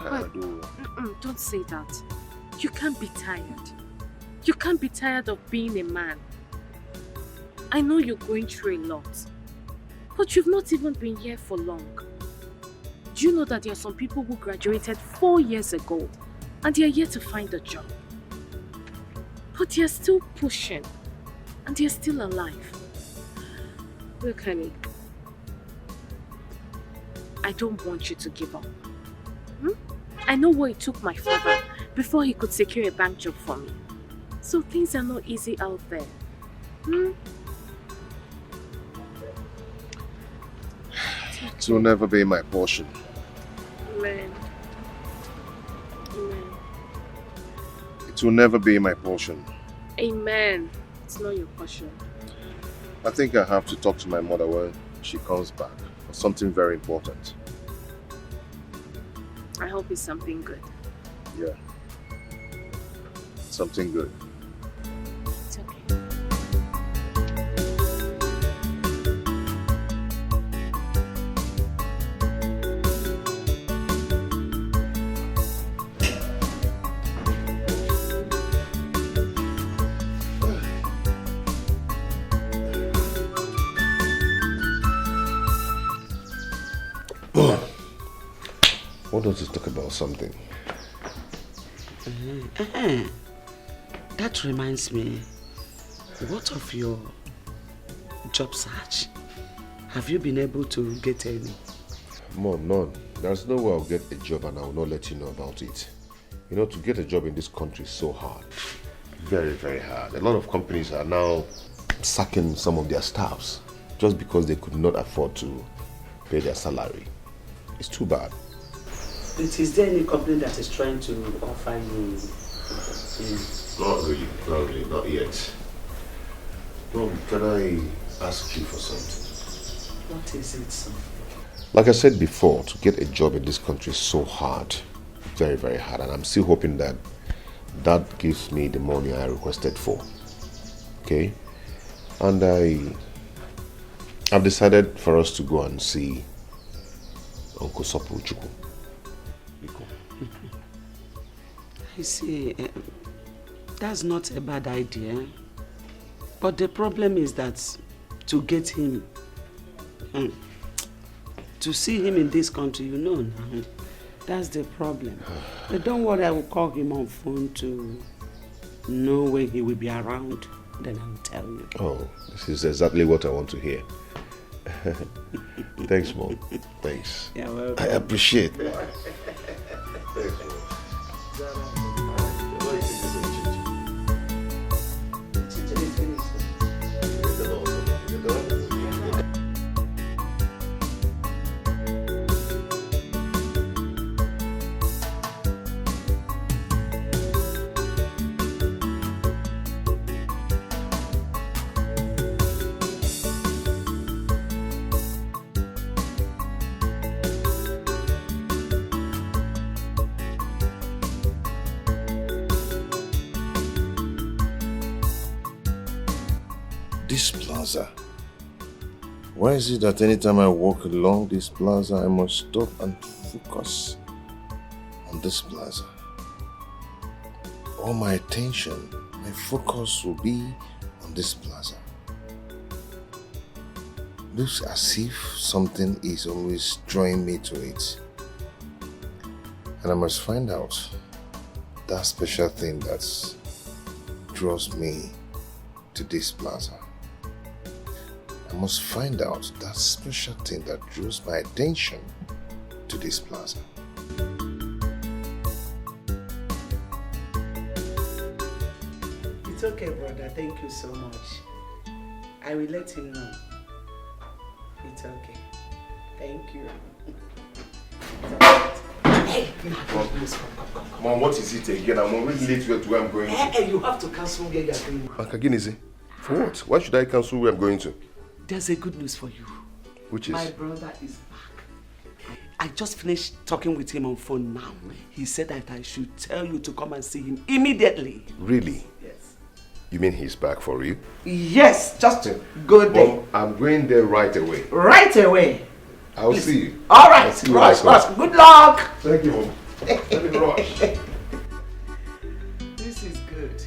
tired though. Don't say that. You can't be tired. You can't be tired of being a man. I know you're going through a lot. But you've not even been here for long. Do you know that there are some people who graduated 4 years ago and they are yet to find a job? But they are still pushing and they are still alive. Look, honey, I don't want you to give up. I know what it took my father before he could secure a bank job for me. So things are not easy out there. It will never be my portion. Amen. Amen. It will never be my portion. Amen. It's not your portion. I think I have to talk to my mother when she comes back for something very important. I hope it's something good. Yeah. Something good. It's okay. Why don't you talk about something? That reminds me, what of your job search? Have you been able to get any? Mom, none. There's no way I'll get a job and I will not let you know about it. You know, to get a job in this country is so hard. Very, very hard. A lot of companies are now sacking some of their staffs just because they could not afford to pay their salary. It's too bad. Is there any company that is trying to offer you? Not really, not yet. Mom, can I ask you for something? What is it, son? Like I said before, to get a job in this country is so hard. Very, very hard. And I'm still hoping that that gives me the money I requested for. Okay? And I've decided for us to go and see Uncle Sopu Chuku. I see. That's not a bad idea. But the problem is that to get him, to see him in this country, you know now, that's the problem. But don't worry, I will call him on phone to know when he will be around. Then I will tell you. Oh, this is exactly what I want to hear. Thanks, Mom. Thanks. You're welcome. I appreciate it. This plaza. Why is it that anytime I walk along this plaza, I must stop and focus on this plaza? All my attention, my focus will be on this plaza. Looks as if something is always drawing me to it. And I must find out that special thing that draws me to this plaza. I must find out that special thing that draws my attention to this plaza. It's okay, brother. Thank you so much. I will let him know. It's okay. Thank you. Hey, Mom, what is it again? I'm already late to where I'm going to. Hey, you have to cancel where you're going. Akaginizi, for what? Why should I cancel where I'm going to? There's a good news for you. Which is? My brother is back. I just finished talking with him on phone now. He said that I should tell you to come and see him immediately. Really? Yes. You mean he's back for you? Yes, just go there. Mom, I'm going there right away. Right away. I'll see you. All right, I'll see you rush. right. Good luck. Thank you, Mom. Let me rush. This is good.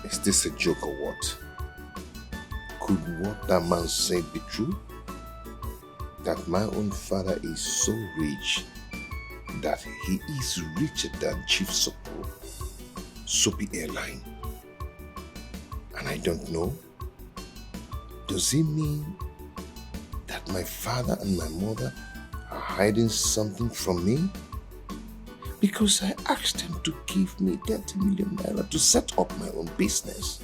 Is this a joke or what? Could what that man said be true? That my own father is so rich that he is richer than Chief Soapy Airline. And I don't know? Does it mean that my father and my mother are hiding something from me? Because I asked them to give me 30 million naira to set up my own business.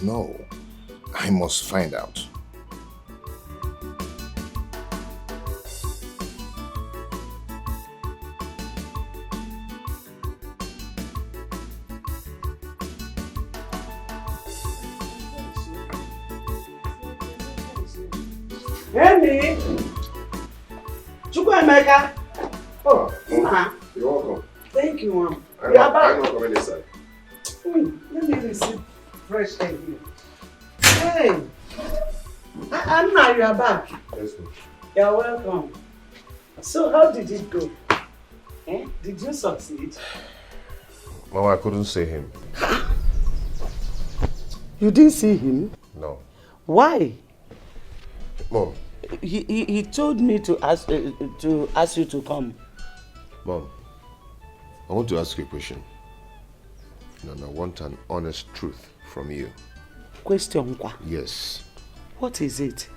No, I must find out. Henry! Chukwuemeka! Oh, you're welcome. Thank you, Mom. I'm not coming inside. Let me receive fresh air here. Hey! Anna, you are back. Yes, ma'am. You're welcome. So, how did it go? Did you succeed? Mama, I couldn't see him. You didn't see him? No. Why? Mom. He told me to ask you to come. Mom, I want to ask you a question. And I want an honest truth from you. Question? Yes. What is it?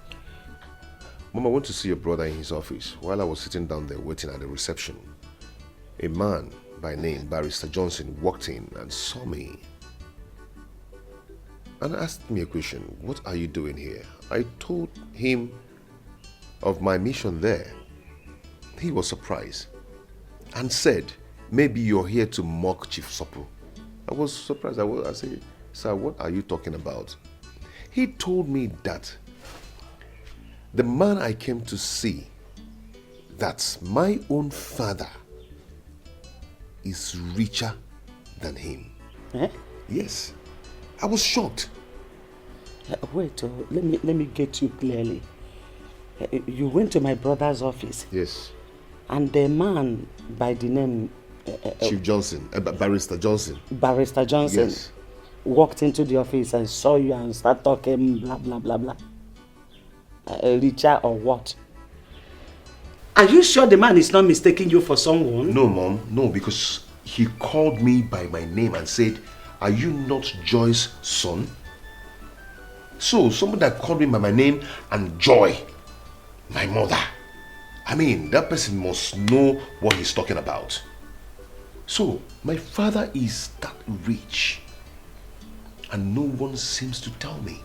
Mom, I went to see your brother in his office. While I was sitting down there waiting at the reception, a man by name Barrister Johnson walked in and saw me and asked me a question. What are you doing here? I told him of my mission there. He was surprised and said, maybe you're here to mock Chief Sopo. I was surprised. I said, sir, what are you talking about? He told me that the man I came to see, that's my own father, is richer than him. Yes. I was shocked. Wait, let me get you clearly. You went to my brother's office. Yes. And the man by the name Chief Johnson, Barrister Johnson. Barrister Johnson. Yes. Walked into the office and saw you and started talking blah blah blah blah. Richer or what? Are you sure the man is not mistaking you for someone? No, Mom. No, because he called me by my name and said, are you not Joy's son? So, someone that called me by my name and Joy, my mother. I mean, that person must know what he's talking about. So, my father is that rich. And no one seems to tell me.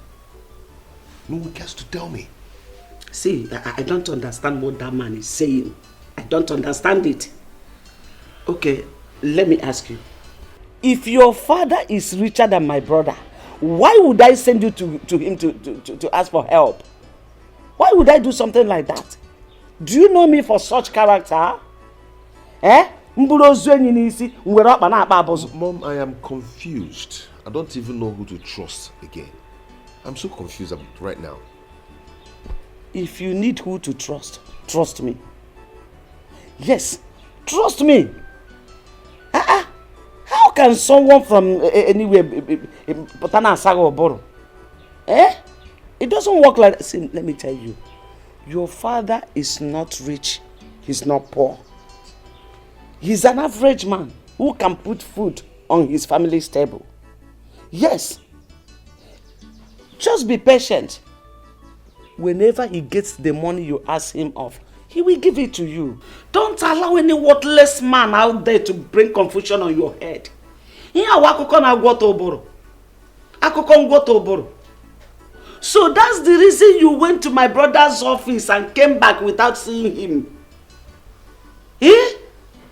No one cares to tell me. See, I don't understand what that man is saying. I don't understand it. Okay, let me ask you. If your father is richer than my brother, why would I send you to him to ask for help? Why would I do something like that? Do you know me for such character? Mom, I am confused. I don't even know who to trust again. I'm so confused right now. If you need who to trust, trust me. Yes, trust me. How can someone from anywhere Potana Saga or Boro? It doesn't work like that. See, let me tell you. Your father is not rich. He's not poor. He's an average man who can put food on his family's table. Yes. Just be patient. Whenever he gets the money you ask him of, he will give it to you. Don't allow any worthless man out there to bring confusion on your head. So that's the reason you went to my brother's office and came back without seeing him.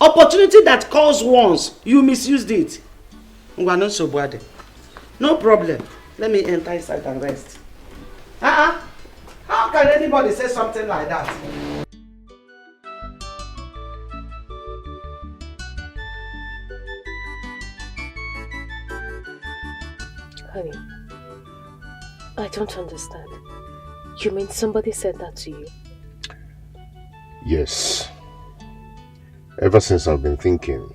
Opportunity that calls once, you misused it. No problem. Let me enter inside and rest. How can anybody say something like that? Honey, I don't understand. You mean somebody said that to you? Yes. Ever since I've been thinking,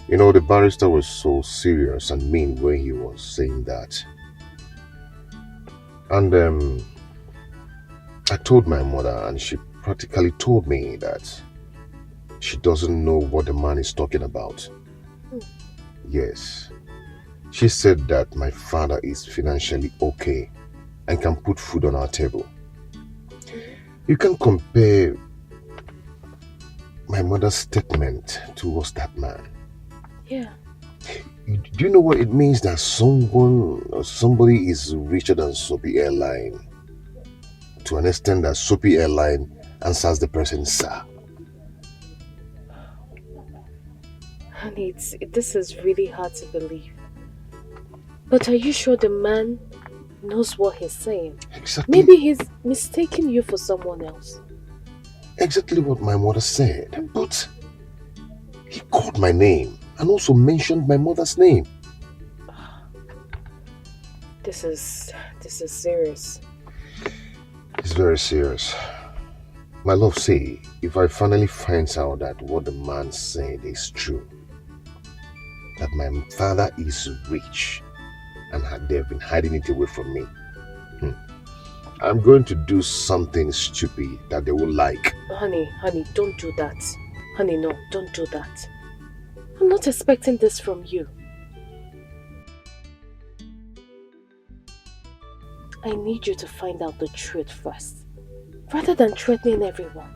you know, the barrister was so serious and mean when he was saying that. And I told my mother, and she practically told me that she doesn't know what the man is talking about. Yes. She said that my father is financially okay and can put food on our table. You can compare my mother's statement towards that man. Yeah. Do you know what it means that someone or somebody is richer than Soapy Airline? To an extent that Soapy Airline answers the person, sir. Honey, this is really hard to believe. But are you sure the man knows what he's saying? Exactly. Maybe he's mistaking you for someone else. Exactly what my mother said. But he called my name and also mentioned my mother's name. This is serious. It's very serious. My love, say, if I finally find out that what the man said is true, that my father is rich and they've been hiding it away from me, I'm going to do something stupid that they will like. Honey, don't do that. Honey, no, don't do that. I'm not expecting this from you. I need you to find out the truth first, rather than threatening everyone.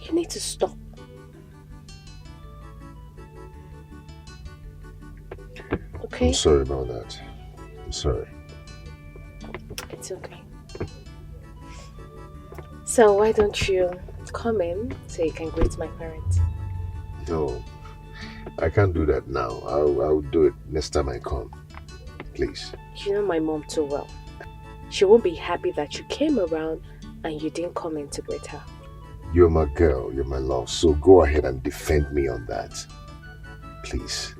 You need to stop. Okay? I'm sorry about that. I'm sorry. It's okay. So why don't you come in so you can greet my parents? No, I can't do that now. I'll do it next time I come. Please. You know my mom too well. She won't be happy that you came around and you didn't come in to greet her. You're my girl, you're my love, so go ahead and defend me on that. Please,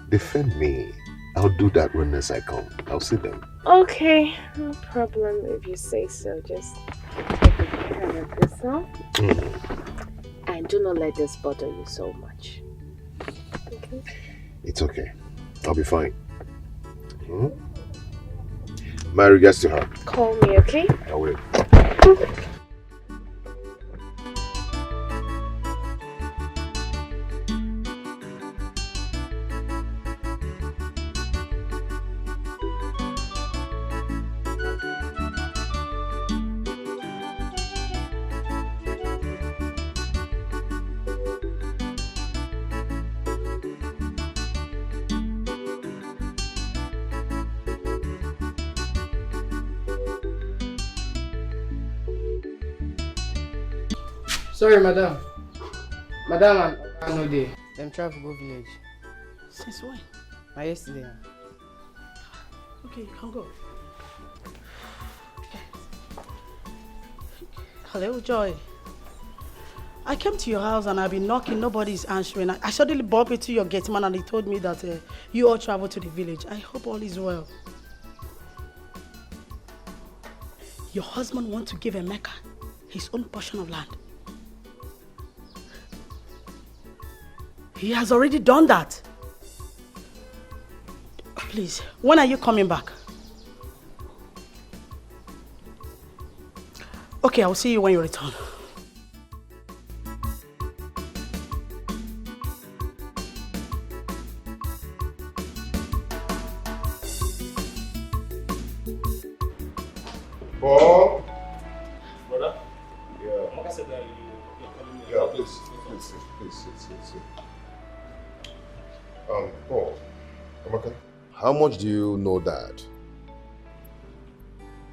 defend me. I'll do that when next I come. I'll see them. Okay, no problem if you say so. Just take a care of yourself. And do not let this bother you so much. Okay? It's okay. I'll be fine. My regards to her. Call me, okay? I will. Sorry, madam. Madam, I no dey. Them travel go village. Since when? Na yesterday. Okay, you can go. Hello, Joy. I came to your house and I've been knocking, nobody's answering. I suddenly bumped into your gate man and he told me that you all travel to the village. I hope all is well. Your husband wants to give Emeka his own portion of land. He has already done that. Please, when are you coming back? Okay, I'll see you when you return. Paul? Brother? Yeah. Mama said that you're calling me. Yeah, please sit. Paul, Amaka, how much do you know Dad?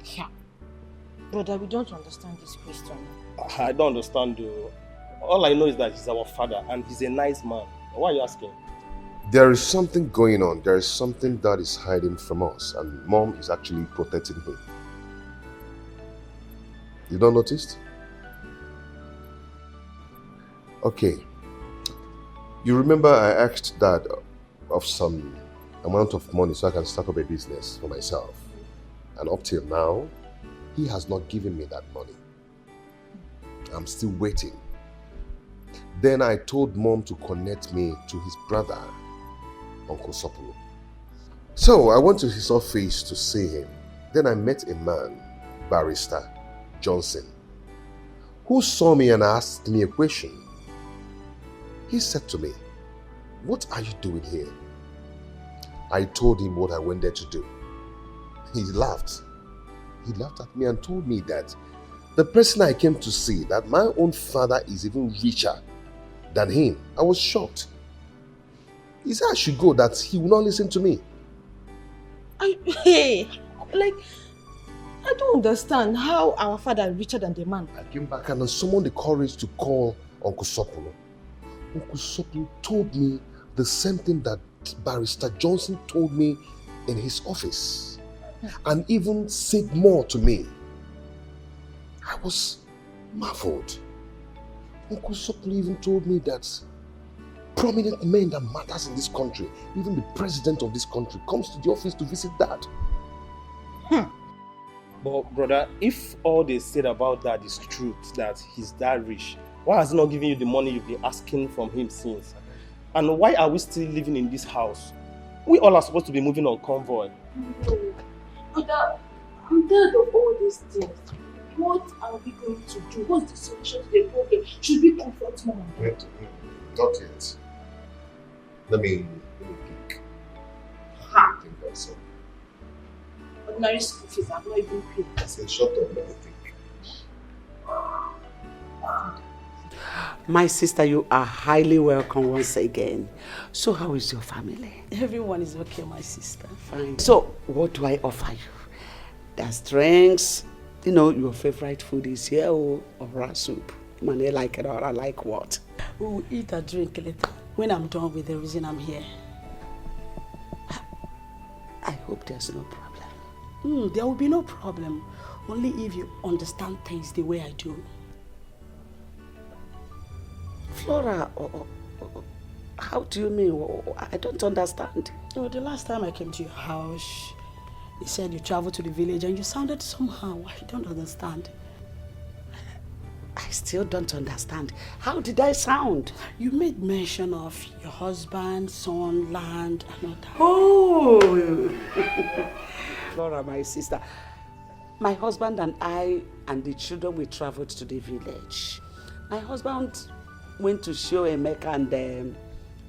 Yeah. Brother, we don't understand this question. I don't understand though. All I know is that he's our father and he's a nice man. Why are you asking? There is something going on. There is something that is hiding from us, and Mom is actually protecting him. You don't notice? Okay. You remember I asked Dad of some amount of money so I can start up a business for myself. And up till now, he has not given me that money. I'm still waiting. Then I told Mom to connect me to his brother, Uncle Sopolo. So I went to his office to see him. Then I met a man, Barrister Johnson, who saw me and asked me a question. He said to me, "What are you doing here?" I told him what I went there to do. He laughed. He laughed at me and told me that the person I came to see, that my own father is even richer than him. I was shocked. He said I should go, that he will not listen to me. I don't understand how our father is richer than the man. I came back and I summoned the courage to call Uncle Sopolo. Uncle Sopolo told me the same thing that Barrister Johnson told me in his office, and even said more to me. I was marveled. Uncle Sopolo even told me that prominent men that matters in this country, even the president of this country, comes to the office to visit Dad. But brother, if all they said about that is truth, that he's that rich, why has he not given you the money you've been asking from him since? And why are we still living in this house? We all are supposed to be moving on convoy. Brother, I'm tired of all these things. What are we going to do? What's the solution to the problem? Should we confront Mom? Wait, not yet. Let me think. Ha! Think also. Ordinary school fees have not even paid. I said, shut up, let me think. My sister, you are highly welcome once again. So how is your family? Everyone is okay, my sister. Fine. So what do I offer you? There's drinks. You know, your favorite food is here or soup. Man, I like it or I like what? We will eat and drink later when I'm done with the reason I'm here. I hope there's no problem. There will be no problem. Only if you understand things the way I do. Flora, how do you mean? I don't understand. Oh, the last time I came to your house, you said you traveled to the village and you sounded somehow. I don't understand. I still don't understand. How did I sound? You made mention of your husband, son, land, and all that. Oh! Flora, my sister. My husband and I and the children, we traveled to the village. My husband went to show Emeka and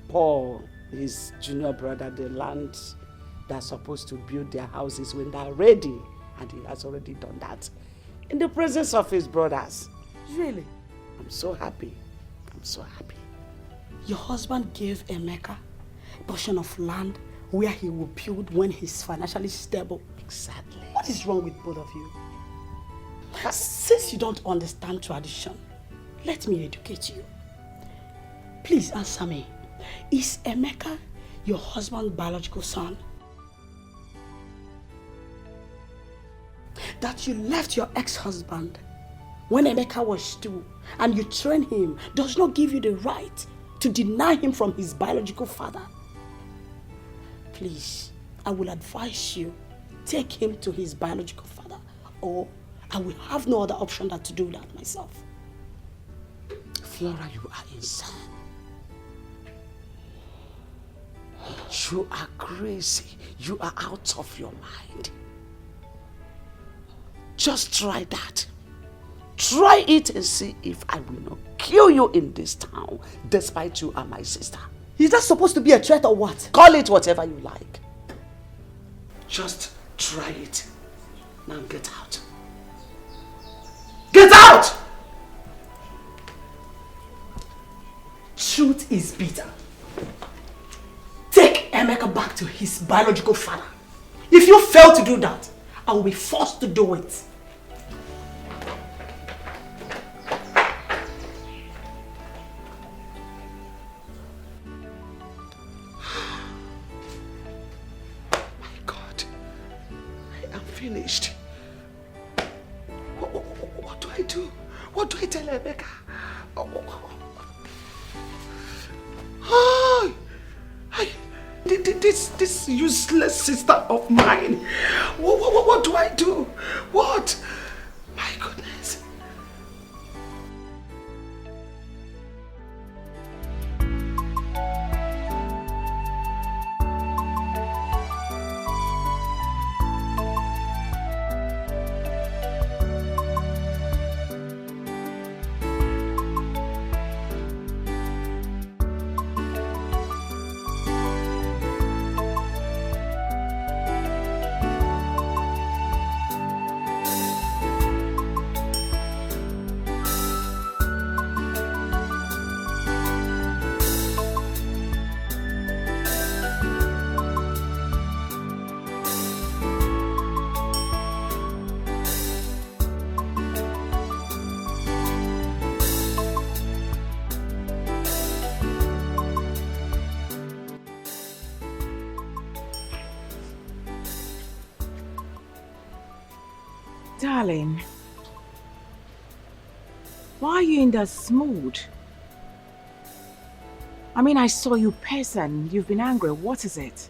Paul, his junior brother, the land they're supposed to build their houses when they're ready. And he has already done that in the presence of his brothers. Really? I'm so happy. I'm so happy. Your husband gave Emeka a portion of land where he will build when he's financially stable. Exactly. What is wrong with both of you? Since you don't understand tradition, let me educate you. Please answer me. Is Emeka your husband's biological son? That you left your ex-husband when Emeka was 2 and you train him does not give you the right to deny him from his biological father. Please, I will advise you, take him to his biological father, or I will have no other option than to do that myself. Flora, you are insane. You are crazy. You are out of your mind. Just try that. Try it and see if I will not kill you in this town, despite you are my sister. Is that supposed to be a threat or what? Call it whatever you like. Just try it. Now get out. Get out! Truth is bitter. Take Emeka back to his biological father. If you fail to do that, I will be forced to do it. My God, I am finished. What do I do? What do I tell Emeka? This useless sister of mine. What do I do? What? My goodness. Darling, why are you in that mood? I mean, I saw you person. You've been angry. What is it?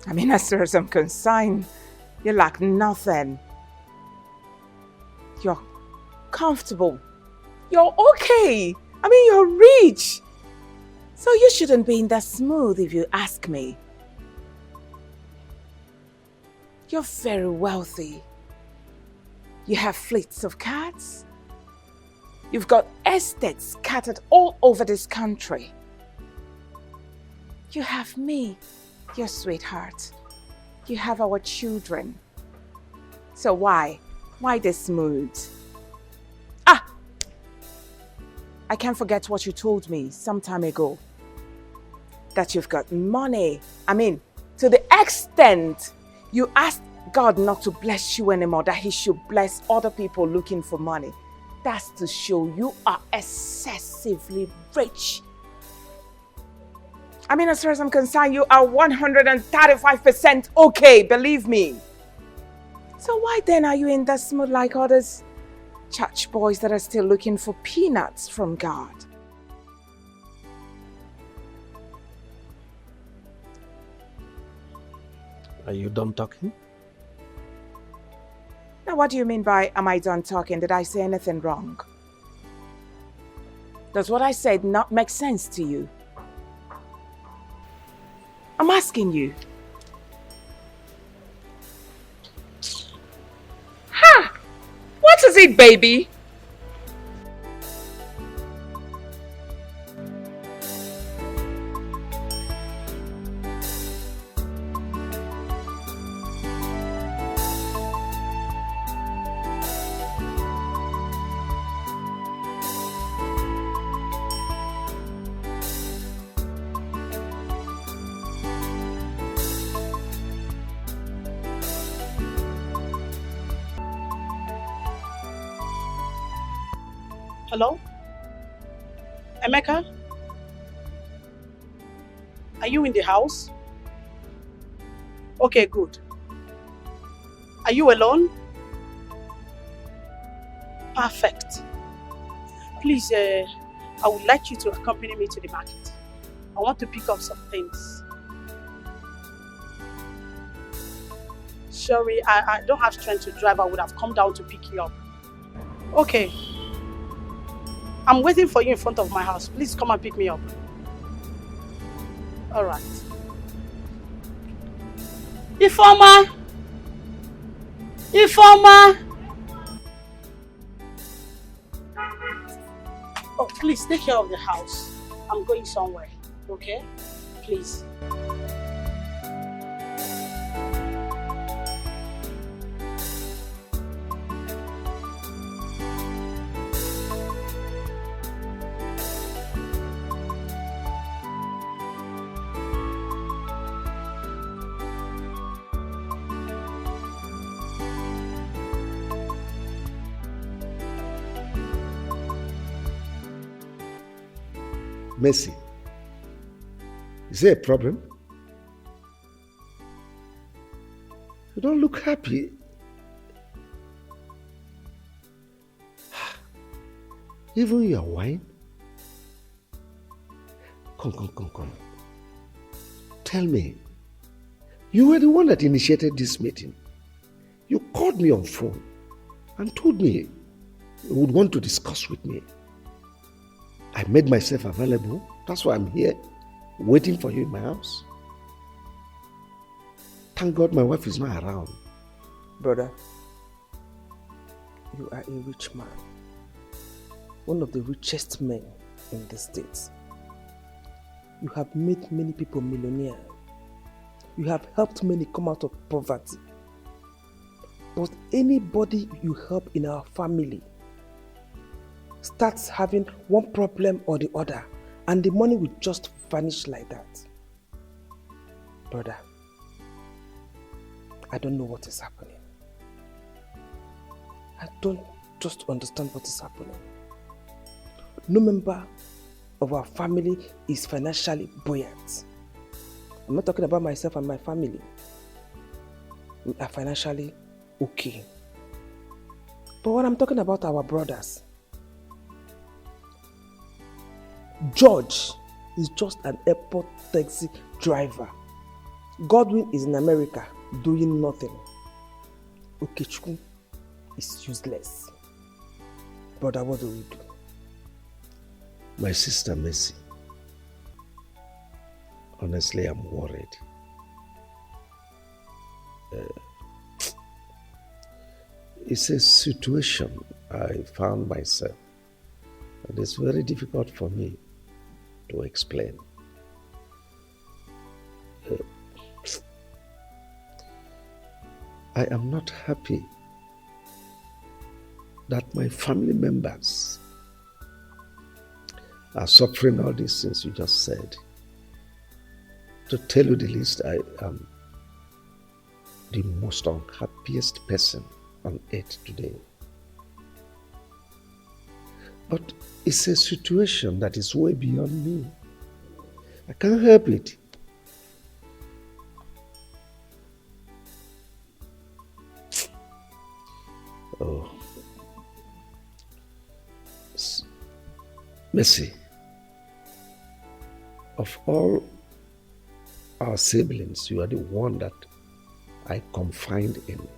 I mean, as far as I'm concerned, you lack nothing. You're comfortable. You're okay. I mean, you're rich. So you shouldn't be in that mood if you ask me. You're very wealthy. You have fleets of cars. You've got estates scattered all over this country. You have me, your sweetheart. You have our children. So why? Why this mood? Ah! I can't forget what you told me some time ago. That you've got money. I mean, to the extent you asked God not to bless you anymore, that He should bless other people looking for money. That's to show you are excessively rich. I mean, as far as I'm concerned, you are 135% okay, believe me. So why then are you in that mood like others church boys that are still looking for peanuts from God? Are you done talking? Now, what do you mean by, am I done talking? Did I say anything wrong? Does what I said not make sense to you? I'm asking you. Ha! What is it, baby? Hello? Emeka? Are you in the house? Okay, good. Are you alone? Perfect. Please, I would like you to accompany me to the market. I want to pick up some things. Sorry, I don't have strength to drive. I would have come down to pick you up. Okay. I'm waiting for you in front of my house. Please come and pick me up. All right. Informer! Informer! Oh, please take care of the house. I'm going somewhere, okay? Please. Mercy, is there a problem? You don't look happy. Even your wine? Come. Tell me, you were the one that initiated this meeting. You called me on phone and told me you would want to discuss with me. I made myself available. That's why I'm here, waiting for you in my house. Thank God my wife is not around. Brother, you are a rich man. One of the richest men in the States. You have made many people millionaires. You have helped many come out of poverty. But anybody you help in our family starts having one problem or the other, and the money will just vanish like that. Brother, I don't know what is happening. I don't just understand what is happening. No member of our family is financially buoyant. I'm not talking about myself and my family. We are financially okay. But when I'm talking about our brothers, George is just an airport taxi driver. Godwin is in America doing nothing. Okechukwu is useless. Brother, what do we do? My sister Mercy, honestly, I'm worried. It's a situation I found myself, and it's very difficult for me to explain. I am not happy that my family members are suffering all these things you just said. To tell you the least, I am the most unhappiest person on earth today. But it's a situation that is way beyond me. I can't help it. Oh. Mercy, of all our siblings, you are the one that I confide in.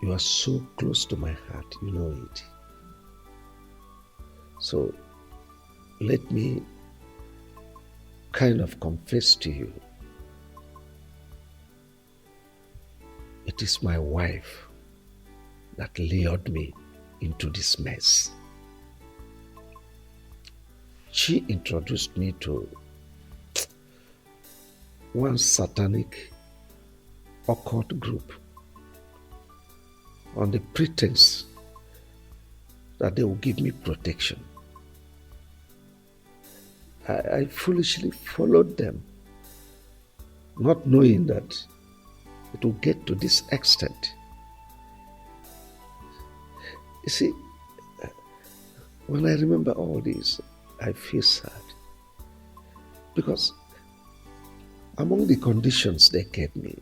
You are so close to my heart, you know it. So let me kind of confess to you. It is my wife that lured me into this mess. She introduced me to one satanic occult group on the pretense that they will give me protection. I foolishly followed them, not knowing that it will get to this extent. You see, when I remember all this, I feel sad. Because among the conditions they gave me,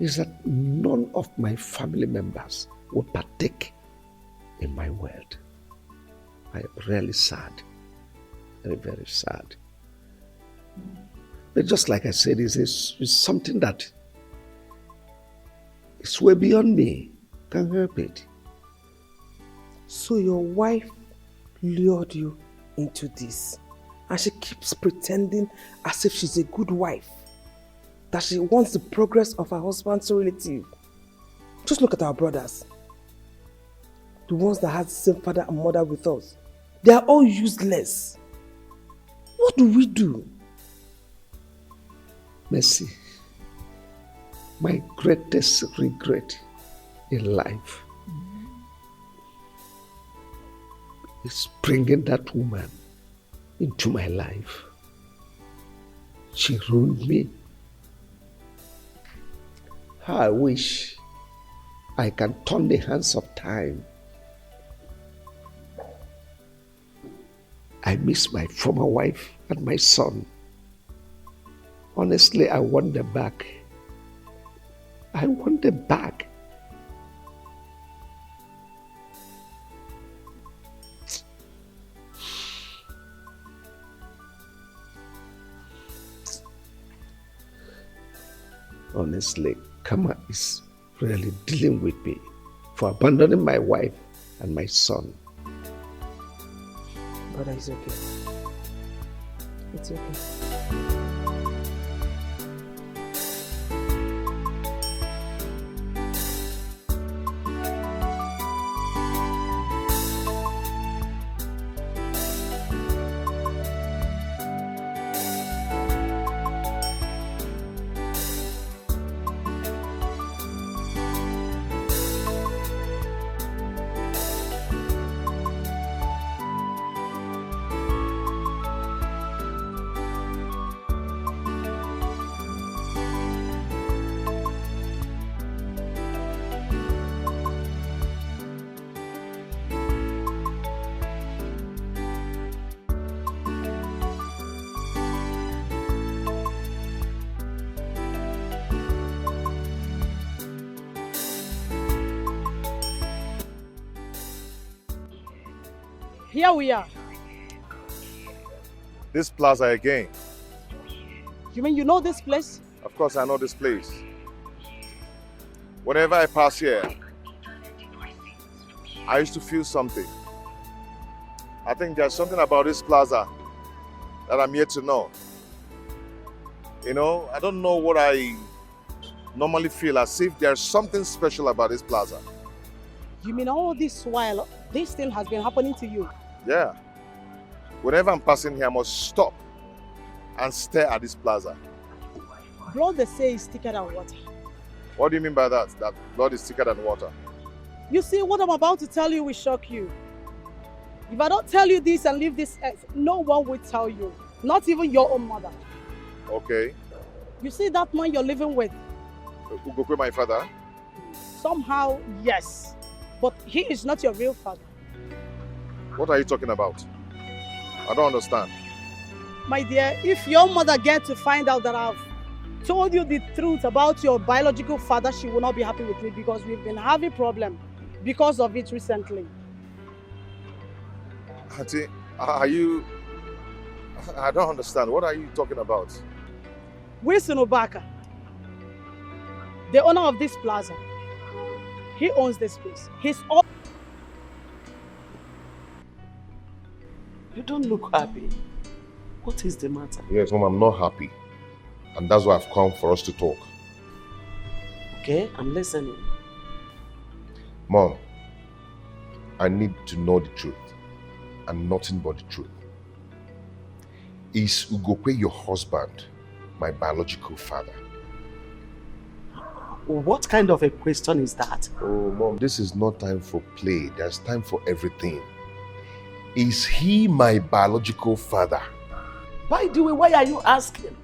is that none of my family members will partake in my world. I am really sad. Very, very sad. But just like I said, it's something that is way beyond me. Can't help it. So your wife lured you into this, and she keeps pretending as if she's a good wife, that she wants the progress of her husband's relative. Just look at our brothers, the ones that had the same father and mother with us. They are all useless. What do we do? Mercy, my greatest regret in life is bringing that woman into my life. She ruined me. How I wish I can turn the hands of time. I miss my former wife and my son. Honestly, I want them back. I want them back. Honestly, karma is really dealing with me for abandoning my wife and my son. Brother, it's okay. It's okay. Here we are. This plaza again. You mean you know this place? Of course I know this place. Whenever I pass here, I used to feel something. I think there's something about this plaza that I'm yet to know. You know, I don't know what I normally feel, as if there's something special about this plaza. You mean all this while, this thing has been happening to you? Yeah. Whenever I'm passing here, I must stop and stare at this plaza. Blood, they say, is thicker than water. What do you mean by that? That blood is thicker than water? You see, what I'm about to tell you will shock you. If I don't tell you this and leave this earth, no one will tell you. Not even your own mother. Okay. You see that man you're living with? Ugokwe, my father? Somehow, yes. But he is not your real father. What are you talking about? I don't understand. My dear, if your mother gets to find out that I've told you the truth about your biological father, she will not be happy with me, because we've been having problems because of it recently. Auntie, are you... I don't understand. What are you talking about? Wilson Obaka, the owner of this plaza, he owns this place. He's all... You don't look happy. What is the matter? Yes, Mom, I'm not happy. And that's why I've come for us to talk. Okay, I'm listening. Mom, I need to know the truth. And nothing but the truth. Is Ugokwe your husband, my biological father? What kind of a question is that? Oh, Mom, this is not time for play. There's time for everything. Is he my biological father? By the way, why are you asking?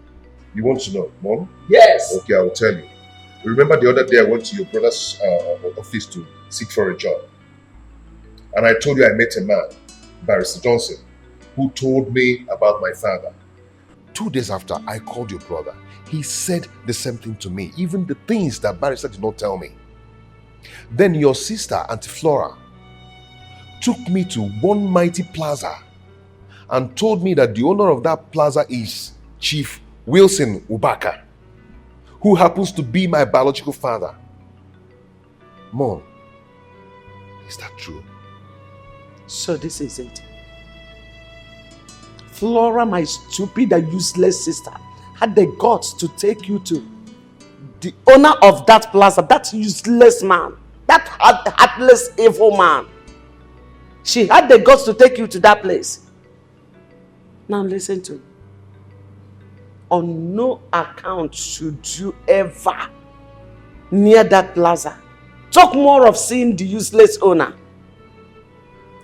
You want to know, Mom? Yes. Okay, I will tell you. Remember the other day I went to your brother's office to seek for a job. And I told you I met a man, Barrister Johnson, who told me about my father. 2 days after I called your brother, he said the same thing to me, even the things that Barrister did not tell me. Then your sister, Auntie Flora, took me to one mighty plaza and told me that the owner of that plaza is Chief Wilson Ubaka, who happens to be my biological father. Mom, is that true? So this is it. Flora, my stupid and useless sister, had the guts to take you to the owner of that plaza, that useless man, that heartless, evil man. She had the guts to take you to that place. Now listen to me. On no account should you ever near that plaza talk more of seeing the useless owner.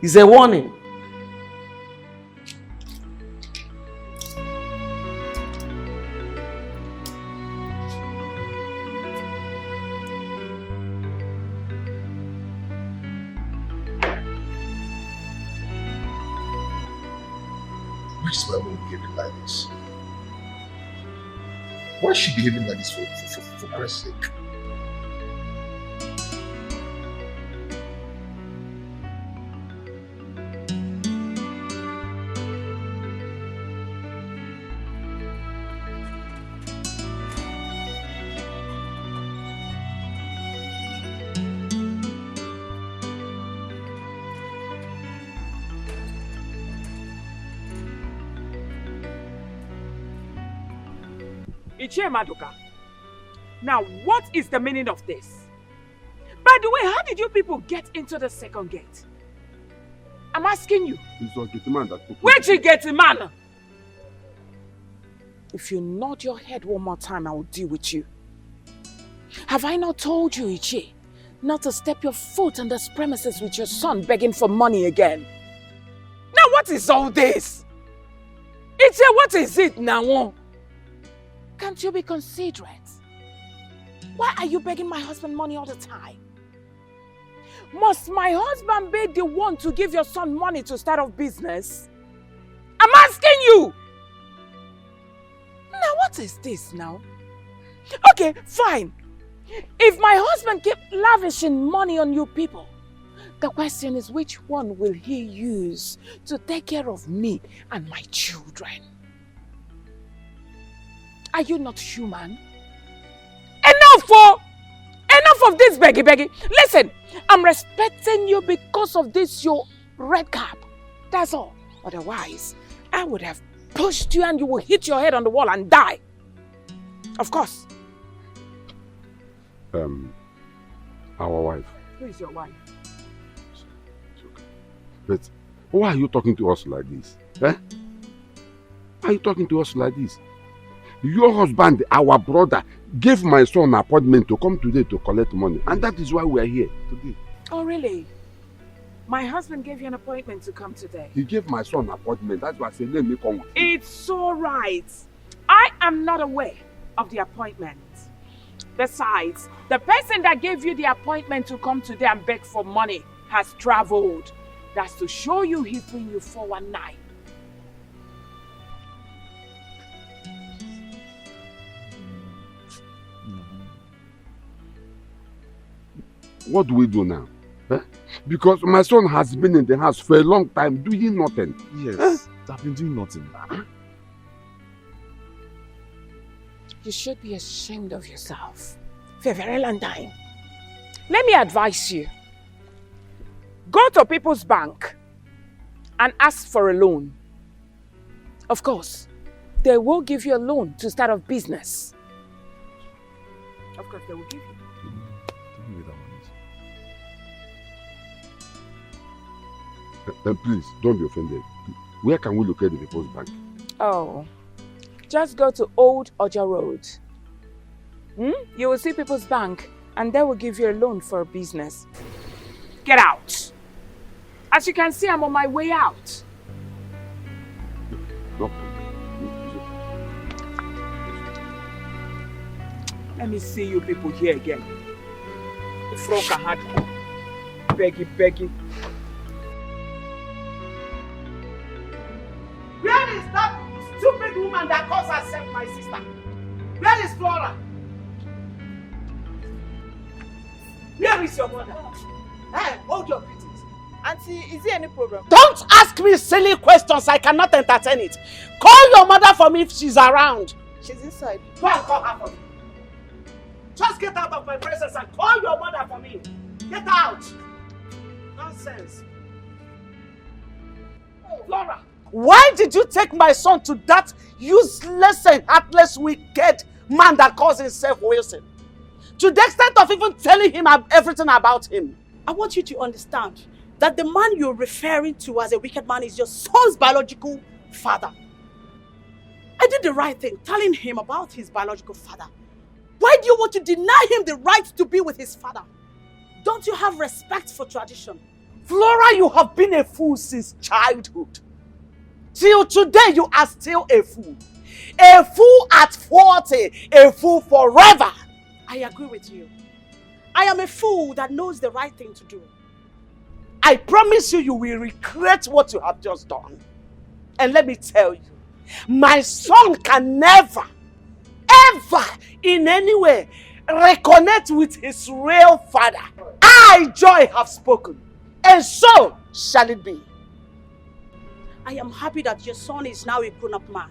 It's a warning. Why is my mom behaving like this? Why is she behaving like this for Christ's sake? Ichie Maduka, now what is the meaning of this? By the way, how did you people get into the second gate? I'm asking you. It's a gate man that took Where'd you get him, man? If you nod your head one more time, I will deal with you. Have I not told you, Ichie, not to step your foot on this premises with your son begging for money again? Now what is all this? Ichie, what is it now? Can't you be considerate? Why are you begging my husband money all the time? Must my husband be the one to give your son money to start off business? I'm asking you! Now what is this now? Okay, fine. If my husband keep lavishing money on you people, the question is which one will he use to take care of me and my children? Are you not human? Enough of this beggy. Listen, I'm respecting you because of this your red cap. That's all. Otherwise, I would have pushed you and you will hit your head on the wall and die. Of course. Our wife. Who is your wife? It's okay. But why are you talking to us like this? Eh? Why are you talking to us like this? Your husband, our brother, gave my son an appointment to come today to collect money. And that is why we are here today. Oh, really? My husband gave you an appointment to come today. He gave my son an appointment. That's why I said, let me come. It's all right. I am not aware of the appointment. Besides, the person that gave you the appointment to come today and beg for money has traveled. That's to show you he's bringing you 419. What do we do now? Eh? Because my son has been in the house for a long time doing nothing. Yes, I've been doing nothing. You should be ashamed of yourself for a very long time. Let me advise you. Go to People's Bank and ask for a loan. Of course, they will give you a loan to start a business. Of course, they will give you. Please, don't be offended. Where can we locate the People's Bank? Oh, just go to Old Oja Road. You will see People's Bank and they will give you a loan for a business. Get out. As you can see, I'm on my way out. No. Let me see you people here again. The frog had beggy. Where is that stupid woman man that calls herself my sister. Where is Flora? Where is your mother? Hey, hold your greetings. Auntie, is there any problem? Don't ask me silly questions. I cannot entertain it. Call your mother for me if she's around. She's inside. Go and call her for me. Just get out of my presence and call your mother for me. Get out. Nonsense. Flora, why did you take my son to that useless and heartless, wicked man that calls himself Wilson? To the extent of even telling him everything about him. I want you to understand that the man you're referring to as a wicked man is your son's biological father. I did the right thing, telling him about his biological father. Why do you want to deny him the right to be with his father? Don't you have respect for tradition? Flora, you have been a fool since childhood. Till today, you are still a fool. A fool at 40, a fool forever. I agree with you. I am a fool that knows the right thing to do. I promise you, you will regret what you have just done. And let me tell you, my son can never, ever, in any way, reconnect with his real father. I, Joy, have spoken, and so shall it be. I am happy that your son is now a grown-up man,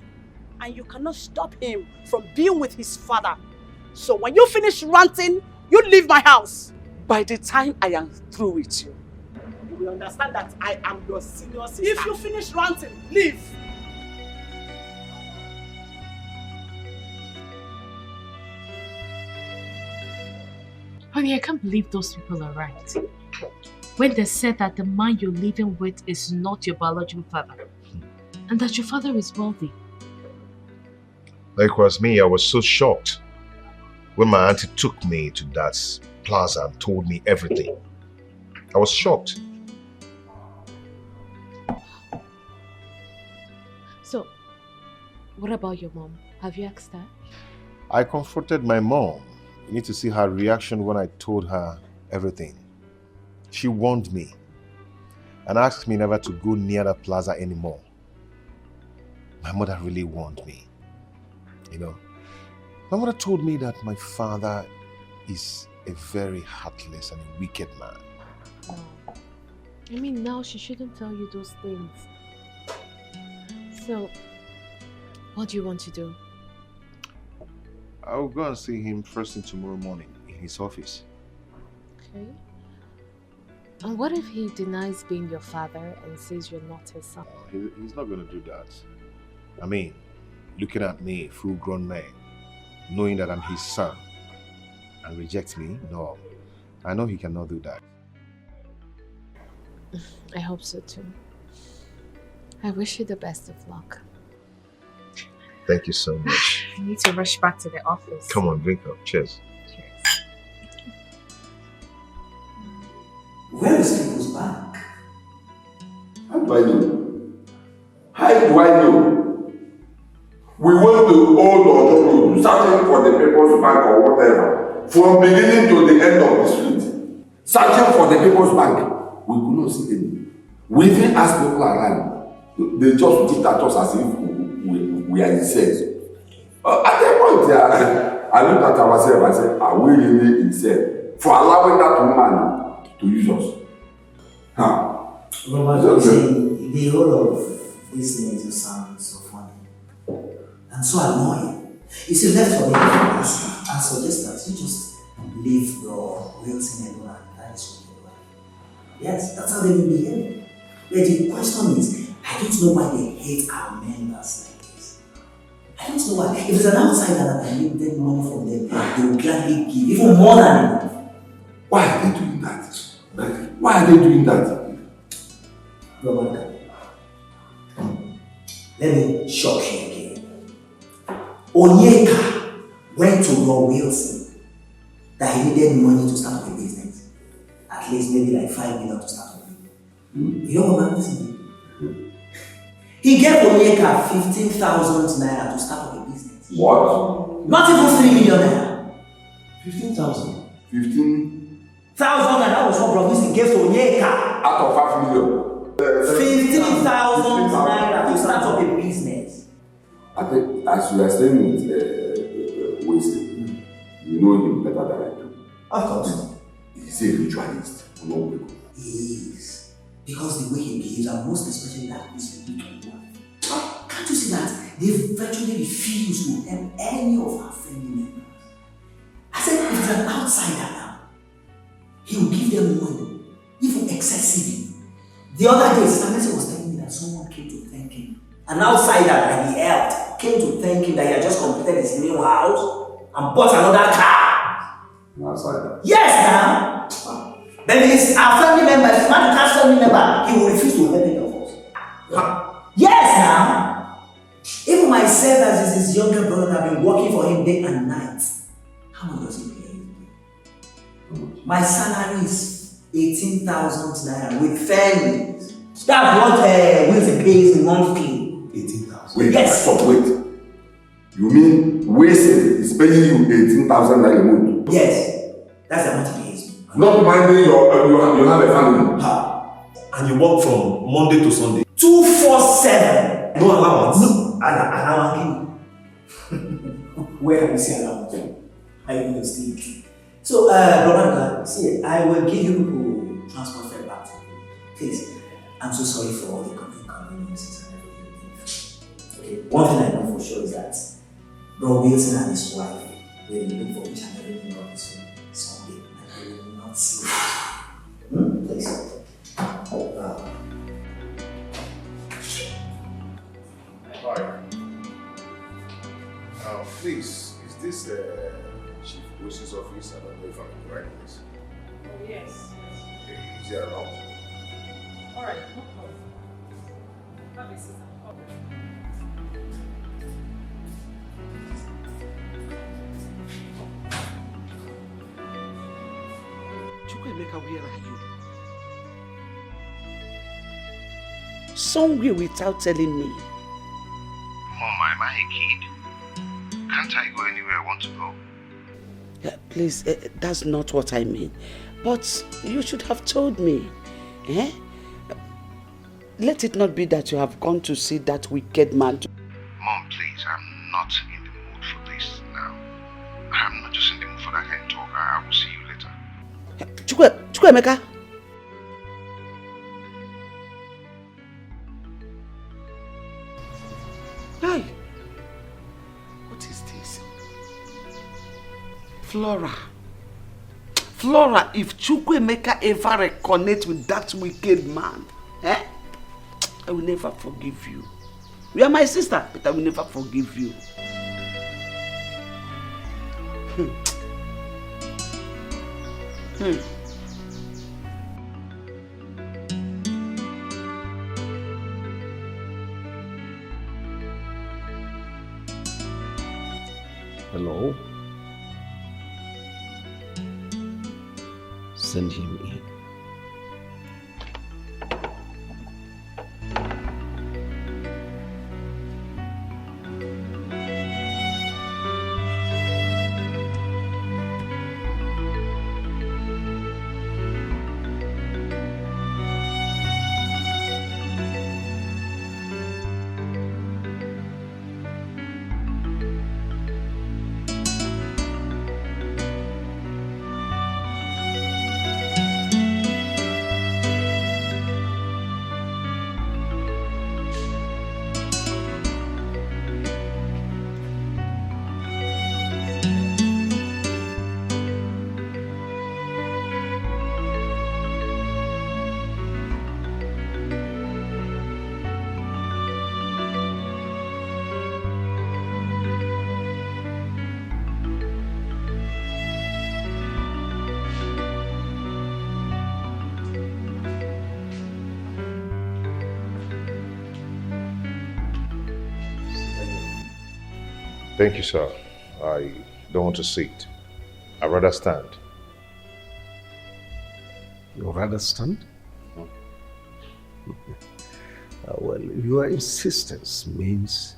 and you cannot stop him from being with his father. So when you finish ranting, you leave my house. By the time I am through with you, you will understand that I am your senior sister. If you finish ranting, leave. Honey, I can't believe those people are right. When they said that the man you're living with is not your biological father, and that your father is wealthy. Likewise me, I was so shocked when my auntie took me to that plaza and told me everything. I was shocked. So, what about your mom? Have you asked her? I confronted my mom. You need to see her reaction when I told her everything. She warned me and asked me never to go near that plaza anymore. My mother really warned me. You know, my mother told me that my father is a very heartless and a wicked man. Oh. I mean, now she shouldn't tell you those things. So, what do you want to do? I'll go and see him first thing tomorrow morning in his office. Okay. And what if he denies being your father and says you're not his son? He's not going to do that. I mean, looking at me, full-grown man, knowing that I'm his son, and reject me? No. I know he cannot do that. I hope so too. I wish you the best of luck. Thank you so much. I need to rush back to the office. Come on, drink up. Cheers. Cheers. Where is people's bank? How do I know? How do I know? We went to old or searching for the people's bank or whatever. From beginning to the end of the street. Searching for the people's bank. We could not see any. We even asked people around. They just looked at us as if we are insane. At that point, I looked at ourselves and said, are we really insane for allowing that woman to use us? Huh? Robert, the whole of this thing just sounds so funny and so annoying. You see, left for me and suggest that you just leave your Wilson alone and that is what you do. Yes, that's how they will behave. But the question is, I don't know why they hate our members like this. I don't know why. If it's an outsider that I need them money from them, they will gladly give even more than enough. Why are they doing that? Why are they doing that? Robert, let me shock you again. Onyeka went to Roy Wilson that he needed money to start up a business. At least maybe like 5 million to start up. You know what I'm saying? He gave Onyeka 15,000 naira to start up a business. What? Not even 3 million naira. 15,000. 15,000 and that was what Robinson gave to Onyeka. Out of 5 million. 15,000 naira to start up a business. I think as you are staying with Wesley, you know him better than I do. Of course. He's a ritualist. No, he is. Because the way he behaves, and most especially that is wicked one. Can't you see that? They virtually refuse to help any of our family members. I said, if you're an outsider now, he will give them money, even excessively. The other day, Sister Mercy was telling me that someone came to thank him. An outsider that he helped came to thank him that he had just completed his new house and bought another car. An outsider? Yes, now. Then it's our family member, it's Madika's family member, he will refuse to help any of us. Huh? Yes, now. Even myself, as his younger brother, have been working for him day and night. How much does he pay? My salary is 18,000 naira with families. That's what Wilson pays monthly. 18,000? Wait, yes. Stop, wait. You mean Wesley is paying you 18,000 naira a month? Yes. That's the amount he pays. Not minding you have a family. And you work from Monday to Sunday? 247. No allowance? No, allowance. Where have you seen allowance? I will steal. So, brother, see, I will give you transport fare back to you. Please, I'm so sorry for all the inconveniences and everything. Okay, one thing I know for sure is that Bro Wilson and his wife will look for each and everything of this someday, and they will not see it. Please. Hi. Please, is this Chief Post's office? I don't know if I'm in the right place. Oh, yes. Okay, is he around? Alright, no problem. Have a seat. Chukwemeka, where are you? Somewhere without telling me. Mom, am I a kid? Can't I go anywhere I want to go? Please, that's not what I mean. But you should have told me. Eh? Let it not be that you have gone to see that wicked man. Mom, please, I'm not in the mood for this now. I'm not just in the mood for that kind of talk. I will see you later. Chukwemeka. Hey, what is this? Flora, if Chukwemeka ever reconnect with that wicked man, I will never forgive you. You are my sister, but I will never forgive you. Hello? Send him in. Thank you, sir. I don't want to sit. I'd rather stand. You rather stand? Well, your insistence means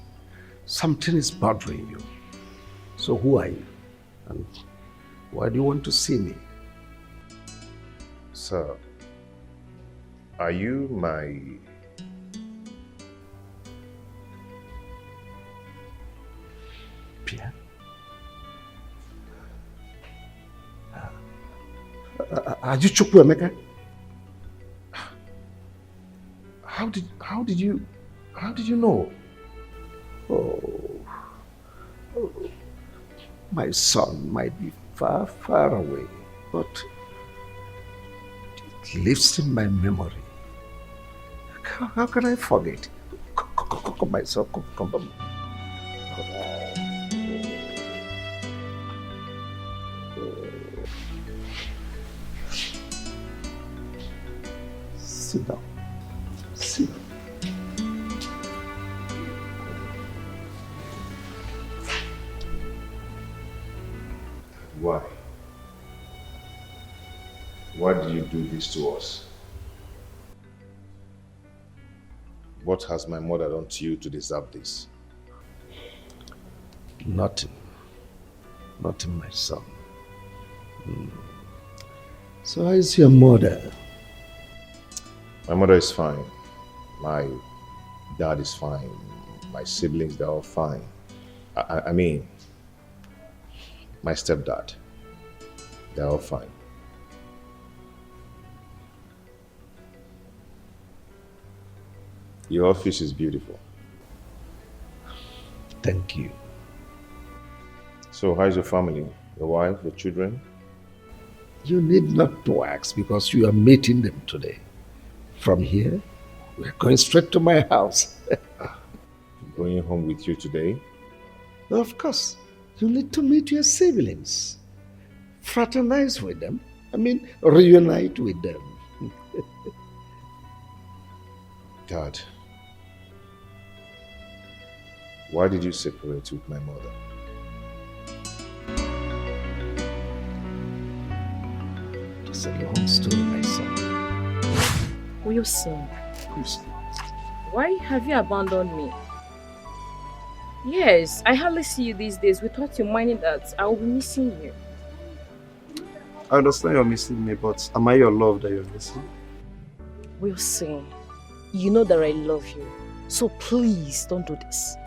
something is bothering you. So who are you? And why do you want to see me? Sir, are you disappear? Are you Chukwuemeka? How did you know? Oh, my son might be far, far away, but it lives in my memory. How can I forget? Come, my son, come. Sit down. Sit down. Why? Why did you do this to us? What has my mother done to you to deserve this? Nothing. Nothing, my son. So how is your mother? My mother is fine. My dad is fine. My siblings, they're all fine. I mean, my stepdad, they're all fine. Your office is beautiful. Thank you. So how's your family? Your wife, your children? You need not to ask because you are meeting them today. From here, we're going straight to my house. Going home with you today? Of course. You need to meet your siblings. Fraternize with them. Reunite with them. Dad, why did you separate with my mother? It's a long story, my son. Wilson, why have you abandoned me? Yes, I hardly see you these days without reminding that I will be missing you. I understand you're missing me, but am I your love that you're missing? Wilson, you know that I love you, so please don't do this.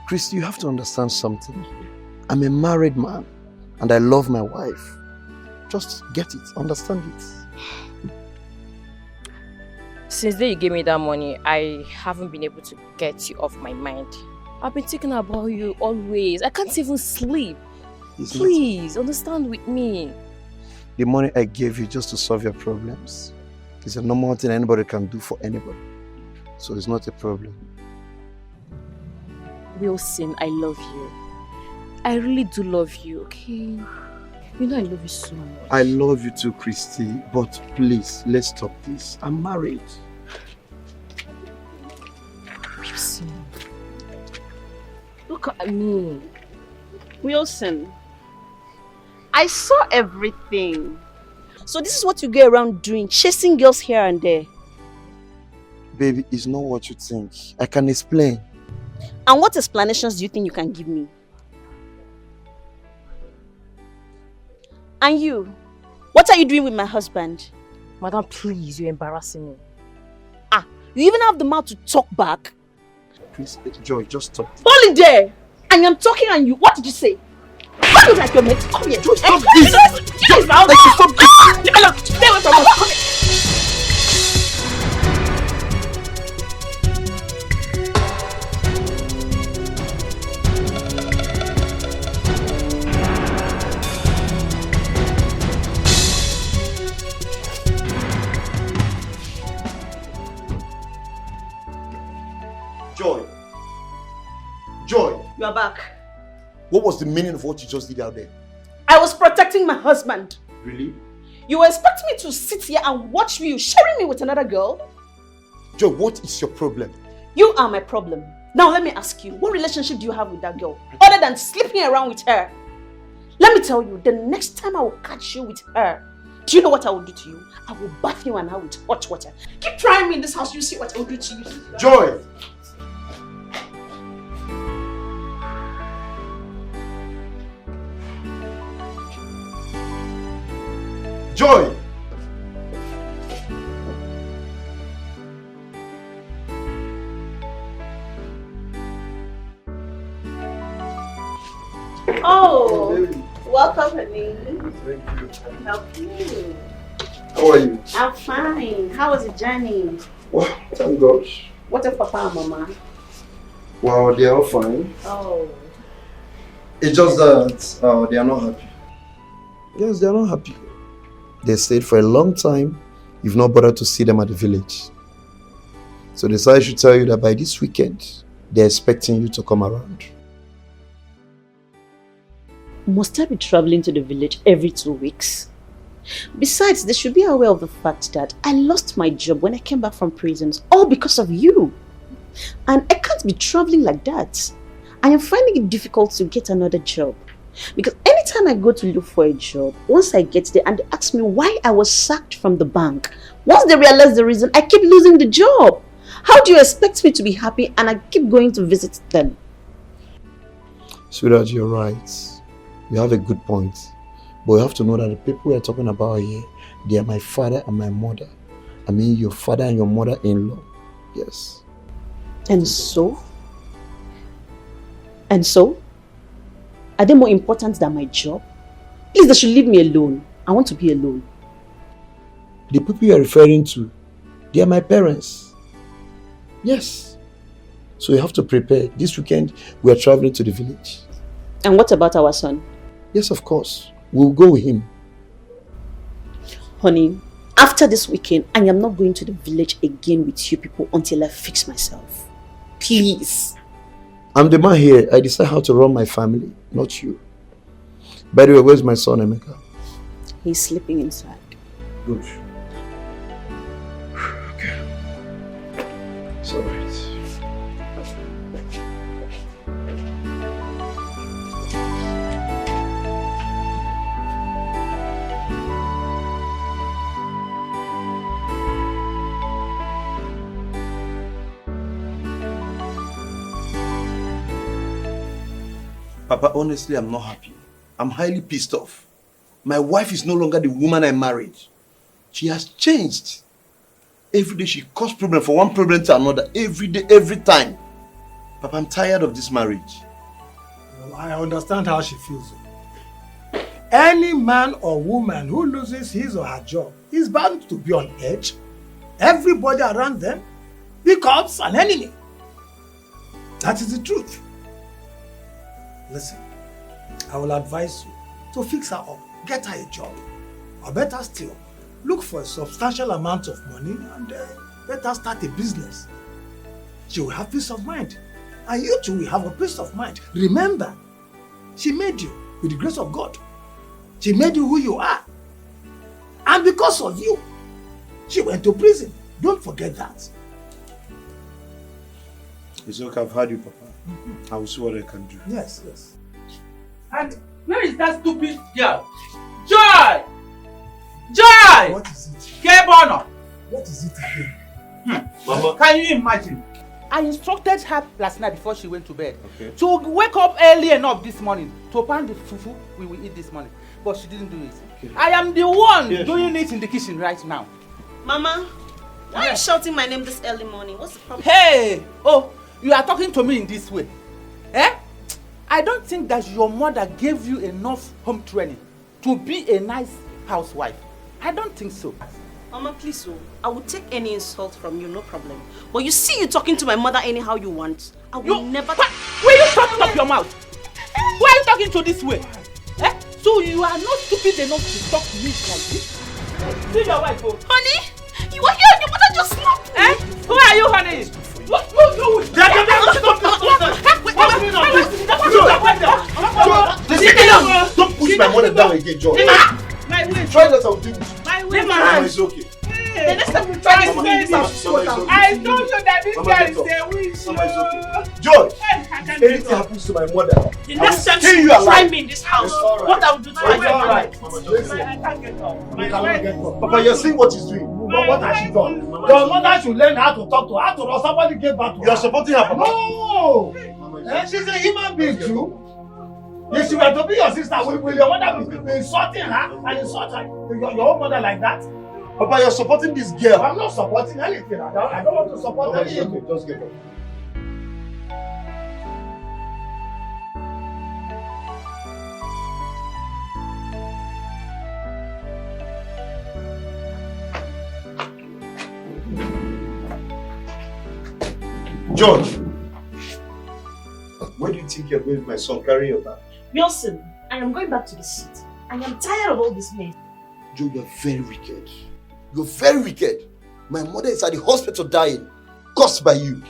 Chris, you have to understand something. I'm a married man and I love my wife. Just get it, understand it. Since the day you gave me that money, I haven't been able to get you off my mind. I've been thinking about you always. I can't even sleep. Please, understand with me. The money I gave you just to solve your problems is a normal thing anybody can do for anybody. So it's not a problem. Wilson, I love you. I really do love you, okay? You know I love you so much. I love you too, Christy, but please, let's stop this. I'm married. Wilson, look at me. Wilson, I saw everything. So this is what you go around doing, chasing girls here and there. Baby, it's not what you think. I can explain. And what explanations do you think you can give me? And you, what are you doing with my husband? Madam, please, you're embarrassing me. You even have the mouth to talk back? Please, Joy, just stop. Hold it there! And I'm talking and you, what did you say? What look like your mate? Come here. Joy, stop this! Joy, stop this! Stay away from us. Come here. Joy! You are back. What was the meaning of what you just did out there? I was protecting my husband. Really? You were expecting me to sit here and watch you sharing me with another girl? Joy, what is your problem? You are my problem. Now let me ask you, what relationship do you have with that girl? Other than sleeping around with her? Let me tell you, the next time I will catch you with her, do you know what I will do to you? I will bath you and I with hot water. Keep trying me in this house, you see what I will do to you. Joy! Joy! Oh, welcome, honey. Thank you. Help you. How are you? I'm fine. How was the journey? Wow, thank God. What of Papa and Mama? Wow, they are all fine. Oh. It's just that they are not happy. Yes, they are not happy. They stayed for a long time. You've not bothered to see them at the village. So they decided I should tell you that by this weekend, they're expecting you to come around. Must I be traveling to the village every 2 weeks? Besides, they should be aware of the fact that I lost my job when I came back from prisons, all because of you. And I can't be traveling like that. I am finding it difficult to get another job. Because anytime I go to look for a job, once I get there and they ask me why I was sacked from the bank, once they realize the reason, I keep losing the job. How do you expect me to be happy and I keep going to visit them? Sweetheart, you're right. You have a good point. But you have to know that the people we're talking about here, they are my father and my mother. I mean your father and your mother-in-law. Yes. And so? And so? Are they more important than my job? Please, they should leave me alone. I want to be alone. The people you are referring to, they are my parents. Yes. So you have to prepare. This weekend, we are traveling to the village. And what about our son? Yes, of course. We'll go with him. Honey, after this weekend, I am not going to the village again with you people until I fix myself. Please. I'm the man here. I decide how to run my family, not you. By the way, where's my son, Emeka? He's sleeping inside. Good. Okay. It's all right. Papa, honestly, I'm not happy. I'm highly pissed off. My wife is no longer the woman I married. She has changed. Every day she causes problem from one problem to another. Every day, every time. Papa, I'm tired of this marriage. Well, I understand how she feels. Any man or woman who loses his or her job is bound to be on edge. Everybody around them becomes an enemy. That is the truth. Listen, I will advise you to fix her up, get her a job, or better still, look for a substantial amount of money and let her start a business. She will have peace of mind, and you too will have a peace of mind. Remember, she made you with the grace of God. She made you who you are, and because of you, she went to prison. Don't forget that. It's okay, I've heard you, Papa. I will see what I can do. Yes, yes. And where is that stupid girl? Joy! Joy! What is it? K-Bono! What is it again? Mama, can you imagine? I instructed her last night before she went to bed to wake up early enough this morning to pan the fufu we will eat this morning. But she didn't do it. Okay. I am the one doing it in the kitchen right now. Mama, why are you shouting my name this early morning? What's the problem? Hey! Oh, you are talking to me in this way. Eh? I don't think that your mother gave you enough home training to be a nice housewife. I don't think so. Mama, please, I will take any insult from you, no problem. But you see you talking to my mother anyhow you want. I will never... Will you shut up your mouth? Why are you talking to this way? Eh? So you are not stupid enough to talk to me like this? See your wife, oh. Honey, you are here and your mother just slapped me. Eh? Who are you, honey? What you with? Don't push my mother down again, John. Try not to do it. Mama, it's okay. The next time we try this, I told you that this guy is a witch. George, if anything happens to my mother, the next time you try me in this house, what I will do to my mother. Alright, Mama, listen. I can't get up. Papa, you're seeing what he's doing. What has she done? Your mother should learn how to talk to her. After all, somebody gave back to her. You are supporting her, Papa. No! She's a human being too. If she were to be your sister, will your mother be insulting her and insult her, your own mother like that? Papa, you're supporting this girl. I'm not supporting anything. I don't want to support anything. Just get up. George! Where do you think you're going with my son? Carry your bag. Wilson, I am going back to the city. I am tired of all this mess. Joe, you're very wicked. You're very wicked. My mother is at the hospital dying, caused by you.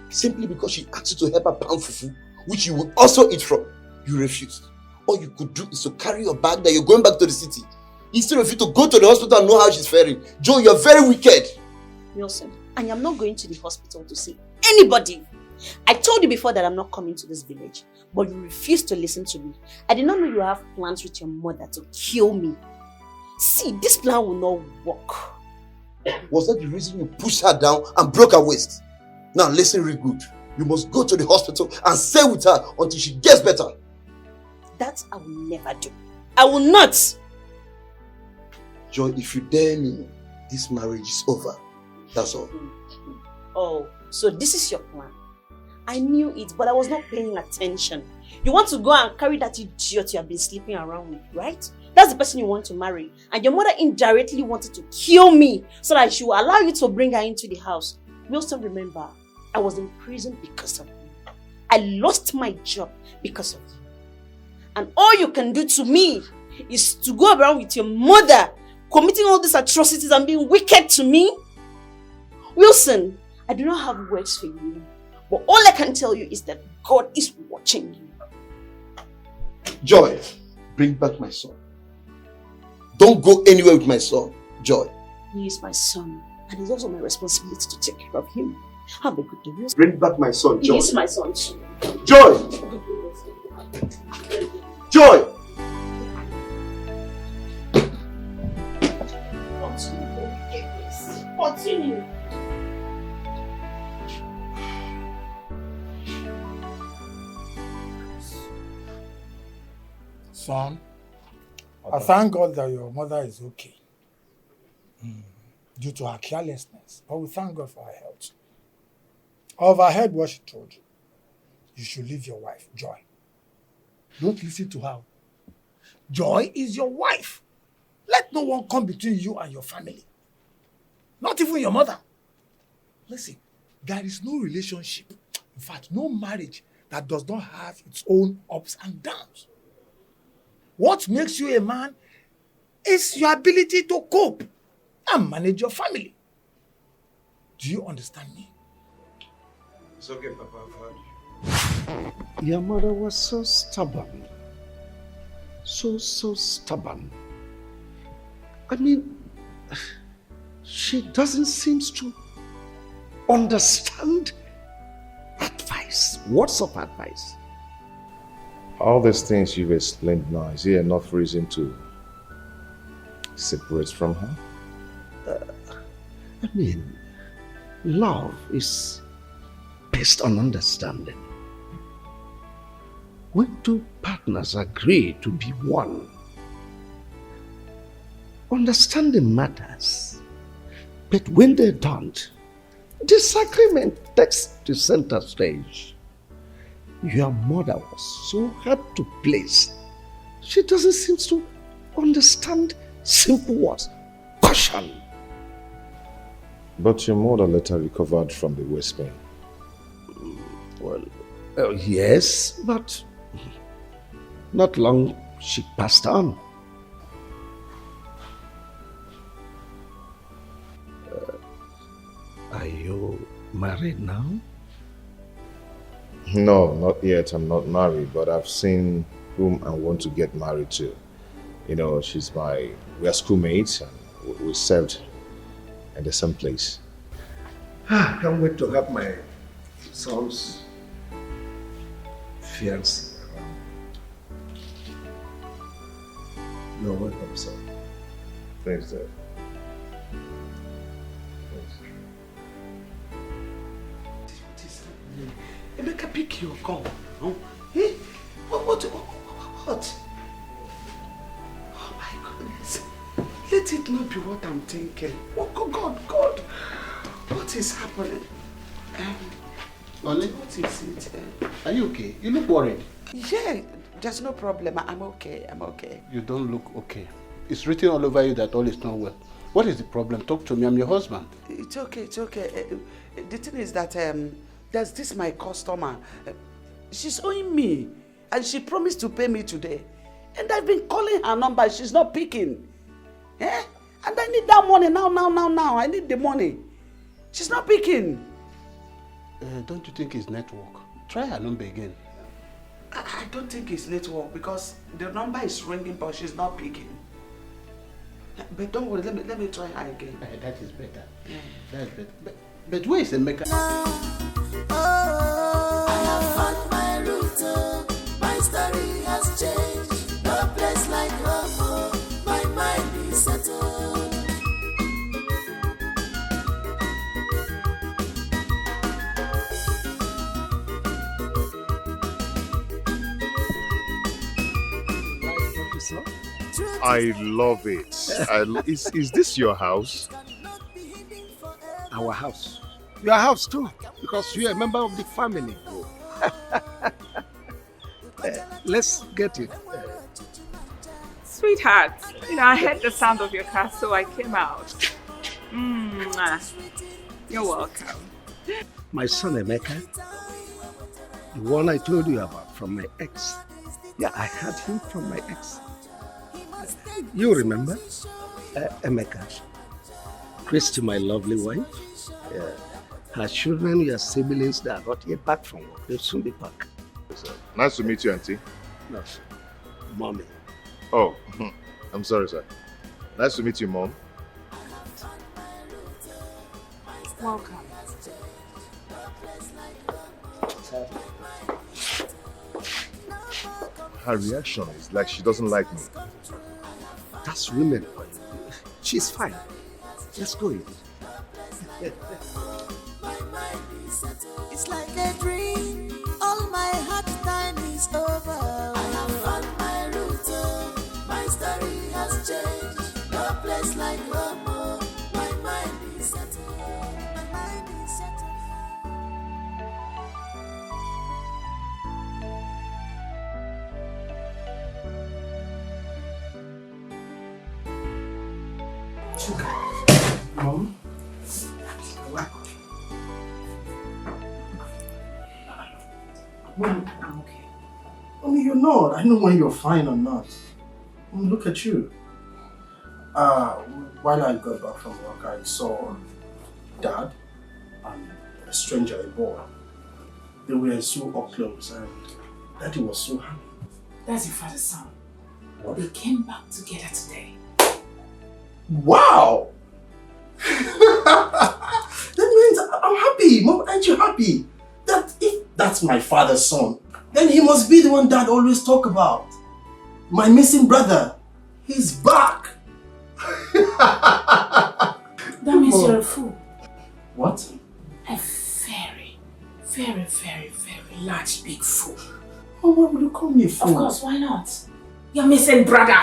Simply because she asked you to help her pound fufu, which you would also eat from. You refused. All you could do is to carry your bag that you're going back to the city. Instead of you to go to the hospital and know how she's faring. Joe, you're very wicked. Wilson, I am not going to the hospital to see anybody. I told you before that I'm not coming to this village, but you refused to listen to me. I did not know you have plans with your mother to kill me. See, this plan will not work. Was that the reason you pushed her down and broke her waist? Now listen real good. You must go to the hospital and stay with her until she gets better. That I will never do. I will not. Joy, if you dare me, this marriage is over. That's all. Oh, so this is your plan. I knew it, but I was not paying attention. You want to go and carry that idiot you have been sleeping around with, right? That's the person you want to marry. And your mother indirectly wanted to kill me so that she will allow you to bring her into the house. Wilson, remember, I was in prison because of you. I lost my job because of you. And all you can do to me is to go around with your mother committing all these atrocities and being wicked to me. Wilson, I do not have words for you. But all I can tell you is that God is watching you. Joy, bring back my son. Don't go anywhere with my son, Joy. He is my son, and it's also my responsibility to take care of him. Have a good day, Wilson. Bring back my son, Joy. He is my son too. Joy! Joy! Continue. Son, I thank God that your mother is okay due to her carelessness. But we thank God for her health. I overheard what she told you. You should leave your wife, Joy. Don't listen to her. Joy is your wife. Let no one come between you and your family. Not even your mother. Listen, there is no relationship, in fact, no marriage that does not have its own ups and downs. What makes you a man is your ability to cope and manage your family. Do you understand me? It's okay, Papa, I've heard you. Your mother was so stubborn. So stubborn. I mean, she doesn't seem to understand advice. Words of advice. All these things you've explained now, is there enough reason to separate from her? I mean, love is based on understanding. When two partners agree to be one, understanding matters. But when they don't, disagreement takes the center stage. Your mother was so hard to please. She doesn't seem to understand simple words. Caution. But your mother later recovered from the waist pain. Well, yes, but not long she passed on. Are you married now? No, not yet. I'm not married, but I've seen whom I want to get married to. You know, we are schoolmates and we served in the same place. I can't wait to have my son's fiancée around. You're welcome, son. Thanks, Dad. Emeka, pick your call. No? Eh? What? Oh my goodness. Let it not be what I'm thinking. Oh God. What is happening? Only? What is it? Are you okay? You look worried. Yeah, there's no problem. I'm okay. You don't look okay. It's written all over you that all is not well. What is the problem? Talk to me. I'm your husband. It's okay. The thing is that there's this my customer. She's owing me. And she promised to pay me today. And I've been calling her number. She's not picking. Eh? And I need that money now. I need the money. She's not picking. Don't you think it's network? Try her number again. I don't think it's network because the number is ringing but she's not picking. But don't worry, let me try her again. That is better. Yeah. That's better. But where is Emeka? I have found my route. My story has changed. No place like home. My mind is settled. I love it. Is this your house? Our house. Your house too, because you're a member of the family. Let's get it. Sweetheart, I heard the sound of your car, so I came out. You're welcome. My son Emeka, the one I told you about from my ex. Yeah, I had him from my ex. You remember? Emeka. Christy, my lovely wife. Her children, your siblings, they are not yet back from work. They'll soon be back. Nice to meet you, Auntie. No, Mommy. Oh, I'm sorry, sir. Nice to meet you, Mom. Welcome. Her reaction is like she doesn't like me. That's women. She's fine. Let's go in. It's like a dream. All my hard time is over. I have found my route. My story has changed. No place like home. My mind is settled. My mind is settled. Mom? Mom, I'm okay. Mommy, you're not. I know when you're fine or not. Mom, look at you. While I got back from work, I saw Dad and a stranger, a boy. They were so up close and Daddy was so happy. That's your father's son. They came back together today. Wow! That means I'm happy. Mom, aren't you happy? That if that's my father's son, then he must be the one Dad always talk about. My missing brother. He's back. That means you're a fool. What? A very, very, very, very large, big fool. Oh, why would you call me a fool? Of course, why not? Your missing brother.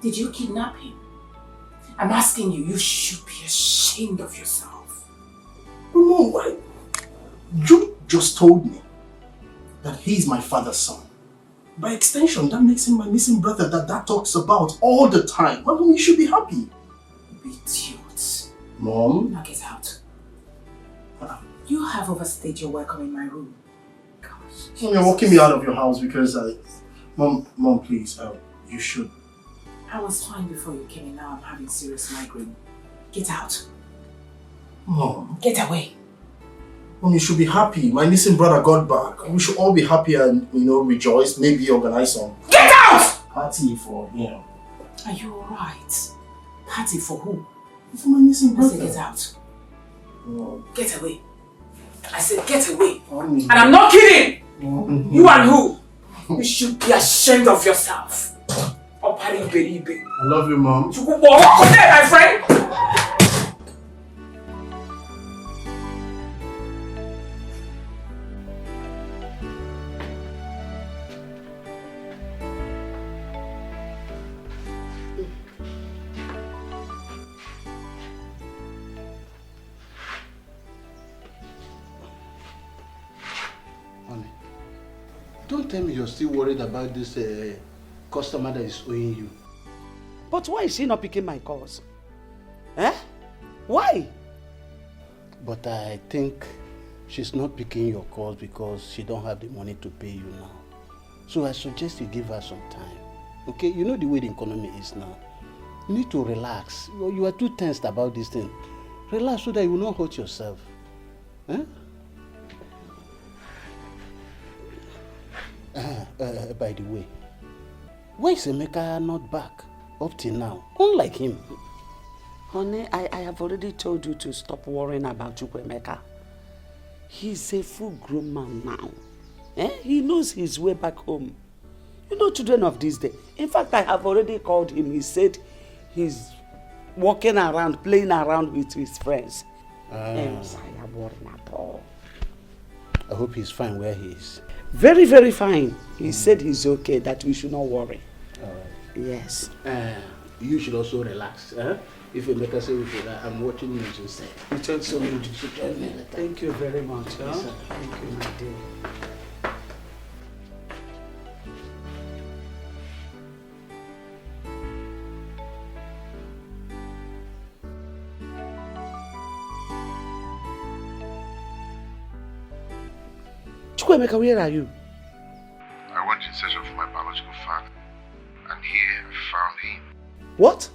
Did you kidnap him? I'm asking you, you should be ashamed of yourself. Mom, why? You just told me that he's my father's son. By extension, that makes him my missing brother that Dad talks about all the time. Well, you should be happy. Idiot. Mom? Now get out. You have overstayed your welcome in my room. Gosh. Mom, you're walking me out of your house because Mom, please, you should. I was fine before you came in. Now I'm having serious migraine. Get out. Mom. Get away. Mom, you should be happy. My missing brother got back. We should all be happy and, rejoice. Maybe organize some Get out! party for him. Are you alright? Party for who? For my missing I brother. said get out. Mom. Get away. I said get away. Mommy. And I'm not kidding. Mom. You and who? You should be ashamed of yourself. I love you, Mom. You walk on there, my friend. Honey, don't tell me you're still worried about this customer that is owing you. But why is she not picking my calls? Eh? Why? But I think she's not picking your calls because she don't have the money to pay you now. So I suggest you give her some time. Okay? You know the way the economy is now. You need to relax. You are too tensed about this thing. Relax so that you will not hurt yourself. Huh? By the way, why is Emeka not back up till now? Unlike him. Honey, I have already told you to stop worrying about Chukwemeka. He's a full-grown man now. He knows his way back home. You know children of this day. In fact, I have already called him. He said he's walking around, playing around with his friends. I am worrying at all. I hope he's fine where he is. Very, very fine. He said he's okay, that we should not worry. All right. Yes. You should also relax. If you make us say we should, I'm watching news instead. You talk so much. Thank you very much. Yes, sir. Thank you, my dear. Chukwemeka, where are you? I went in search of my biological father, and here I found him. What?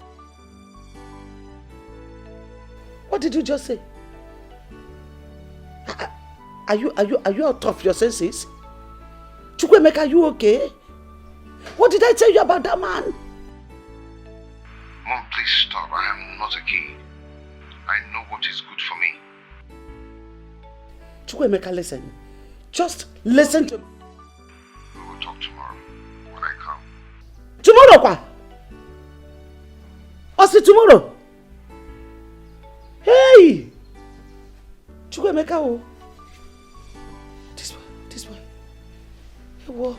What did you just say? Are you out of your senses? Chukwemeka, are you okay? What did I tell you about that man? Mom, please stop. I am not a kid. I know what is good for me. Chukwemeka, listen. Just listen to me. We will talk tomorrow when I come. Tomorrow, kwa? I'll see tomorrow. Hey! Chukwemeka, oh. This way. Hey, what?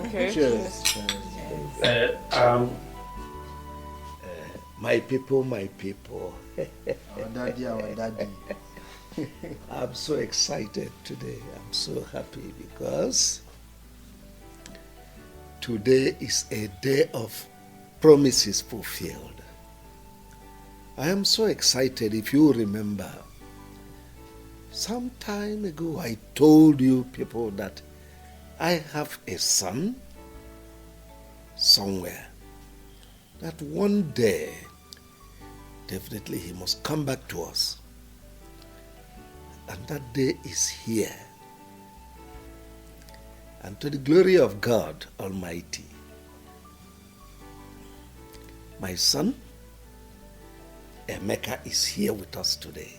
Okay. Cheers. My people. Our daddy. I'm so excited today. I'm so happy because today is a day of promises fulfilled. I am so excited. If you remember, some time ago I told you people that I have a son somewhere, that one day definitely he must come back to us. And that day is here. And to the glory of God Almighty, my son Emeka is here with us today.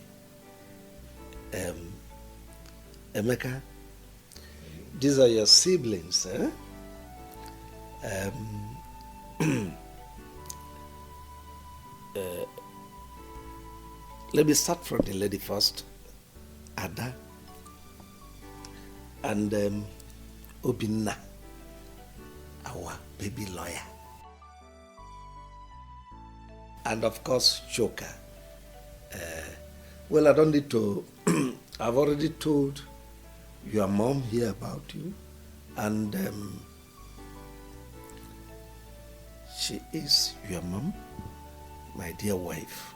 Emeka, these are your siblings, eh? Let me start from the lady first. Ada and Obinna, our baby lawyer, and of course Choka. Well, I don't need to. I've already told your mom here about you, and she is your mom, my dear wife.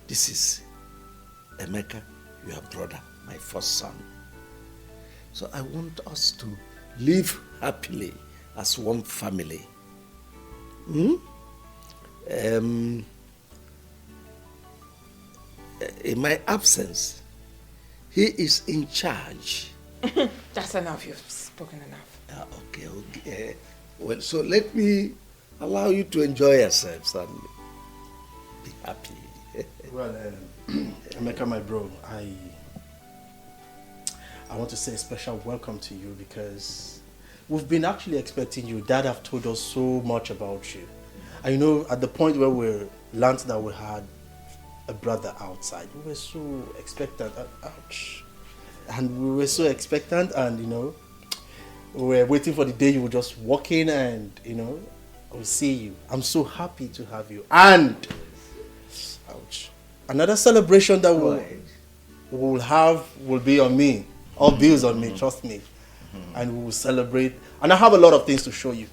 This is Emeka, your brother, my first son. So I want us to live happily as one family. In my absence, he is in charge. That's enough. You've spoken enough. Okay. Well, so let me allow you to enjoy yourselves and be happy. Well, Emeka, my bro, I want to say a special welcome to you because we've been actually expecting you. Dad have told us so much about you. And you know, at the point where we learned that we had a brother outside, we were so expectant. Ouch. And we were so expectant, and you know, we were waiting for the day you would just walk in and, you know, we'll see you. I'm so happy to have you. And ouch. Another celebration that we'll have will be on me. All bills on me, trust me. And we will celebrate And I have a lot of things to show you.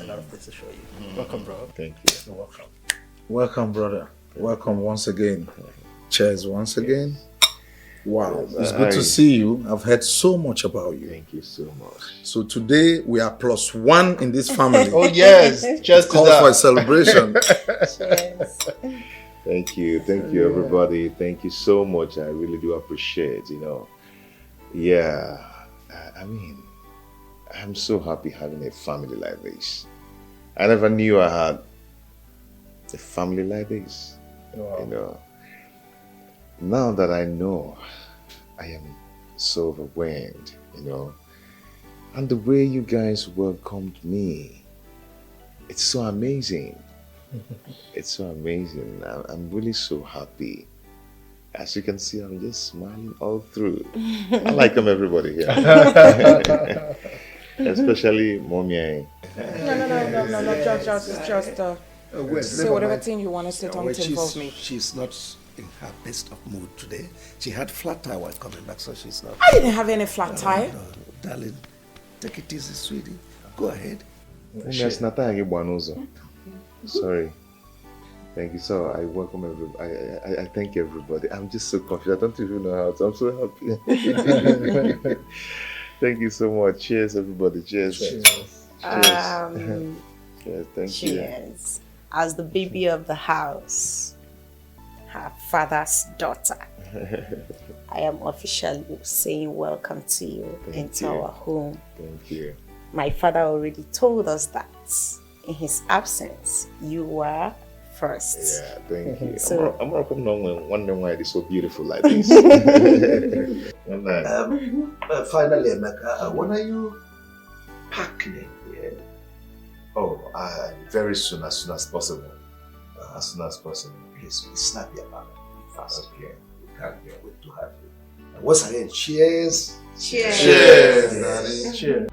A lot of things to show you. Welcome, bro. Thank you. You're welcome. Welcome, brother. Welcome once again. Cheers once again. Wow, it's good to see you. I've heard so much about you. Thank you so much. So today we are +1 in this family. Oh yes, just call for a celebration. Thank you everybody. Thank you so much. I really do appreciate, Yeah, I mean, I'm so happy having a family like this. I never knew I had a family like this. Wow. Now that I know, I am so overwhelmed, and the way you guys welcomed me, it's so amazing. It's so amazing. I'm really so happy. As you can see, I'm just smiling all through. I like everybody here. Especially Mommy. No, just say whatever thing you want to say, don't involve me. She's not in her best of mood today. She had flat tire while coming back, so she's not. I didn't have any flat tire. No, darling, take it easy, sweetie. Go ahead. Sorry. Thank you. So I welcome everybody. I thank everybody. I'm just so confused. I don't even know how to. I'm so happy. Thank you so much. Cheers, everybody. Cheers. Cheers. Cheers. Thank you. Cheers. As the baby of the house, her father's daughter, I am officially saying welcome to you into our home. Thank you. My father already told us that in his absence, you were first. Yeah, thank you. So, I'm not wondering why it is so beautiful like this. Finally, Emeka, when are you packing? Yeah. Oh, very soon as possible. As soon as possible. Please be snappy about it. Fast. Okay. We can't wait to have you. And once again, cheers. Cheers. Cheers, Daddy. Cheers.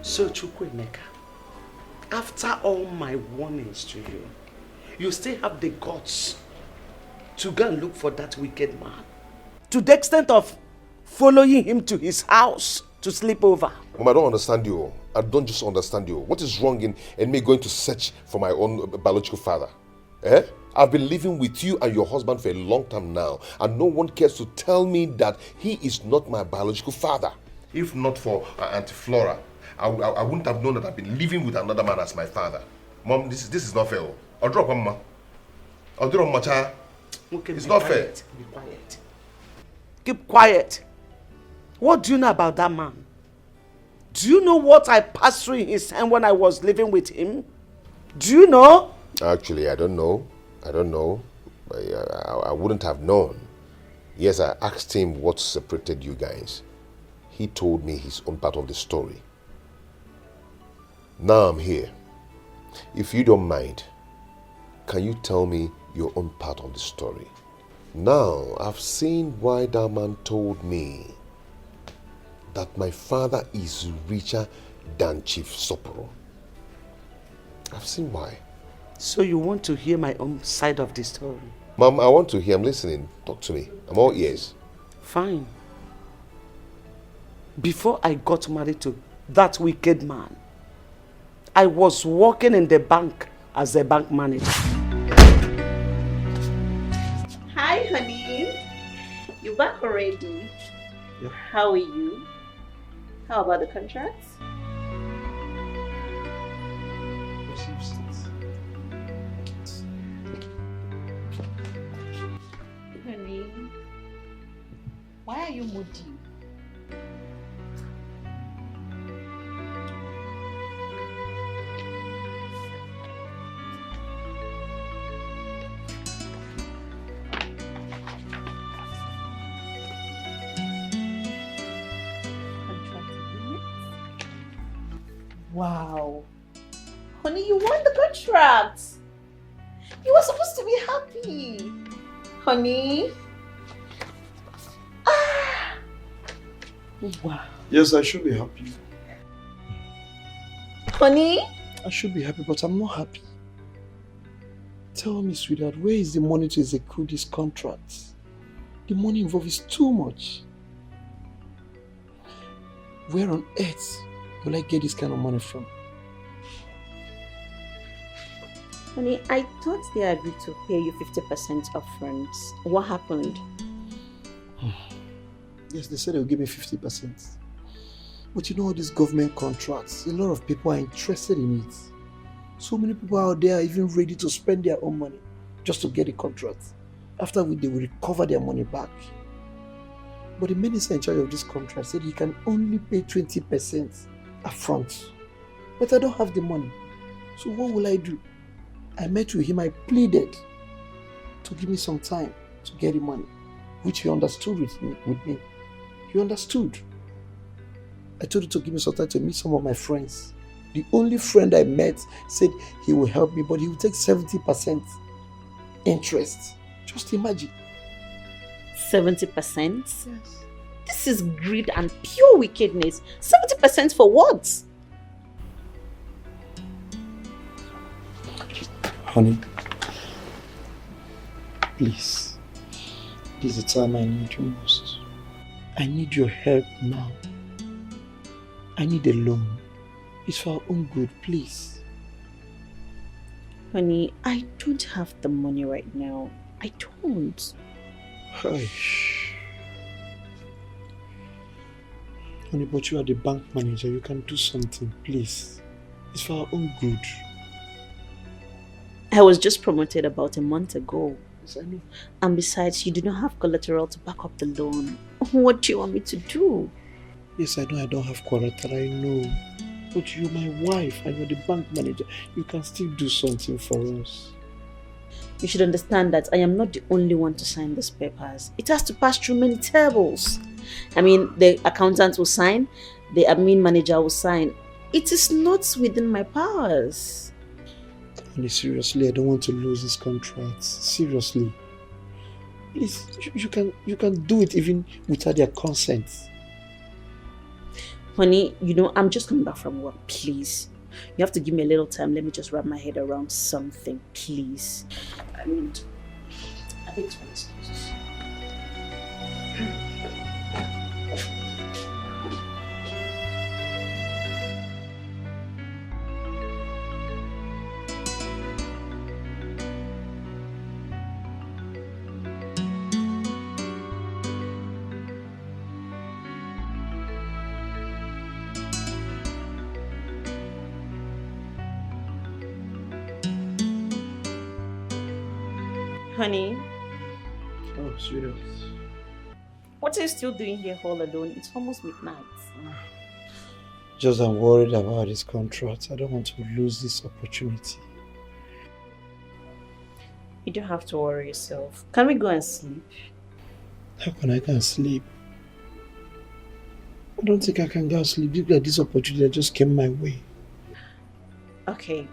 So, Chukwemeka, after all my warnings to you, you still have the guts to go and look for that wicked man, to the extent of following him to his house to sleep over. Mom, I don't understand you. I don't just understand you. What is wrong in me going to search for my own biological father? I've been living with you and your husband for a long time now, and no one cares to tell me that he is not my biological father. If not for Auntie Flora, I wouldn't have known that I've been living with another man as my father. Mom, this is not fair. I'll drop him, ma. I'll drop my child. It's not fair. Be quiet. Keep quiet. What do you know about that man? Do you know what I passed through in his hand when I was living with him? Do you know? Actually, I don't know. I wouldn't have known. Yes, I asked him what separated you guys. He told me his own part of the story. Now I'm here. If you don't mind, can you tell me your own part of the story? Now, I've seen why that man told me that my father is richer than Chief Soporo. I've seen why. So you want to hear my own side of the story? Mom, I want to hear. I'm listening. Talk to me. I'm all ears. Fine. Before I got married to that wicked man, I was working in the bank as a bank manager. hi, honey. You back already? Yeah. How are you? How about the contracts? Honey, why are you moody? Wow. Honey, you won the contract. You were supposed to be happy. Honey. Ah. Wow. Yes, I should be happy. Honey? I should be happy, but I'm not happy. Tell me, sweetheart, where is the money to execute these contracts? The money involved is too much. Where on earth will I get this kind of money from? Honey, I thought they agreed to pay you 50% upfront. What happened? Yes, they said they'll give me 50%. But you know all these government contracts, a lot of people are interested in it. So many people out there are even ready to spend their own money just to get a contract. After which they will recover their money back. But the minister in charge of this contract said he can only pay 20% upfront. But I don't have the money. So what will I do? I met with him, I pleaded to give me some time to get the money, which he understood with me. He understood. I told him to give me some time to meet some of my friends. The only friend I met said he will help me, but he will take 70% interest. Just imagine. 70%? Yes. This is greed and pure wickedness. 70% for what? Honey, please. This is the time I need you most. I need your help now. I need a loan. It's for our own good, please. Honey, I don't have the money right now. I don't. Hush. Honey, but you are the bank manager. You can do something, please. It's for our own good. I was just promoted about a month ago. Yes, I know. And besides, you do not have collateral to back up the loan. What do you want me to do? Yes, I know I don't have collateral, I know. But you're my wife and you're the bank manager. You can still do something for us. You should understand that I am not the only one to sign these papers. It has to pass through many tables. I mean, the accountant will sign, the admin manager will sign. It is not within my powers. Honey, seriously, I don't want to lose this contract. Seriously. Please, you can do it even without their consent. Honey, you know, I'm just coming back from work, please. You have to give me a little time. Let me just wrap my head around something, please. I mean, I think it's my excuses. Honey. Oh, sweetheart. What are you still doing here all alone? It's almost midnight. Just I'm worried about this contract. I don't want to lose this opportunity. You don't have to worry yourself. Can we go and sleep? How can I go and sleep? I don't think I can go and sleep. Look at this opportunity that just came my way. Okay.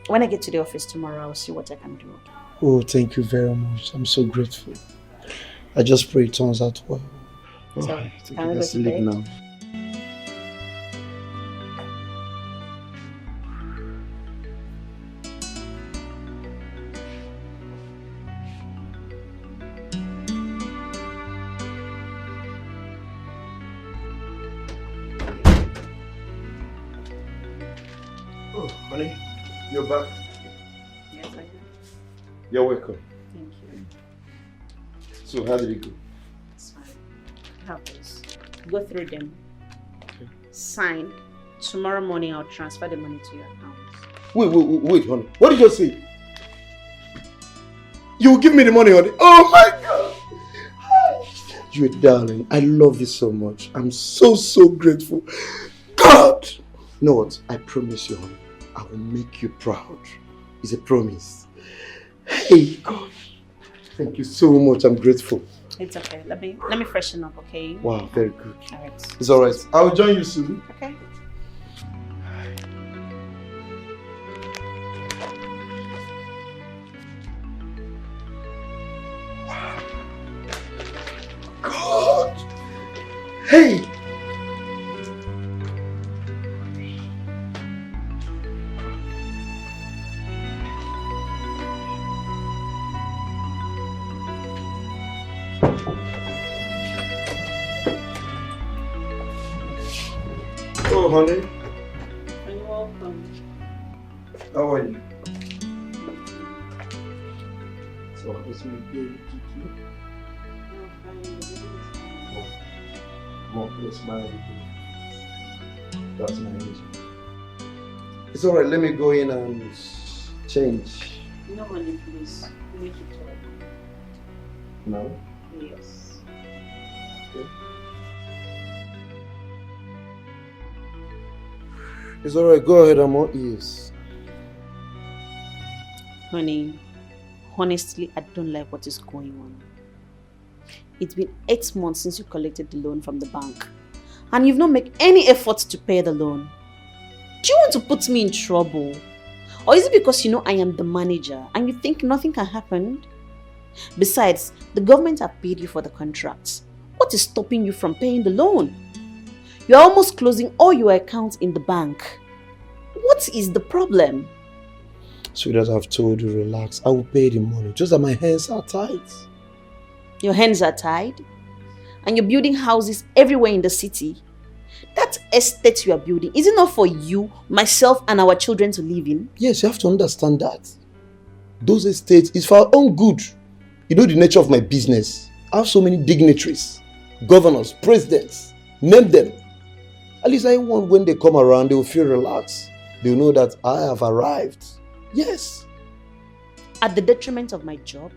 When I get to the office tomorrow, I'll see what I can do. Oh, thank you very much. I'm so grateful. I just pray it turns out well. So, I think can we I go to sleep bed? now. Oh, honey, you're back. Yes, I am. You're welcome. Thank you. So, how did it go? It's fine. Have this. Go through them. Okay. Sign. Tomorrow morning, I'll transfer the money to your account. Wait, honey. What did you say? You will give me the money, honey. Oh my God! You're a darling. I love you so much. I'm so grateful. God! You know what? I promise you, honey. I will make you proud. It's a promise. Hey, God. Thank you so much. I'm grateful. It's okay. Let me freshen up, okay? Wow, very good. Alright. It's alright. I will join you soon. Okay. God! Hey! Oh, honey. You're welcome. How are you? So, it's my baby. More place, my That's my reason. It's alright, let me go in and change. No, honey, please. We need to talk. No? Yes. Okay. It's alright, go ahead, I'm all ears. Honey, honestly, I don't like what is going on. It's been 8 months since you collected the loan from the bank, and you've not made any effort to pay the loan. Do you want to put me in trouble? Or is it because you know I am the manager and you think nothing can happen? Besides, the government have paid you for the contracts. What is stopping you from paying the loan? You're almost closing all your accounts in the bank. What is the problem? Sweetheart, I've told you, relax. I will pay the money. Just that my hands are tied. Your hands are tied? And you're building houses everywhere in the city? That estate you are building, is it not for you, myself, and our children to live in? Yes, you have to understand that. Those estates is for our own good. You know the nature of my business. I have so many dignitaries, governors, presidents. Name them. At least I want when they come around, they will feel relaxed. They will know that I have arrived. Yes. At the detriment of my job?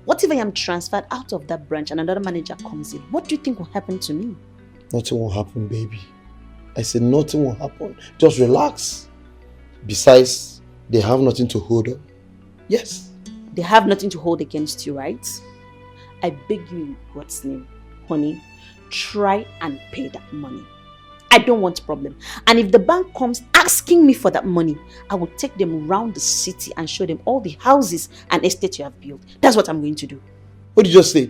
What if I am transferred out of that branch and another manager comes in? What do you think will happen to me? Nothing will happen, baby. I said nothing will happen. Just relax. Besides, they have nothing to hold on. Yes. They have nothing to hold against you, right? I beg you in God's name, honey, try and pay that money. I don't want problem. And if the bank comes asking me for that money, I will take them around the city and show them all the houses and estates you have built. That's what I'm going to do. What did you just say?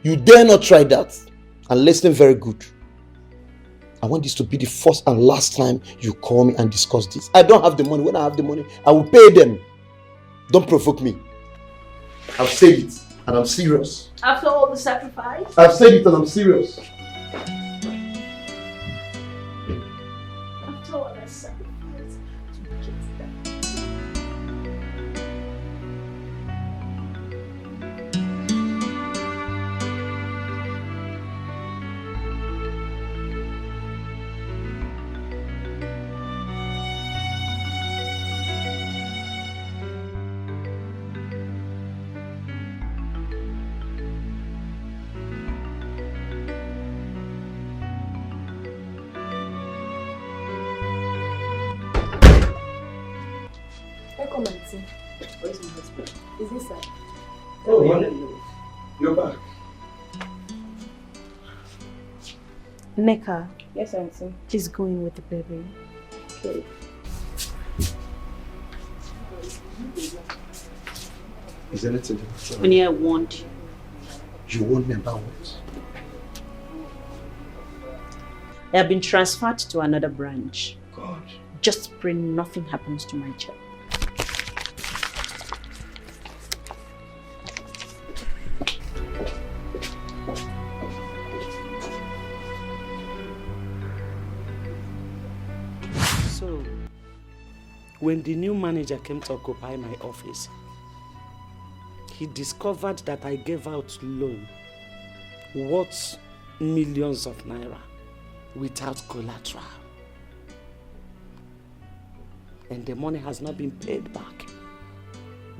You dare not try that. And listen very good. I want this to be the first and last time you call me and discuss this. I don't have the money. When I have the money, I will pay them. Don't provoke me. I've said it and I'm serious. After all the sacrifice? I've said it and I'm serious. After all that sacrifice to get that. Come and see. Where's my husband? Is he sir? Oh, honey. You're back. Neka. Yes, auntie. Please go in with the baby. Okay. Is anything? Honey, I want you. You want me about what? I have been transferred to another branch. God. Just pray nothing happens to my child. So, when the new manager came to occupy my office, he discovered that I gave out loan worth millions of naira without collateral. And the money has not been paid back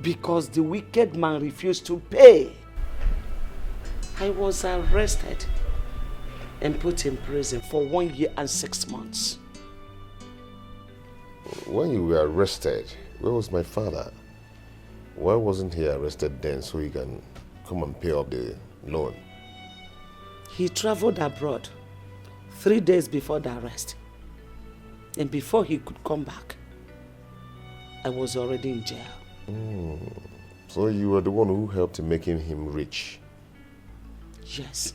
because the wicked man refused to pay. I was arrested and put in prison for 1 year and 6 months. When you were arrested, where was my father? Why wasn't he arrested then so he can come and pay off the loan? He traveled abroad 3 days before the arrest. And before he could come back, I was already in jail. So you were the one who helped in making him rich? Yes.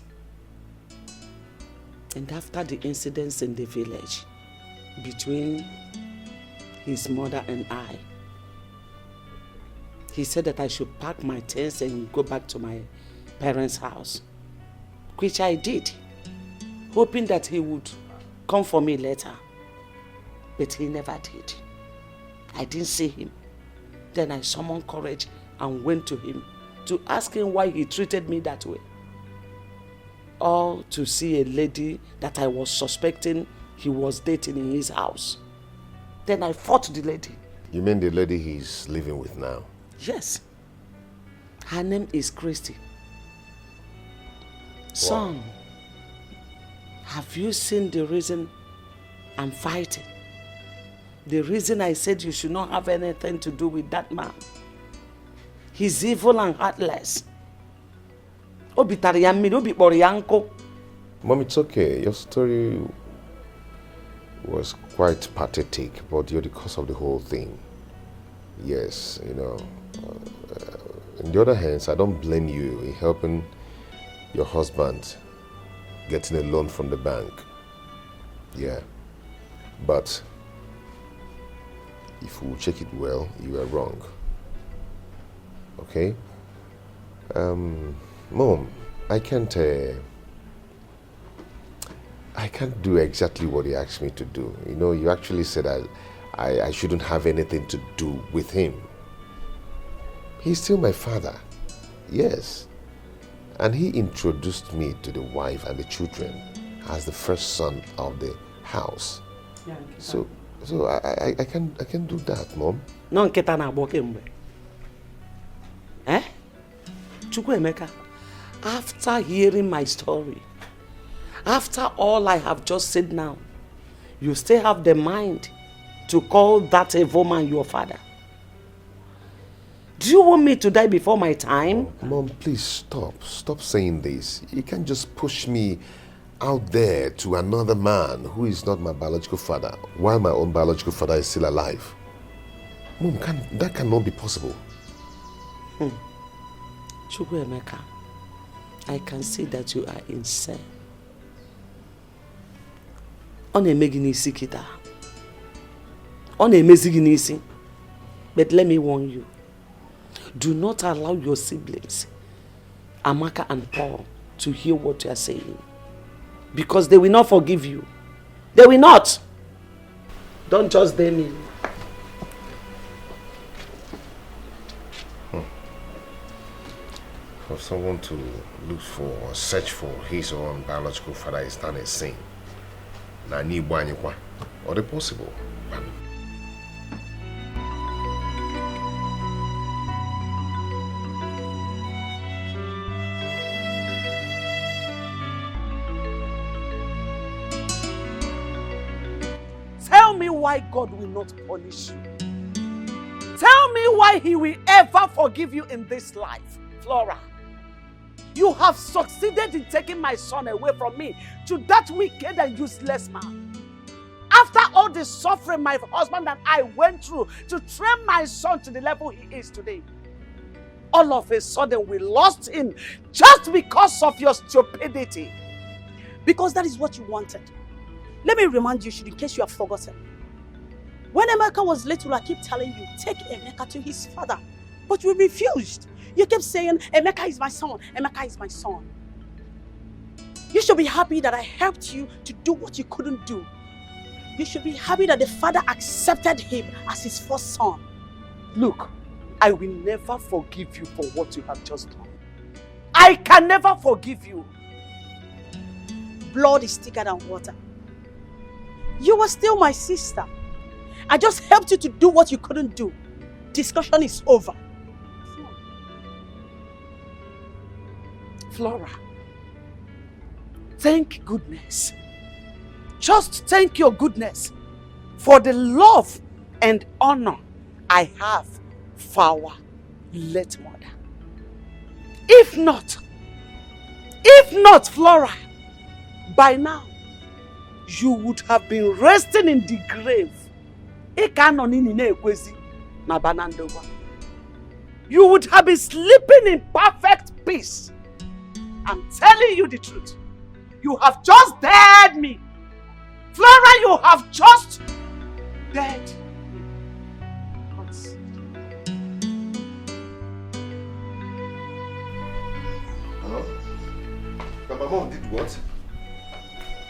And after the incidents in the village between his mother and I, he said that I should pack my things and go back to my parents' house, which I did, hoping that he would come for me later. But he never did. I didn't see him. Then I summoned courage and went to him to ask him why he treated me that way. All to see a lady that I was suspecting he was dating in his house. Then I fought the lady. You mean the lady he's living with now? Yes. Her name is Christy. Son, have you seen the reason I'm fighting? The reason I said you should not have anything to do with that man. He's evil and heartless. Mom, it's okay. Your story was quite pathetic, but you're the cause of the whole thing. Yes, you know. On the other hand, I don't blame you in helping your husband getting a loan from the bank. Yeah. But if we check it well, you are wrong. Okay? Mom, I can't do exactly what he asked me to do. You know, you actually said I shouldn't have anything to do with him. He's still my father. Yes. And he introduced me to the wife and the children as the first son of the house. Yeah, So I can do that, Mom. No, nketa na agbo kemgbe. Chukwuemeka, after hearing my story, after all I have just said now, you still have the mind to call that evil man your father. Do you want me to die before my time? Mom, please stop. Stop saying this. You can't just push me out there to another man who is not my biological father while my own biological father is still alive. Mom, that cannot be possible. Chukwuemeka, I can see that you are insane. Ọ na-eme gị n'isi kịta. Ọ na-emezi gị n'isi. But let me warn you. Do not allow your siblings, Amaka and Paul, to hear what you are saying. Because they will not forgive you. They will not. Don't just blame me. For someone to look for or search for his or own biological father is not a sin. Or the possible. Tell me why God will not punish you. Tell me why He will ever forgive you in this life, Flora. You have succeeded in taking my son away from me to that wicked and useless man. After all the suffering my husband and I went through to train my son to the level he is today, all of a sudden we lost him just because of your stupidity. Because that is what you wanted. Let me remind you, in case you have forgotten. When Emeka was little, I keep telling you, take Emeka to his father. But you refused. You kept saying, Emeka is my son, Emeka is my son. You should be happy that I helped you to do what you couldn't do. You should be happy that the father accepted him as his first son. Look, I will never forgive you for what you have just done. I can never forgive you. Blood is thicker than water. You were still my sister. I just helped you to do what you couldn't do. Discussion is over. Flora, thank goodness. Just thank your goodness for the love and honor I have for our late mother. If not, Flora, by now, you would have been resting in the grave. You would have been sleeping in perfect peace. I'm telling you the truth. You have just dared me. Flora, you have just dared me. My mom did what?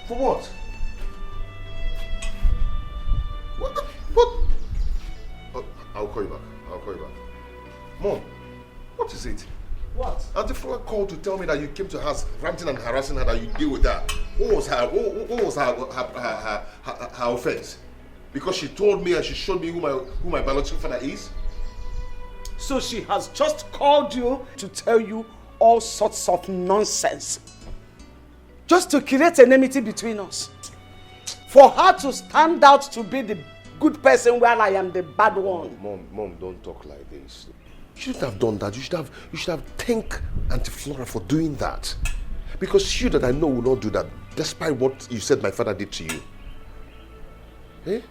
For what? What? Oh, I'll call you back. I'll call you back. Mom, what is it? What? Auntie Flora called to tell me that you came to her house ranting and harassing her, that you deal with her. What was her offense? Because she told me and she showed me who my biological father is? So she has just called you to tell you all sorts of nonsense. Just to create enmity between us. For her to stand out to be the good person while I am the bad one. Mom, don't talk like this. You shouldn't have done that. You should have thanked Auntie Flora for doing that. Because she that I know will not do that, despite what you said my father did to you. Eh?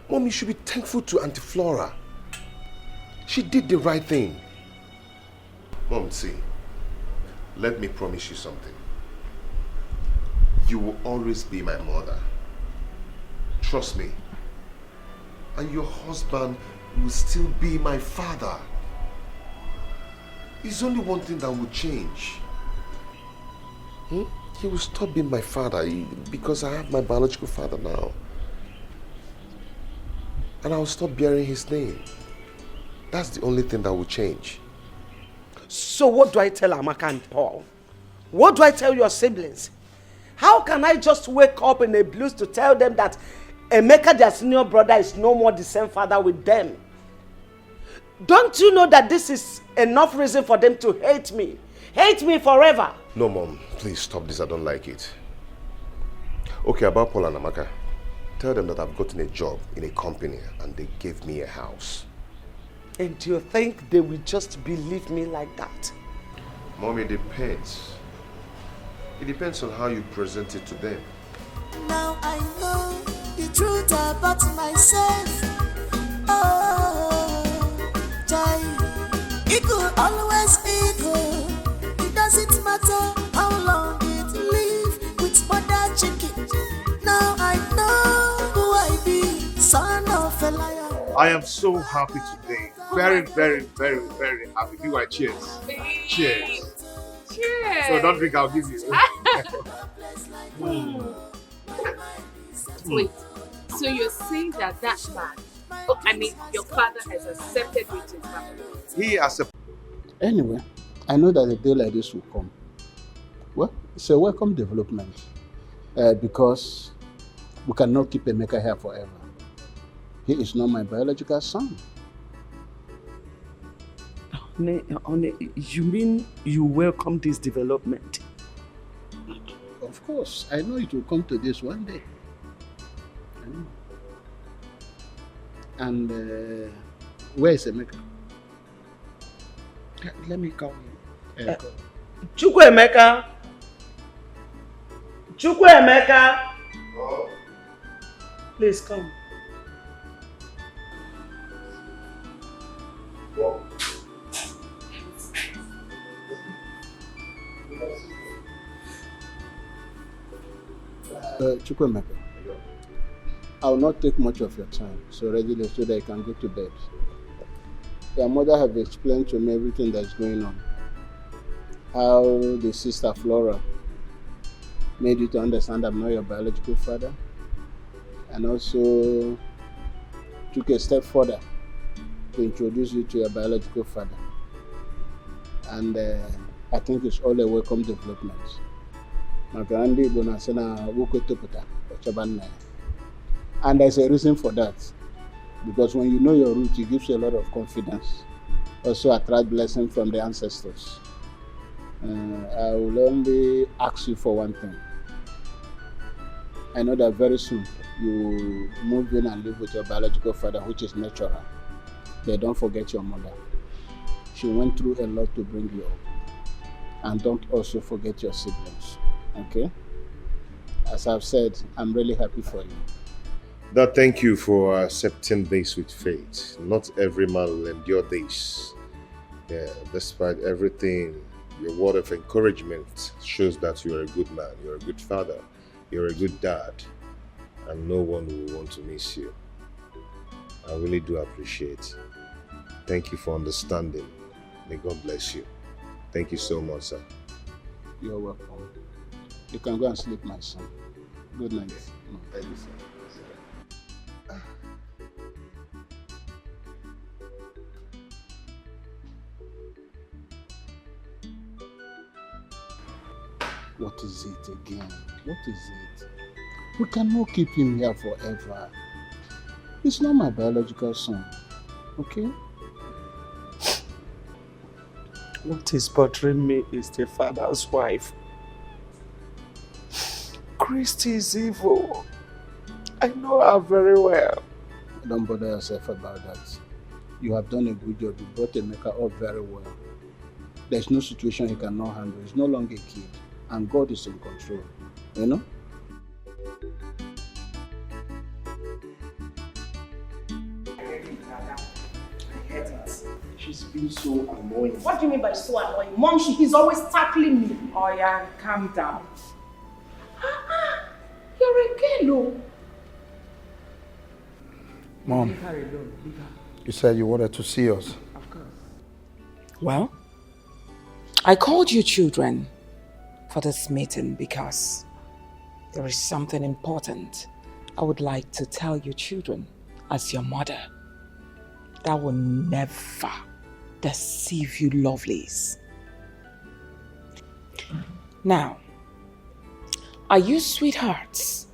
Mom, you should be thankful to Auntie Flora. She did the right thing. Mom, see, let me promise you something. You will always be my mother. Trust me. And your husband will still be my father. There's only one thing that will change. He will stop being my father because I have my biological father now. And I will stop bearing his name. That's the only thing that will change. So what do I tell Amaka and Paul? What do I tell your siblings? How can I just wake up in a blues to tell them that Emeka, their senior brother, is no more the same father with them? Don't you know that this is enough reason for them to hate me? Hate me forever. No, Mom, please stop this. I don't like it. Okay, about Paul and Amaka. Tell them that I've gotten a job in a company and they gave me a house. And do you think they will just believe me like that? Mom, it depends. It depends on how you present it to them. Now I know the truth about myself. Oh, Jai, it could always be good. It doesn't matter how long it live with mother chicken. Now I know who I be, son of a liar. I am so happy today. Very, very, very, very happy. Do I cheers? Cheers. Cheers. So don't drink, I'll give you. Wait, so you're saying that man, your father has accepted you to his family? He accepted. Anyway, I know that a day like this will come. Well, it's a welcome development because we cannot keep Emeka here forever. He is not my biological son. Honey, you mean you welcome this development? Of course, I know it will come to this one day. I know. And where is Emeka? Let me call him. Chukwuemeka! Chukwuemeka! Please come. Chukwuemeka, I will not take much of your time, so readily so that you can go to bed. Your mother have explained to me everything that's going on. How the sister Flora made you to understand I'm not your biological father, and also took a step further to introduce you to your biological father. And I think it's all a welcome development. And there's a reason for that. Because when you know your root, it gives you a lot of confidence. Also attract blessing from the ancestors. I will only ask you for one thing. I know that very soon you move in and live with your biological father, which is natural. But don't forget your mother. She went through a lot to bring you up. And don't also forget your siblings. Okay? As I've said, I'm really happy for you. Dad, thank you for accepting this with faith. Not every man will endure this. Yeah, despite everything, your word of encouragement shows that you're a good man, you're a good father, you're a good dad, and no one will want to miss you. I really do appreciate. Thank you for understanding. May God bless you. Thank you so much, sir. You're welcome. You can go and sleep, my son. Good night. Thank you, sir. What is it again? What is it? We cannot keep him here forever. He's not my biological son, okay? What is bothering me is the father's wife. Christy is evil. I know her very well. Don't bother yourself about that. You have done a good job. You brought Emeka up very well. There's no situation he cannot handle. He's no longer a kid. And God is in control. You know? She's been so annoying. What do you mean by so annoying? Mom, he's always tackling me. Oh yeah, calm down. You're a girl. Mom, Leave her alone. Leave her. you said you wanted to see us. Of course. Well, I called you children for this meeting because there is something important I would like to tell you children as your mother that will never deceive you lovelies. Now, are you sweethearts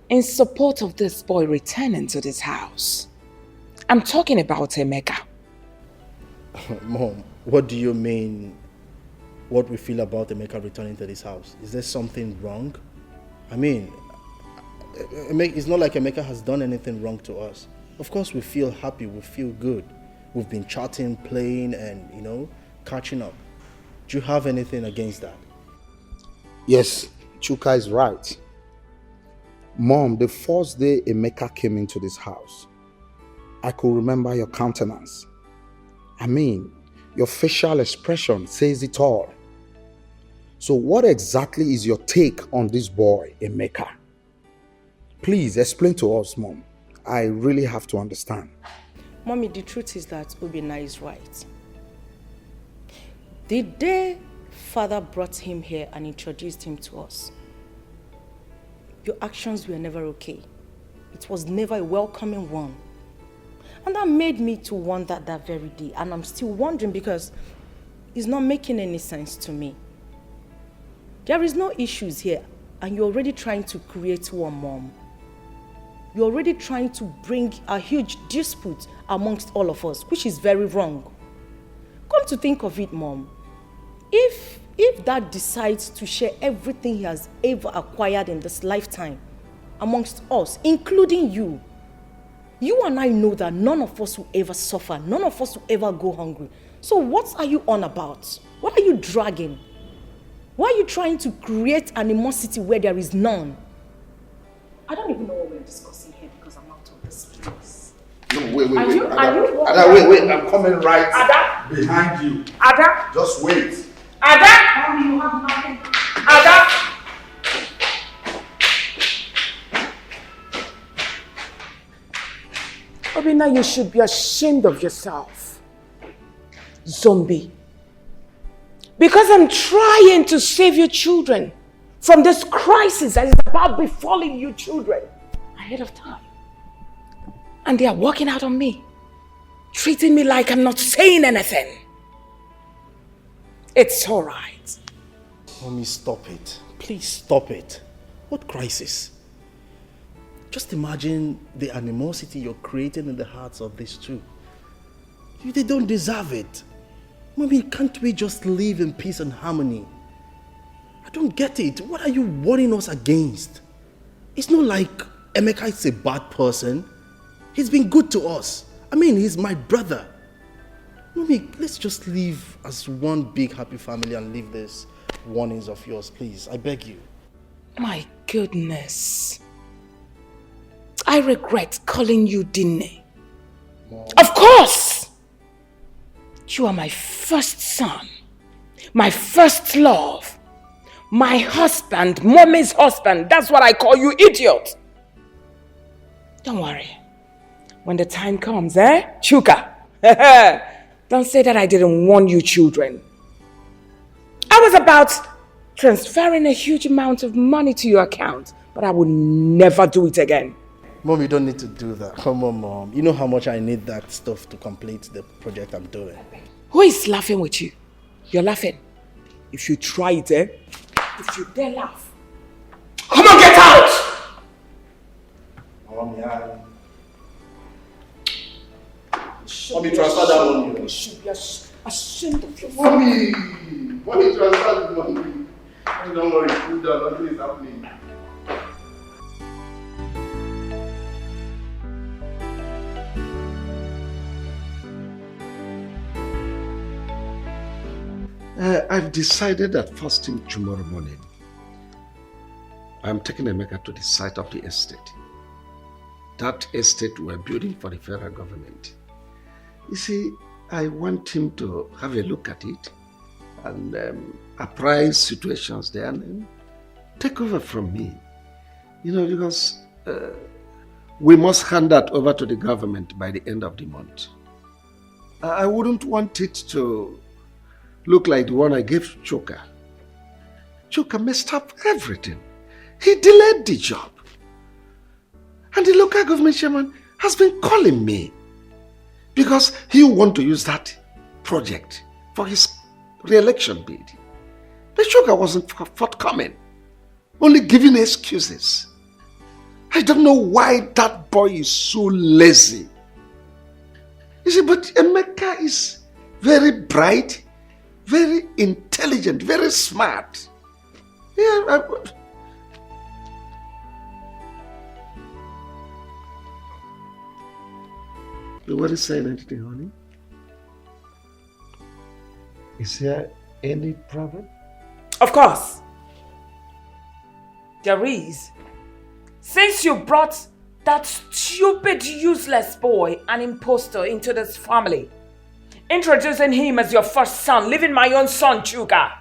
in support of this boy returning to this house? I'm talking about Emeka. Mom, what do you mean? What we feel about Emeka returning to this house? Is there something wrong? I mean, it's not like Emeka has done anything wrong to us. Of course we feel happy, we feel good. We've been chatting, playing and, you know, catching up. Do you have anything against that? Yes, Chuka is right. Mom, the first day Emeka came into this house, I could remember your countenance. I mean, your facial expression says it all. So what exactly is your take on this boy, Emeka? Please explain to us, Mom. I really have to understand. Mommy, the truth is that Obina is right. The day Father brought him here and introduced him to us, your actions were never okay. It was never a welcoming one. And that made me to wonder that very day. And I'm still wondering because it's not making any sense to me. There is no issues here and you're already trying to create one, Mom. You're already trying to bring a huge dispute amongst all of us, which is very wrong. Come to think of it, Mom. If Dad decides to share everything he has ever acquired in this lifetime amongst us, including you, you and I know that none of us will ever suffer, none of us will ever go hungry. So what are you on about? What are you dragging? Why are you trying to create animosity where there is none? I don't even know what we're discussing here because I'm out of this place. No, wait. Ada, wait, I'm coming right Ada? behind you. Ada? Just wait. Ada? Mommy, you have nothing. Ada? Obina, you should be ashamed of yourself. Zombie. Because I'm trying to save your children from this crisis that is about befalling you children ahead of time. And they are walking out on me, treating me like I'm not saying anything. It's all right. Mommy, stop it. Please stop it. What crisis? Just imagine the animosity you're creating in the hearts of these two. They don't deserve it. Mommy, can't we just live in peace and harmony? I don't get it. What are you warning us against? It's not like Emeka is a bad person. He's been good to us. I mean, he's my brother. Mommy, let's just live as one big happy family and leave these warnings of yours, please. I beg you. My goodness. I regret calling you Dine. Of course! You are my first son, my first love, my husband, mommy's husband. That's what I call you, idiot. Don't worry. When the time comes, Chuka, don't say that I didn't warn you children. I was about transferring a huge amount of money to your account, but I will never do it again. Mom, you don't need to do that. Come on, Mom. You know how much I need that stuff to complete the project I'm doing. Who is laughing with you? You're laughing. If you try it, if you dare laugh. Come on, get out! Mom, yeah. Mommy, transfer that money. You should be ashamed of yourself. Mommy! Mommy, transfer the money. Don't worry, cool down. Nothing is happening. I've decided that first thing tomorrow morning, I'm taking Emeka to the site of the estate. That estate we're building for the federal government. You see, I want him to have a look at it and apprise situations there and then take over from me. You know, because we must hand that over to the government by the end of the month. I wouldn't want it to look like the one I gave Choka. Choka messed up everything. He delayed the job. And the local government chairman has been calling me because he wants to use that project for his re-election bid. The Choka wasn't forthcoming, only giving excuses. I don't know why that boy is so lazy. You see, but Emeka is very bright, very intelligent, very smart. Yeah, You weren't saying anything, honey? Is there any problem? Of course. There is. Since you brought that stupid, useless boy, an imposter, into this family, introducing him as your first son, leaving my own son, Chuka.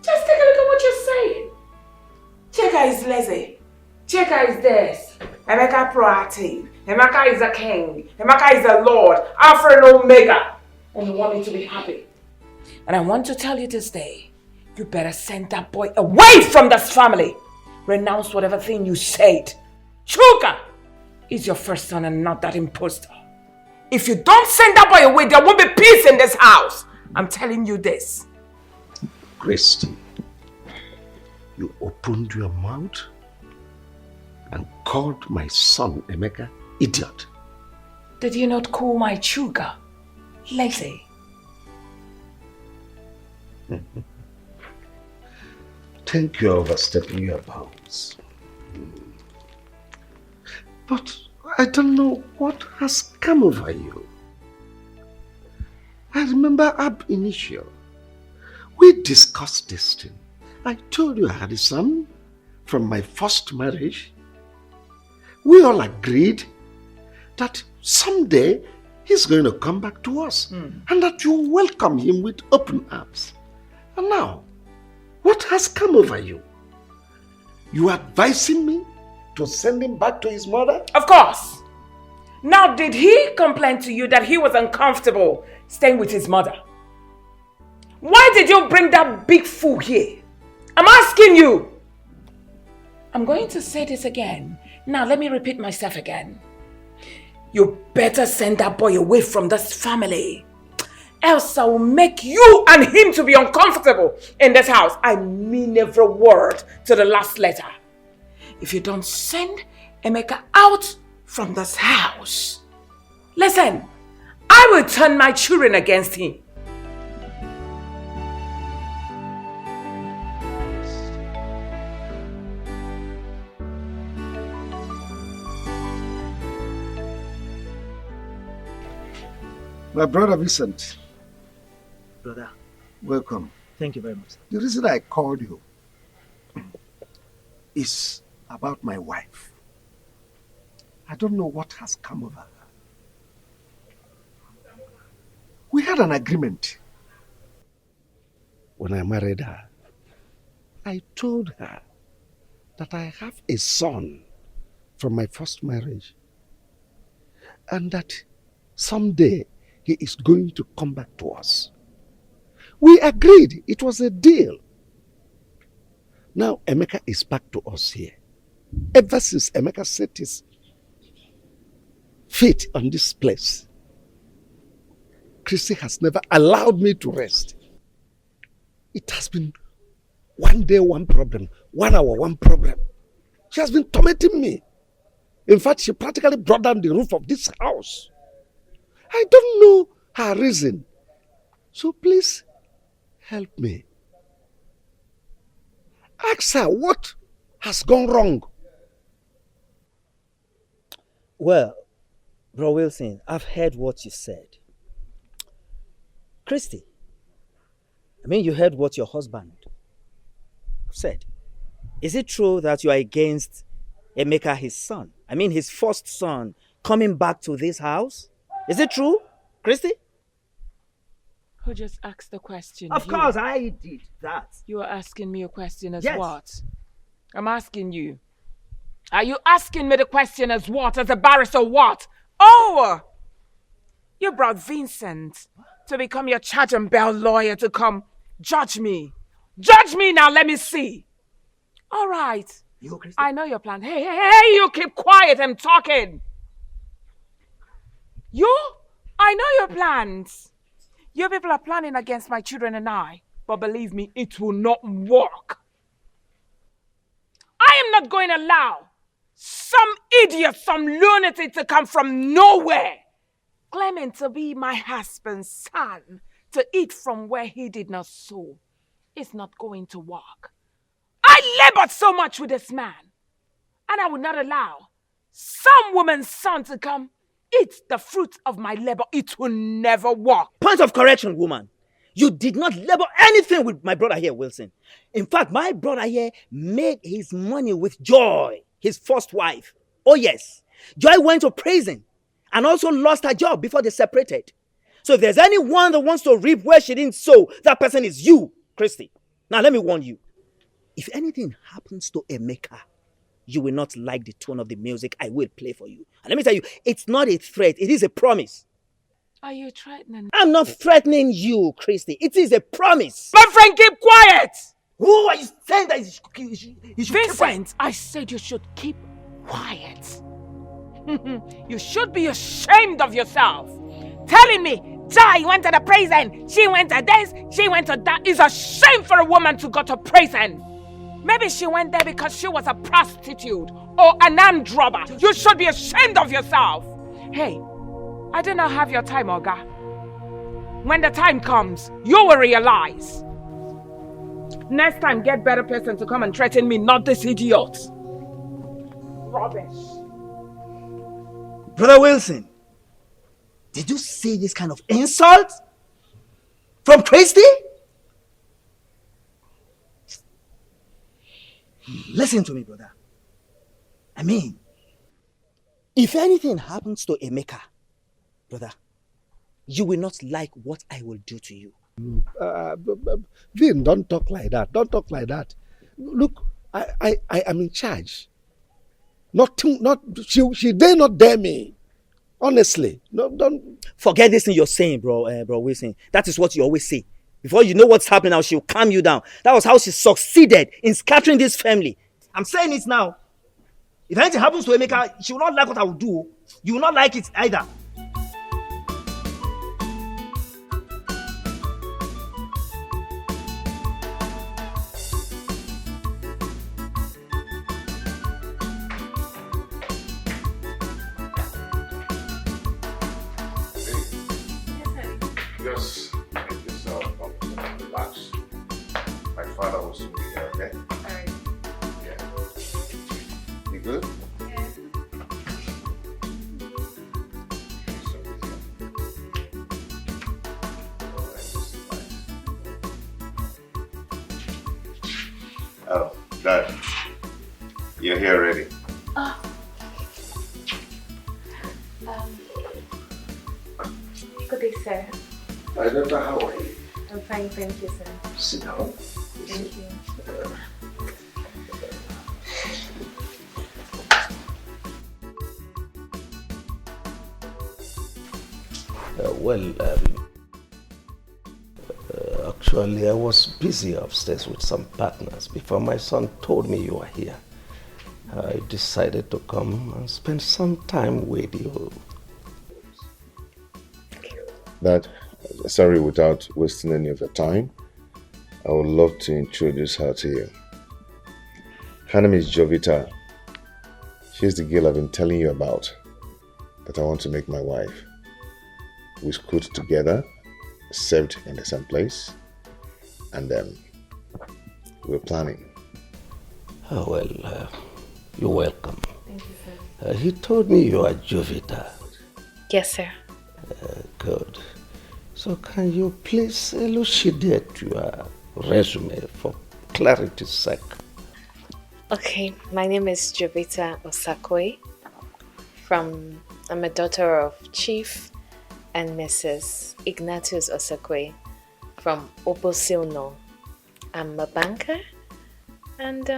Just take a look at what you're saying. Chika is lazy. Chika is this. Emeka proactive. Emeka is a king. Emeka is a lord. Alpha and Omega. And you want me to be happy. And I want to tell you this day, you better send that boy away from this family. Renounce whatever thing you said. Chuka is your first son and not that imposter. If you don't send that boy away, there won't be peace in this house. I'm telling you this. Christy, you opened your mouth and called my son Emeka idiot. Did you not call my Chuka lazy? Think you're overstepping your bounds. But I don't know what has come over you. I remember ab initio, we discussed this thing. I told you I had a son from my first marriage. We all agreed that someday he's going to come back to us and that you welcome him with open arms. And now, what has come over you? You advising me to send him back to his mother? Of course. Now, did he complain to you that he was uncomfortable staying with his mother? Why did you bring that big fool here? I'm asking you. I'm going to say this again. Now, let me repeat myself again. You better send that boy away from this family. Else I will make you and him to be uncomfortable in this house. I mean every word to the last letter. If you don't send Emeka out from this house, listen, I will turn my children against him. My brother Vincent. Brother. Welcome. Thank you very much. The reason I called you is about my wife. I don't know what has come over her. We had an agreement. When I married her, I told her that I have a son from my first marriage and that someday he is going to come back to us. We agreed. It was a deal. Now Emeka is back to us here. Ever since Emeka set his feet on this place, Christy has never allowed me to rest. It has been one day, one problem, 1 hour, one problem. She has been tormenting me. In fact, she practically brought down the roof of this house. I don't know her reason. So please, help me. Ask her what has gone wrong. Well, Bro Wilson, I've heard what you said. Christy, you heard what your husband said. Is it true that you are against Emeka, his son? His first son, coming back to this house? Is it true, Christy? Who just asked the question? Of course, I did that. You are asking me a question as Yes. what? I'm asking you. Are you asking me the question as what? As a barrister what? Oh! You brought Vincent to become your charge and bail lawyer to come judge me. Judge me now, let me see. All right. You, Christy? I know your plan. Hey, you keep quiet, I'm talking. I know your plans. You people are planning against my children and I, but believe me, it will not work. I am not going to allow some idiot, some lunatic to come from nowhere, claiming to be my husband's son, to eat from where he did not sow. It's not going to work. I labored so much with this man, and I will not allow some woman's son to come eat the fruit of my labor. It will never work. Point of correction, woman. You did not labor anything with my brother here, Wilson. In fact, my brother here made his money with Joy, his first wife. Oh yes, Joy went to prison and also lost her job before they separated. So if there's anyone that wants to reap where she didn't sow, that person is you, Christy. Now let me warn you. If anything happens to Emeka, you will not like the tone of the music I will play for you. And let me tell you, it's not a threat, it is a promise. Are you threatening? I'm not threatening you, Christy. It is a promise. My friend, keep quiet! Who are you saying that you should Vincent, I said you should keep quiet. You should be ashamed of yourself. Telling me, Joy went to the prison, she went to this, she went to that. It's a shame for a woman to go to prison. Maybe she went there because she was a prostitute or an armed robber. You should be ashamed of yourself. Hey, I do not have your time, Oga. When the time comes, you will realize. Next time, get better person to come and threaten me, not this idiot. Rubbish. Brother Wilson, did you say this kind of insult? From Christy? Listen to me, brother. If anything happens to Emeka, brother, you will not like what I will do to you. Vin, don't talk like that. Don't talk like that. Look, I am in charge. She dare not dare me. Honestly, no, don't forget this thing you're saying, bro Wilson. That is what you always say. Before you know what's happening now, she'll calm you down. That was how she succeeded in scattering this family. I'm saying it now. If anything happens to Emeka, she will not like what I will do. You will not like it either. Just make yourself comfortable and relax. My father will soon be here, okay? Alright. Yeah. You good? Yeah. Oh, Dad. You're here already. Good day, sir. My daughter, how are you? I'm fine, thank you, sir. Sit down. Thank you. Actually, I was busy upstairs with some partners before my son told me you were here. I decided to come and spend some time with you. Dad, sorry, without wasting any of your time, I would love to introduce her to you. Her name is Jovita. She's the girl I've been telling you about that I want to make my wife. We schooled together, served in the same place, and we're planning. Oh, well, you're welcome. Thank you, sir. He told me you are Jovita. Yes, sir. Good. So can you please elucidate your resume for clarity's sake? Okay, my name is Jovita Osakwe. I'm a daughter of Chief and Mrs. Ignatius Osakwe from Obosilno. I'm a banker, and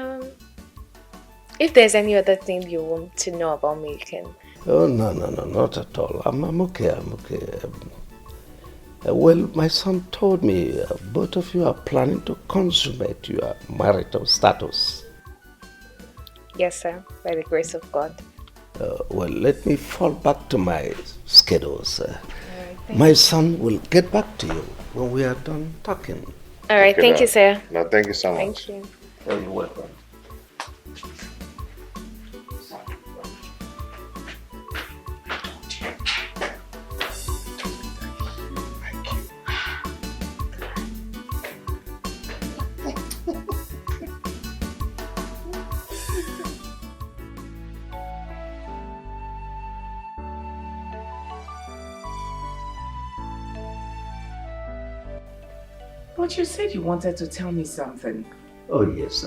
if there's any other thing you want to know about me, you can. Oh, no, not at all. I'm okay. Well, my son told me both of you are planning to consummate your marital status. Yes, sir, by the grace of God. Well, let me fall back to my schedules. My son will get back to you when we are done talking. All right, thank you, sir. No, thank you so much. Thank you. You're welcome. But you said you wanted to tell me something. Oh, yes,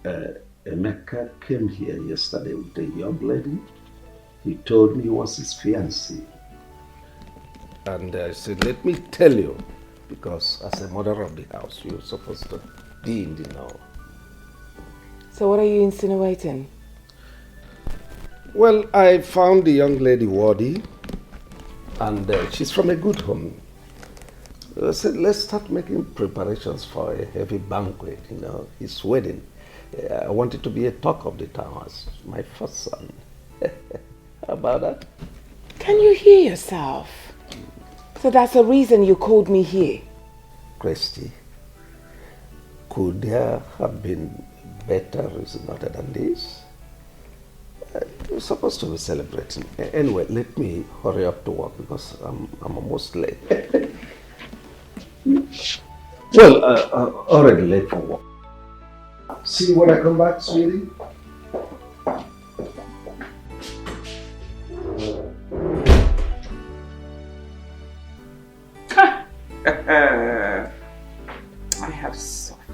Emeka came here yesterday with a young lady. He told me he was his fiancée. And I said, let me tell you, because as a mother of the house, you're supposed to be in the know. So what are you insinuating? Well, I found the young lady worthy, and she's from a good home. I said, let's start making preparations for a heavy banquet, his wedding. I want it to be a talk of the town as my first son. How about that? Can you hear yourself? So that's the reason you called me here. Christy, could there have been better reason other than this? You're supposed to be celebrating. Anyway, let me hurry up to work because I'm almost late. Well, already late for work. See you when I come back, sweetie. I have suffered.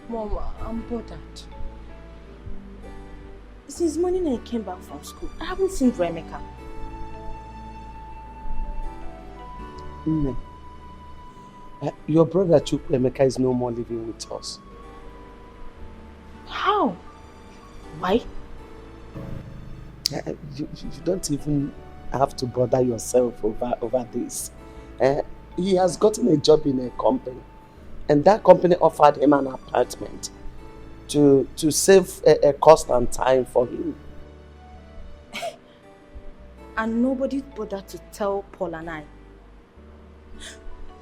Mom, I'm bothered. Since morning I came back from school, I haven't seen Emeka. Your brother Emeka is no more living with us. How? Why? You don't even have to bother yourself over this. He has gotten a job in a company, and that company offered him an apartment to save a cost and time for him. And nobody bothered to tell Paul and I.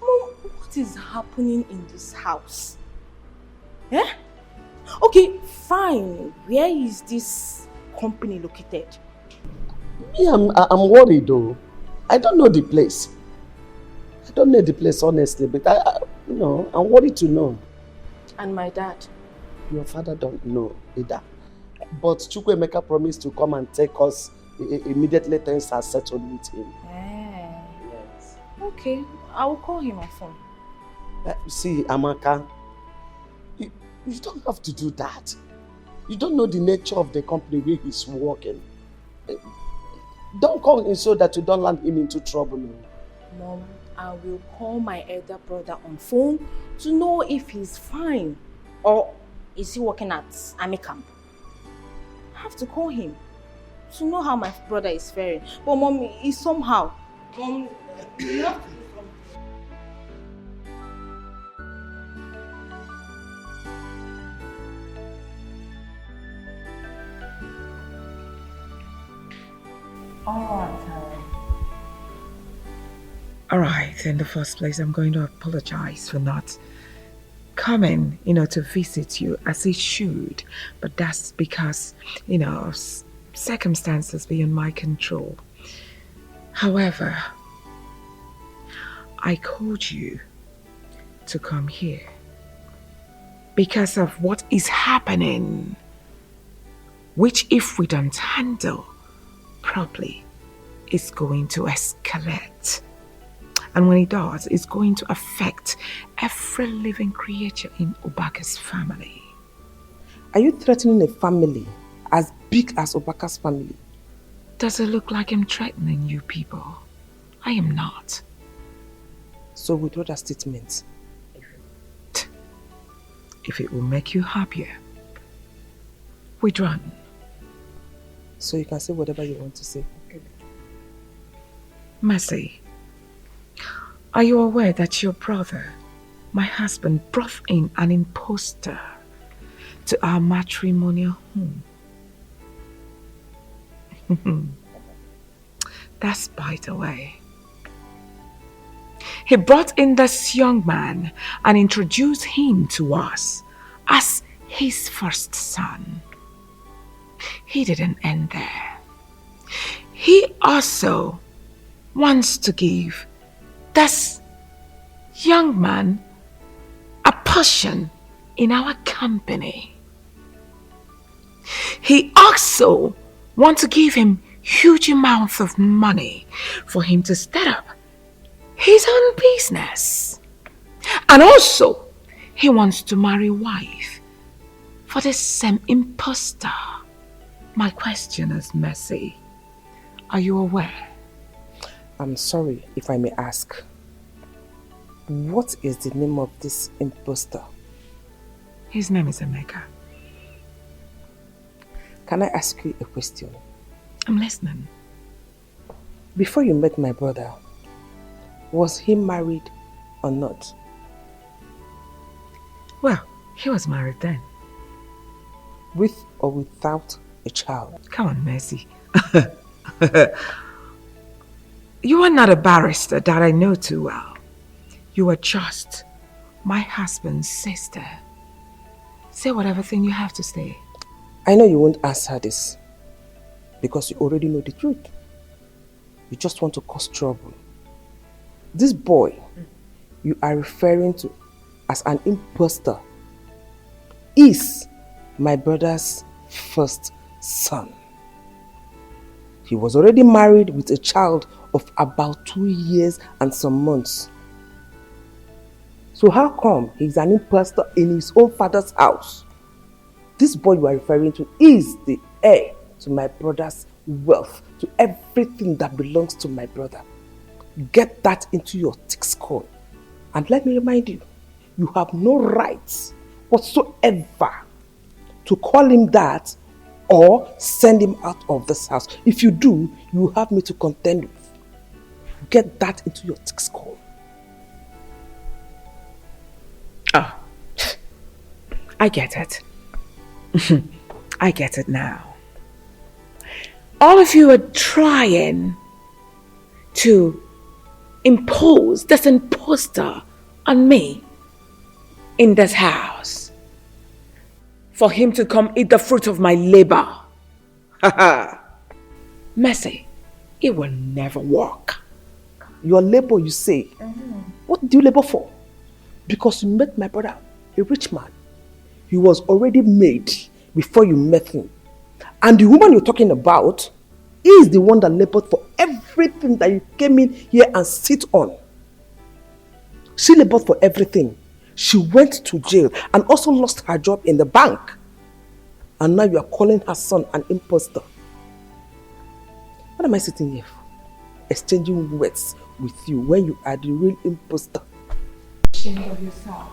Mom, what is happening in this house? Eh? Okay, fine. Where is this company located? Me, I'm worried though. I don't know the place. I don't know the place honestly, but I'm worried to know. And my dad? Your father don't know either. But Chukwuemeka promised to come and take us immediately things are settled with him. Yes. Okay, I will call him on phone. See, Amaka, you don't have to do that. You don't know the nature of the company where he's working. Don't call him so that you don't land him into trouble. Mom, I will call my elder brother on phone to know if he's fine. Or is he working at army camp? I have to call him to know how my brother is faring. But Mom, he's somehow. Mom, you have to. All right, in the first place, I'm going to apologize for not coming, to visit you as it should. But that's because, of circumstances beyond my control. However, I called you to come here because of what is happening, which if we don't handle properly, is going to escalate. And when it does, it's going to affect every living creature in Obaka's family. Are you threatening a family as big as Obaka's family? Does it look like I'm threatening you people? I am not. So withdraw that statement. If it will make you happier, withdraw. So you can say whatever you want to say. Mercy, are you aware that your brother, my husband, brought in an impostor to our matrimonial home? That's by the way. He brought in this young man and introduced him to us as his first son. He didn't end there. He also wants to give this young man a portion in our company. He also wants to give him huge amounts of money for him to start up his own business. And also, he wants to marry a wife for the same impostor. My question is, Mercy, are you aware? I'm sorry if I may ask. What is the name of this impostor? His name is Emeka. Can I ask you a question? I'm listening. Before you met my brother, was he married or not? Well, he was married then. With or without a child? Come on, Mercy. You are not a barrister that I know too well. You are just my husband's sister. Say whatever thing you have to say. I know you won't answer this because you already know the truth. You just want to cause trouble. This boy you are referring to as an impostor is my brother's first son. He was already married with a child of about 2 years and some months. So how come he's an impostor in his own father's house? This boy you are referring to is the heir to my brother's wealth, to everything that belongs to my brother. Get that into your thick skull. And let me remind you, you have no rights whatsoever to call him that or send him out of this house. If you do, you will have me to contend with. Get that into your thick skull. Oh, I get it. I get it now. All of you are trying to impose this imposter on me in this house for him to come eat the fruit of my labor. Mercy, it will never work. Your labor, you say? What do you labor for? Because you met my brother, a rich man. He was already made before you met him. And the woman you're talking about is the one that labored for everything that you came in here and sit on. She labored for everything. She went to jail and also lost her job in the bank. And now you are calling her son an impostor. What am I sitting here for? Exchanging words with you when you are the real imposter. Shame of yourself.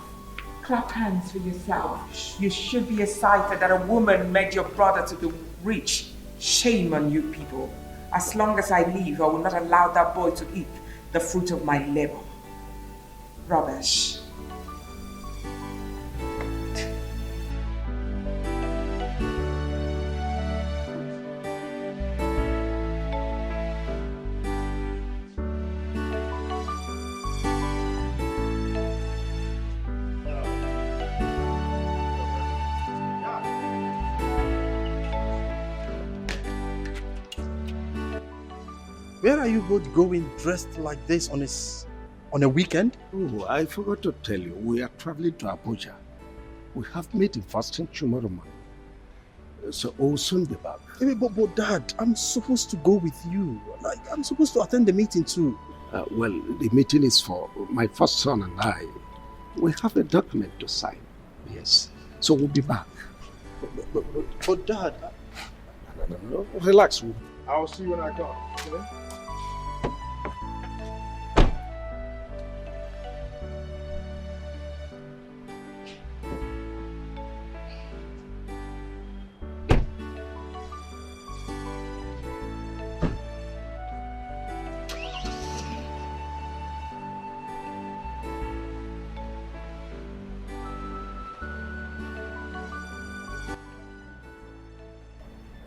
Clap hands for yourself. You should be excited that a woman made your brother to be rich. Shame on you people. As long as I live, I will not allow that boy to eat the fruit of my labor. Rubbish. Where are you both going dressed like this on a weekend? Oh, I forgot to tell you, we are traveling to Abuja. We have meeting first thing tomorrow morning. So we'll soon be back. But Dad, I'm supposed to go with you. Like, I'm supposed to attend the meeting too. Well, the meeting is for my first son and I. We have a document to sign. Yes. So we'll be back. But Dad... No, relax. I'll see you when I come. Okay?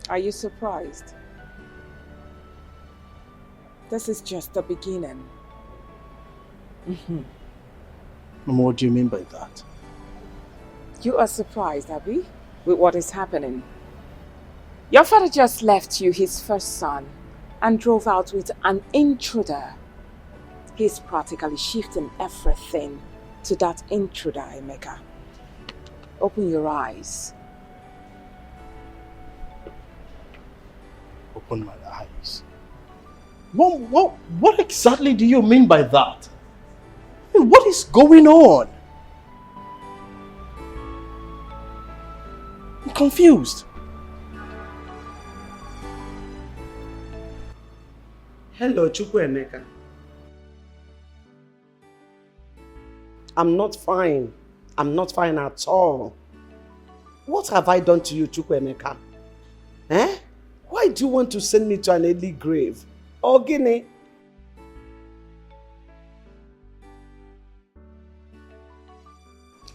Are you surprised? This is just the beginning. Mama, what do you mean by that? You are surprised, Abby, with what is happening. Your father just left you his first son and drove out with an intruder. He's practically shifting everything to that intruder, Emeka. Open your eyes. Open my eyes. What exactly do you mean by that? What is going on? I'm confused. Hello, Chukwuemeka. I'm not fine. I'm not fine at all. What have I done to you, Chukwuemeka? Eh? Why do you want to send me to an early grave? Oh, Guinea.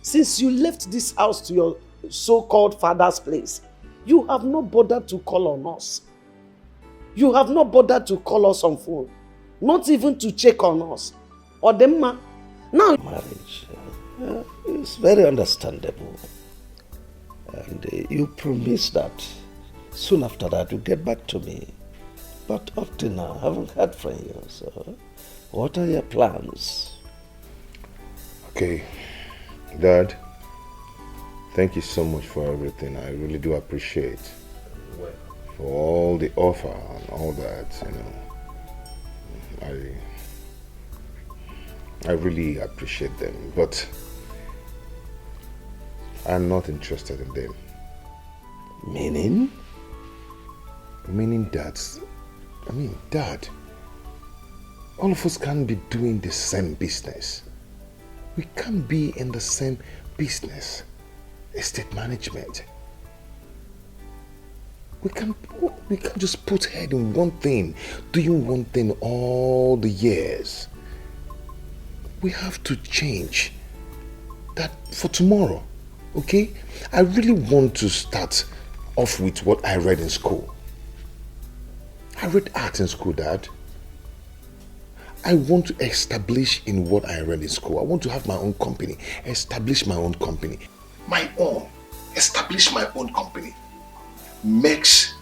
Since you left this house to your so-called father's place, you have not bothered to call on us. You have not bothered to call us on phone. Not even to check on us. Or them, now... Marriage is very understandable. And you promised that soon after that, you get back to me. But up to now, I haven't heard from you. So, what are your plans? Okay, Dad, thank you so much for everything. I really do appreciate for all the offer and all that, you know. I really appreciate them, but I'm not interested in them. Meaning? Meaning that, Dad, all of us can't be doing the same business. We can't be in the same business. Estate management. We can't just put head in one thing, doing one thing all the years. We have to change that for tomorrow, okay? I really want to start off with what I read in school. I read art in school, Dad. I want to establish in what I read in school. I want to have my own company, establish my own company. Establish my own company. Makes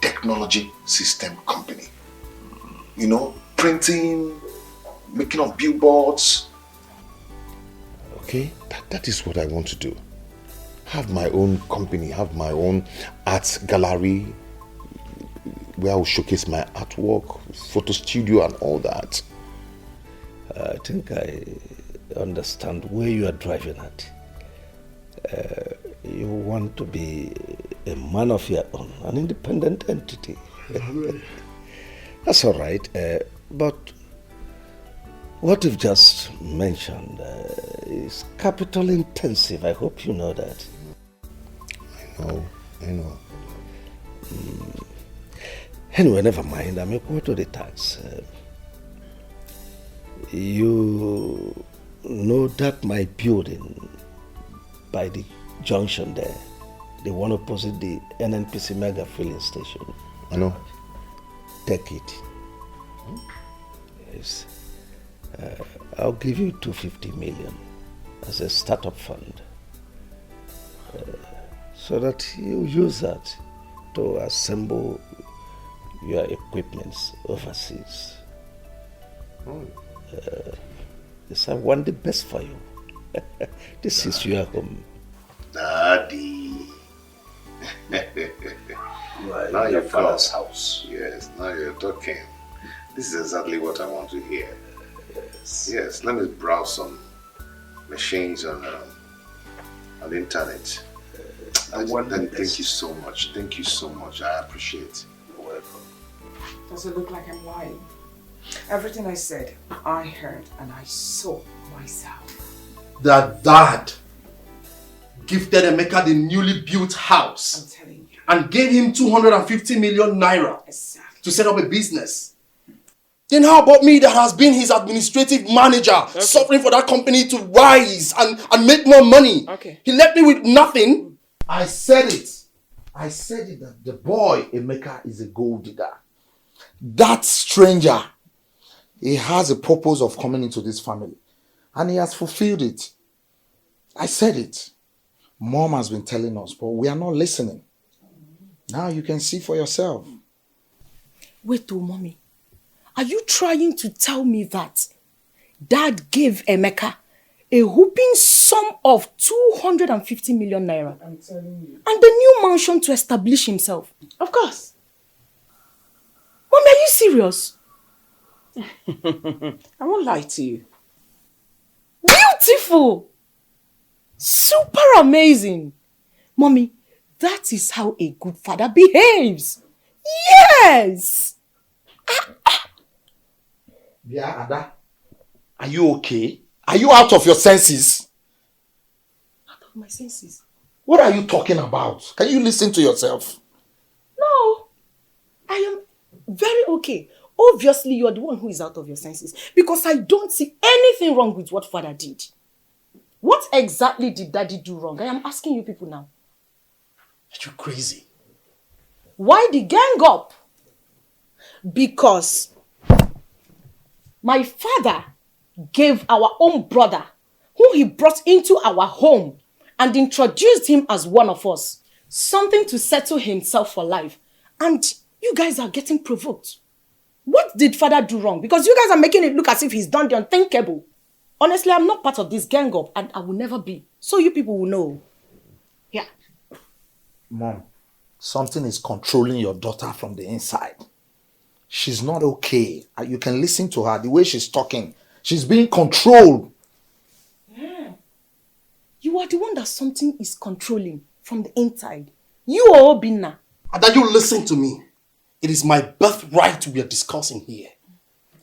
technology system company. You know, printing, making of billboards. Okay, that is what I want to do. Have my own company, have my own art gallery, where I will showcase my artwork, photo studio and all that. I think I understand where you are driving at. You want to be a man of your own, an independent entity. That's all right. But what you've just mentioned is capital intensive. I hope you know that. I know. Anyway, never mind. I'm equal to the tax. You know that my building by the junction there, the one opposite the NNPC mega filling station. I know. Take it. Yes. I'll give you 250 million as a startup fund. So that you use that to assemble your equipments overseas. Yes, I want the best for you. This is your home. Daddy. Now your you're father's house. Yes, now you're talking. This is exactly what I want to hear. Yes, let me browse some machines on the internet. Thank you so much. Thank you so much. I appreciate it. You're welcome. Does it look like I'm lying? Everything I said, I heard and I saw myself. That dad gifted Emeka the newly built house. I'm telling you. And gave him 250 million naira to set up a business. Then how about me that has been his administrative manager, suffering for that company to rise and make more money? He left me with nothing. I said it that the boy Emeka is a gold digger. That stranger, he has a purpose of coming into this family, and he has fulfilled it. I said it. Mom has been telling us, but we are not listening. Now you can see for yourself. Wait, mommy. Are you trying to tell me that Dad gave Emeka a whooping sum of 250 million naira? I'm telling you. And the new mansion to establish himself? Of course. Mommy, are you serious? I won't lie to you. Beautiful! Super amazing! Mommy, that is how a good father behaves. Yes! Yeah, Ada. Are you okay? Are you out of your senses? Out of my senses? What are you talking about? Can you listen to yourself? No. I am very okay. Obviously, you are the one who is out of your senses. Because I don't see anything wrong with what father did. What exactly did daddy do wrong? I am asking you people now. Are you crazy? Why the gang up? Because my father gave our own brother, who he brought into our home and introduced him as one of us, something to settle himself for life. And you guys are getting provoked. What did father do wrong? Because you guys are making it look as if he's done the unthinkable. Honestly, I'm not part of this gang up and I will never be. So you people will know. Yeah. Mom, something is controlling your daughter from the inside. She's not okay. You can listen to her, the way she's talking. She's being controlled. Yeah. You are the one that something is controlling from the inside. You are Obinna. And that you listen to me. It is my birthright we are discussing here.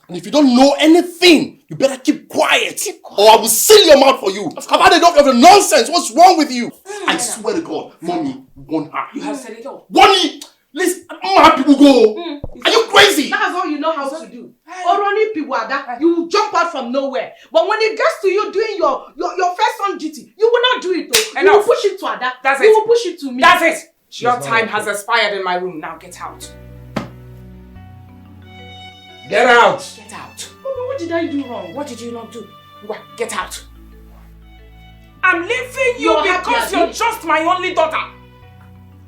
And if you don't know anything, you better keep quiet. Or I will seal your mouth for you. I've had enough of the nonsense. What's wrong with you? I swear to God, Mommy, won't have You have said it all. Mommy, listen, my people go. Are you crazy? That's all you know how to do. Oroni people are that you will jump out from nowhere. But when it gets to you doing your first on duty, you will not do it though. You will push it to Ada. That's you it. will push it to me. That's it. Your not time okay. has expired in my room. Now get out. Get out. Get out. Mommy, what did I do wrong? What did you not do? Well, get out. I'm leaving you You're because happy, you're Abi? just my only daughter.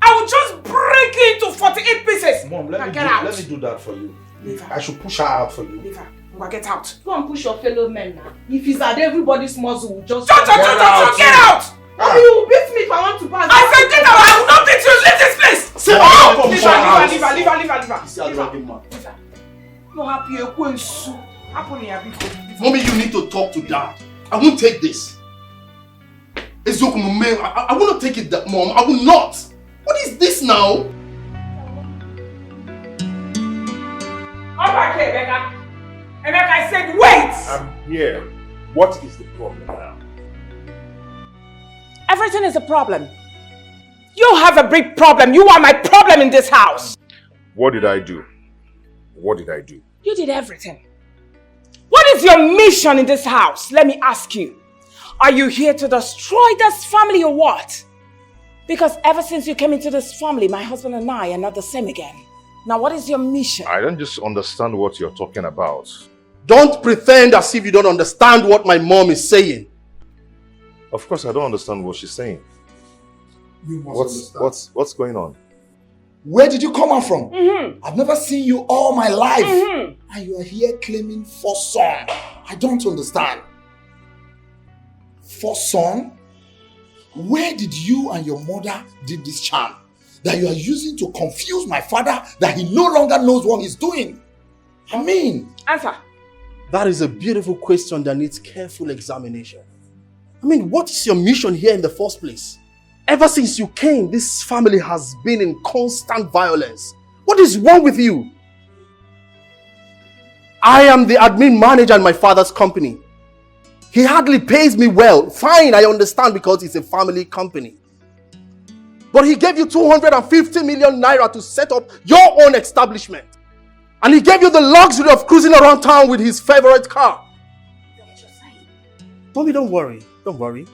I will just break you into 48 pieces. Mom, Now let me do that for you. Leave her. I should push her out for you. Leave her. Well, get out. Go and push your fellow men now. If it's at everybody's muzzle, will just Get out! Mommy, you will beat me if I want to pass. I said get out! I will not beat you! Leave this place! Sit Oh! down. Leave her, leave her, leave her, leave her, leave her. See how dragging man. Leave her. No happy, you go and sue. Happen here, big baby. Mommy, you need to talk to Dad. I won't take this. I will not take it, that Mom. I will not. What is this now? here, Emeka. Emeka, I said wait! I'm here. What is the problem now? Everything is a problem. You have a big problem. You are my problem in this house. What did I do? What did I do? You did everything. What is your mission in this house? Let me ask you. Are you here to destroy this family or what? Because ever since you came into this family, my husband and I are not the same again. Now what is your mission? I don't just understand what you're talking about. Don't pretend as if you don't understand what my mom is saying. Of course I don't understand what she's saying. You must understand. What's going on? Where did you come out from? Mm-hmm. I've never seen you all my life. Mm-hmm. And you are here claiming first son. I don't understand. First son? Where did you and your mother did this charm that you are using to confuse my father that he no longer knows what he's doing? I mean... Answer. That is a beautiful question that needs careful examination. I mean, what is your mission here in the first place? Ever since you came, this family has been in constant violence. What is wrong with you? I am the admin manager in my father's company. He hardly pays me well. Fine, I understand because it's a family company. But he gave you 250 million naira to set up your own establishment. And he gave you the luxury of cruising around town with his favorite car. Mommy, don't worry. Don't worry.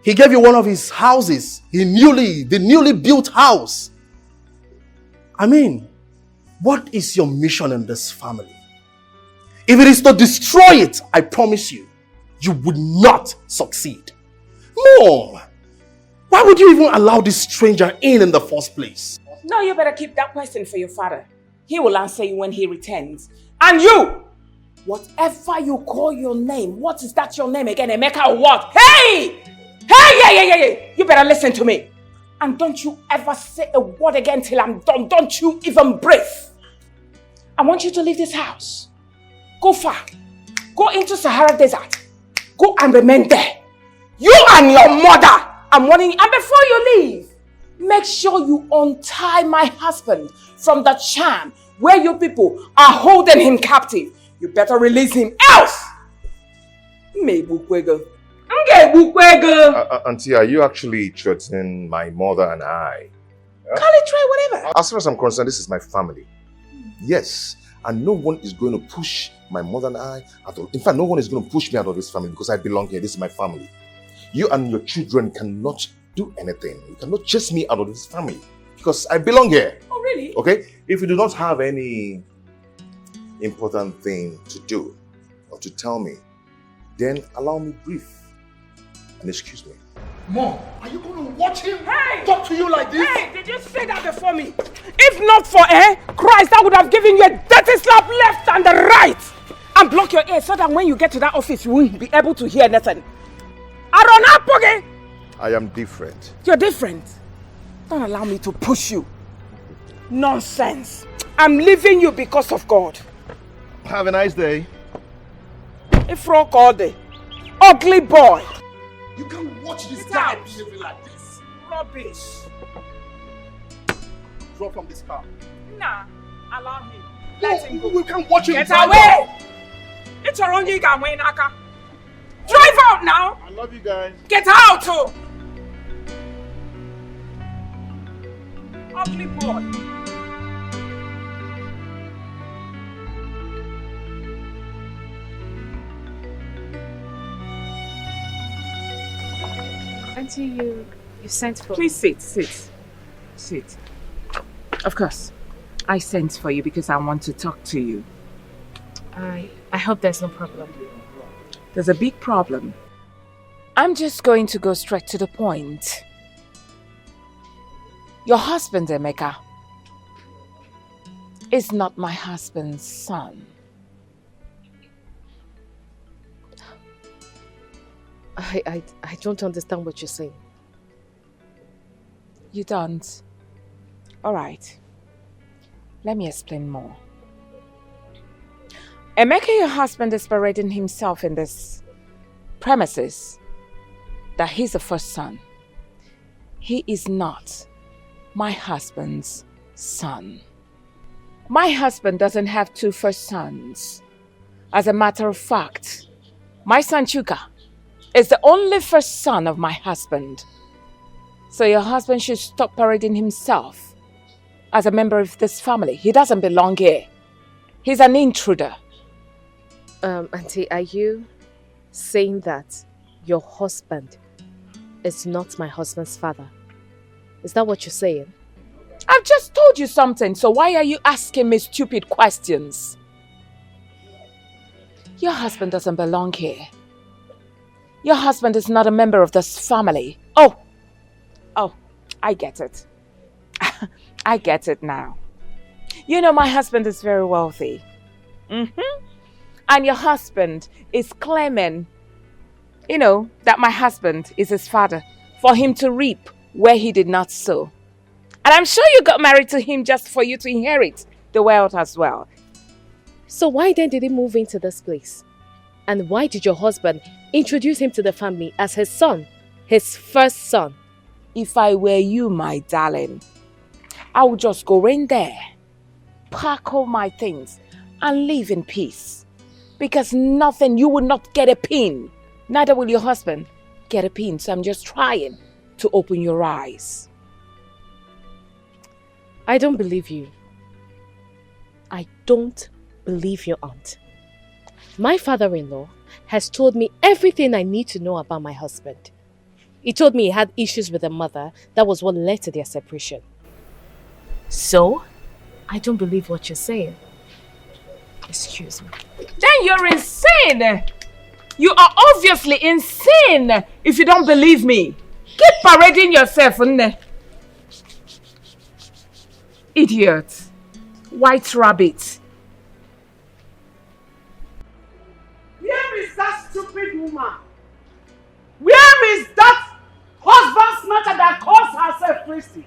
He gave you one of his houses. The newly built house. I mean, what is your mission in this family? If it is to destroy it, I promise you, you would not succeed. Mom, why would you even allow this stranger in the first place? No, you better keep that question for your father. He will answer you when he returns. And you, whatever you call your name, what is that your name again, Emeka or what? Hey! Hey! You better listen to me. And don't you ever say a word again till I'm done. Don't you even breathe. I want you to leave this house. Go far. Go into Sahara Desert. Go and remain there. You and your mother. I'm warning you. And before you leave, make sure you untie my husband from the charm where you people are holding him captive. You better release him, else! Auntie, are you actually threatening my mother and I? Call it try whatever. As far as I'm concerned, this is my family. Yes, and no one is going to push my mother and I out of... In fact, no one is going to push me out of this family because I belong here. This is my family. You and your children cannot do anything. You cannot chase me out of this family because I belong here. Oh, really? Okay? If you do not have any important thing to do or to tell me, then allow me brief and excuse me. Mom, are you going to watch him talk to you like this? Hey, did you say that before me? If not for Christ, I would have given you a dirty slap left and the right and block your ears so that when you get to that office, you won't be able to hear anything. I am different. You're different. Don't allow me to push you. Nonsense. I'm leaving you because of God. Have a nice day. If rock all day. Ugly boy. You can't watch this guy behaving like this. Rubbish. Drop from this car. Nah, allow him. Let him go. We can't watch him. Get away! It's your own yiga way, Naka. Drive out now! I love you guys. Get out! Oh. Ugly boy. Auntie, you sent for... Please sit. Of course. I sent for you because I want to talk to you. I hope there's no problem. There's a big problem. I'm just going to go straight to the point. Your husband, Emeka, is not my husband's son. I don't understand what you're saying. You don't? Alright. Let me explain more. Emeka, your husband, is parading himself in this premises that he's the first son. He is not my husband's son. My husband doesn't have 2 first sons. As a matter of fact, my son Chuka is the only first son of my husband. So your husband should stop parading himself as a member of this family. He doesn't belong here. He's an intruder. Auntie, are you saying that your husband is not my husband's father? Is that what you're saying? I've just told you something, so why are you asking me stupid questions? Your husband doesn't belong here. Your husband is not a member of this family. Oh, I get it. I get it now. You know my husband is very wealthy. And your husband is claiming, that my husband is his father for him to reap where he did not sow. And I'm sure you got married to him just for you to inherit the wealth as well. So why then did he move into this place? And why did your husband introduce him to the family as his son, his first son? If I were you, my darling, I would just go in there, pack all my things, and live in peace. Because you will not get a pin. Neither will your husband get a pin. So I'm just trying to open your eyes. I don't believe you. I don't believe your aunt. My father-in-law has told me everything I need to know about my husband. He told me he had issues with a mother. That was what led to their separation. So, I don't believe what you're saying. Excuse me. Then you're insane! You are obviously insane if you don't believe me. Keep parading yourself, idiot. White rabbit. Where is that stupid woman? Where is that husband snatcher that calls herself Christy?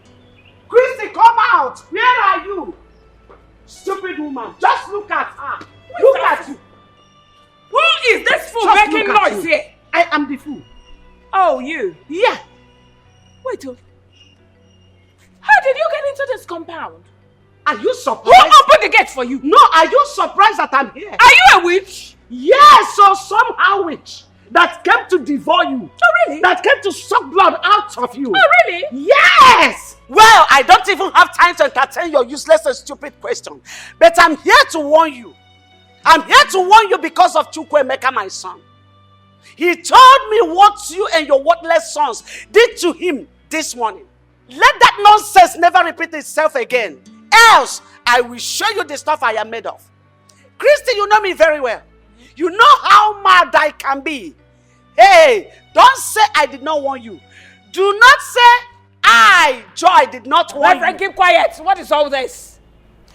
Christy, come out! Where are you? Stupid woman, just look at her. Look at you. Who is this fool Just making look at noise you. here? I am the fool. Oh, you? Yeah. Wait, how did you get into this compound? Are you surprised? Who opened the gate for you? No, are you surprised that I'm here? Are you a witch? Yes, so somehow witch that came to devour you. Oh, really? That came to suck blood out of you. Oh, really? Yes! Well, I don't even have time to entertain your useless and stupid question. But I'm here to warn you. I'm here to warn you because of Chukwuemeka, my son. He told me what you and your worthless sons did to him this morning. Let that nonsense never repeat itself again. Else, I will show you the stuff I am made of. Christy, you know me very well. You know how mad I can be. Hey, don't say I did not warn you. Do not say I, Joy, did not warn you. Reverend, keep quiet. What is all this?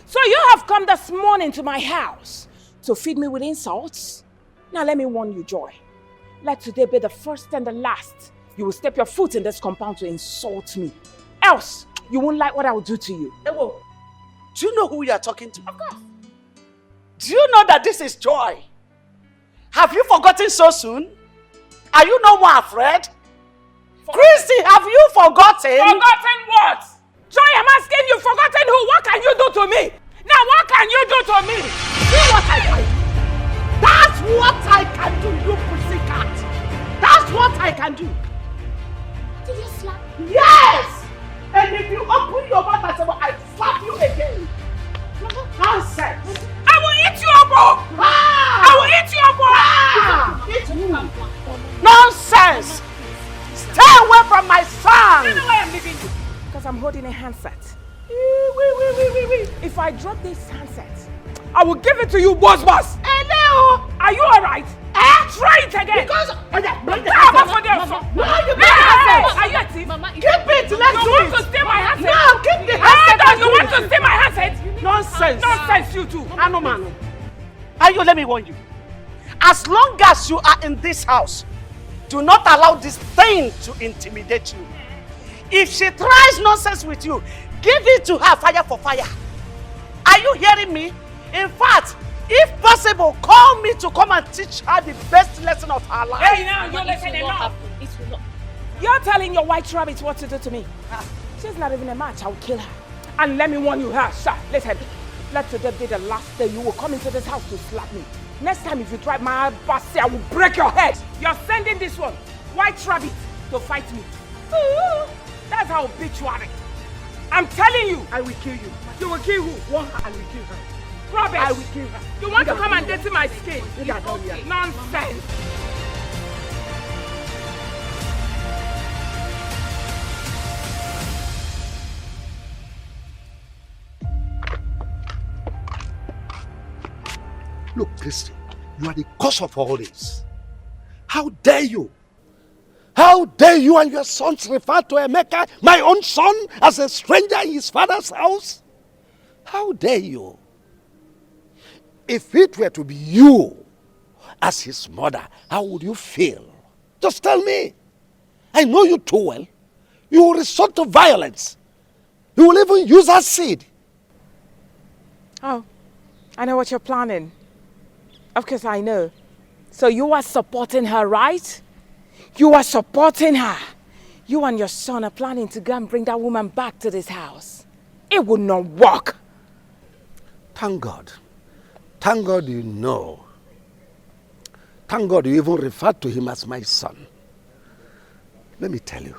So you have come this morning to my house to feed me with insults? Now let me warn you, Joy. Let today be the first and the last you will step your foot in this compound to insult me. Else, you won't like what I will do to you. Ewo, do you know who you are talking to? Of course. Do you know that this is Joy? Have you forgotten so soon? Are you no more afraid? Christy, have you forgotten? Forgotten what? Joy, I'm asking you, forgotten who? What can you do to me? Now, what can you do to me? See what I can do. That's what I can do, you pussycat. That's what I can do. Did you slap? Yes! And if you open your mouth and say, well, I slap you again. Nonsense. I will eat you up, bro. Ah! I will eat you up, bro. Ah! Eat you. Nonsense. Stay away from my son. You know why I'm leaving you? Because I'm holding a handset. If I drop this handset, I will give it to you, boss. Hello. Are you alright? Try it again. Because No, are you a thief? Keep it. Let's You do want it. to steal my handset? No, keep the handset. You want to steal my handset? Nonsense. Nonsense, you too. Anomano. Ayo, let me warn you. As long as you are in this house, do not allow this thing to intimidate you. If she tries nonsense with you, give it to her fire for fire. Are you hearing me? In fact, if possible, call me to come and teach her the best lesson of her life. Hey, now you're listening enough. You're telling your white rabbit what to do to me. She's not even a match. I will kill her. And let me warn you, listen. let today be the last day you will come into this house to slap me. Next time if you try my bossy, I will break your head. You're sending this one, White Rabbit, to fight me. Ooh, that's how bitch you are. I'm telling you. I will kill you. You will kill who? One I will kill her. Rubbish. I will kill her. You want to come and dirty my skin? Nonsense. Look, Christy, you are the cause of all this. How dare you? How dare you and your sons refer to Emeka, my own son, as a stranger in his father's house? How dare you? If it were to be you as his mother, how would you feel? Just tell me. I know you too well. You will resort to violence. You will even use acid. Oh, I know what you're planning. Of course I know. So you are supporting her, right? You are supporting her. You and your son are planning to go and bring that woman back to this house. It would not work. Thank God. Thank God you know. Thank God you even referred to him as my son. Let me tell you,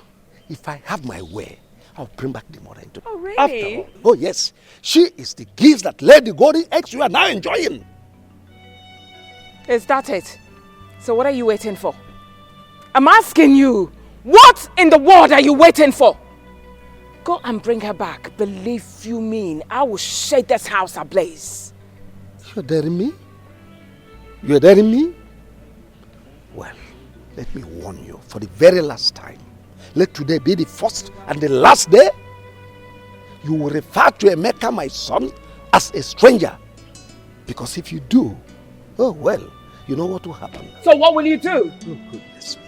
if I have my way, I'll bring back the mother into. Oh, really? After all, oh yes, she is the gift that laid the golden eggs you are now enjoying. Is that it? So what are you waiting for? I'm asking you, what in the world are you waiting for? Go and bring her back. Believe you me, I will shake this house ablaze. You're daring me? You're daring me? Well, let me warn you for the very last time. Let today be the first and the last day you will refer to Emeka, my son, as a stranger. Because if you do, oh well, you know what will happen. So what will you do? Oh goodness me.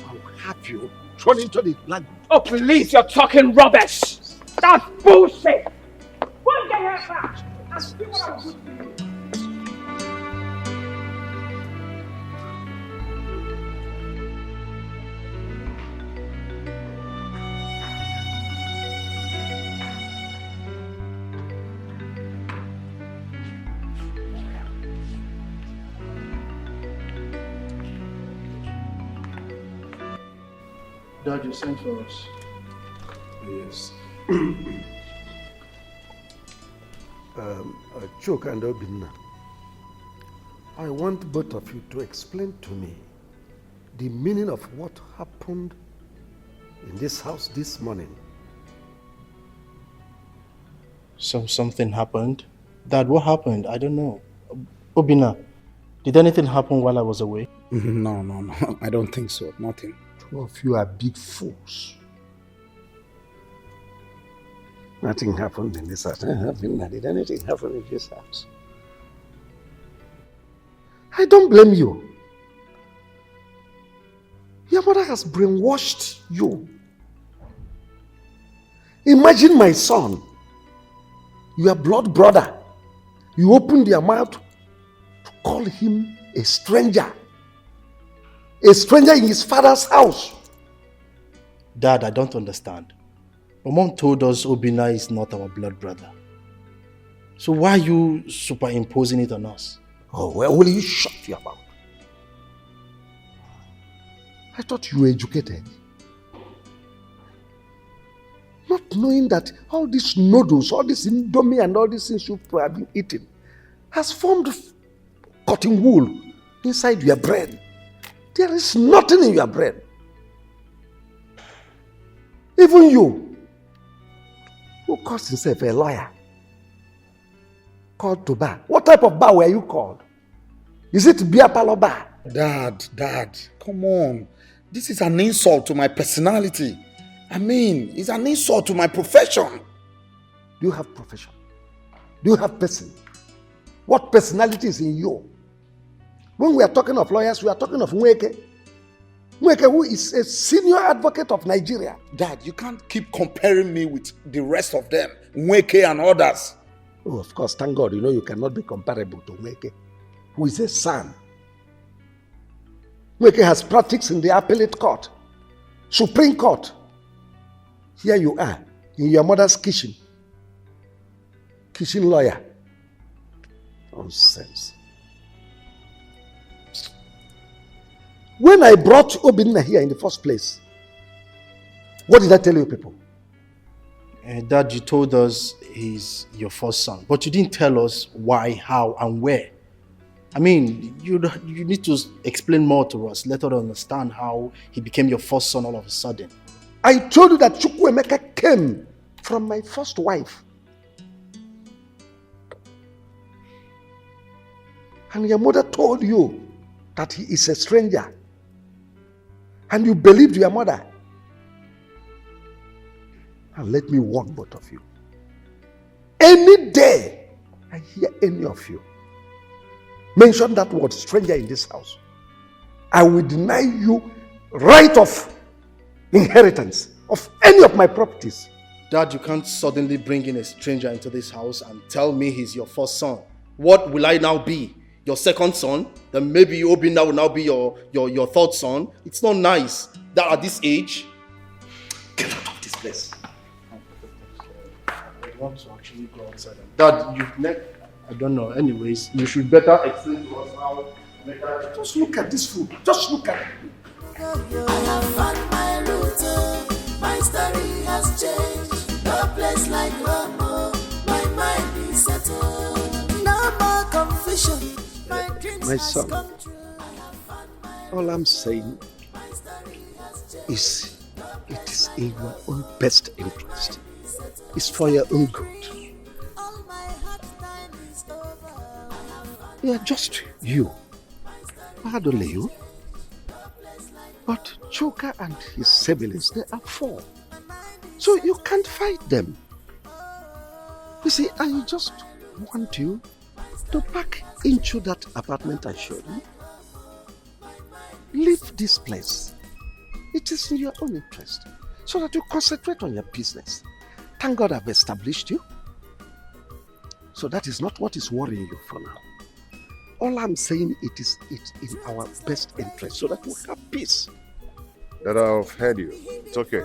I will have you thrown into the land. Oh please, you're talking rubbish. That's bullshit. Go and get her back and see what I'll do to you. Dad, you sent for us. Yes. Choke and Obinna, I want both of you to explain to me the meaning of what happened in this house this morning. Something happened? Dad, what happened? I don't know. Obina, did anything happen while I was away? No. I don't think so. Nothing. Two of you are big fools. Nothing happened in this house. Did anything happen in this house? I don't blame you. Your mother has brainwashed you. Imagine my son, your blood brother. You opened your mouth to call him a stranger. A stranger in his father's house. Dad, I don't understand. My mom told us Obina is not our blood brother. So why are you superimposing it on us? Oh, well, will you shut your mouth? I thought you were educated. Not knowing that all these noodles, all this indomie and all these things you've been eating has formed cotton wool inside your brain. There is nothing in your brain. Even you, who calls himself a lawyer, called to bar. What type of bar were you called? Is it beer parlor bar? Dad, come on. This is an insult to my personality. I mean, it's an insult to my profession. Do you have profession? Do you have person? What personality is in you? When we are talking of lawyers, we are talking of Nweke. Nweke, who is a senior advocate of Nigeria. Dad, you can't keep comparing me with the rest of them. Nweke and others. Oh, of course, thank God, you know you cannot be comparable to Nweke, who is a son. Nweke has practiced in the appellate court, Supreme Court. Here you are, in your mother's kitchen lawyer. Nonsense. When I brought Obinna here in the first place, what did I tell you people? Dad, you told us he's your first son, but you didn't tell us why, how, and where. I mean, you need to explain more to us. Let us understand how he became your first son all of a sudden. I told you that Chukwuemeka came from my first wife. And your mother told you that he is a stranger. And you believed your mother. And let me warn both of you. Any day I hear any of you mention that word stranger in this house, I will deny you right of inheritance of any of my properties. Dad, you can't suddenly bring in a stranger into this house and tell me he's your first son. What will I now be? Your second son? Then maybe Obinna will now be your third son. It's not nice that at this age. Get out of this place. I want to actually go outside. Dad, you've never. I don't know. Anyways, you should better explain to us how. Just look at this food. Just look at it. I have found my route. My story has changed. No place like home. My mind is settled. No more confusion. My son, all I'm saying is it is in your own best interest. It's for your own good. You are just you. Not only you, but Choka and his siblings, they are 4. So you can't fight them. You see, I just want you to back into that apartment I showed you. Leave this place. It is in your own interest, so that you concentrate on your business. Thank God I've established you. So that is not what is worrying you for now. All I'm saying, it's in our best interest, so that we have peace. That I've heard you. It's okay.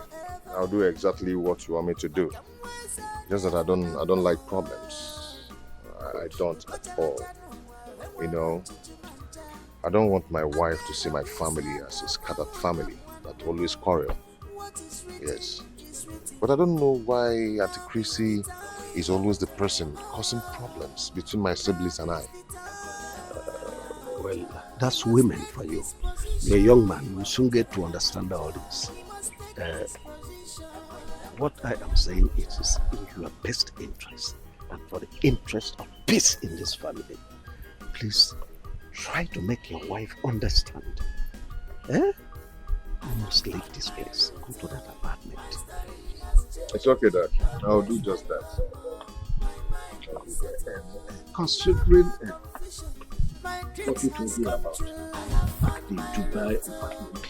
I'll do exactly what you want me to do. Just that I don't like problems. I don't at all. You know, I don't want my wife to see my family as a scattered family that always quarrel. Yes. But I don't know why Auntie Chrissy is always the person causing problems between my siblings and I. Well, that's women for you. You're a young man, you will soon get to understand all this. What I am saying is in your best interest and for the interest of peace in this family. Please try to make your wife understand. You must leave this place. Go to that apartment. It's okay, Dad. I'll do just that. Considering what you told me about the Dubai apartment,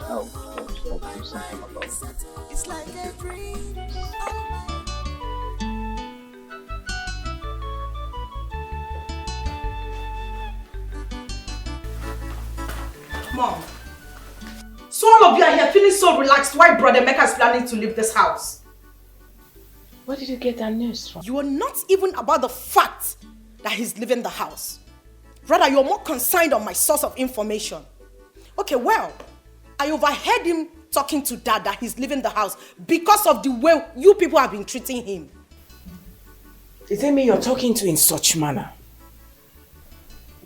I'll do something about it. It's like a dream. Mom, so all of you are here feeling so relaxed while Brother Emeka is planning to leave this house. Where did you get that news from? You are not even about the fact that he's leaving the house. Rather, you're more concerned on my source of information. Okay, well, I overheard him talking to Dad that he's leaving the house because of the way you people have been treating him. Is it me you're talking to in such manner?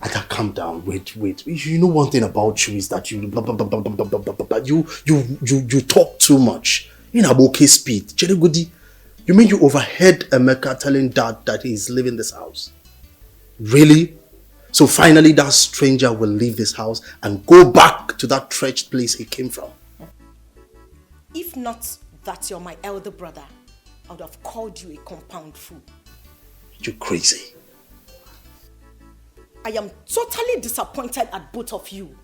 Ada, calm down. Wait. You know one thing about you is that you you talk too much. In a okay speed. Cheregodi, you mean you overheard Emeka telling Dad that he's leaving this house? Really? So finally that stranger will leave this house and go back to that wretched place he came from? If not that you're my elder brother, I would have called you a compound fool. You're crazy. I am totally disappointed at both of you.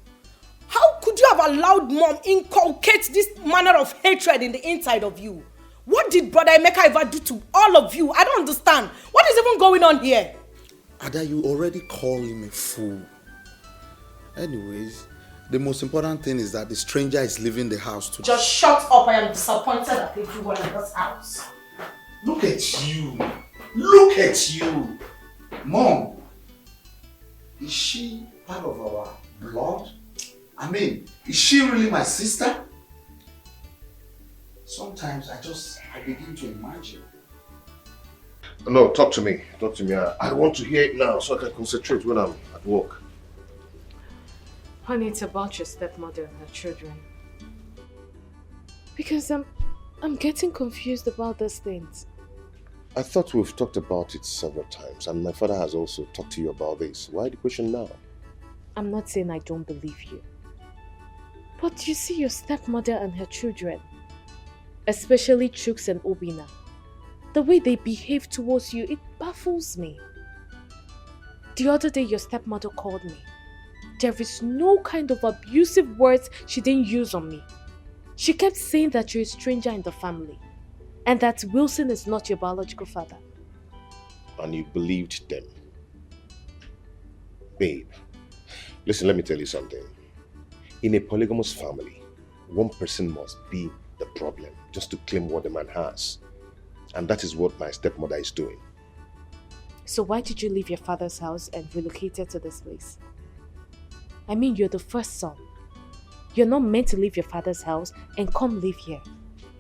How could you have allowed Mom inculcate this manner of hatred in the inside of you? What did Brother Emeka ever do to all of you? I don't understand. What is even going on here? Ada, you already call him a fool. Anyways, the most important thing is that the stranger is leaving the house today. Just shut up. I am disappointed at everyone in this house. Look at you. Look at you. Mom, is she part of our blood? I mean, is she really my sister? Sometimes I begin to imagine. No, talk to me. Talk to me. I want to hear it now so I can concentrate when I'm at work. Honey, it's about your stepmother and her children. Because I'm getting confused about these things. I thought we've talked about it several times, and my father has also talked to you about this. Why the question now? I'm not saying I don't believe you. But you see your stepmother and her children, especially Chooks and Obina, the way they behave towards you, it baffles me. The other day your stepmother called me. There is no kind of abusive words she didn't use on me. She kept saying that you're a stranger in the family and that Wilson is not your biological father. And you believed them. Babe, listen, let me tell you something. In a polygamous family, one person must be the problem just to claim what the man has. And that is what my stepmother is doing. So why did you leave your father's house and relocated to this place? I mean, you're the first son. You're not meant to leave your father's house and come live here.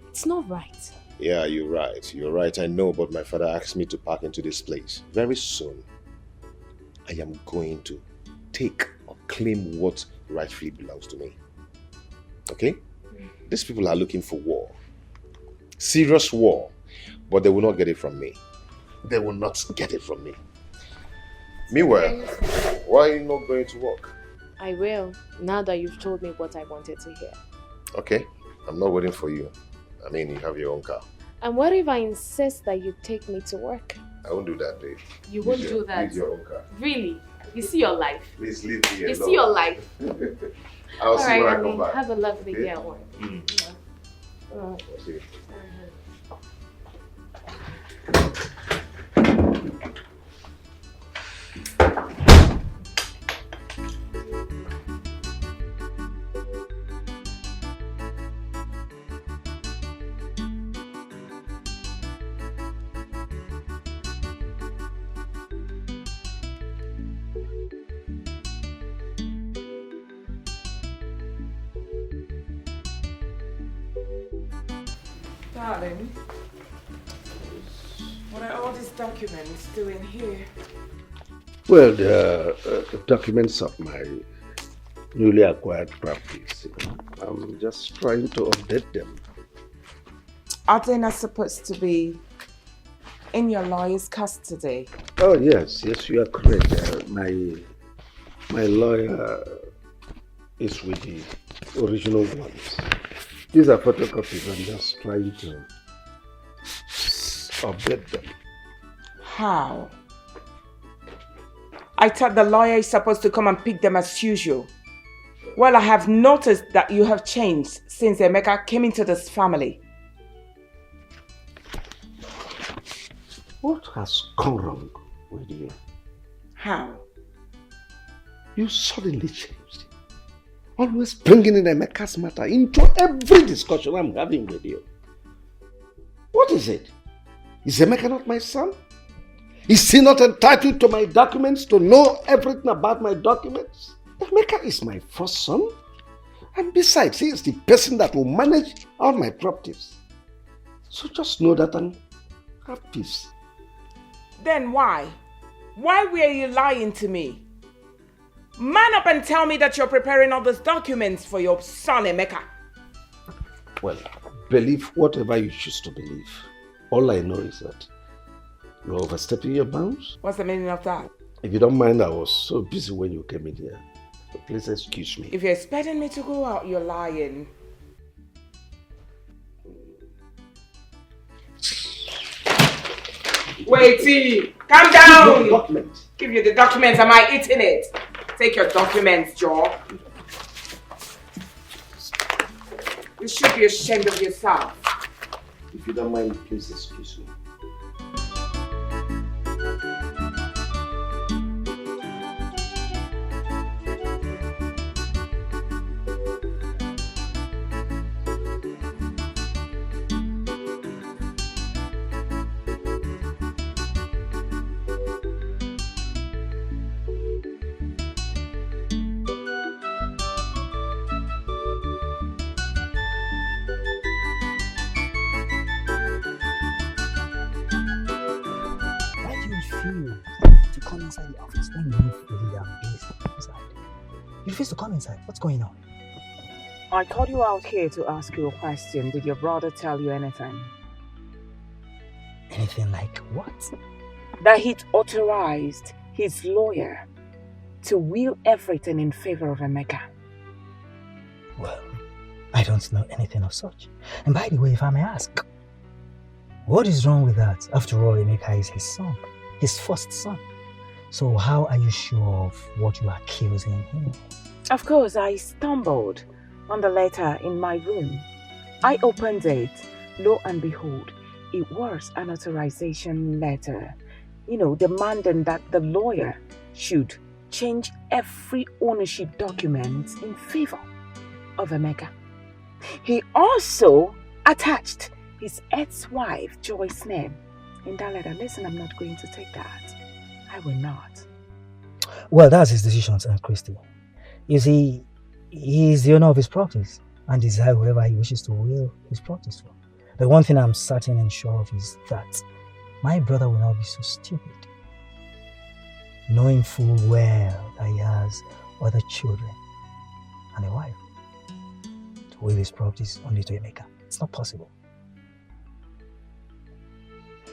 It's not right. Yeah, you're right. You're right, I know, but my father asked me to park into this place. Very soon, I am going to take or claim what rightfully belongs to me. Okay? These people are looking for war. Serious war. But they will not get it from me. They will not get it from me. Meanwhile, why are you not going to work? I will, now that you've told me what I wanted to hear. Okay, I'm not waiting for you. I mean, you have your own car. And what if I insist that you take me to work? I won't do that, babe. You won't do that? Use your own car. Really? You see your life? Please leave me alone. You see your life? I'll see when I come back. Have a lovely day at work. Yeah. I'll see you. Darling, what are all these documents doing here? Well, the documents of my newly acquired properties. I'm just trying to update them. Are they not supposed to be in your lawyer's custody? Oh, yes, you are correct. My lawyer is with the original ones. These are photocopies. I'm just trying to update them. How? I thought the lawyer is supposed to come and pick them as usual. Well, I have noticed that you have changed since Emeka came into this family. What has gone wrong with you? How? You suddenly changed. Always bringing in Emeka's matter into every discussion I'm having with you. What is it? Is Emeka not my son? Is he not entitled to my documents, to know everything about my documents? Emeka is my first son. And besides, he is the person that will manage all my properties. So just know that and have peace. Then why? Why were you lying to me? Man up and tell me that you're preparing all those documents for your son, Emeka. Well, believe whatever you choose to believe. All I know is that you're overstepping your bounds. What's the meaning of that? If you don't mind, I was so busy when you came in here. So please excuse me. If you're expecting me to go out, you're lying. Wait, calm down. Documents. Give you the documents. Am I eating it? Take your documents, Joe. You should be ashamed of yourself. If you don't mind, please excuse me. You refuse to come inside. What's going on? I called you out here to ask you a question. Did your brother tell you anything? Anything like what? That he'd authorized his lawyer to will everything in favor of Emeka. Well, I don't know anything of such. And by the way, if I may ask, what is wrong with that? After all, Emeka is his son, his first son. So how are you sure of what you are accusing him? Of course, I stumbled on the letter in my room. I opened it. Lo and behold, it was an authorization letter, demanding that the lawyer should change every ownership document in favor of Emeka. He also attached his ex-wife, Joyce's name in that letter. Listen, I'm not going to take that. I will not. Well, that's his decision, Aunt Christy. You see, he is the owner of his properties and desires whoever he wishes to will his properties for. The one thing I'm certain and sure of is that my brother will not be so stupid, knowing full well that he has other children and a wife, to will his properties only to Emeka. It's not possible.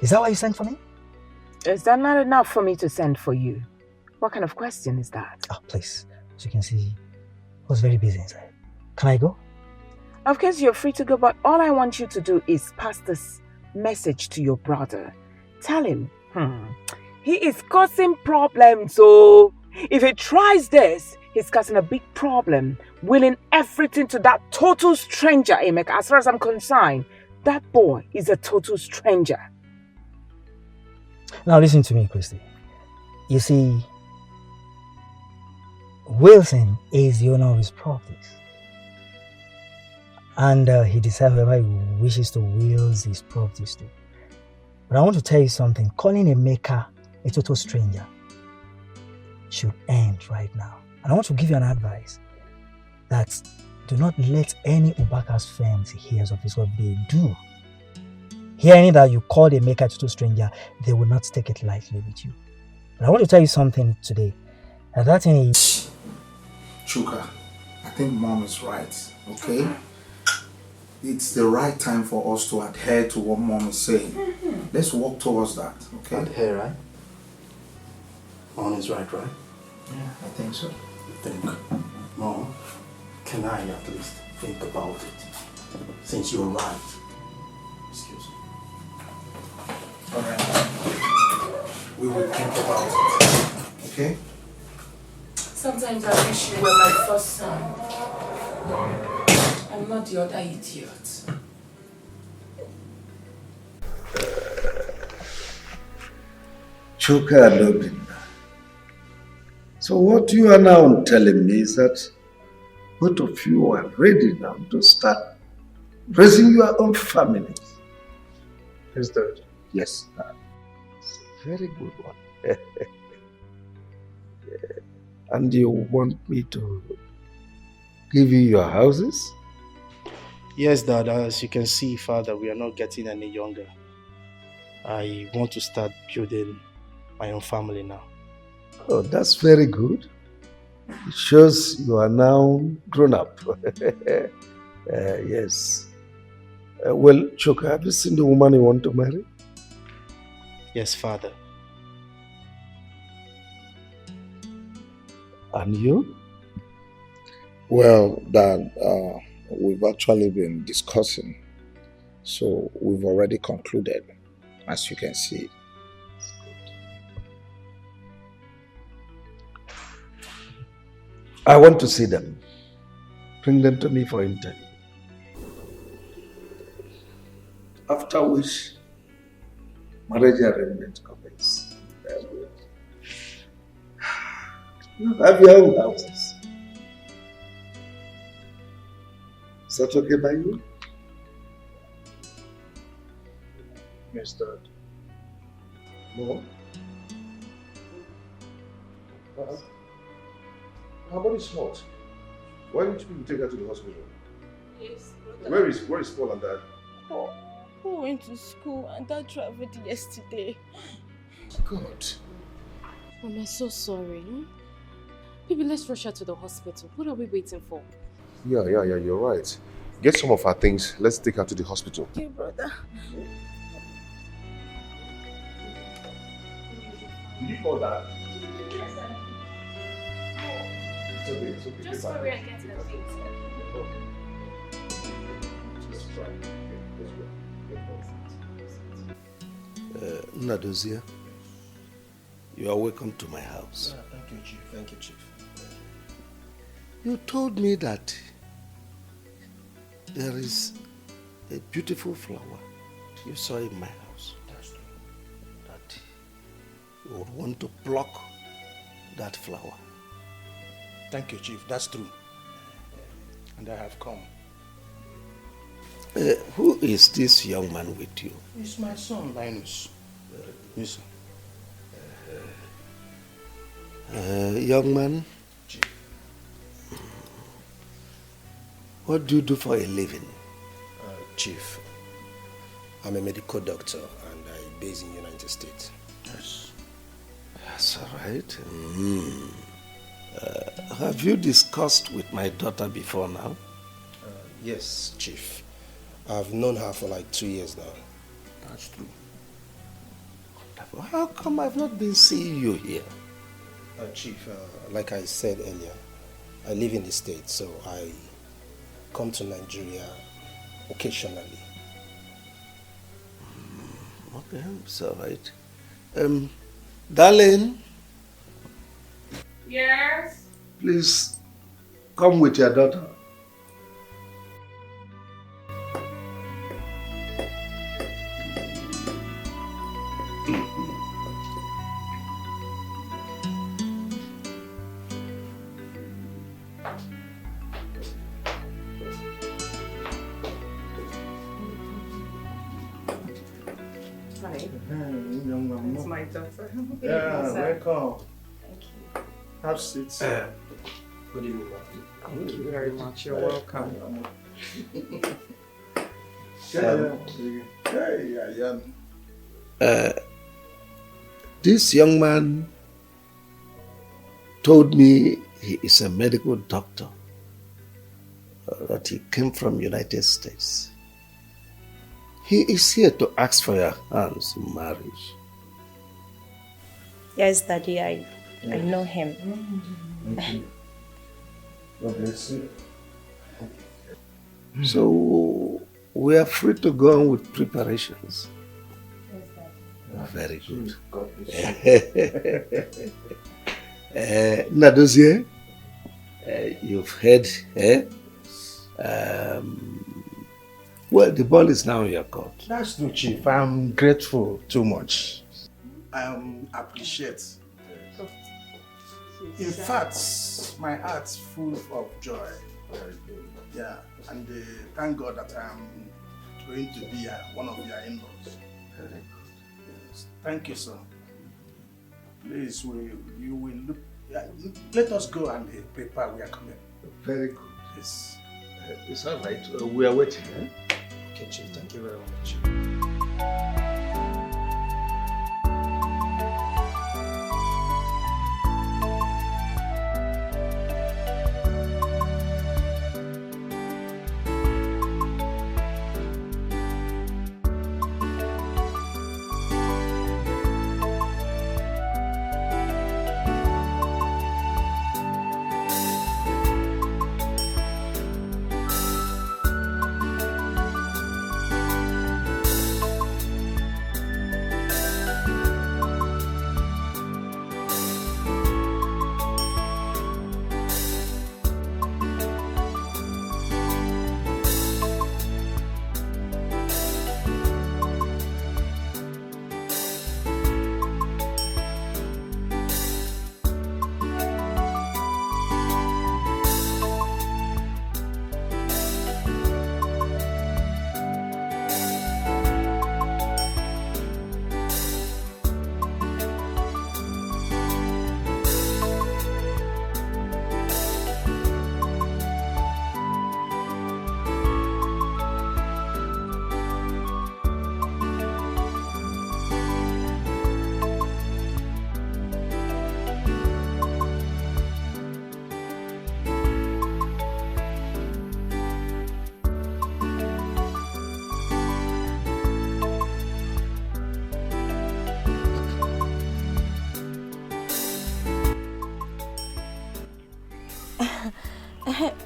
Is that why you sent for me? Is that not enough for me to send for you? What kind of question is that? Oh, please. As you can see, I was very busy inside. Can I go? Of course, you're free to go, but all I want you to do is pass this message to your brother. Tell him, he is causing problems, so if he tries this, he's causing a big problem, willing everything to that total stranger, Emeka. As far as I'm concerned, that boy is a total stranger. Now listen to me, Christy. You see, Wilson is the owner of his properties. And he decides whoever he wishes to will his properties to. But I want to tell you something. Calling Emeka a total stranger should end right now. And I want to give you an advice that do not let any Ubaka's friends hear of this. What they do, hearing that you called Emeka a total stranger, they will not take it lightly with you. But I want to tell you something today. That thing is... Chuka, I think Mom is right, okay? It's the right time for us to adhere to what Mom is saying. Let's work towards that, okay? Adhere, right? Mom is right? Yeah, I think so. You think? Mom, can I at least think about it? Since you're right. Excuse me. Alright. We will think about it, okay? Sometimes I wish you were my first son. I'm not the other idiot. Chuka and Obinna. So what you are now telling me is that both of you are ready now to start raising your own families. Is that? Yes, it's a very good one. Yeah. And you want me to give you your houses? Yes, Dad. As you can see, Father, we are not getting any younger. I want to start building my own family now. Oh, that's very good. It shows you are now grown up. Yes. Well, Chuka, have you seen the woman you want to marry? Yes, Father. And you? Well, Dad, we've actually been discussing. So we've already concluded, as you can see. I want to see them. Bring them to me for interview. After which, marriage arrangement commence. You have your own houses. Is that okay by you? Yes, Dad. No? Her body is not. Why don't you take her to the hospital? Yes, Where is Paul and Dad? Paul went to school and Dad traveled yesterday. God. I'm so sorry. Baby, let's rush her to the hospital. What are we waiting for? Yeah, you're right. Get some of our things. Let's take her to the hospital. Okay, brother. Did you call that? Yes, sir. It's okay, it's okay. Just hurry and get her things. Just try. Nadozia, you are welcome to my house. Thank you, Chief. Thank you, Chief. You told me that there is a beautiful flower you saw in my house. That's true. That you would want to pluck that flower. Thank you, Chief. That's true. And I have come. Who is this young man with you? It's my son, Linus. Yes, sir. Young man, what do you do for a living? Chief, I'm a medical doctor and I'm based in the United States. Yes. That's all right. Have you discussed with my daughter before now? Yes, Chief. I've known her for like 2 years now. That's true. How come I've not been seeing you here? Chief, like I said earlier, I live in the States, so I come to Nigeria occasionally. Okay, it's all right. Darling, Yes? please come with your daughter. It's my daughter. Yeah, welcome. Thank you. Have seats. Good evening, ma'am. Thank you very much. You're welcome. This young man told me he is a medical doctor, that he came from United States. He is here to ask for your hands in marriage. Yes, Daddy, I know him. Thank you. God bless you. So we are free to go on with preparations. Yes, Daddy. Very good. Nadozie, you've heard, well, the ball is now in your court. That's true, Chief. I'm grateful too much. I appreciate. In fact, my heart's full of joy. Yeah, and thank God that I'm going to be one of your in-laws. Thank you, sir. Please, you will look. Let us go and prepare. We are coming. Very good. Yes. It's all right. We are waiting. Okay, Chief. Thank you very much.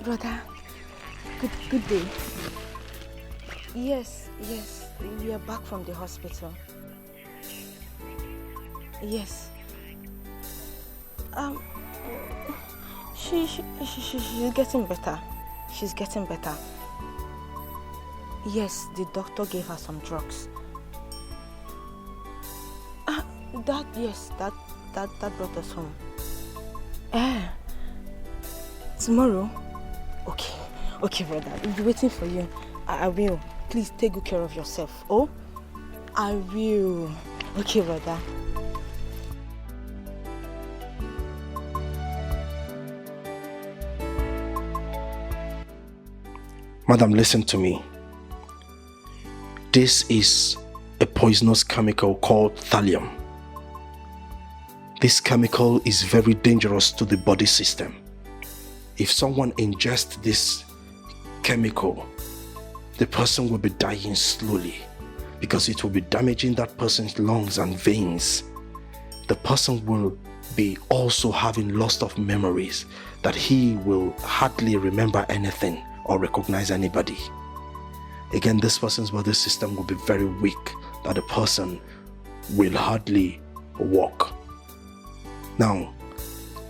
Brother, good day. Yes, we are back from the hospital. Yes. She's getting better. She's getting better. Yes, the doctor gave her some drugs. That brought us home. Tomorrow? Okay, brother. We'll be waiting for you. I will. Please take good care of yourself. Oh? I will. Okay, brother. Madam, listen to me. This is a poisonous chemical called thallium. This chemical is very dangerous to the body system. If someone ingests this chemical, the person will be dying slowly because it will be damaging that person's lungs and veins. The person will be also having loss of memories, that he will hardly remember anything or recognize anybody. Again, this person's body system will be very weak, that the person will hardly walk. Now,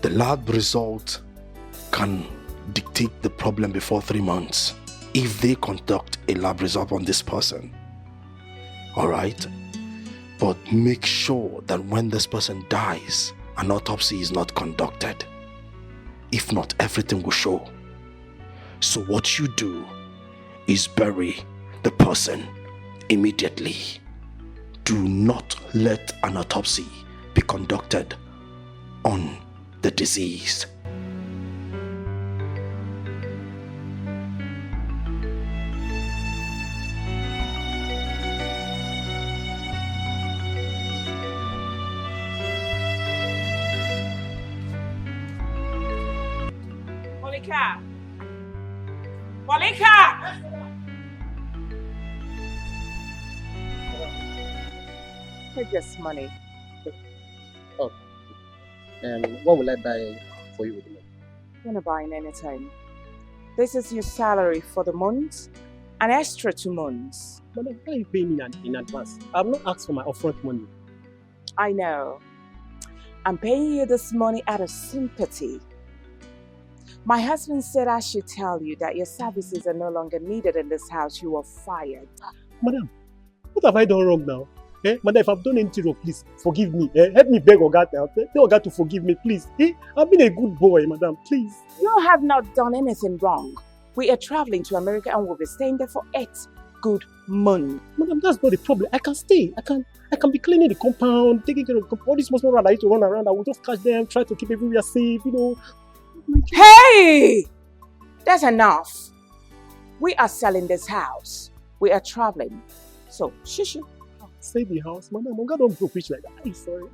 the lab result can dictate the problem before 3 months if they conduct a lab result on this person. Alright? But make sure that when this person dies, an autopsy is not conducted. If not, everything will show. So what you do is bury the person immediately. Do not let an autopsy be conducted on the deceased. Monica! Take this money. Oh. And what will I buy for you with the money? You're not buying anything. This is your salary for the month, an extra 2 months. Madam, why are you paying me in advance? I have not asked for my upfront money. I know. I'm paying you this money out of sympathy. My husband said I should tell you that your services are no longer needed in this house. You are fired. Madam, what have I done wrong now? Madam, if I've done anything wrong, please forgive me. Help me beg Oga now. Tell Oga to forgive me, please. I've been a good boy, madam, please. You have not done anything wrong. We are traveling to America and we'll be staying there for 8 good months. Madam, that's not the problem. I can stay. I can be cleaning the compound, taking care of the compound. All these small rats I used to run around, I will just catch them, try to keep everywhere safe, Hey! That's enough. We are selling this house. We are traveling. So, shush. Say the house, madam. God don't broke rich like that. I'm sorry.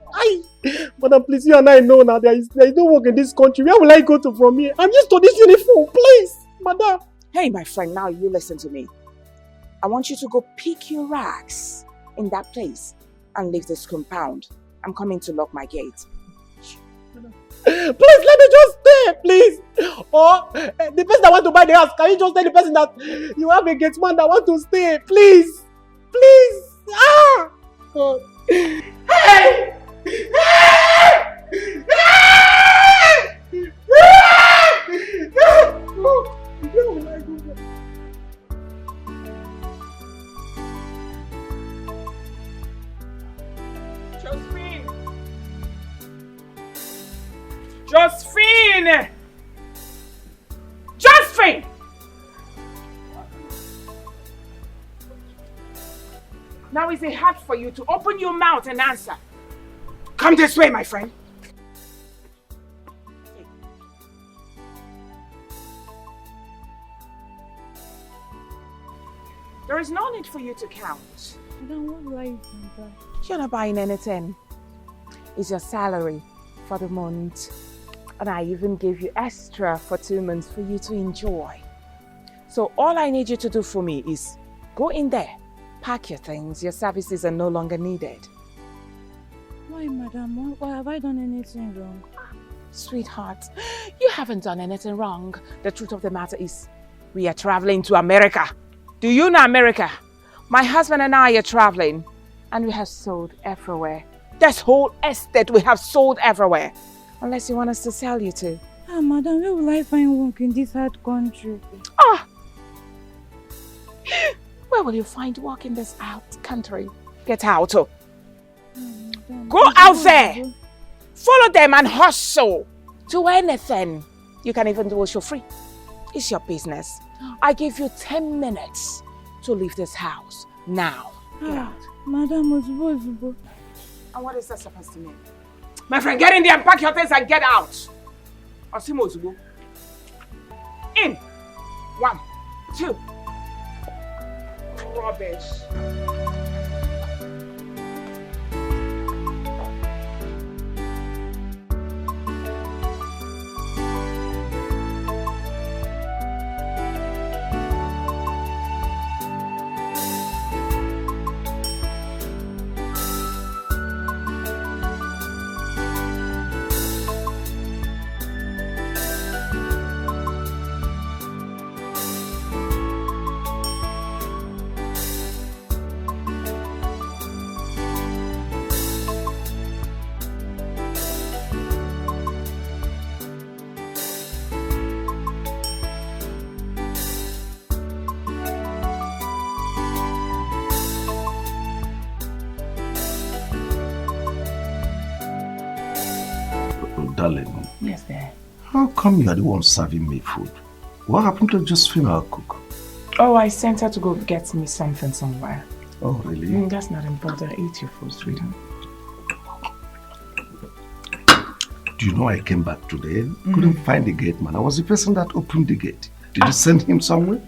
Madam, please, you and I know now there is no work in this country. Where will I go to from here? I'm used to this uniform, please, madam. Hey, my friend, now you listen to me. I want you to go pick your rags in that place and leave this compound. I'm coming to lock my gate. Please, let me just stay, please. Or the person that want to buy the house, can you just tell the person that you have a gate man that want to stay? Please. Please. Ah! God. Hey! Josephine! Josephine! Now is it hard for you to open your mouth and answer? Come this way, my friend. There is no need for you to count. Then what will I buy? You're not buying anything. It's your salary for the month. And I even gave you extra for 2 months for you to enjoy. So all I need you to do for me is go in there, pack your things. Your services are no longer needed. Why, madam? Why have I done anything wrong? Sweetheart, you haven't done anything wrong. The truth of the matter is, we are traveling to America. Do you know America? My husband and I are traveling, and we have sold everywhere. This whole estate we have sold everywhere. Unless you want us to sell you to. Ah, madam, where will I find work in this hard country? Ah! Where will you find work in this out country? Get out. Oh. Go out there. Follow them and hustle. Do anything. You can even do what you're free. It's your business. I give you 10 minutes to leave this house. Now. Get out. Madam, Ozubo. And what is that supposed to mean? My friend, get in there and pack your things and get out. Osimo Ozubo. In. 1, 2. Rubbish. Darling. Yes, dear. How come you are the one serving me food? What happened to Josephine, our cook? Oh, I sent her to go get me something somewhere. Oh, really? That's not important. Eat your food, sweetheart. Do you know I came back today? Couldn't find the gate man. I was the person that opened the gate. Did you send him somewhere?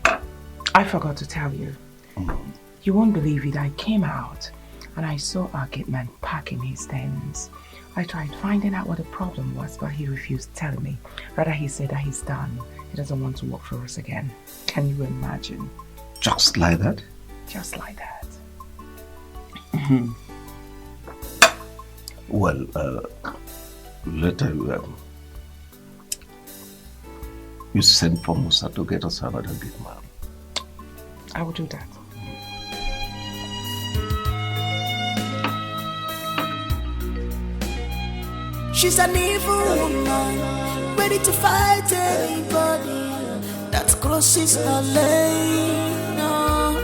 I forgot to tell you. You won't believe it. I came out and I saw our gate man packing his things. I tried finding out what the problem was, but he refused telling me. Rather, he said that he's done. He doesn't want to work for us again. Can you imagine? Just like that? Just like that. Well, later you send for Musa to get us another gate man. I will do that. She's an evil woman, ready to fight anybody that crosses her lane. No.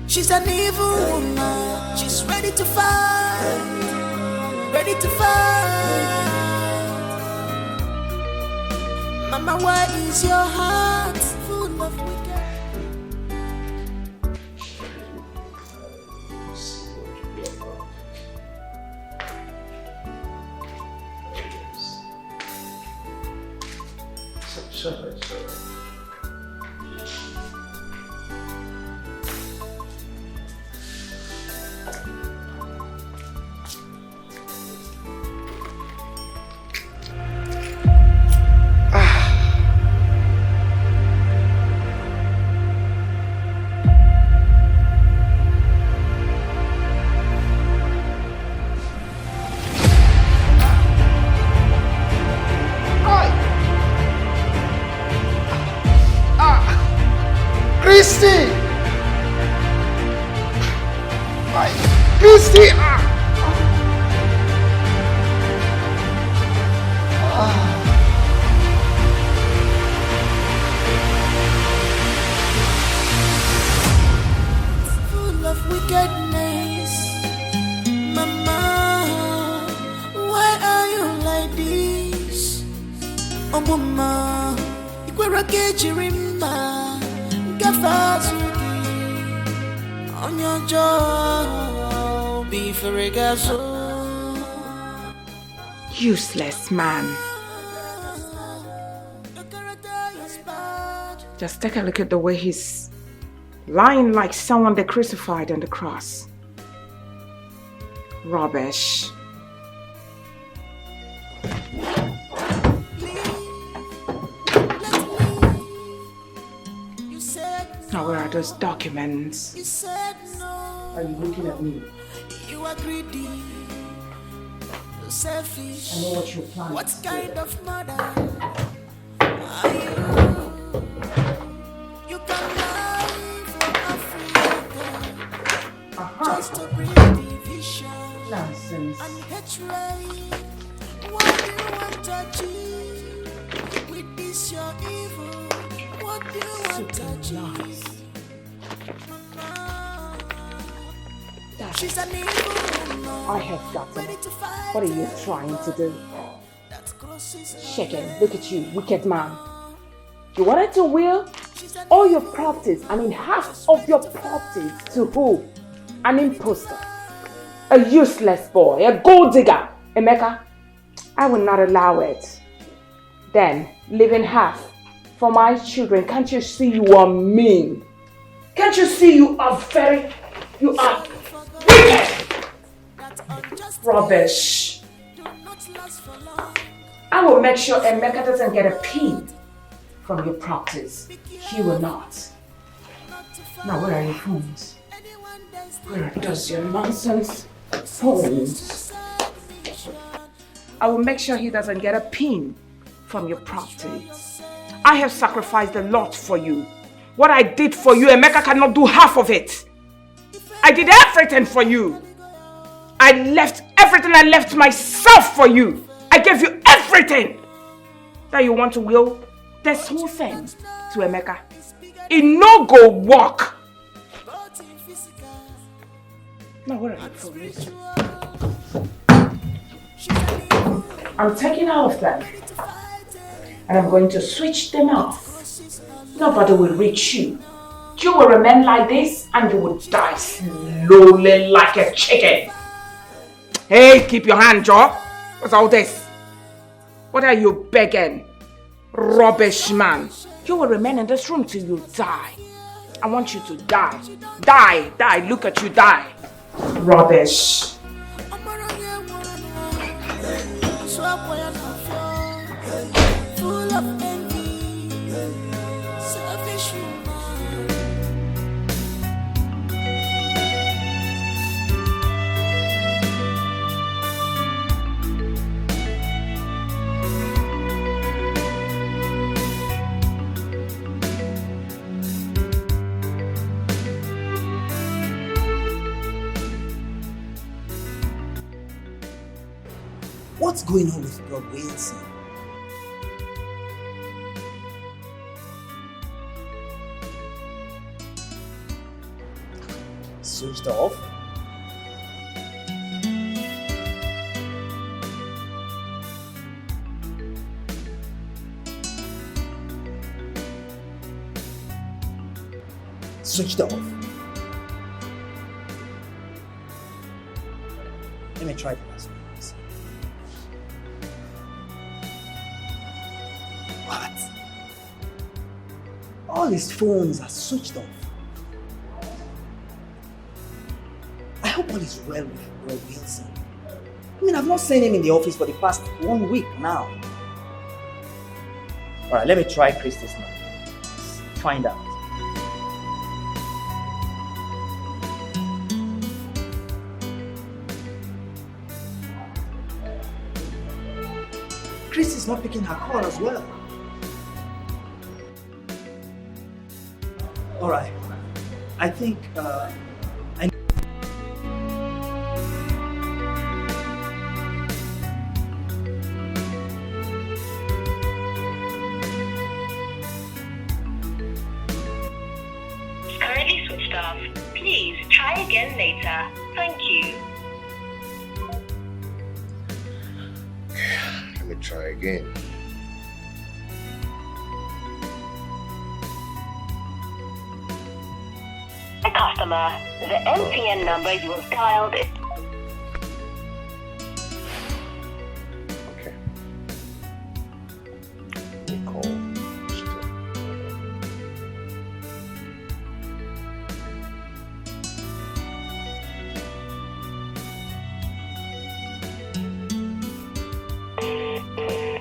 She's an evil woman, she's ready to fight, ready to fight. Mama, why is your heart full of wicked? Christy! Christy! Full of wickedness. Mama, why are you like this? Oh, Mama, Ikwera Kejirimba. On your job, be for a Useless man. Just take a look at the way he's lying like someone they crucified on the cross. Rubbish. Now, where are those documents? You said no. Are you looking at me? You are greedy, so selfish. I know what you're planning. What kind of mother are you? You can lie from Africa just to bring division Nonsense. and hatred. What do you want to achieve with this your evil? What do you want to achieve? She's an evil woman. I have gotten it. What are you trying to do? Chicken, look at you, wicked man. You wanted to will all your properties, I mean half of your properties to who? An imposter. A useless boy, a gold digger. Emeka, I will not allow it. Then, leaving half for my children. Can't you see you are mean? Can't you see you are wicked? Rubbish. I will make sure Emeka doesn't get a pin from your properties. He will not. Now, where are your phones? Where are those your nonsense phones? I will make sure he doesn't get a pin from your properties. I have sacrificed a lot for you. What I did for you, Emeka cannot do half of it. I did everything for you. I left everything. I left myself for you. I gave you everything that you want to will this whole thing to Emeka. It no go work. Now where are you from? I'm taking all of them and I'm going to switch them off. Nobody will reach you. You will remain like this and you will die slowly like a chicken. Hey, keep your hand up. What's all this? What are you begging? Rubbish man. You will remain in this room till you die. I want you to die. Die, die, look at you die. Rubbish. Full of envy, selfish woman. What's going on with Bro Wilson? Switched off? Switched off. Let me try the last one. What? All his phones are switched off. I hope all is well with Bro Wilson. I mean, I've not seen him in the office for the past 1 week now. Alright, let me try Christy's number. Find out. Christy's not picking her call as well. Alright, I think Currently switched off. Please try again later. Thank you. Let me try again. Customer, the MTN number you have dialed is... Okay. Let me call.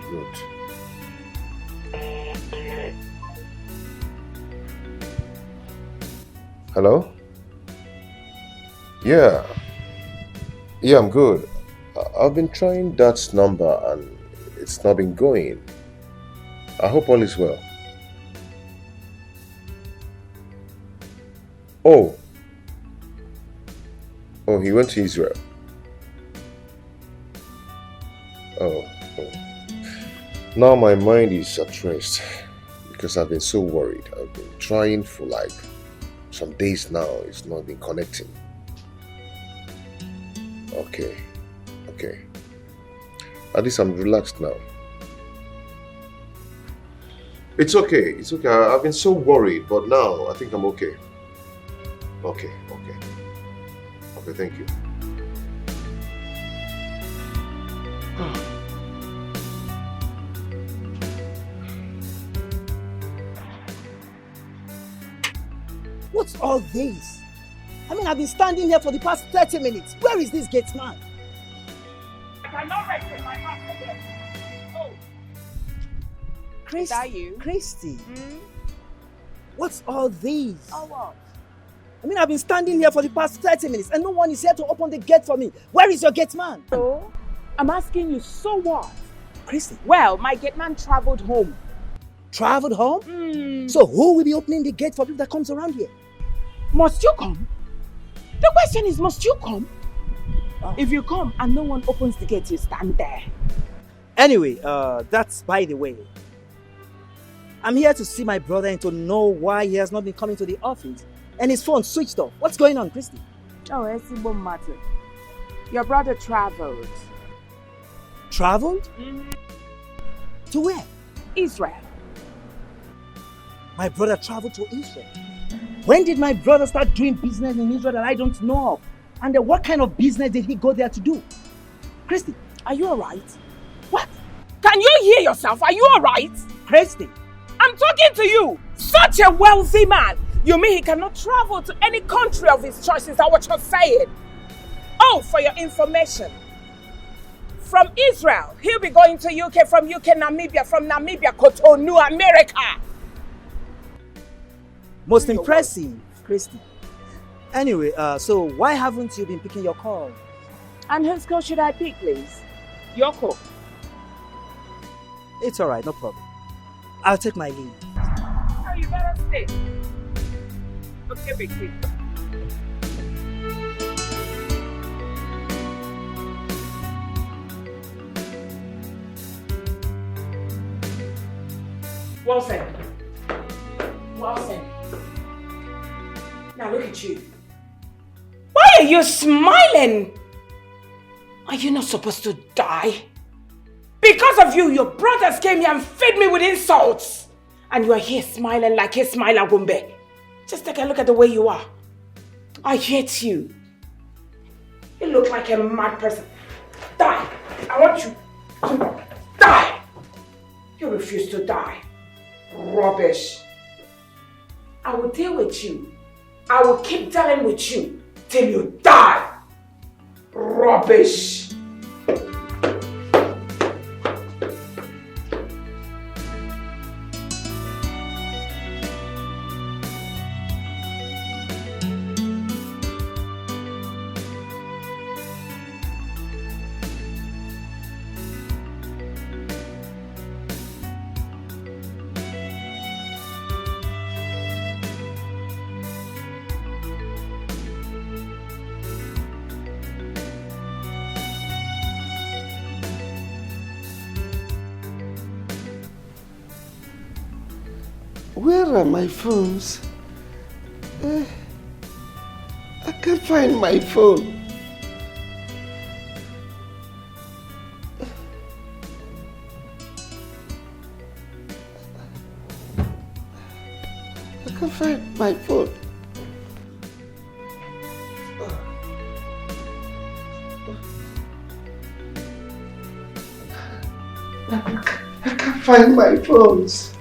Good. Hello? Yeah. Yeah, I'm good. I've been trying that number and it's not been going. I hope all is well. Oh, he went to Israel. Oh. Now my mind is at rest because I've been so worried. I've been trying for like some days now. It's not been connecting. Okay. At least I'm relaxed now. It's okay. I've been so worried, but now I think I'm okay. Okay, thank you. What's all this? I mean, I've been standing here for the past 30 minutes. Where is this gate man? I cannot rest in my house again. Oh. Is that you? Christy. What's all this? Oh, what? I mean, I've been standing here for the past 30 minutes and no one is here to open the gate for me. Where is your gate man? So, I'm asking you, so what? Christy. Well, my gate man traveled home. Traveled home? So who will be opening the gate for people that comes around here? Must you come? The question is, must you come? If you come and no one opens the gate, you stand there. Anyway, that's by the way. I'm here to see my brother and to know why he has not been coming to the office. And his phone switched off. What's going on, Christy? Oh, it's a matter. Your brother traveled. Traveled? To where? Israel. My brother traveled to Israel. When did my brother start doing business in Israel that I don't know of? And then what kind of business did he go there to do? Christy, are you alright? What? Can you hear yourself? Are you alright? Christy. I'm talking to you. Such a wealthy man. You mean he cannot travel to any country of his choice? Is that what you're saying? Oh, for your information. From Israel, he'll be going to UK, from UK, Namibia, from Namibia, Cotonou, America. Most impressive, Christy. Anyway, so why haven't you been picking your call? And whose call should I pick, please? Your call. It's alright, no problem. I'll take my leave. Oh, you better stay. Okay, big deal. Wilson. Now look at you. Why are you smiling? Are you not supposed to die? Because of you, your brothers came here and fed me with insults. And you are here smiling like Ismaila Gumbe. Just take a look at the way you are. I hate you. You look like a mad person. Die. I want you to die. You refuse to die. Rubbish. I will deal with you. I will keep dealing with you till you die. Rubbish. Where are my phones? I can't find my phone. I can't find my phone. I can't find my phones.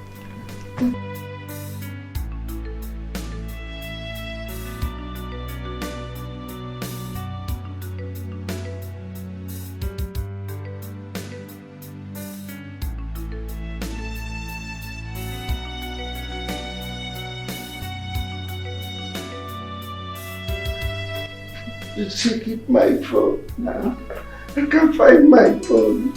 Checking my phone now. I can't find my phone.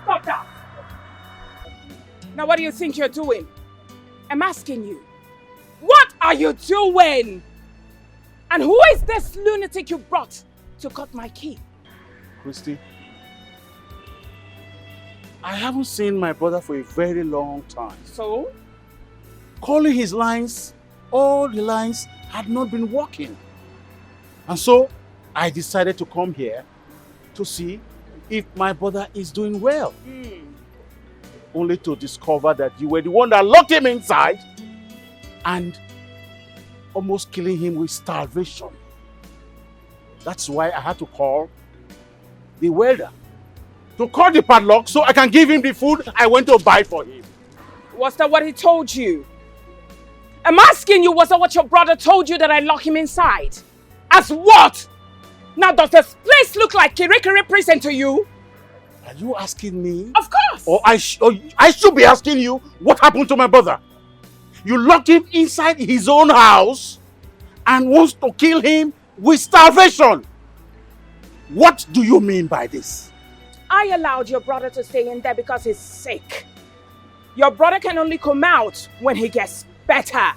Stop that! Now what do you think you're doing? I'm asking you. What are you doing? And who is this lunatic you brought to cut my key? Christy, I haven't seen my brother for a very long time. So? Calling his lines, all the lines had not been working. And so I decided to come here to see if my brother is doing well. Only to discover that you were the one that locked him inside and almost killing him with starvation. That's why I had to call the welder to cut the padlock so I can give him the food I went to buy for him. Was that what he told you? I'm asking you, was that what your brother told you, that I lock him inside? As what? Now does this place look like Kirikiri prison to you? Are you asking me? Of course! Or I should be asking you what happened to my brother? You locked him inside his own house and wants to kill him with starvation. What do you mean by this? I allowed your brother to stay in there because he's sick. Your brother can only come out when he gets better.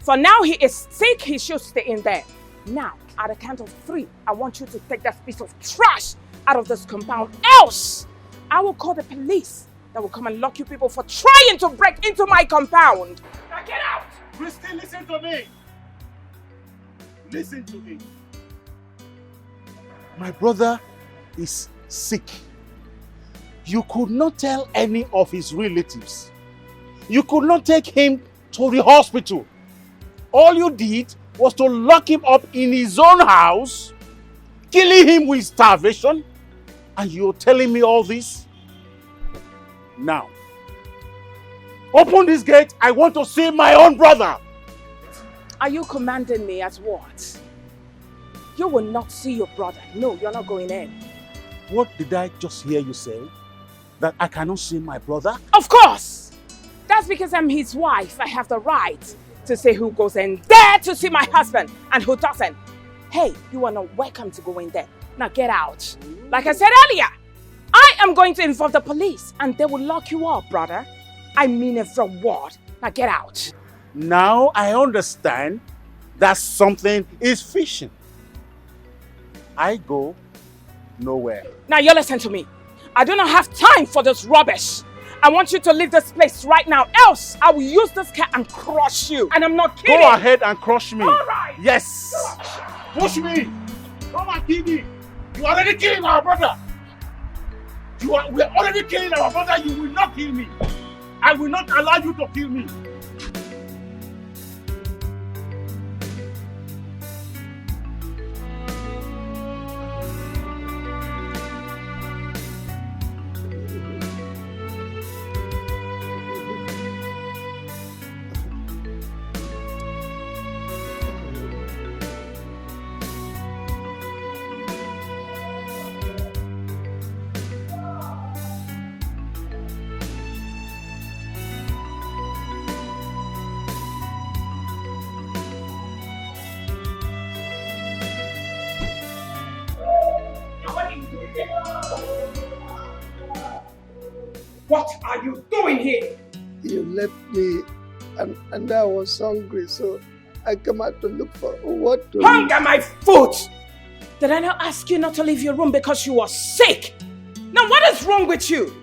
For now he is sick, he should stay in there. Now, at the count of 3, I want you to take that piece of trash out of this compound. Else, I will call the police that will come and lock you people for trying to break into my compound. Now get out! Christy, listen to me. Listen to me. My brother is sick. You could not tell any of his relatives. You could not take him to the hospital. All you did was to lock him up in his own house, killing him with starvation, and you're telling me all this? Now, open this gate. I want to see my own brother. Are you commanding me as what? You will not see your brother. No, you're not going in. What did I just hear you say? That I cannot see my brother? Of course! That's because I'm his wife. I have the right to say who goes in there to see my husband and who doesn't. Hey, you are not welcome to go in there. Now get out. Like I said earlier, I am going to inform the police and they will lock you up, brother. I mean it from what? Now get out. Now I understand that something is fishing. I go nowhere. Now you listen to me. I do not have time for this rubbish. I want you to leave this place right now, else I will use this car and crush you. And I'm not kidding. Go ahead and crush me. All right. Yes. Push me. Come and kill me. You are already killing our brother. We are already killing our brother. You will not kill me. I will not allow you to kill me. What are you doing here? You left me and I was hungry, so I came out to look for what to Hunger my foot! Did I not ask you not to leave your room because you were sick? Now what is wrong with you?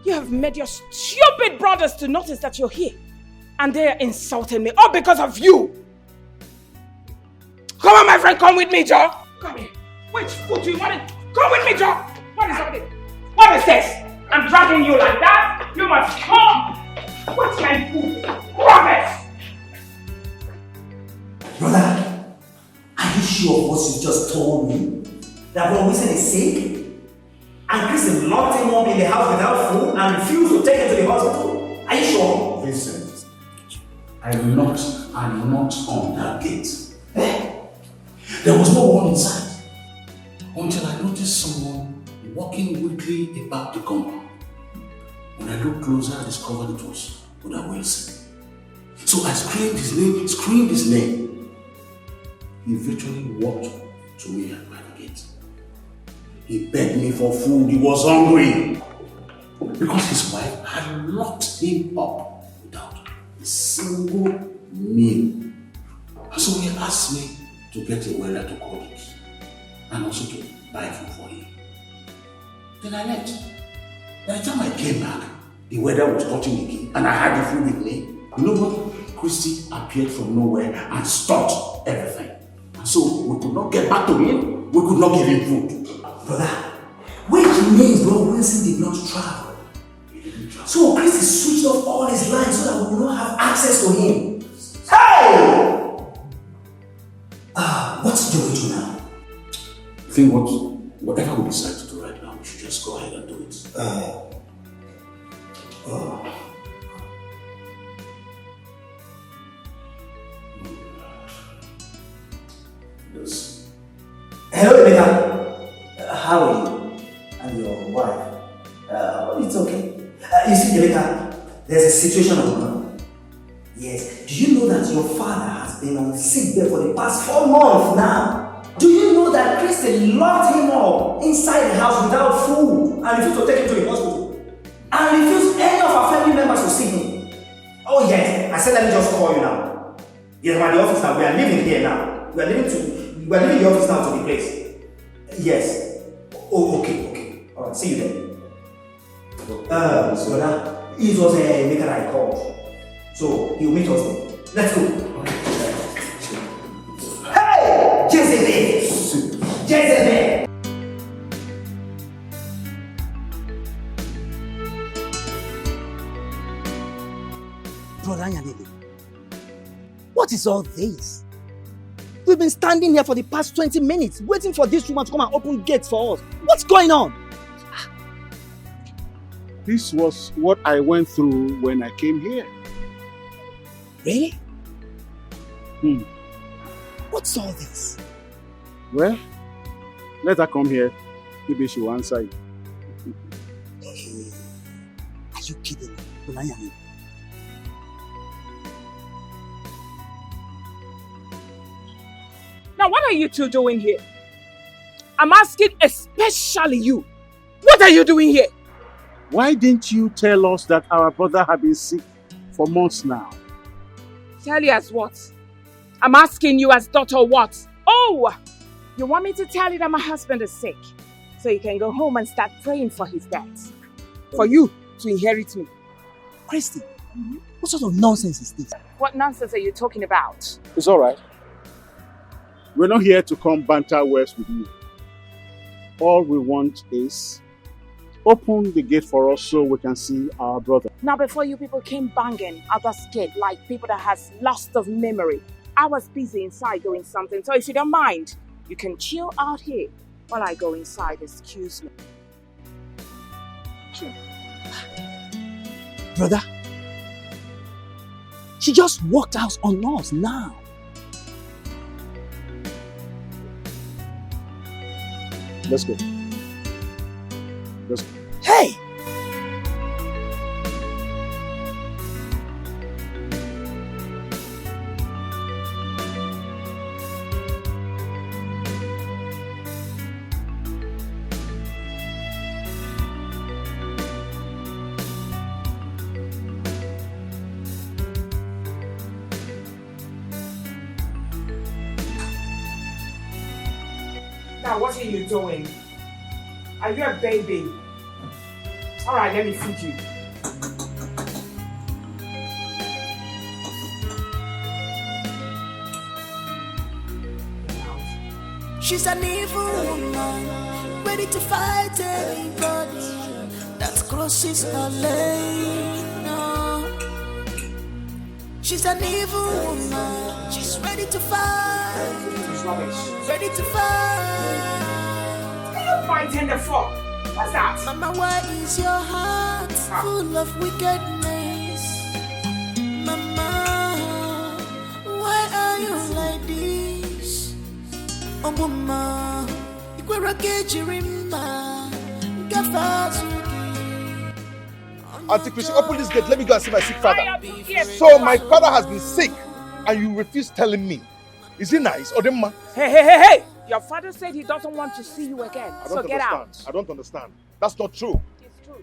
You have made your stupid brothers to notice that you're here. And they are insulting me, all because of you. Come on, my friend, come with me, Joe. Come here. Which foot do you want to... Come with me, Joe. What is happening? What is this? I'm dragging you like that? You must come. What's my food? Rubbish! Brother, are you sure of what you just told me? That Bro Wilson is sick? And Chris locked him up in the house without food and refused to take him to the hospital? Are you sure? Vincent, I knocked and knocked on that gate. There was no one inside until I noticed someone walking weakly about the compound. When I looked closer, I discovered it was Brother Wilson. So I screamed his name. He virtually walked to me at my gate. He begged me for food, he was hungry. Because his wife had locked him up without a single meal. And so he asked me to get a welder to call it and also to buy food for him. Then I left. By the time I came back, the welder was touching the key and I had the food with me. You know what? Christy appeared from nowhere and stopped everything. And so we could not get back to him, we could not give him food. Brother, which means Bro Wilson did not travel. So Christy switched off all his lines so that we will not have access to him. Hey! What's the way to now? I think whatever we decide to do right now, we should just go ahead and do it. Hello, Emeka. How are you? And your wife? It's okay. You see, Emeka, there's a situation going on. Yes. Do you know that your father has been on sick bed for the past 4 months now? Do you know that Christian locked him up inside the house without food and refused to take him to the hospital? And refused any of our family members to see him? Oh yes, I said let me just call you now. Yes, we're at the office now. We are leaving here now. We are leaving the office now to the place. Yes. Oh, okay. Alright, see you then. Brother, it was a maker I called. So he'll meet us there. Let's go. Hey! Jezebel! Brother Yanele, what is all this? We've been standing here for the past 20 minutes waiting for this woman to come and open gates for us. What's going on? This was what I went through when I came here. Really? What's all this? Well, let her come here. Maybe she will answer you. Are you kidding me, Brother Yanele? Now, what are you two doing here? I'm asking especially you. What are you doing here? Why didn't you tell us that our brother had been sick for months now? Tell you as what? I'm asking you as daughter what? Oh! You want me to tell you that my husband is sick? So you can go home and start praying for his death. For you to inherit me. Christy, what sort of nonsense is this? What nonsense are you talking about? It's alright. We're not here to come banter words with you. All we want is open the gate for us so we can see our brother. Now before you people came banging out the gate like people that has lost of memory, I was busy inside doing something. So if you don't mind, you can chill out here while I go inside. Excuse me. Sure. Brother, she just walked out on us now. Let's go. Let's go. Hey! Now what are you doing? Are you a baby? Alright, let me feed you. She's an evil woman, ready to fight anybody that crosses her lane. No. She's an evil woman, she's ready to fight. Ready to fight. What are you fighting the for? What's that? Mama, why is your heart full of wickedness? Mama, why are you like this? Omuma, Ikwera Jirimba, Gafazuki. Auntie Chrissy, open this gate. Let me go and see my sick father. So my father has been sick and you refuse telling me. Is it nice? Odemma? Hey! Your father said he doesn't want to see you again. So get out. I don't understand. That's not true.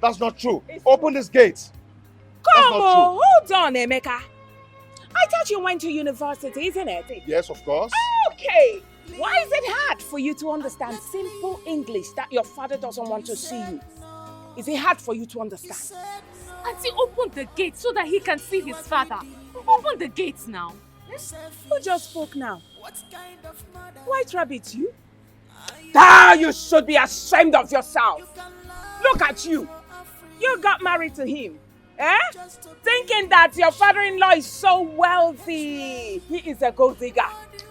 That's not true. Open this gate. Come on, hold on, Emeka. I thought you went to university, isn't it? Yes, of course. Okay. Why is it hard for you to understand simple English that your father doesn't want to see you? Is it hard for you to understand? Auntie, open the gate so that he can see his father. Open the gates now. Who just spoke now? White Rabbit, you? You should be ashamed of yourself. Look at you. You got married to him. Thinking that your father-in-law is so wealthy. He is a gold digger.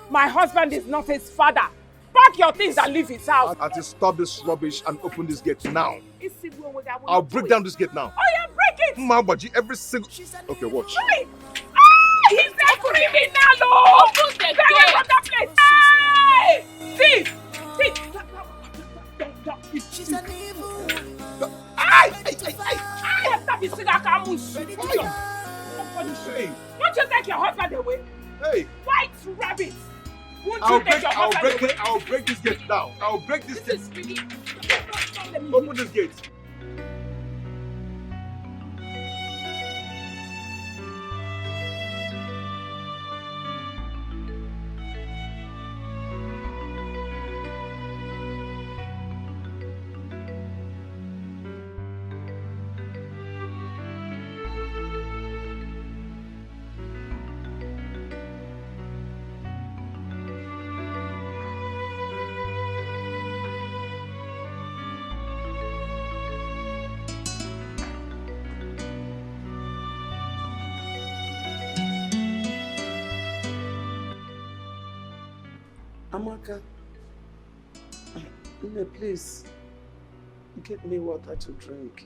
My husband is not his father. Pack your things and leave his house. Auntie, stop this rubbish and open this gate now. I'll break down this gate now. Oh yeah, break it! Mabaji, every single... Okay, watch. Hey! He's a criminal! Open the gate! From that place! Hey! Thief! She's an evil. Won't you take your husband away? Hey! White Rabbit! I'll break this gate now. I'll break this gate. Open this gate. Amaka, please, get me water to drink.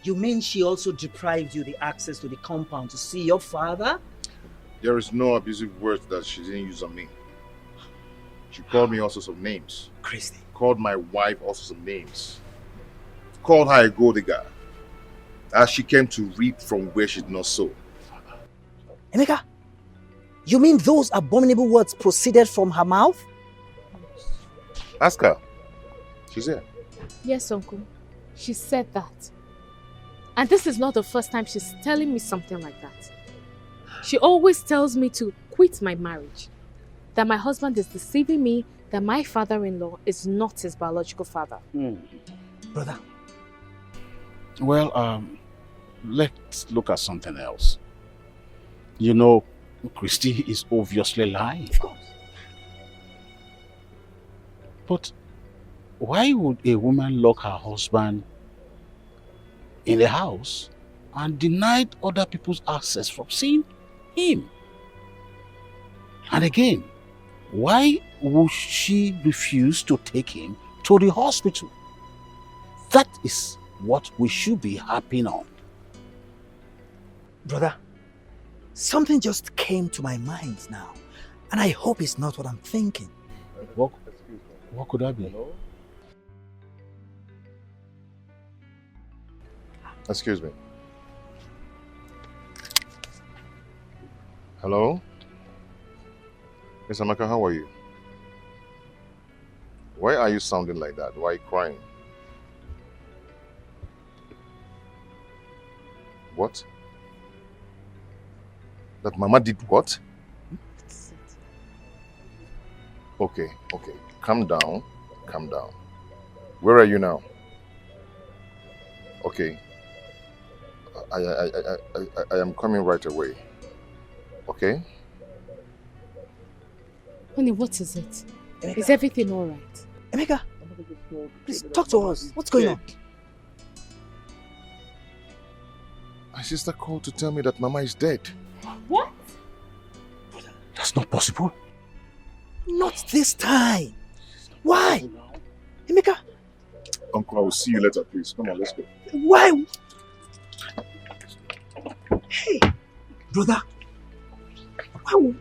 You mean she also deprived you the access to the compound to see your father? There is no abusive words that she didn't use on me. She called me all sorts of names. Christy. Called my wife all sorts of names. Called her a gold digger. As she came to reap from where she did not sow. Emeka, you mean those abominable words proceeded from her mouth? Ask her. She's here. Yes, Uncle. She said that. And this is not the first time she's telling me something like that. She always tells me to quit my marriage. That my husband is deceiving me, that my father-in-law is not his biological father. Brother. Well, let's look at something else. You know, Christy is obviously lying. Of course. But why would a woman lock her husband in the house and deny other people's access from seeing him? And again, why would she refuse to take him to the hospital? That is what we should be harping on. Brother, something just came to my mind now, and I hope it's not what I'm thinking. What could that be? Excuse me. Hello? Miss Amaka, how are you? Why are you sounding like that? Why are you crying? What? That Mama did what? Okay. Calm down. Where are you now? Okay. I am coming right away. Okay? Honey, what is it? Emeka. Is everything alright? Emeka, please talk to us. What's going on? My sister called to tell me that Mama is dead. What? That's not possible. Not this time. Why? Emeka. Uncle, I will see you later, please. Come on, let's go. Why? Hey, brother. Why would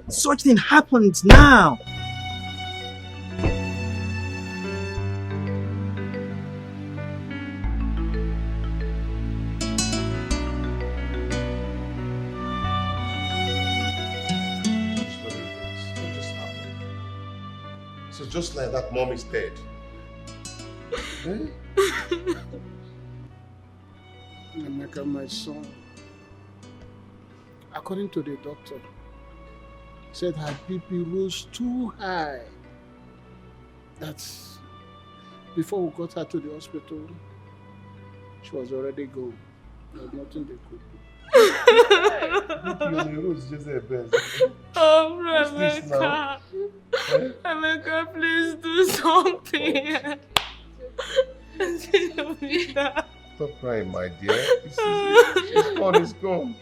such thing happened now? So just like that, Mom is dead. Emeka, my son, according to the doctor, said her BP rose too high. That's before we got her to the hospital, she was already gone. There's nothing they could do. Oh, Emeka. Emeka, please do something. Stop crying, my dear. It's gone, it's gone.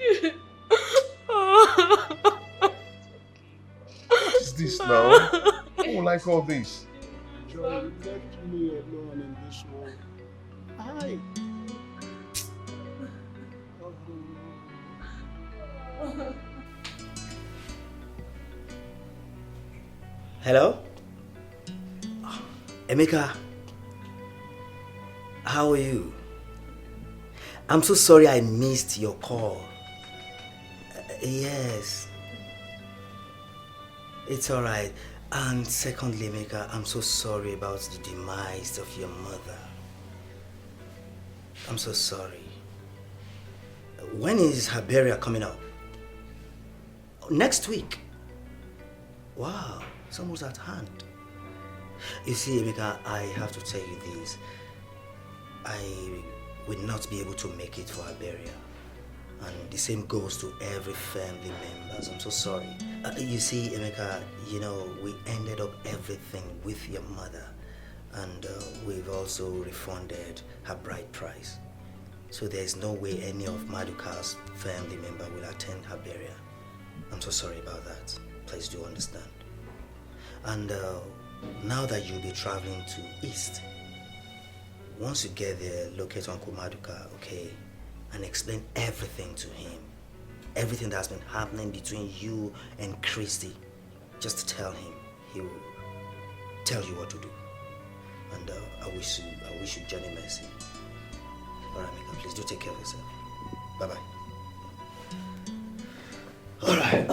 What is this now? I don't like all this. Joy, let me alone in this world. Hi. Hello? Emeka, how are you? I'm so sorry I missed your call. Yes. It's alright. And secondly, Emeka, I'm so sorry about the demise of your mother. I'm so sorry. When is her burial coming up? Next week. Wow, it's almost at hand. You see, Emeka, I have to tell you this. I will not be able to make it for her burial. And the same goes to every family members. I'm so sorry. You see, Emeka, you know, we ended up everything with your mother. And we've also refunded her bride price. So there's no way any of Maduka's family member will attend her burial. I'm so sorry about that. Please do understand. And now that you'll be traveling to East, once you get there, locate Uncle Maduka, okay? And explain everything to him. Everything that's been happening between you and Christy. Just tell him. He will tell you what to do. And I wish you journey mercy. Alright, Mika, please do take care of yourself. Bye-bye. Alright.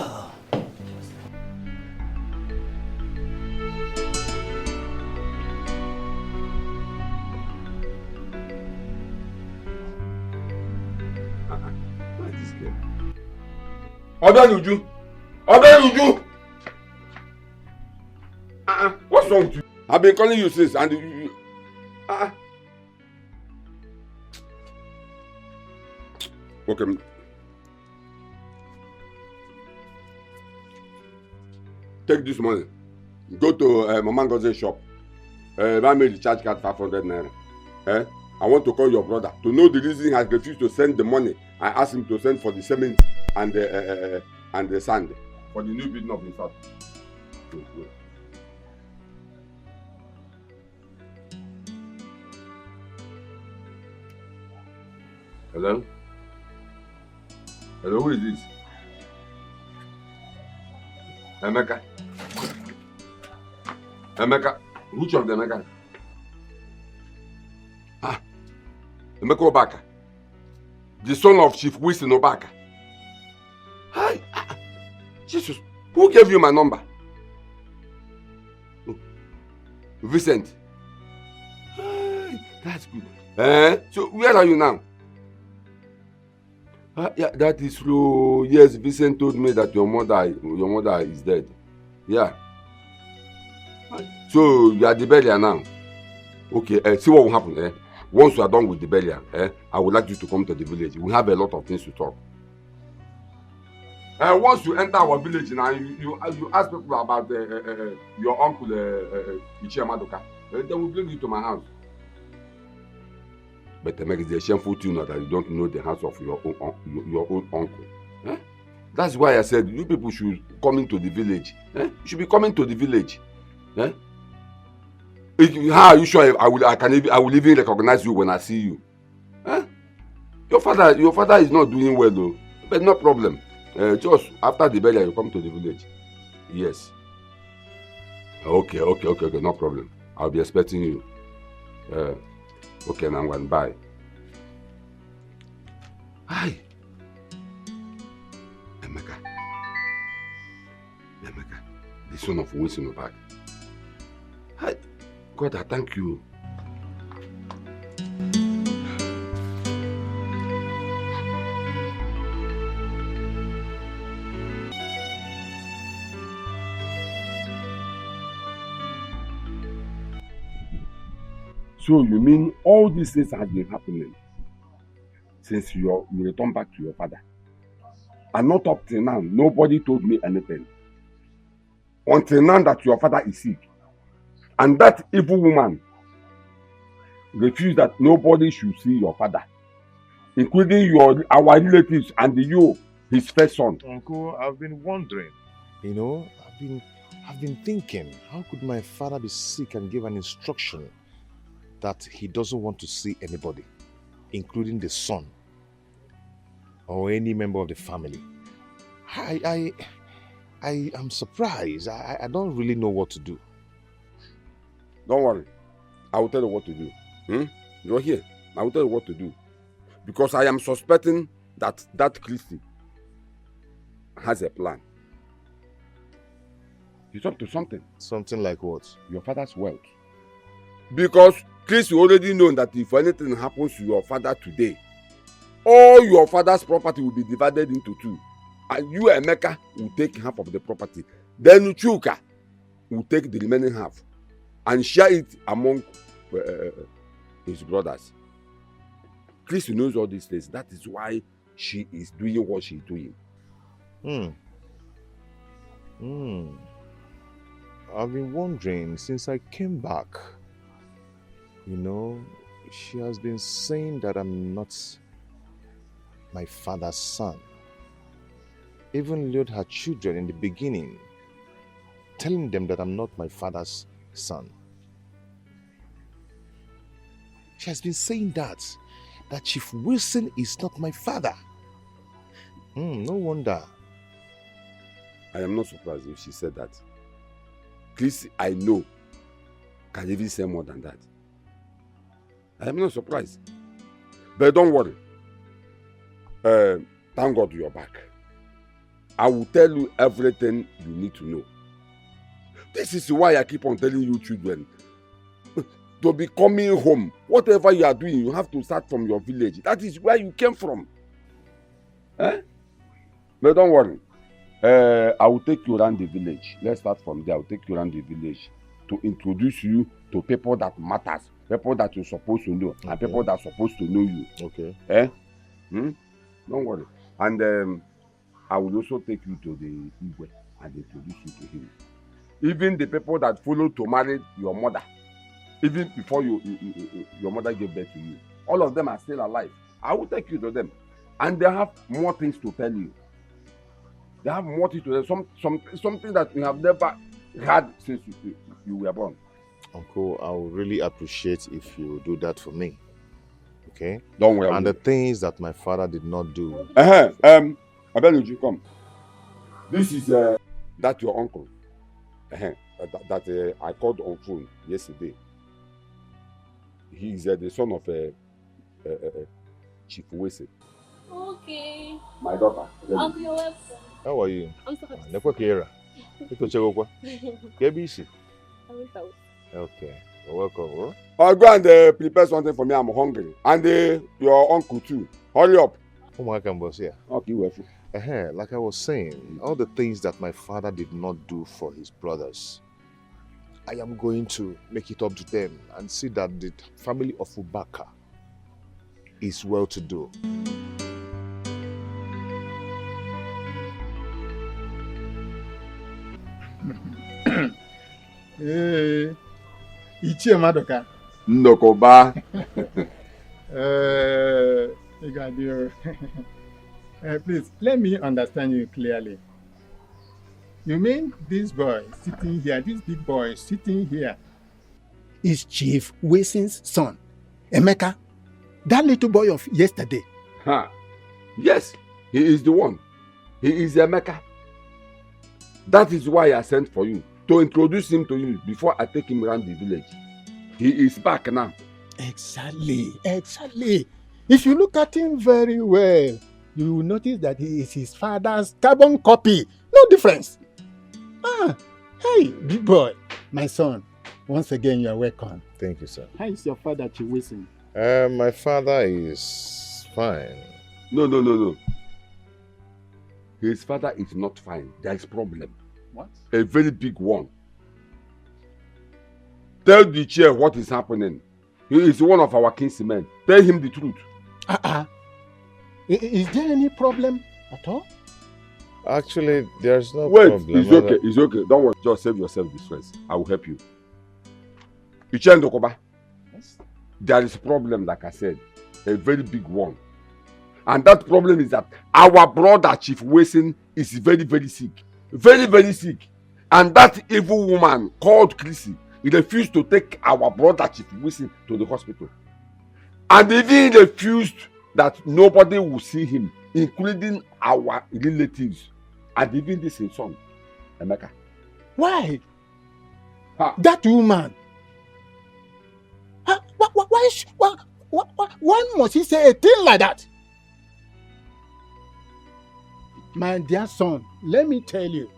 Odanuju! What's wrong with you? I've been calling you since and you Okay. Take this money. Go to Mama Ngoze's shop. Buy me the charge card 500 naira. I want to call your brother to know the reason he has refused to send the money. I asked him to send for the cement and the sand for the new building of the fat. Hello? Hello, who is this? Emeka. Emeka. Which of the Emeka? Emeka Obaka. The son of Chief Wilson Obaka. Hi. Jesus. Who gave you my number? Vincent. Hi. That's good. So where are you now? Yeah, that is true. Yes, Vincent told me that your mother is dead. Yeah. So you are the burial now. Okay, see what will happen. Once you are done with the burial, I would like you to come to the village. We have a lot of things to talk. Once you enter our village now, you ask people about your uncle Ichie Madoka. Then we'll bring you to my house. But it makes a shameful to you know that you don't know the house of your own uncle. That's why I said you people should come into the village. You should be coming to the village. How are you sure I will even recognize you when I see you? Your father is not doing well though. But no problem. Just after the burial, you come to the village. Yes. Okay, no problem. I'll be expecting you. Okay, now I'm going bye. Hi. Emeka, the son of Wilson back. Hi. God, I thank you. So you mean all these things have been happening since you returned back to your father? And not up till now, nobody told me anything. Until now that your father is sick. And that evil woman refused that nobody should see your father, including our relatives and you, his first son. Uncle, I've been wondering. You know, I've been thinking, how could my father be sick and give an instruction that he doesn't want to see anybody, including the son or any member of the family? I am surprised. I don't really know what to do. Don't worry. I will tell you what to do. You're here. I will tell you what to do. Because I am suspecting that Christy has a plan. He's up to something. Something like what? Your father's wealth. Because Christy already knows that if anything happens to your father today, all your father's property will be divided into two. And you, Emeka, will take half of the property. Then Chuka will take the remaining half and share it among his brothers. Christy knows all these things. That is why she is doing what she is doing. I've been wondering since I came back. You know, she has been saying that I'm not my father's son. Even lured her children in the beginning, telling them that I'm not my father's son. She has been saying that Chief Wilson is not my father. No wonder. I am not surprised if she said that. Christy, I know, can even say more than that. I am not surprised. But don't worry. Thank God you're back. I will tell you everything you need to know. This is why I keep on telling you children to be coming home. Whatever you are doing, you have to start from your village. That is where you came from. But don't worry. I will take you around the village. Let's start from there. I will take you around the village to introduce you to people that matters, people that you're supposed to know, and people that are supposed to know you. Okay. Don't worry. And I will also take you to the Igwe and introduce you to him. Even the people that followed to marry your mother, even before your mother gave birth to you, all of them are still alive. I will take you to them. And they have more things to tell you. They have more things to tell you. Something that we have never had since you were born. Uncle, I would really appreciate if you do that for me. Okay? Don't worry. And the things that my father did not do. Abeluji, come. This is that your uncle. That I called on phone yesterday. He is the son of Chief Wilson. Okay. My daughter. Uncle, you're welcome. How are you? I'm so happy. Okay. You're welcome. Huh? I'll go and prepare something for me. I'm hungry. And your uncle too. Hurry up. Okay, like I was saying, all the things that my father did not do for his brothers, I am going to make it up to them and see that the family of Ubaka is well-to-do. Hey, Ichie Madoka. Ndokoba. Igadio. Please, let me understand you clearly. You mean this boy sitting here, this big boy sitting here, is Chief Wilson's son, Emeka? That little boy of yesterday? Huh. Yes, he is the one. He is Emeka. That is why I sent for you, to introduce him to you before I take him around the village. He is back now. Exactly. If you look at him very well, you will notice that he is his father's carbon copy. No difference. Hey, big boy, my son. Once again, you are welcome. Thank you, sir. How is your father, Chief Wilson? My father is fine. No. His father is not fine. There is problem. What? A very big one. Tell the chair what is happening. He is one of our kinsmen. Tell him the truth. Is there any problem at all? Actually, there's no problem. Wait, it's okay. Don't worry. Just save yourself this stress. I will help you. Ichie Ndokoba. Yes. There is a problem, like I said. A very big one. And that problem is that our brother, Chief Wilson, is very, very sick. Very, very sick. And that evil woman called Chrissy refused to take our brother, Chief Wilson, to the hospital. And even refused that nobody will see him, including our relatives, and even this his son, Emeka. Why? That woman. Why must he say a thing like that? My dear son, let me tell you,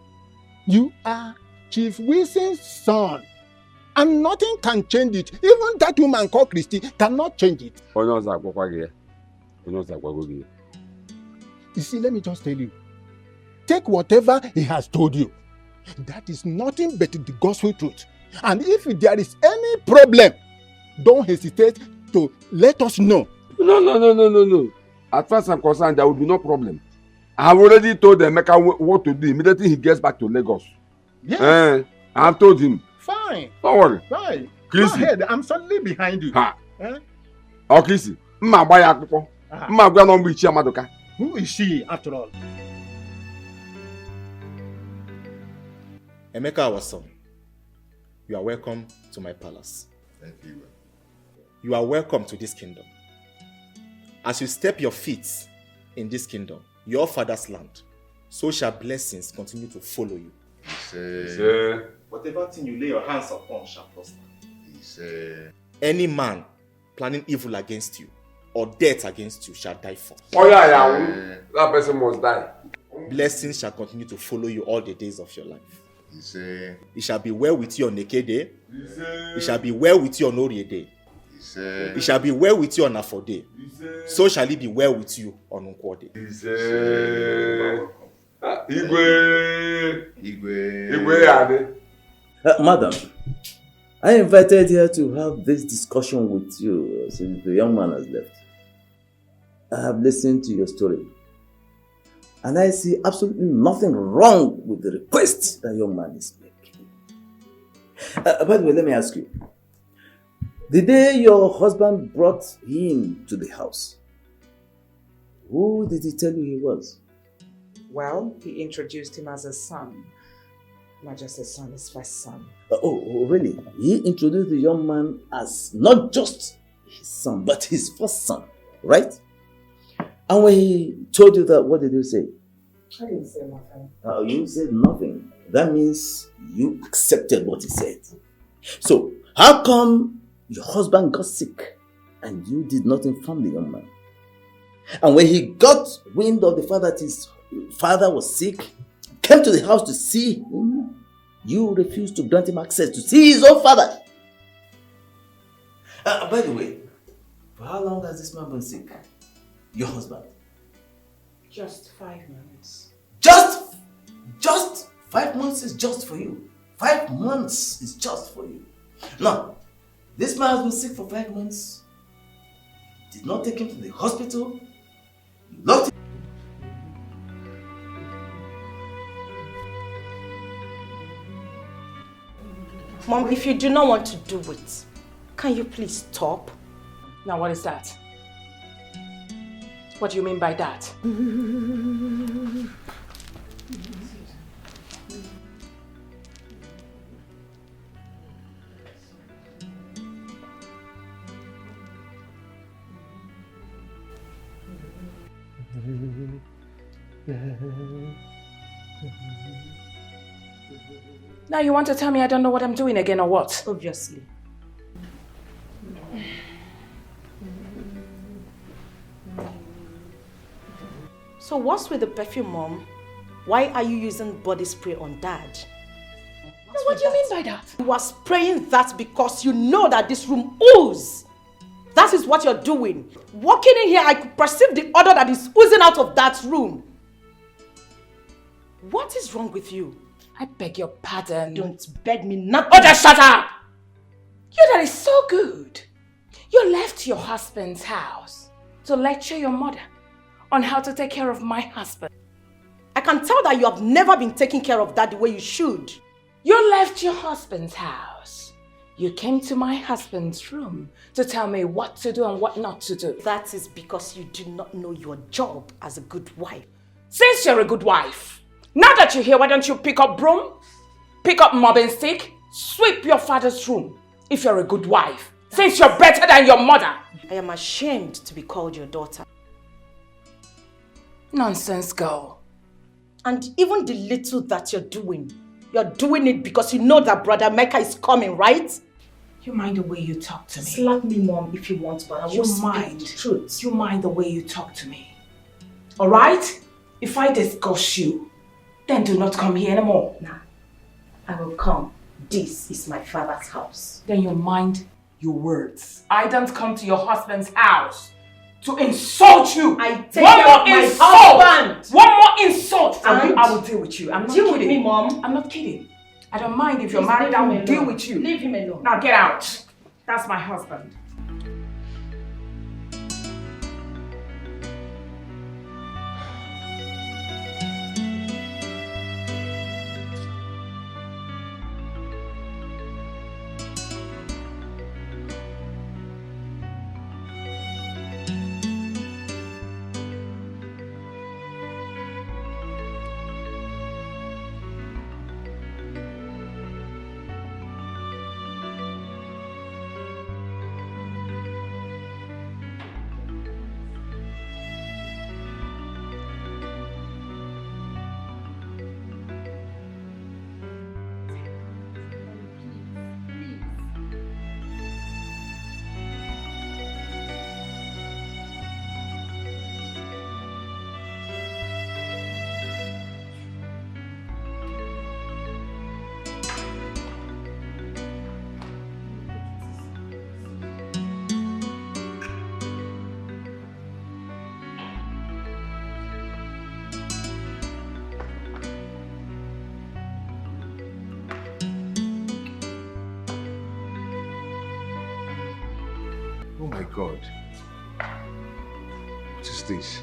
you are Chief Wilson's son, and nothing can change it. Even that woman called Christy cannot change it. You see, let me just tell you, take whatever he has told you. That is nothing but the gospel truth. And if there is any problem, don't hesitate to let us know. No. As far as I'm concerned, there will be no problem. I have already told Emeka what to do immediately he gets back to Lagos. Yes. I have told him. Fine. Don't worry. Fine. Chrissy. Go ahead. I'm solidly behind you. Oh, Chrissy. Who is she, after all? Emeka, our son, you are welcome to my palace. Thank you. You are welcome to this kingdom. As you step your feet in this kingdom, your father's land, so shall blessings continue to follow you. Whatever thing you lay your hands upon shall prosper. Any man planning evil against you or death against you shall die first. That person must die. Blessings shall continue to follow you all the days of your life. It shall be well with you on Eke Day. It shall be well with you on Orie Day. It shall be well with you on Afo Day. So shall it be well with you on Nkwo Day. Madam, I invited here to have this discussion with you since the young man has left. I have listened to your story, and I see absolutely nothing wrong with the request that young man is making. By the way, let me ask you. The day your husband brought him to the house, who did he tell you he was? Well, he introduced him as a son. Not just a son, his first son. Oh, really? He introduced the young man as not just his son, but his first son, right? And when he told you that, what did you say? I didn't say nothing. You said nothing. That means you accepted what he said. So, how come your husband got sick and you did not inform the young man? And when he got wind of the fact that his father was sick, came to the house to see him, you refused to grant him access to see his own father. By the way, for how long has this man been sick? Your husband? Just 5 months. Just 5 months is just for you. 5 months is just for you. Now, this man has been sick for 5 months. did not take him to the hospital. You locked him. Mom, if you do not want to do it, can you please stop? Now what is that? What do you mean by that? Now you want to tell me I don't know what I'm doing again or what? Obviously. So what's with the perfume, Mom? Why are you using body spray on Dad? What do you mean by that? You are spraying that because you know that this room oozes. That is what you're doing. Walking in here, I could perceive the odor that is oozing out of that room. What is wrong with you? I beg your pardon. Don't beg me nothing. Oh, just shut up! You that is so good. You left your husband's house to lecture your mother on how to take care of my husband. I can tell that you have never been taking care of that the way you should. You left your husband's house. You came to my husband's room to tell me what to do and what not to do. That is because you do not know your job as a good wife. Since you're a good wife, now that you're here, why don't you pick up broom, pick up mopping stick, sweep your father's room if you're a good wife, since you're better than your mother. I am ashamed to be called your daughter. Nonsense, girl. And even the little that you're doing it because you know that Brother Mecca is coming, right? You mind the way you talk to me. Slap me, Mom, if you want, but I will speak the truth. You mind the way you talk to me. Alright? If I discuss you, then do not come here anymore. Nah, I will come. This is my father's house. Then you mind your words. I don't come to your husband's house to insult you. I take care of my husband. One more insult from you, And I will deal with you. I'm not deal kidding. with me, Mom. I'm not kidding. I don't mind if you're Please married, leave I him will alone. deal with you. Leave him alone. Now get out. That's my husband. Oh my God. What is this?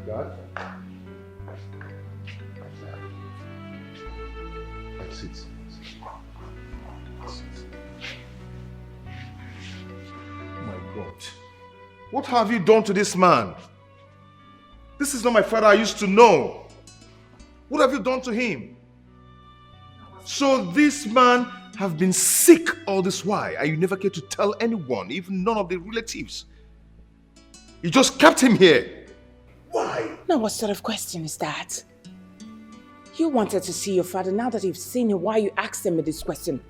God? That's it. That's it. Oh my God. What have you done to this man? This is not my father I used to know. What have you done to him? So this man have been sick all this while and you never care to tell anyone, even none of the relatives. You just kept him here. Why? Now what sort of question is that? You wanted to see your father. Now that you've seen him, why are you asking me this question?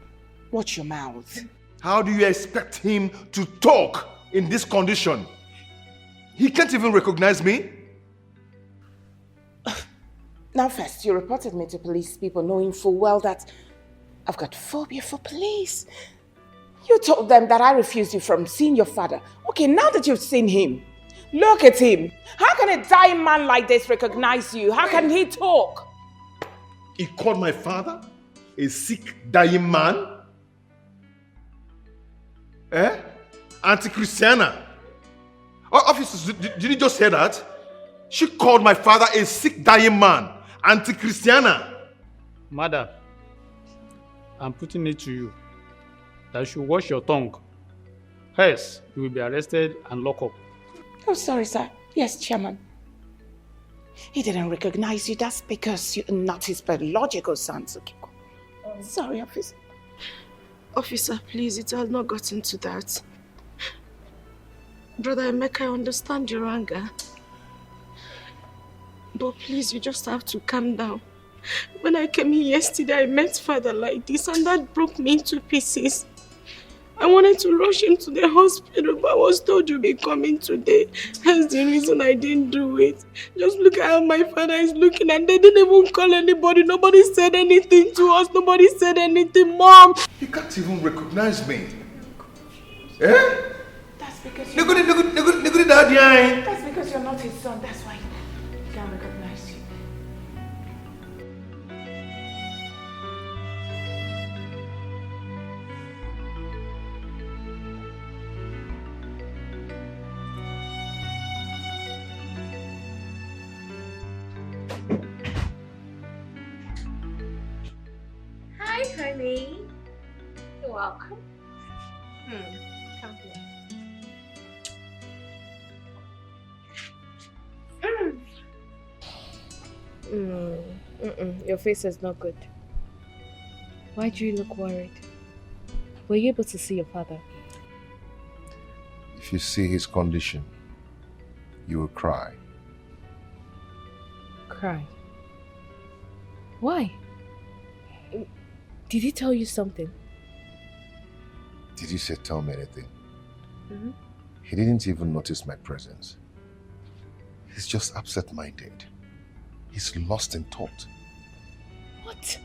Watch your mouth. How do you expect him to talk in this condition? He can't even recognize me. Now first, you reported me to police people knowing full well that I've got phobia for police. You told them that I refused you from seeing your father. Okay, now that you've seen him, look at him. How can a dying man like this recognize you? How can he talk? He called my father a sick, dying man? Eh? Auntie Christiana. Oh, officers, did you just hear that? She called my father a sick, dying man. Auntie Christiana. Madam, I'm putting it to you that you should watch your tongue. Else, you will be arrested and locked up. Oh, sorry, sir. Yes, Chairman. He didn't recognize you. That's because you're not his biological son, Tsukiko. Sorry, officer. Officer, please, it has not gotten to that. Brother Emeka, I understand your anger. But please, you just have to calm down. When I came here yesterday, I met father like this and that broke me into pieces. I wanted to rush him to the hospital, but I was told you'll be coming today. That's the reason I didn't do it. Just look at how my father is looking and they didn't even call anybody. Nobody said anything to us. Nobody said anything, Mom. He can't even recognize me. Eh? That's because That's because you're not his son. That's why he can't recognize you. Hi, honey. You're welcome. Come here. Your face is not good. Why do you look worried? Were you able to see your father? If you see his condition, you will cry. Cry? Why? Did he tell you something? Did you say tell me anything? Mm-hmm. He didn't even notice my presence. He's just absent-minded. He's lost in thought. What?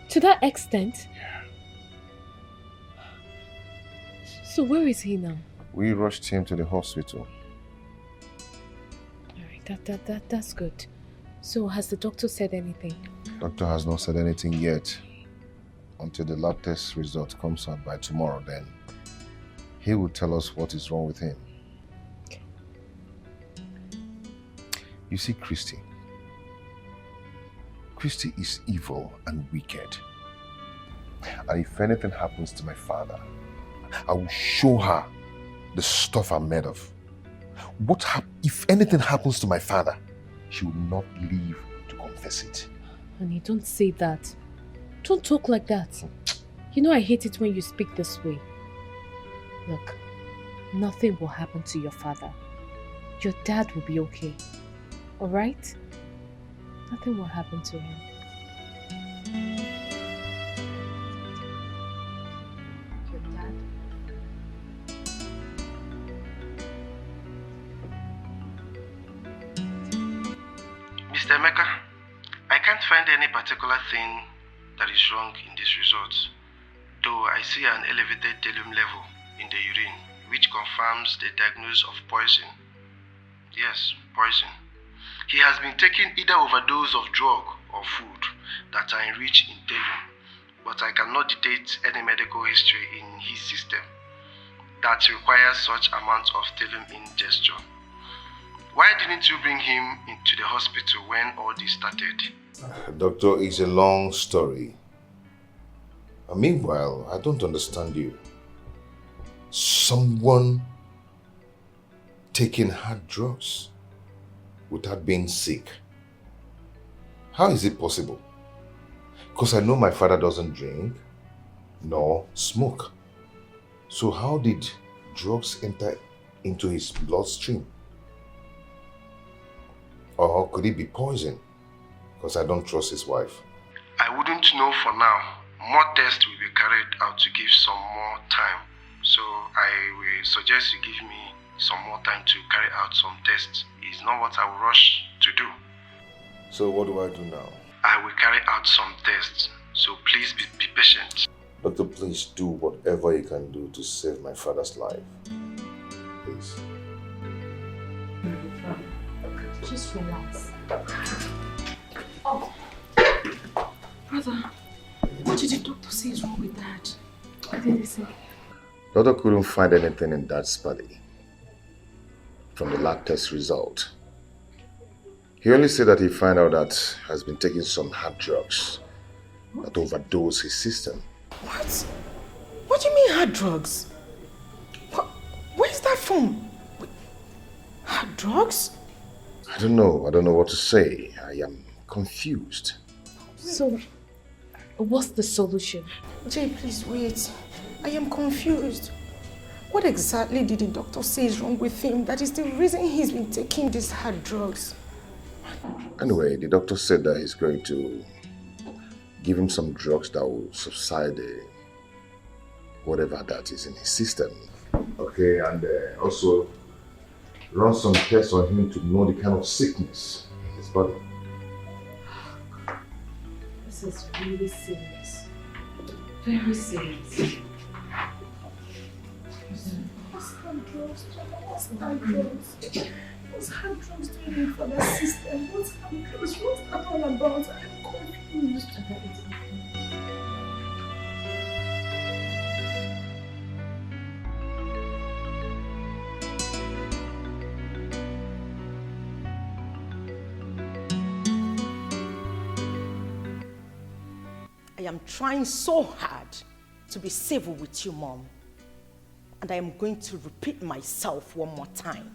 To that extent? Yeah. So where is he now? We rushed him to the hospital. Alright, that's good. So has the doctor said anything? Doctor has not said anything yet. Until the lab test result comes out by tomorrow, then he will tell us what is wrong with him. Okay. You see, Christy is evil and wicked. And if anything happens to my father, I will show her the stuff I'm made of. If anything happens to my father, she will not live to confess it. Honey, don't say that. Don't talk like that. You know I hate it when you speak this way. Look, nothing will happen to your father. Your dad will be okay. Alright? Nothing will happen to him. Your dad? Mr. Emeka, I can't find any particular thing that is wrong in this result, though I see an elevated thallium level in the urine, which confirms the diagnosis of poison. Yes, poison. He has been taking either overdose of drug or food that are enriched in thallium, but I cannot detect any medical history in his system that requires such amount of thallium ingestion. Why didn't you bring him into the hospital when all this started? Doctor, it's a long story. Meanwhile, I don't understand you. Someone taking hard drugs without being sick. How is it possible? Because I know my father doesn't drink nor smoke. So how did drugs enter into his bloodstream? Or could it be poison? Because I don't trust his wife. I wouldn't know for now. More tests will be carried out to give some more time. So I will suggest you give me some more time to carry out some tests. It's not what I will rush to do. So what do I do now? I will carry out some tests. So please be patient. Doctor, please do whatever you can do to save my father's life. Please. Just relax. Oh. Brother, what did the doctor say is wrong with Dad? What did he say? Doctor couldn't find anything in Dad's body from the lab test result. He only said that he found out that he has been taking some hard drugs that overdose his system. What? What do you mean hard drugs? Where's that from? Hard drugs? I don't know what to say. I am confused. So, what's the solution? Jay, please wait. I am confused. What exactly did the doctor say is wrong with him? That is the reason he's been taking these hard drugs. Anyway, the doctor said that he's going to give him some drugs that will subside whatever that is in his system. Okay, and also run some tests on him to know the kind of sickness in his body. This is really serious. Very serious. What's hard drugs? What's hard drugs? What's hard drugs doing for that system? What's hard drugs? What's that all about? I'm confused. I am trying so hard to be civil with you, Mom. And I am going to repeat myself one more time.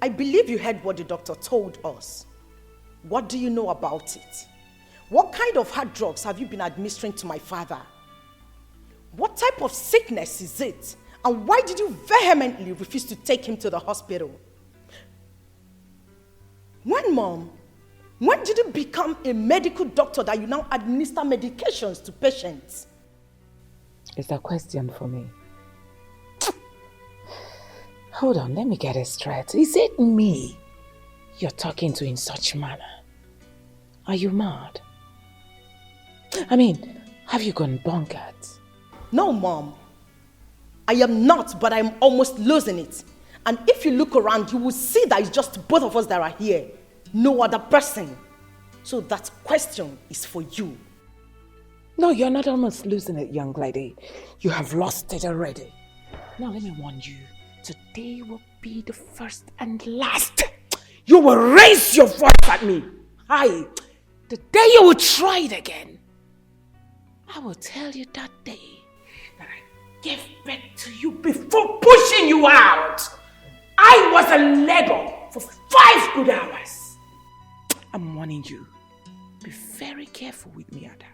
I believe you heard what the doctor told us. What do you know about it? What kind of hard drugs have you been administering to my father? What type of sickness is it? And why did you vehemently refuse to take him to the hospital? Mom? When did you become a medical doctor that you now administer medications to patients? Is that a question for me? Hold on, let me get it straight. Is it me you're talking to in such manner? Are you mad? I mean, have you gone bonkers? No, Mom. I am not, but I'm almost losing it. And if you look around, you will see that it's just both of us that are here. No other person. So that question is for you. No, you're not almost losing it, young lady. You have lost it already. Now let me warn you. Today will be the first and last. You will raise your voice at me. Aye. The day you will try it again, I will tell you that day that I gave birth to you before pushing you out. I was in labor for 5 good hours. I'm warning you. Be very careful with me, Ada.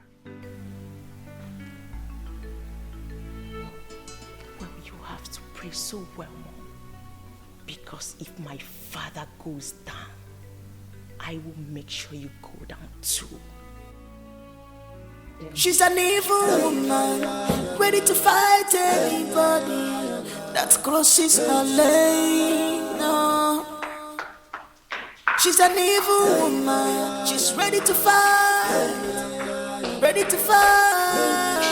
Well, you have to pray so well, Mom. Because if my father goes down, I will make sure you go down too. She's an evil woman, ready to fight anybody that crosses her lane. No. She's an evil woman, she's ready to fight, ready to fight.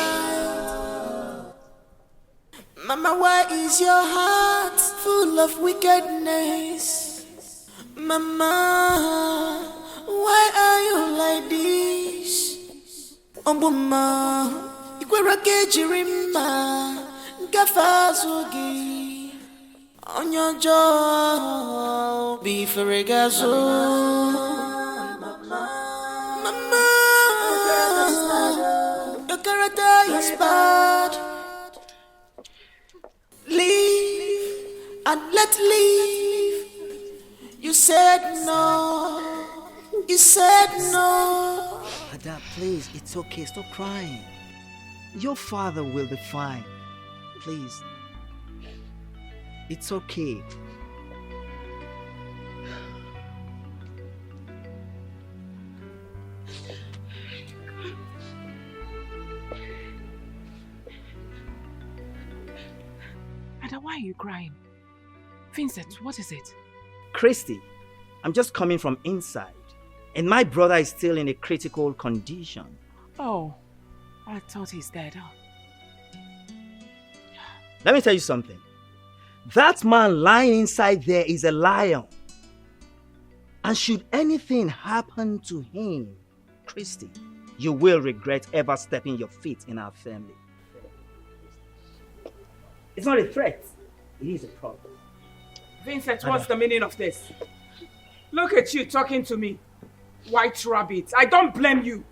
Mama, why is your heart full of wickedness? Mama, why are you like this? Ombuma, ikwera kejirima, ngafazugi. On your jaw, be ferregazo. Mama, your character is bad. Leave and let leave. You said no. You said no. Ada, please, it's okay. Stop crying. Your father will be fine. Please. It's okay. Ada, why are you crying? Vincent, what is it? Christy, I'm just coming from inside. And my brother is still in a critical condition. Oh, I thought he's dead. Huh? Let me tell you something. That man lying inside there is a lion. And should anything happen to him, Christy, you will regret ever stepping your feet in our family. It's not a threat. It is a problem. Vincent, what's the meaning of this? Look at you talking to me. White rabbit. I don't blame you.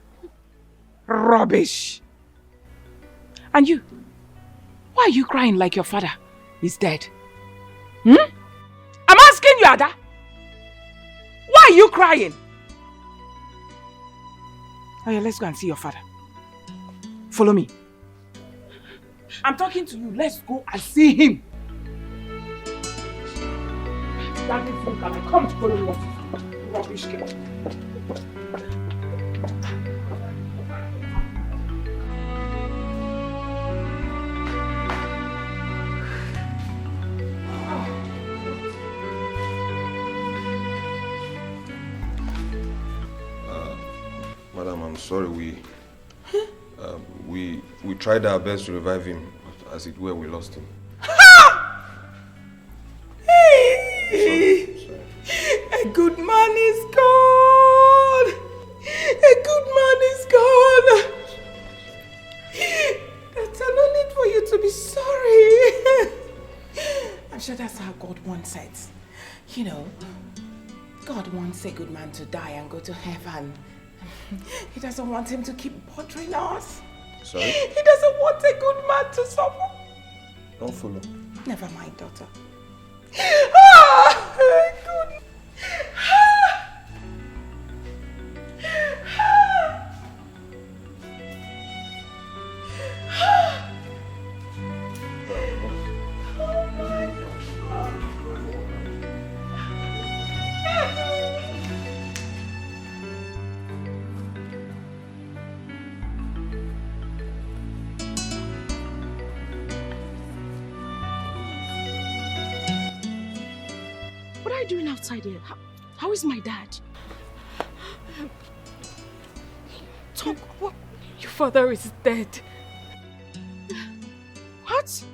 Rubbish. And you? Why are you crying like your father is dead? I'm asking you, Ada. Why are you crying? Oh yeah, let's go and see your father. Follow me. I'm talking to you. Let's go and see him. That is what I come to follow you. Rubbish girl. Madam, I'm sorry. We tried our best to revive him, but as it were, we lost him. Sorry. A good man is gone. A good man is gone. There's no need for you to be sorry. I'm sure that's how God wants it. You know, God wants a good man to die and go to heaven. He doesn't want him to keep bothering us. Sorry? He doesn't want a good man to suffer. Don't follow. Never mind, daughter. Good. What are you doing outside here? How is my dad? Talk. What? Your father is dead. What?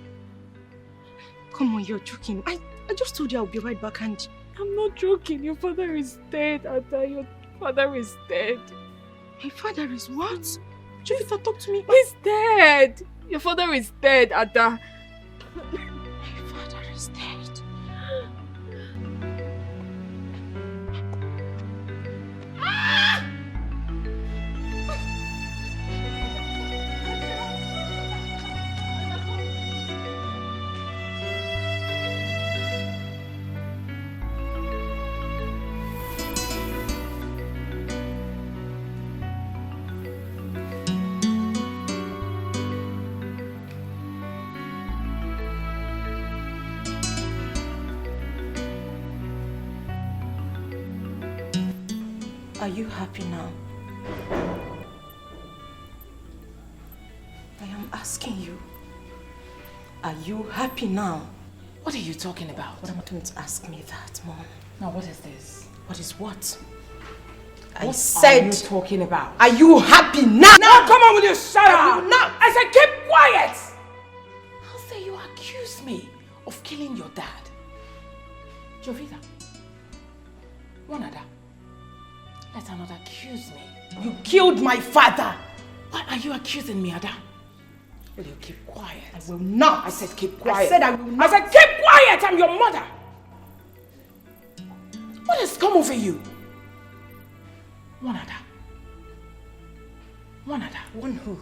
Come on, you're joking. I just told you I'll be right back and... I'm not joking. Your father is dead, Ada. Your father is dead. My father is what? Jovita, talk to me. He's dead. Your father is dead, Ada. My father is dead. Are you happy now? I am asking you. Are you happy now? What are you talking about? What am I doing to ask me that, Mom? Now what is this? What is what? What are you talking about? Are you happy now? No, come on, will you shut up? Not. I said keep quiet! How dare you accuse me of killing your dad? Jovita, one other. Let her not accuse me. You killed my father. Why are you accusing me, Ada? Will you keep quiet? I will not. I said keep quiet. I said I will not. I said keep quiet! I'm your mother! What has come over you? One other. One other. One who?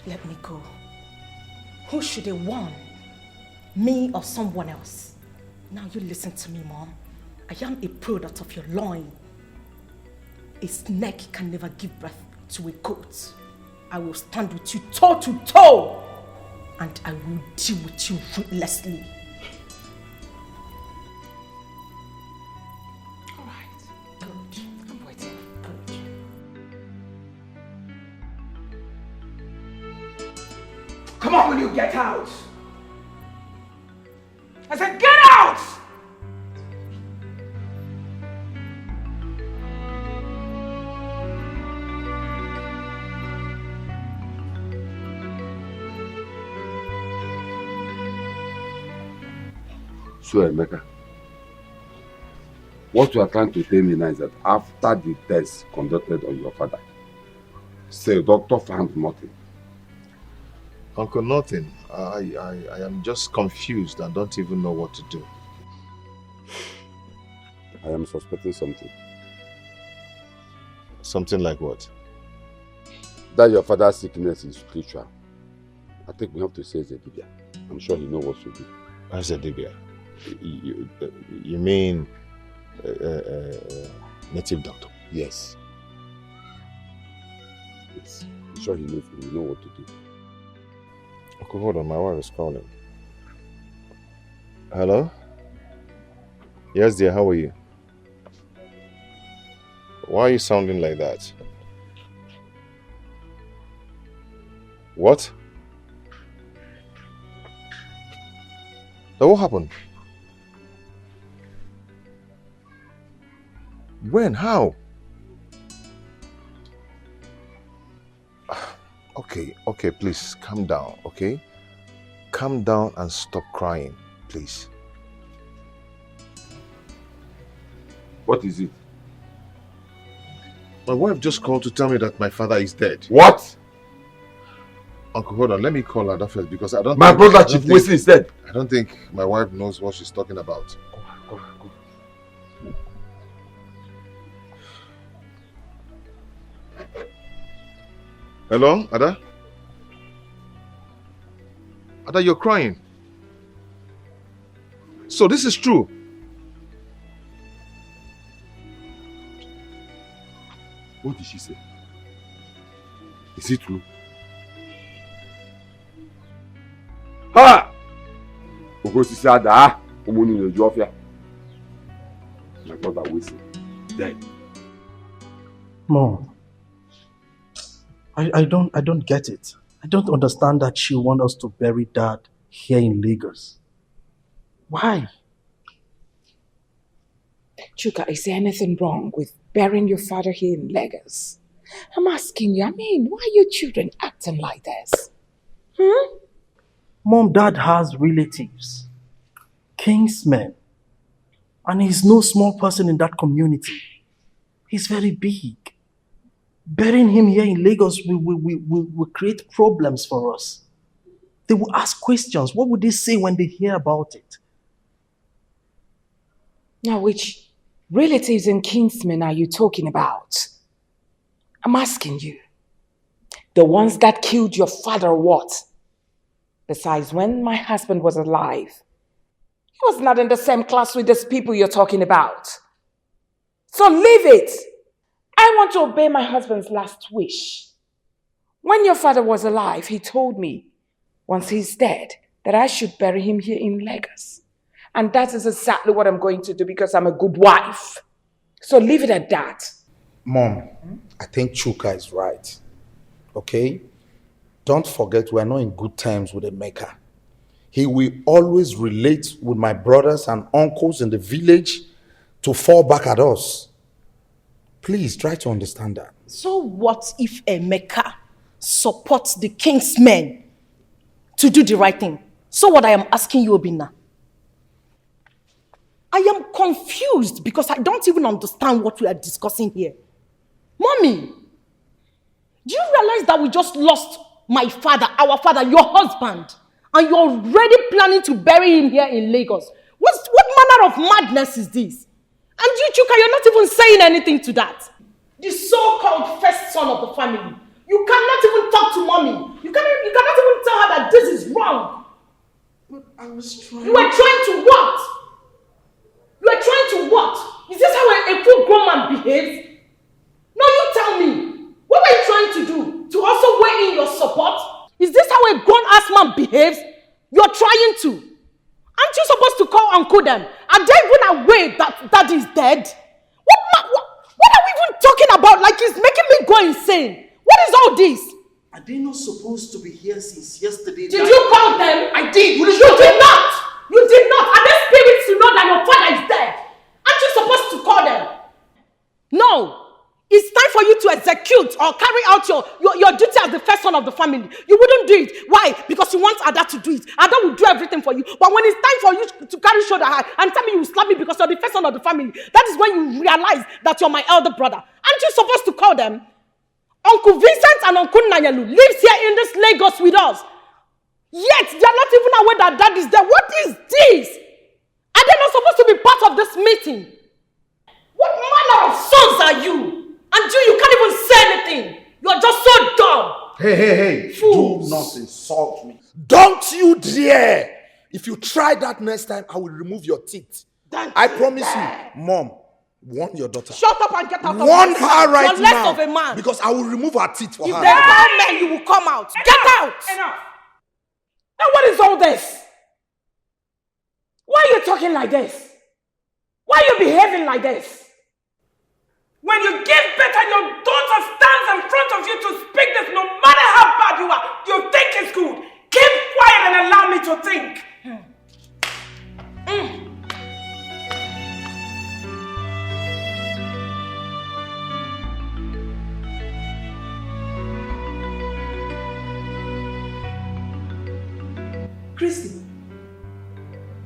Let me go. Who should have won? Me or someone else? Now you listen to me, Mom. I am a product of your loin. A snake can never give birth to a goat. I will stand with you toe to toe, and I will deal with you ruthlessly. All right. Good. I'm waiting. Good. Come on, will you get out? I said get out! So, Emeka, what you are trying to tell me now is that after the test conducted on your father, say doctor found nothing. Uncle, nothing. I am just confused and don't even know what to do. I am suspecting something. Something like what? That your father's sickness is spiritual. I think we have to say Zedibia. I'm sure he knows what to do. Zedibia? You mean native doctor? Yes. I'm sure he knows what to do. Okay, hold on, my wife is calling. Hello? Yes, dear, how are you? Why are you sounding like that? What? Now what happened? When? How? Okay, please, calm down, okay? Calm down and stop crying, please. What is it? My wife just called to tell me that my father is dead. What? Uncle, hold on, let me call her that first because I don't My brother Chief Wesley is dead. I don't think my wife knows what she's talking about. Go. Hello, Ada? Ada, you're crying. So this is true. What did she say? Is it true? Ha! Ogosisi Ada, Omoni no Jofia. My brother Wesley dead. Mom, I don't get it. I don't understand that she wants us to bury Dad here in Lagos. Why? Chuka, is there anything wrong with burying your father here in Lagos? I'm asking you, why are your children acting like this? Mom, Dad has relatives, kingsmen, and he's no small person in that community. He's very big. Burying him here in Lagos will create problems for us. They will ask questions. What would they say when they hear about it? Now, which relatives and kinsmen are you talking about? I'm asking you. The ones that killed your father or what? Besides, when my husband was alive, he was not in the same class with these people you're talking about. So leave it. I want to obey my husband's last wish. When your father was alive, he told me, once he's dead, that I should bury him here in Lagos. And that is exactly what I'm going to do because I'm a good wife. So leave it at that. Mom, I think Chuka is right. Okay? Don't forget we're not in good terms with Emeka. He will always relate with my brothers and uncles in the village to fall back at us. Please try to understand that. So what if Emeka supports the king's men to do the right thing? So what I am asking you, Obina, I am confused because I don't even understand what we are discussing here. Mommy, do you realize that we just lost my father, our father, your husband, and you're already planning to bury him here in Lagos? What manner of madness is this? And you, Chuka, you're not even saying anything to that. The so-called first son of the family. You cannot even talk to mommy. You cannot even tell her that this is wrong. But I was trying. You were trying to what? You are trying to what? Is this how a full grown man behaves? No, you tell me. What were you trying to do? To also weigh in your support? Is this how a grown-ass man behaves? You're trying to. Aren't you supposed to call Uncle them? Are they even aware that Daddy is dead? What are we even talking about? Like it's making me go insane. What is all this? Are they not supposed to be here since yesterday? Did you call them? I did. You did not. You did not. Are they spirits to know that your father is dead? Aren't you supposed to call them? No. It's time for you to execute or carry out your duty as the first son of the family. You wouldn't do it. Why? Because you want Ada to do it. Ada will do everything for you. But when it's time for you to carry shoulder high and tell me you slap me because you're the first son of the family, that is when you realize that you're my elder brother. Aren't you supposed to call them? Uncle Vincent and Uncle Nanyalu lives here in this Lagos with us. Yet they are not even aware that dad is there. What is this? Are they not supposed to be part of this meeting? What manner of sons are you? And you can't even say anything. You're just so dumb. Hey. Fools. Do not insult me. Don't you dare. If you try that next time, I will remove your teeth. I promise you. Mom, warn your daughter. Shut up and get out of my Warn sight. her right You're less now. of a man. Because I will remove her teeth for If her. there are men, you will come out. Get out. Enough. Now what is all this? Why are you talking like this? Why are you behaving like this? When you give birth and your daughter stands in front of you to speak this, no matter how bad you are, you think it's good. Keep quiet and allow me to think. Christy,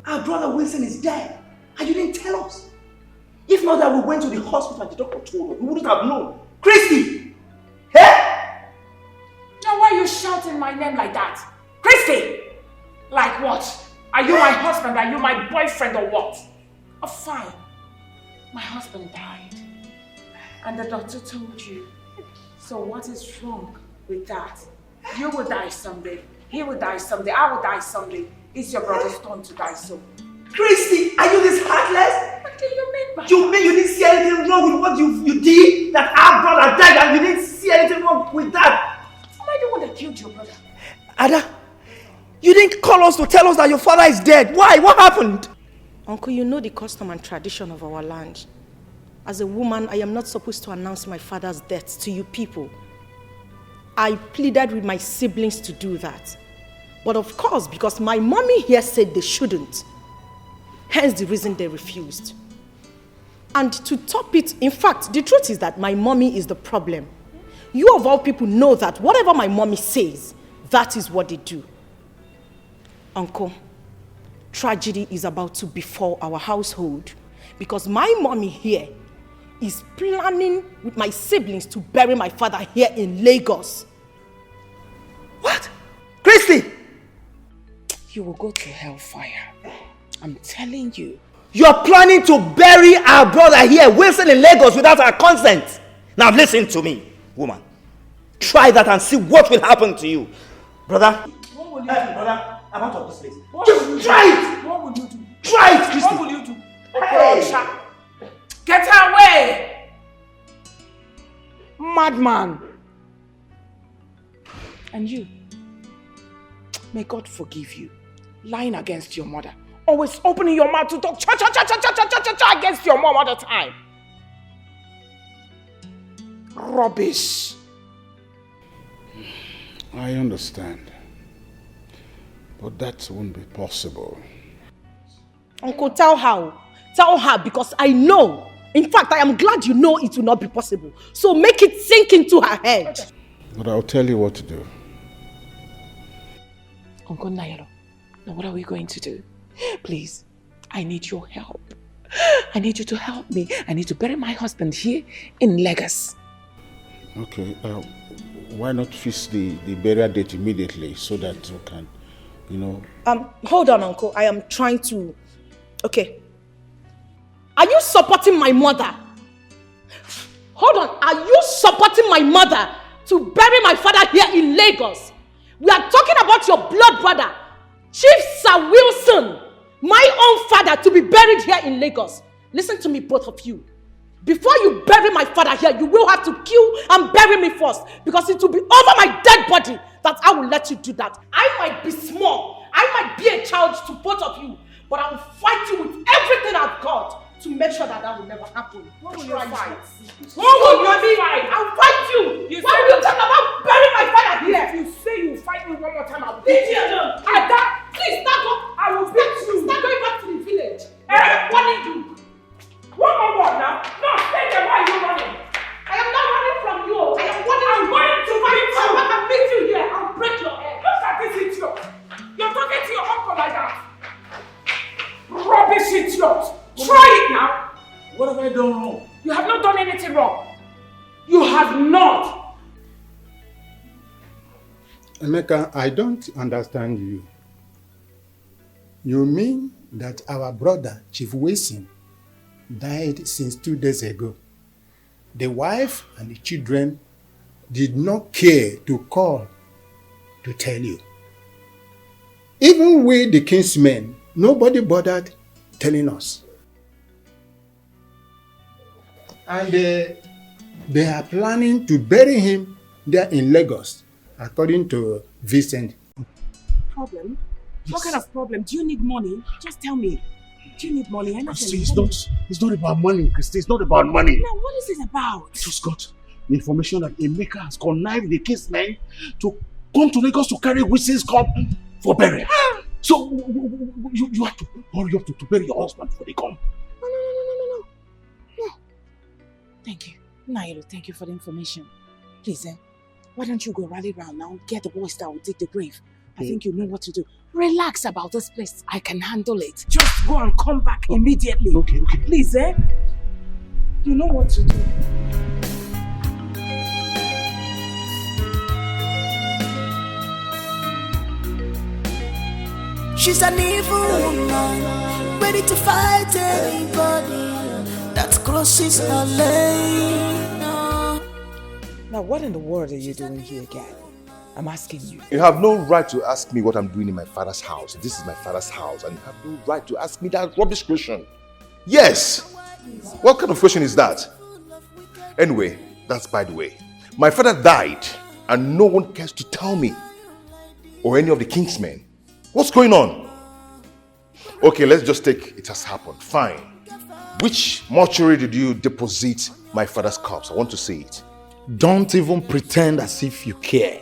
our brother Wilson is dead, and you didn't tell us. If not that we went to the hospital and the doctor told us, we wouldn't have known. Christy! Hey! Now why are you shouting my name like that? Christy! Like what? Are you my husband? Are you my boyfriend or what? Oh fine. My husband died. And the doctor told you. So what is wrong with that? You will die someday. He will die someday. I will die someday. It's your brother's turn to die soon. Christy, are you this heartless? What do you mean by You mean you didn't see anything wrong with what you did? That our brother died and you didn't see anything wrong with that? Am I the one that killed your brother? Ada, you didn't call us to tell us that your father is dead. Why? What happened? Uncle, you know the custom and tradition of our land. As a woman, I am not supposed to announce my father's death to you people. I pleaded with my siblings to do that. But of course, because my mommy here said they shouldn't, hence the reason they refused. And to top it, in fact, the truth is that my mommy is the problem. You of all people know that whatever my mommy says, that is what they do. Uncle, tragedy is about to befall our household because my mommy here is planning with my siblings to bury my father here in Lagos. What? Christy! You will go to hellfire. I'm telling you. You're planning to bury our brother here, Wilson, in Lagos without our consent. Now listen to me, woman. Try that and see what will happen to you. Brother. What will you do? Brother, I'm out of this place. Just try it! What will you do? Try it, Christy! What will you do? Hey. Get away! Madman! And you, may God forgive you, lying against your mother. Always opening your mouth to talk cha against your mom all the time. Rubbish. I understand. But that won't be possible. Uncle, tell her. Tell her because I know. In fact, I am glad you know it will not be possible. So make it sink into her head. But I'll tell you what to do. Uncle Nairo, now what are we going to do? Please, I need your help. I need you to help me. I need to bury my husband here in Lagos. Okay, why not fix the burial date immediately so that you can, Hold on, Uncle. I am trying to... Okay. Are you supporting my mother? Hold on. Are you supporting my mother to bury my father here in Lagos? We are talking about your blood brother, Chief Sir Wilson, my own father, to be buried here in Lagos. Listen to me, both of you. Before you bury my father here, you will have to kill and bury me first, because it will be over my dead body that I will let you do that. I might be small, I might be a child to both of you, but I will fight you with everything I've got to make sure that will never happen. What will you fight? What will you fight? I'll fight you. Why will you talk about burying my father here? If you say you fight me one more time, I will beat you. Please, start up. I will beat you. Start going back to the village. What did you? One more word now. No, stay there. Why are you running? I am not running from you. I am running. I'm going to beat you. I can beat you here. I'll break your head. Look at this idiot. You're talking to your uncle like that. Rubbish idiot. Try it now. What have I done wrong? You have not done anything wrong. You have not. Emeka, I don't understand you. You mean that our brother, Chief Wilson, died since 2 days ago? The wife and the children did not care to call to tell you. Even we, the kinsmen, nobody bothered telling us. And they are planning to bury him there in Lagos, according to Vincent. Problem? What kind of problem? Do you need money? Just tell me. Do you need money? Christy, it's not about money, Christy. It's not about money. Now, what is it about? I just got the information that Emeka has connived the kinsmen to come to Lagos to carry Wilson's cup for burial. So you have to hurry up to bury your husband before they come. No. Thank you. Nairu, thank you for the information. Please, why don't you go rally around now, get the boys that will dig the grave. I think you know what to do. Relax about this place. I can handle it. Just go and come back immediately. Okay. Please, you know what to do. She's an evil woman, ready to fight anybody that crosses her lane. Now, what in the world are you doing here again? I'm asking you. You have no right to ask me what I'm doing in my father's house. This is my father's house, and you have no right to ask me that rubbish question. Yes! What kind of question is that? Anyway, that's by the way. My father died, and no one cares to tell me, or any of the kingsmen. What's going on? Okay, let's just take it has happened. Fine. Which mortuary did you deposit my father's corpse? I want to see it. Don't even pretend as if you care.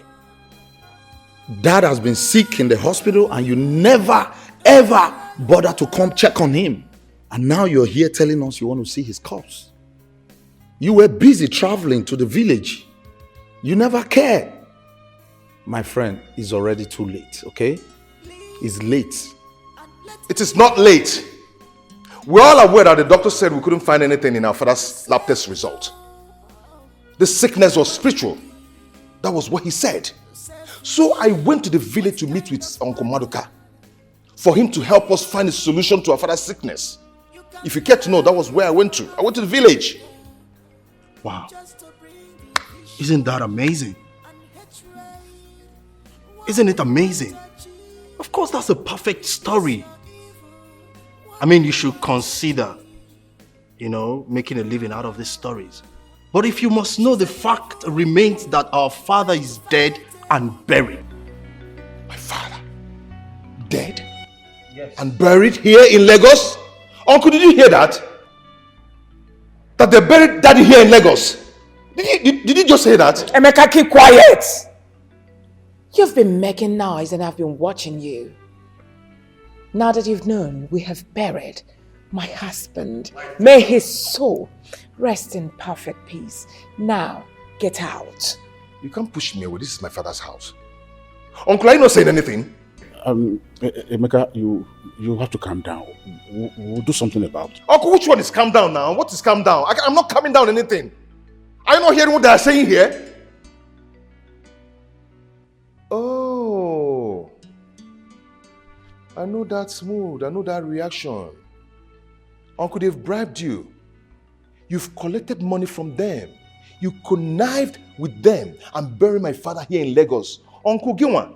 Dad has been sick in the hospital and you never ever bother to come check on him. And now you're here telling us you want to see his corpse. You were busy traveling to the village. You never cared. My friend, it's already too late, okay? It's late. It is not late. We're all aware that the doctor said we couldn't find anything in our father's lab test result. The sickness was spiritual. That was what he said. So I went to the village to meet with Uncle Maduka for him to help us find a solution to our father's sickness. If you care to know, that was where I went to. I went to the village. Wow. Isn't that amazing? Isn't it amazing? Of course, that's a perfect story. I mean, you should consider, making a living out of these stories. But if you must know, the fact remains that our father is dead and buried. My father? Dead? Yes. And buried here in Lagos? Uncle, did you hear that? That they buried daddy here in Lagos? Did you just say that? Emeka, keep quiet! You've been making noise and I've been watching you. Now that you've known, we have buried my husband. May his soul rest in perfect peace. Now, get out. You can't push me away. This is my father's house. Uncle, are you not saying anything? Emeka, you have to calm down. We'll do something about it. Uncle, which one is calm down now? What is calm down? I'm not calming down anything. Are you not hearing what they are saying here? Oh. I know that mood. I know that reaction. Uncle, they've bribed you. You've collected money from them. You connived with them and buried my father here in Lagos. Uncle Ginwa,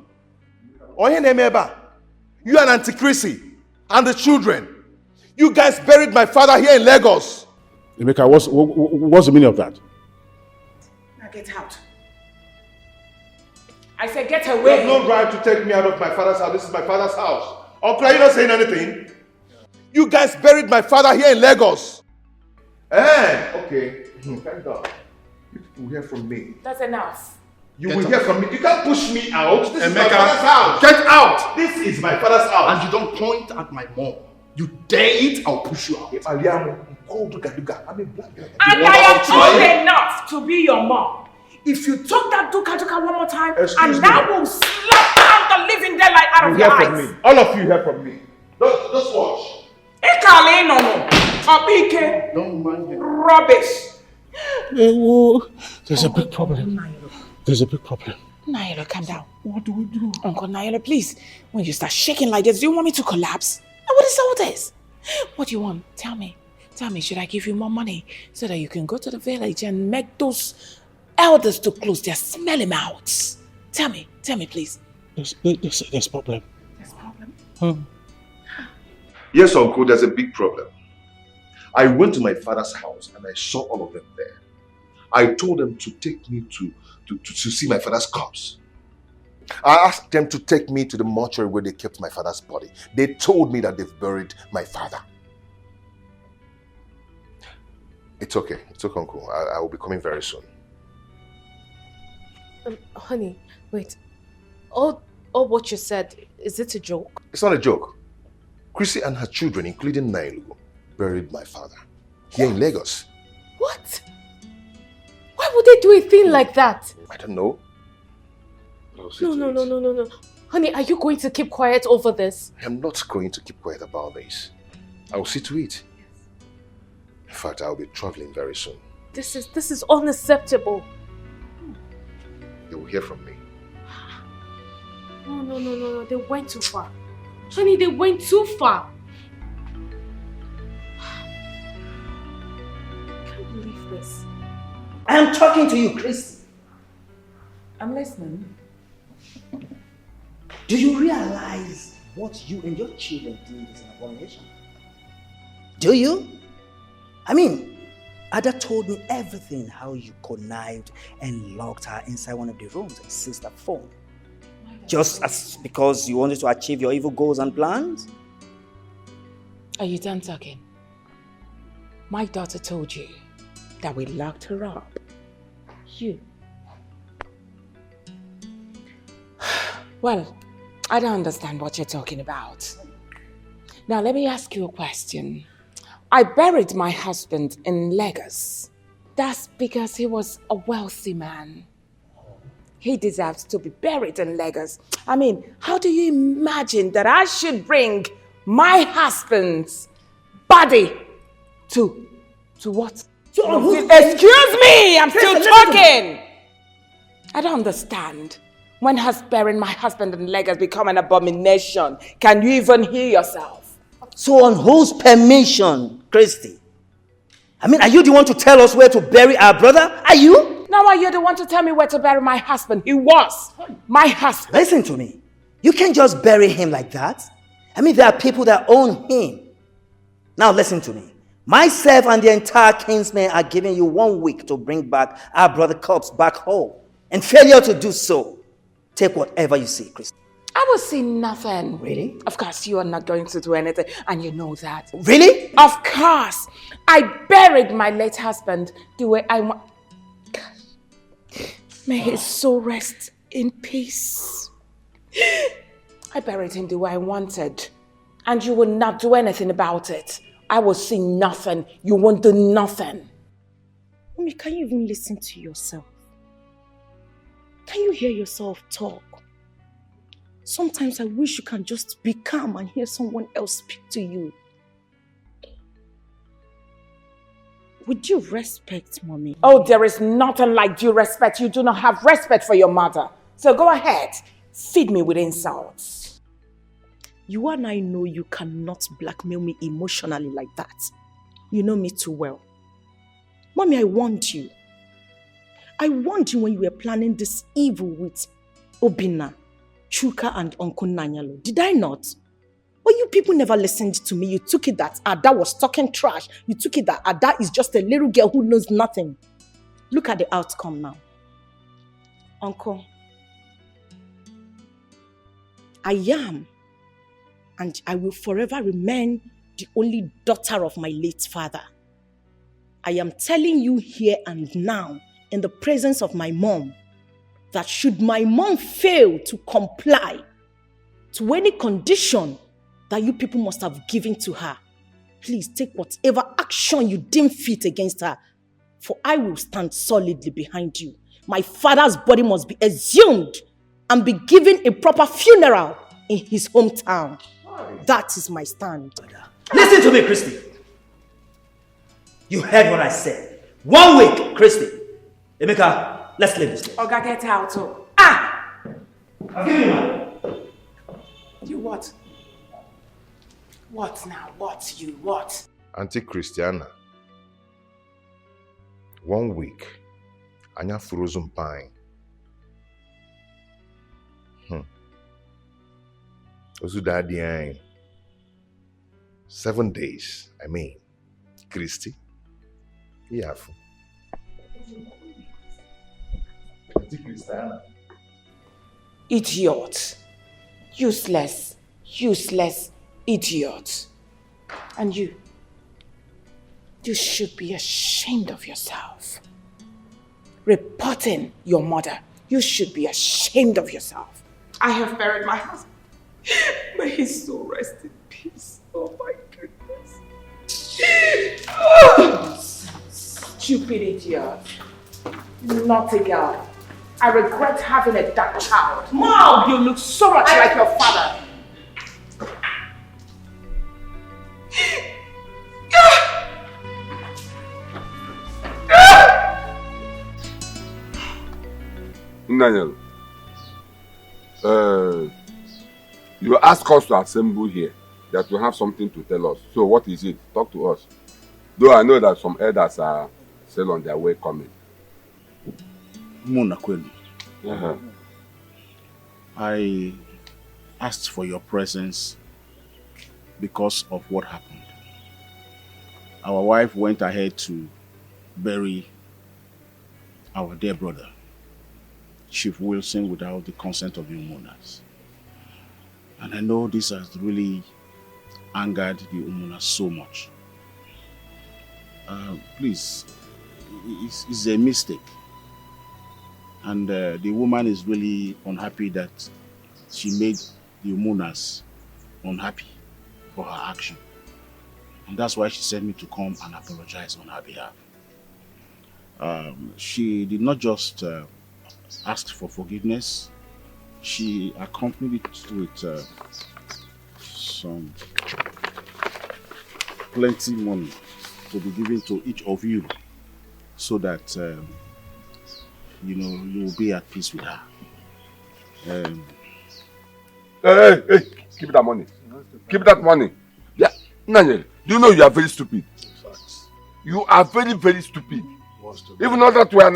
you and Auntie Chrissy and the children. You guys buried my father here in Lagos. Emeka, what's the meaning of that? Now get out. I said get away. You have no right to take me out of my father's house. This is my father's house. Uncle, are you not saying anything? You guys buried my father here in Lagos. Okay. Thank God. You will hear from me. That's enough. You will hear from me. You can't push me out. This is my Emeka, father's house. get out! This is my father's house. And you don't point at my mom. You dare it, I'll push you out. And I am old enough to be your mom. If you talk that duka one more time, that will slap out the living daylight out of your eyes. From me. All of you hear from me. Just watch. Don't mind it. Rubbish. There's a big problem. There's a big problem. Naila, calm down. What do we do? Uncle Naila, please. When you start shaking like this, do you want me to collapse? What is all this? What do you want? Tell me. Tell me, should I give you more money so that you can go to the village and make those elders to close their smelly mouths? Tell me, please. There's problem. There's problem? Yes, uncle, there's a big problem. I went to my father's house and I saw all of them there. I told them to take me to see my father's corpse. I asked them to take me to the mortuary where they kept my father's body. They told me that they've buried my father. It's okay, uncle. I will be coming very soon. Honey, wait. All what you said, is it a joke? It's not a joke. Chrissy and her children, including Nailu, buried my father here in Lagos. What? Why would they do a thing like that? I don't know. No. Honey, are you going to keep quiet over this? I'm not going to keep quiet about this. I'll see to it. In fact, I'll be traveling very soon. This is unacceptable. You will hear from me. No. They went too far. Honey, they went too far. I can't believe this. I am talking to you, Chris. I'm listening. Do you realize what you and your children did is an abomination? Do you? I mean, Ada told me everything, how you connived and locked her inside one of the rooms and seized her phone. Just as because you wanted to achieve your evil goals and plans? Are you done talking? My daughter told you that we locked her up. You. Well, I don't understand what you're talking about. Now, let me ask you a question. I buried my husband in Lagos. That's because he was a wealthy man. He deserves to be buried in Lagos. I mean, how do you imagine that I should bring my husband's body to what? Excuse me, I'm still talking. I don't understand. When has burying my husband in Lagos become an abomination? Can you even hear yourself? So on whose permission, Christy? I mean, are you the one to tell us where to bury our brother? Are you? Now are you the one to tell me where to bury my husband? He was my husband. Listen to me. You can't just bury him like that. I mean, there are people that own him. Now listen to me. Myself and the entire Kingsmen are giving you 1 week to bring back our brother corpse back home. And failure to do so, take whatever you see, Christy. I will see nothing. Really? Of course, you are not going to do anything, and you know that. Really? Of course. I buried my late husband the way I want. May his soul rest in peace. I buried him the way I wanted, and you will not do anything about it. I will see nothing. You won't do nothing. Mommy, can you even listen to yourself? Can you hear yourself talk? Sometimes I wish you can just be calm and hear someone else speak to you. Would you respect Mommy? Oh, there is nothing like due respect. You do not have respect for your mother. So go ahead. Feed me with insults. You and I know you cannot blackmail me emotionally like that. You know me too well. Mommy, I warned you. I warned you when you were planning this evil with Obina, Chuka, and Uncle Nanyalo. Did I not? But you people never listened to me. You took it that Ada was talking trash. You took it that Ada is just a little girl who knows nothing. Look at the outcome now. Uncle, I am, and I will forever remain the only daughter of my late father. I am telling you here and now, in the presence of my mom, that should my mom fail to comply to any condition that you people must have given to her, please take whatever action you deem fit against her, for I will stand solidly behind you. My father's body must be exhumed and be given a proper funeral in his hometown. That is my stand. Listen to me, Christy. You heard what I said. 1 week, Christy. Emeka, let's leave this place. Oga, get out. Oh. You what? What now? What you what? Auntie Christiana, 1 week, anya frozen pine. Ozu daddy ayin. 7 days, I mean. Christy. Yeah. Auntie Christiana. Idiot. Useless idiot. And you should be ashamed of yourself. Reporting your mother, you should be ashamed of yourself. I have buried my husband. May his soul rest in peace. Oh my goodness. Stupid idiot. Naughty girl. I regret having a dark child. Mom! You look so much like your father. Daniel, you asked us to assemble here, that you have something to tell us. So what is it? Talk to us. Though I know that some elders are still on their way coming. Munakweli. I asked for your presence because of what happened. Our wife went ahead to bury our dear brother, Chief Wilson, without the consent of the Umunas. And I know this has really angered the Umunas so much. Please, it's a mistake. And the woman is really unhappy that she made the Umunas unhappy for her action. And that's why she sent me to come and apologize on her behalf. She did not just ask for forgiveness. She accompanied it with some plenty money to be given to each of you so that you know, you will be at peace with her. Hey, keep that money. Keep that money. Yeah, Nanya, do you know you are very stupid? You are very, very stupid. Even though that you are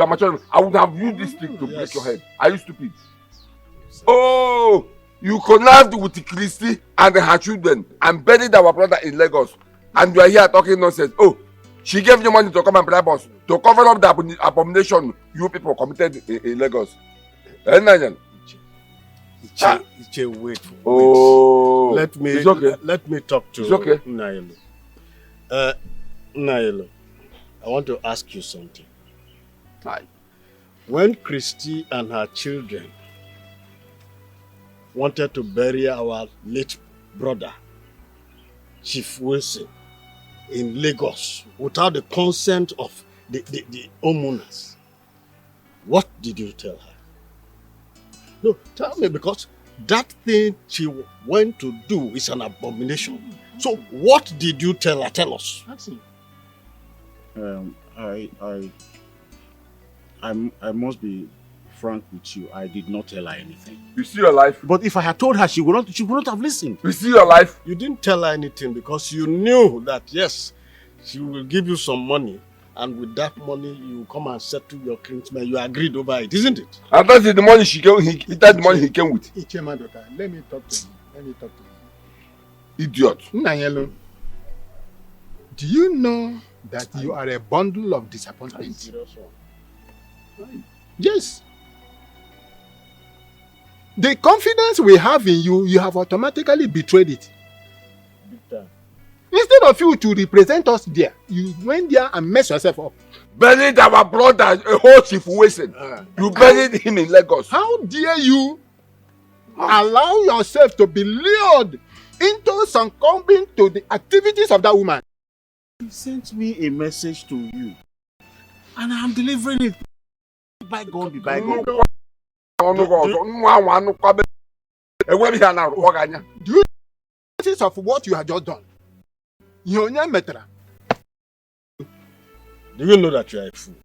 mature, I would have used this stick to break your head. Are you stupid? Oh, you connived with Christy and her children and buried our brother in Lagos. And you are here talking nonsense. Oh, she gave you money to come and bribe us to cover up the abomination you people committed in Lagos. Iche, wait. Oh, let me talk to Nailo. Nailo, I want to ask you something. When Christy and her children wanted to bury our late brother, Chief Wilson, in Lagos without the consent of the Omunas, what did you tell her? No, tell me, because that thing she went to do is an abomination. So what did you tell her? Tell us. I must be frank with you. I did not tell her anything. You see your life? But if I had told her, she would not have listened. You see your life? You didn't tell her anything because you knew that, yes, she will give you some money, and with that money, you will come and settle your kinsman. You agreed over it, isn't it? And that's the money that's the money he came with. Let me talk to him. Idiot. Nanyelo, do you know that you are a bundle of disappointments? Yes. The confidence we have in you, you have automatically betrayed it. Instead of you to represent us there, you went there and messed yourself up. Buried our brother, a whole Chief Wilson. You buried him in Lagos. How dare you allow yourself to be lured into succumbing to the activities of that woman? He sent me a message to you, and I'm delivering it. By God, be by God. Do you notice of what you have just done? Do you know that you are a fool?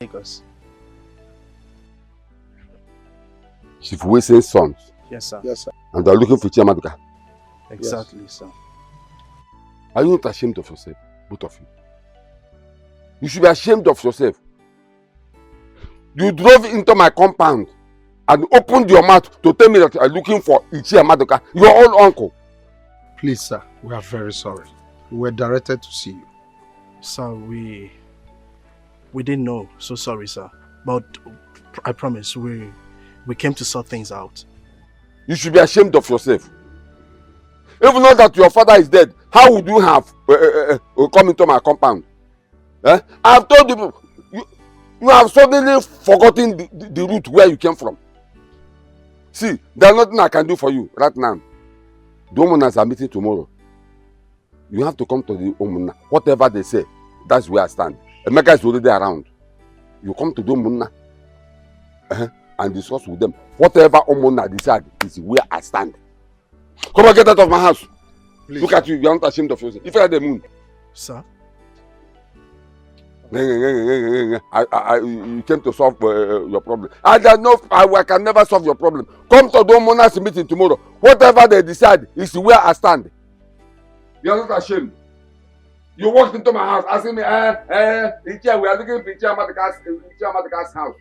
Lagos. Chief Wilson's sons. Yes, sir. Yes, sir. And they're looking for Chiamaduka. Exactly, sir. Are you not ashamed of yourself, both of you? You should be ashamed of yourself. You drove into my compound and opened your mouth to tell me that you are looking for Ichie Amaduka, your own uncle. Please, sir, we are very sorry. We were directed to see you. Sir, we didn't know. So sorry, sir. But I promise, we came to sort things out. You should be ashamed of yourself. Even though that your father is dead, how would you have come into my compound? I have told you have suddenly forgotten the route where you came from. See, there's nothing I can do for you right now. The Omunas are meeting tomorrow. You have to come to the Omuna. Whatever they say, that's where I stand. Emeka is already around. You come to the Omuna and discuss with them. Whatever Omuna decide is where I stand. Come and get out of my house. Please, look at you. You are not ashamed of yourself. If you are the moon. Sir? You came to solve your problem. I can never solve your problem. Come to the Omuna's meeting tomorrow. Whatever they decide is where I stand. You are not ashamed. You walked into my house asking me, we are looking for Ichie Amadika's house.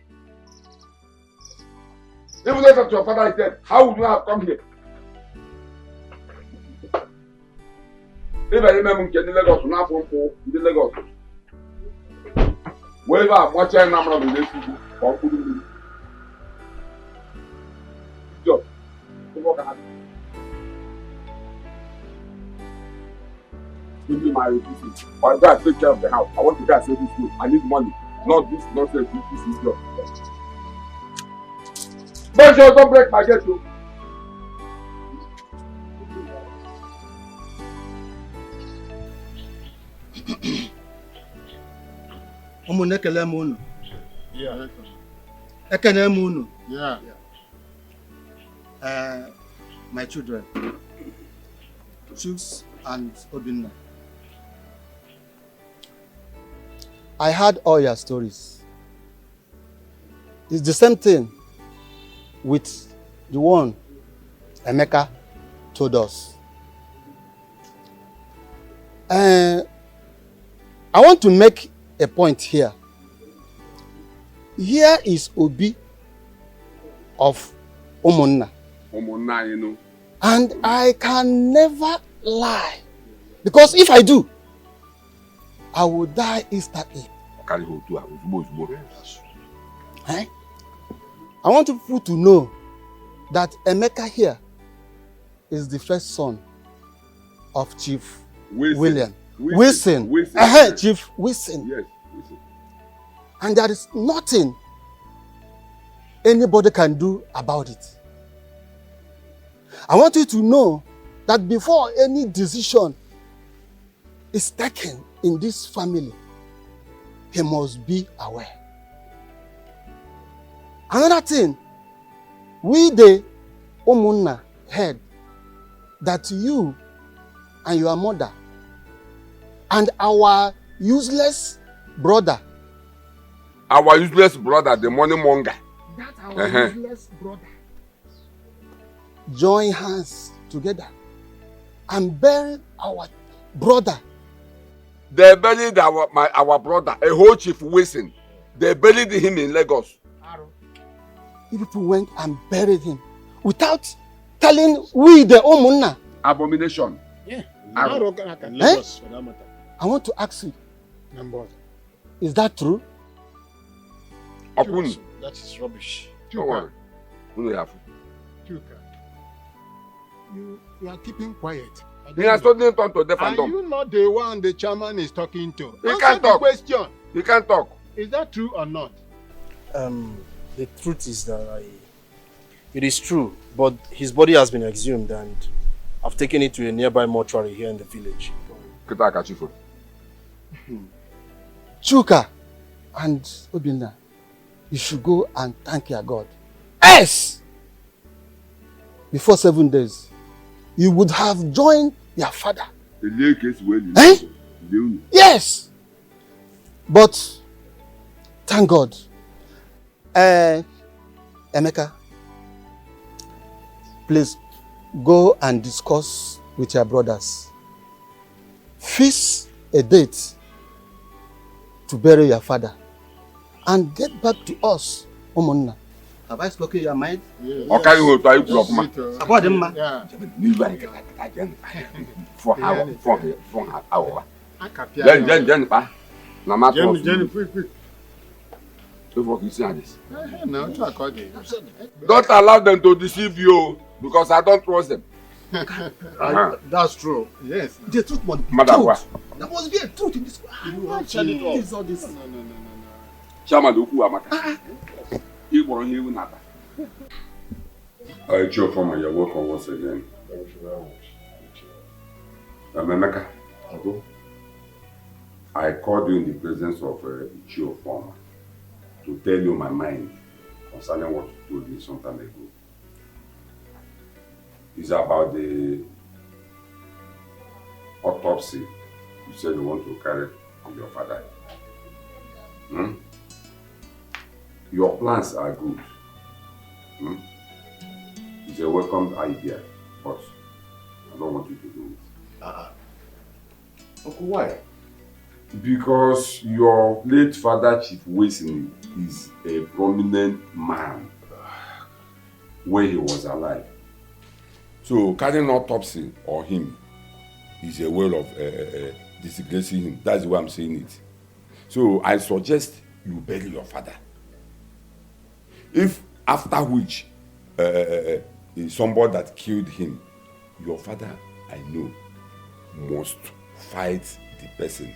Even though your father is dead, how would you have come here? If I remember in Lagos, not from in Lagos. Wherever I'm watching number of relationship or putting job. Give me my reduces. Or go and take care of the house. I want to go and save this food. I need money. Not this nonsense. This is job. But you don't break my gate too. Ekele m unu. Yeah. Ekele m unu. Yeah. My children, Chuks and Obinna. I heard all your stories. It's the same thing with the one Emeka told us. I want to make a point here. Here is Obi of Umunna. Umunna, you know. And I can never lie. Because if I do, I will die instantly. Eh? I want people to know that Emeka here is the first son of Chief William. Wilson. Chief Wilson. Yes, Wilson. And there is nothing anybody can do about it. I want you to know that before any decision is taken in this family, he must be aware. Another thing, we the Umunna heard that you and your mother and our useless brother. Our useless brother, the money monger. That our useless brother. Join hands together and bury our brother. They buried our brother, a whole Chief Wilson. They buried him in Lagos. People went and buried him without telling we the Umunna. Abomination. Yeah. Lagos, for that matter. I want to ask you. Is that true? That is rubbish. You are keeping quiet. He has suddenly turned to deaf and Are dumb. you not the one the chairman is talking to? He Answer can't the talk. question. He can't talk. Is that true or not? The truth is that it is true, but his body has been exhumed and I've taken it to a nearby mortuary here in the village. Chuka and Obinna, you should go and thank your God. Yes! Before 7 days, you would have joined your father. Eh? Yes! But Thank God. Emeka, please go and discuss with your brothers. Fix a date to bury your father and get back to us, Umunna. Have I spoken your mind? Okay, you will try to man. About them, man. For hour. Then, pa. Na matter of quick. So for you see this. No, Don't allow them to deceive you because I don't trust them. That's true. Yes. The truth must be Madam, told. There must be a truth in this. You have tell it all. This. No. Chairman Oku Amaka. You borrow him nada. Chief Farmer, you're welcome once again. Thank you very much. Emeka, I called you in the presence of Chief Farmer to tell you my mind concerning what you told me some time ago. It's about the autopsy you said you want to carry on your father. Your plans are good. It's a welcome idea, but I don't want you to do it. Uncle, why? Because your late father, Chief Wilson, is a prominent man when he was alive. So carrying autopsy on him is a way of disgracing him. That's the way I'm saying it. So I suggest you bury your father. If after which somebody that killed him, your father, I know, must fight the person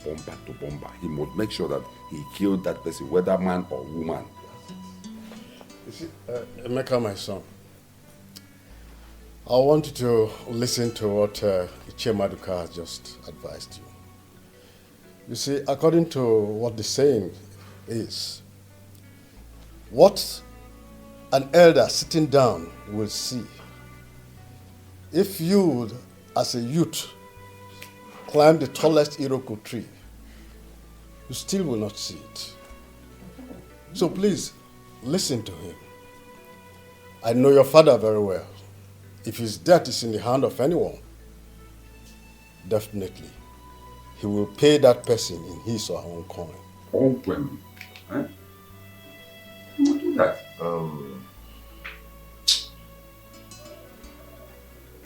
bomber to bomber. He must make sure that he killed that person, whether man or woman. You see, Emeka, my son, I want you to listen to what Ichemaduka has just advised you. You see, according to what the saying is, what an elder sitting down will see, if you, as a youth, climb the tallest Iroko tree, you still will not see it. So please, listen to him. I know your father very well. If his death is in the hand of anyone, definitely, he will pay that person in his or her own coin. Own coin? Eh? Who will do that?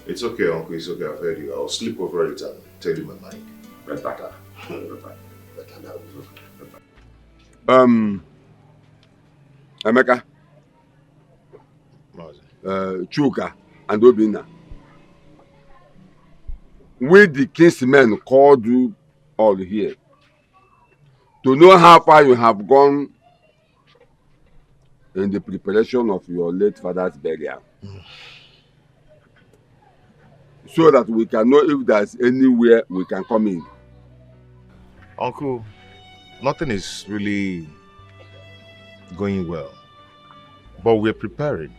It's okay, Uncle. It's okay. I've heard you. I'll sleep over it and tell you my mind. Better. Emeka, Chuka, and Obina. We the kinsmen called you all here to know how far you have gone in the preparation of your late father's burial. So that we can know if there's anywhere we can come in. Uncle, nothing is really going well, but we're preparing.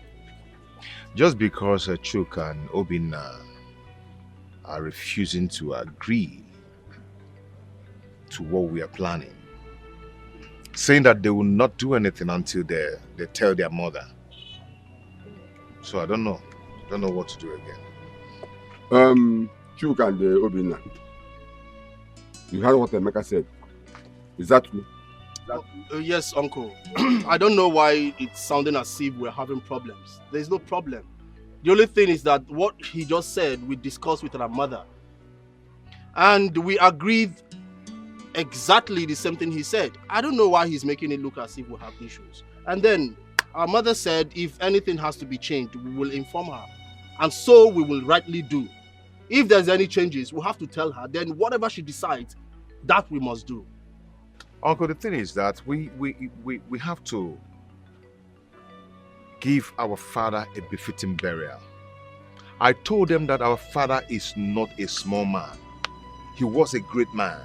Just because Chuk and Obina are refusing to agree to what we are planning, saying that they will not do anything until they tell their mother. So I don't know what to do again. Chuk and Obina, you heard what Emeka said. Is that true? Yes, Uncle. I don't know why it's sounding as if we're having problems. There's no problem. The only thing is that what he just said, we discussed with our mother. And we agreed exactly the same thing he said. I don't know why he's making it look as if we have issues. And then our mother said if anything has to be changed, we will inform her. And so we will rightly do. If there's any changes, we'll have to tell her. Then whatever she decides, that we must do. Uncle, the thing is that we have to give our father a befitting burial. I told them that our father is not a small man. He was a great man.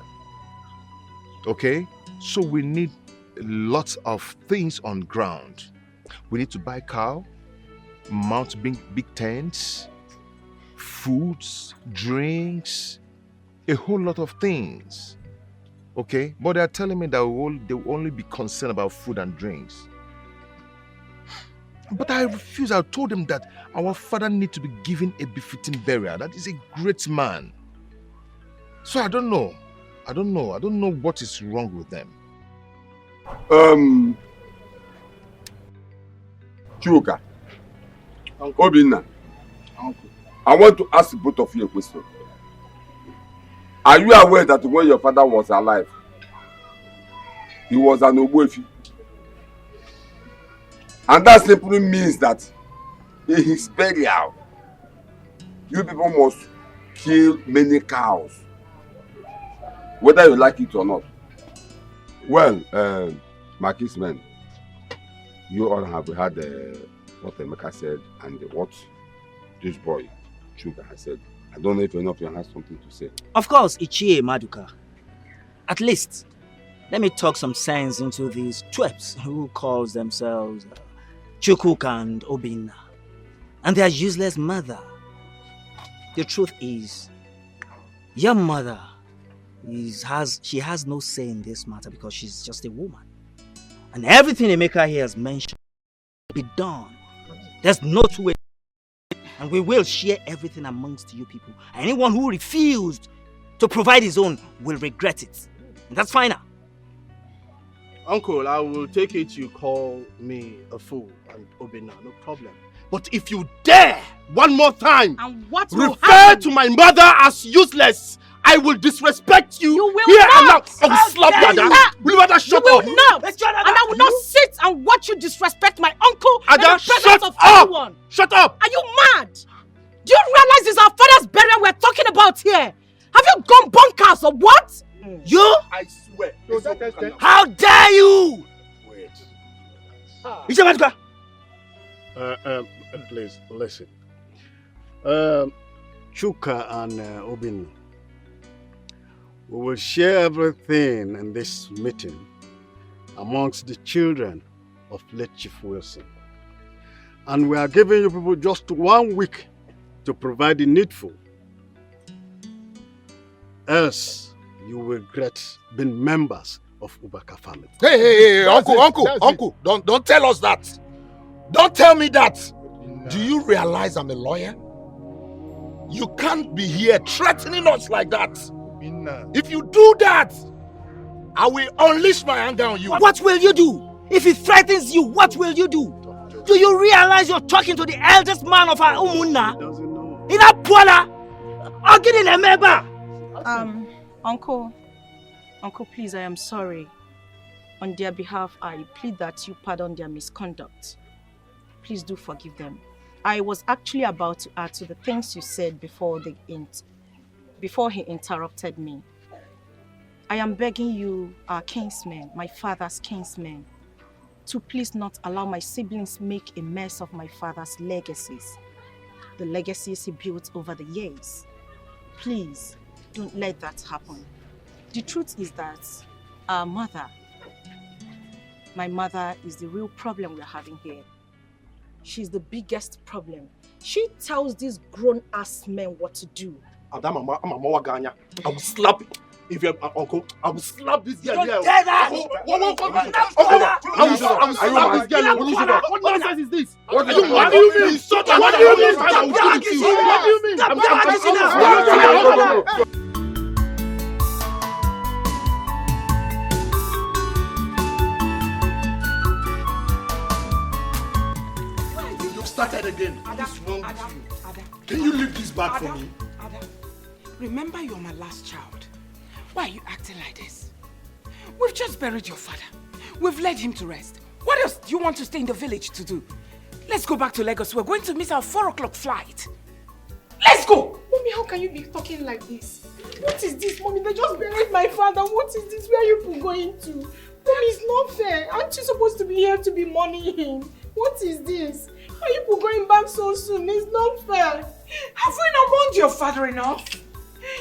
Okay? So we need lots of things on ground. We need to buy cow, mount big tents, foods, drinks, a whole lot of things. Okay? But they are telling me that they will only be concerned about food and drinks. But I refuse. I told them that our father needs to be given a befitting burial. That is a great man. So I don't know. I don't know what is wrong with them. Chuka, Obinna, I want to ask both of you a question. Are you aware that when your father was alive, he was an Ogbuefi? And that simply means that in his burial, you people must kill many cows, whether you like it or not. Well, my kinsmen, you all have heard what Emeka said and what this boy, Chuka, has said. I don't know if any of you has something to say. Of course, Ichie Maduka. At least, let me talk some sense into these twerps who calls themselves Chukwuka and Obinna, and their useless mother. The truth is, your mother has no say in this matter because she's just a woman. And everything Emeka here has mentioned will be done. There's no two ways. And we will share everything amongst you people. Anyone who refused to provide his own will regret it. And that's final. Uncle, I will take it you call me a fool and Obinna, no problem. But if you dare one more time and what will refer happen? to my mother as useless, I will disrespect you. You will here not. And now. I will slap you, Ada. Will you rather shut up? You will not. And I will not sit and watch you disrespect my uncle Ada, in the presence of up. everyone. Shut up. Are you mad? Do you realize it's our father's burial we're talking about here? Have you gone bonkers or what? You? I swear. How dare you? Wait. Ichie Please, listen. Chuka and Obinna, we will share everything in this meeting amongst the children of late Chief Wilson. And we are giving you people just 1 week to provide the needful. Else, you will regret being members of Ubaka family. Hey, Uncle, don't tell us that. Don't tell me that. Do you realize I'm a lawyer? You can't be here threatening us like that. If you do that, I will unleash my anger on you. What will you do? If he threatens you, what will you do? Do you realize you're talking to the eldest man of our Umunna? In that Puala? Again in Emeba? Uncle, please, I am sorry. On their behalf, I plead that you pardon their misconduct. Please do forgive them. I was actually about to add to the things you said before he interrupted me. I am begging you, our kinsmen, my father's kinsmen, to please not allow my siblings make a mess of my father's legacies. The legacies he built over the years. Please, don't let that happen. The truth is that our mother, my mother, is the real problem we're having here. She's the biggest problem. She tells these grown-ass men what to do. Adam, I will slap you. If you're uncle, I will slap this girl. Don't dare that! I will slap this girl. What nonsense is this? What do you mean? What do you mean? You've started again. What's wrong with you? Can you leave this bag for me? Remember, you're my last child. Why are you acting like this? We've just buried your father. We've laid him to rest. What else do you want to stay in the village to do? Let's go back to Lagos. We're going to miss our 4 o'clock flight. Let's go! Mommy, how can you be talking like this? What is this, Mommy? They just buried my father. What is this? Where are you people going to? Mommy, it's not fair. Aren't you supposed to be here to be mourning him? What is this? Why are you people going back so soon? It's not fair. Have we not mourned your father enough?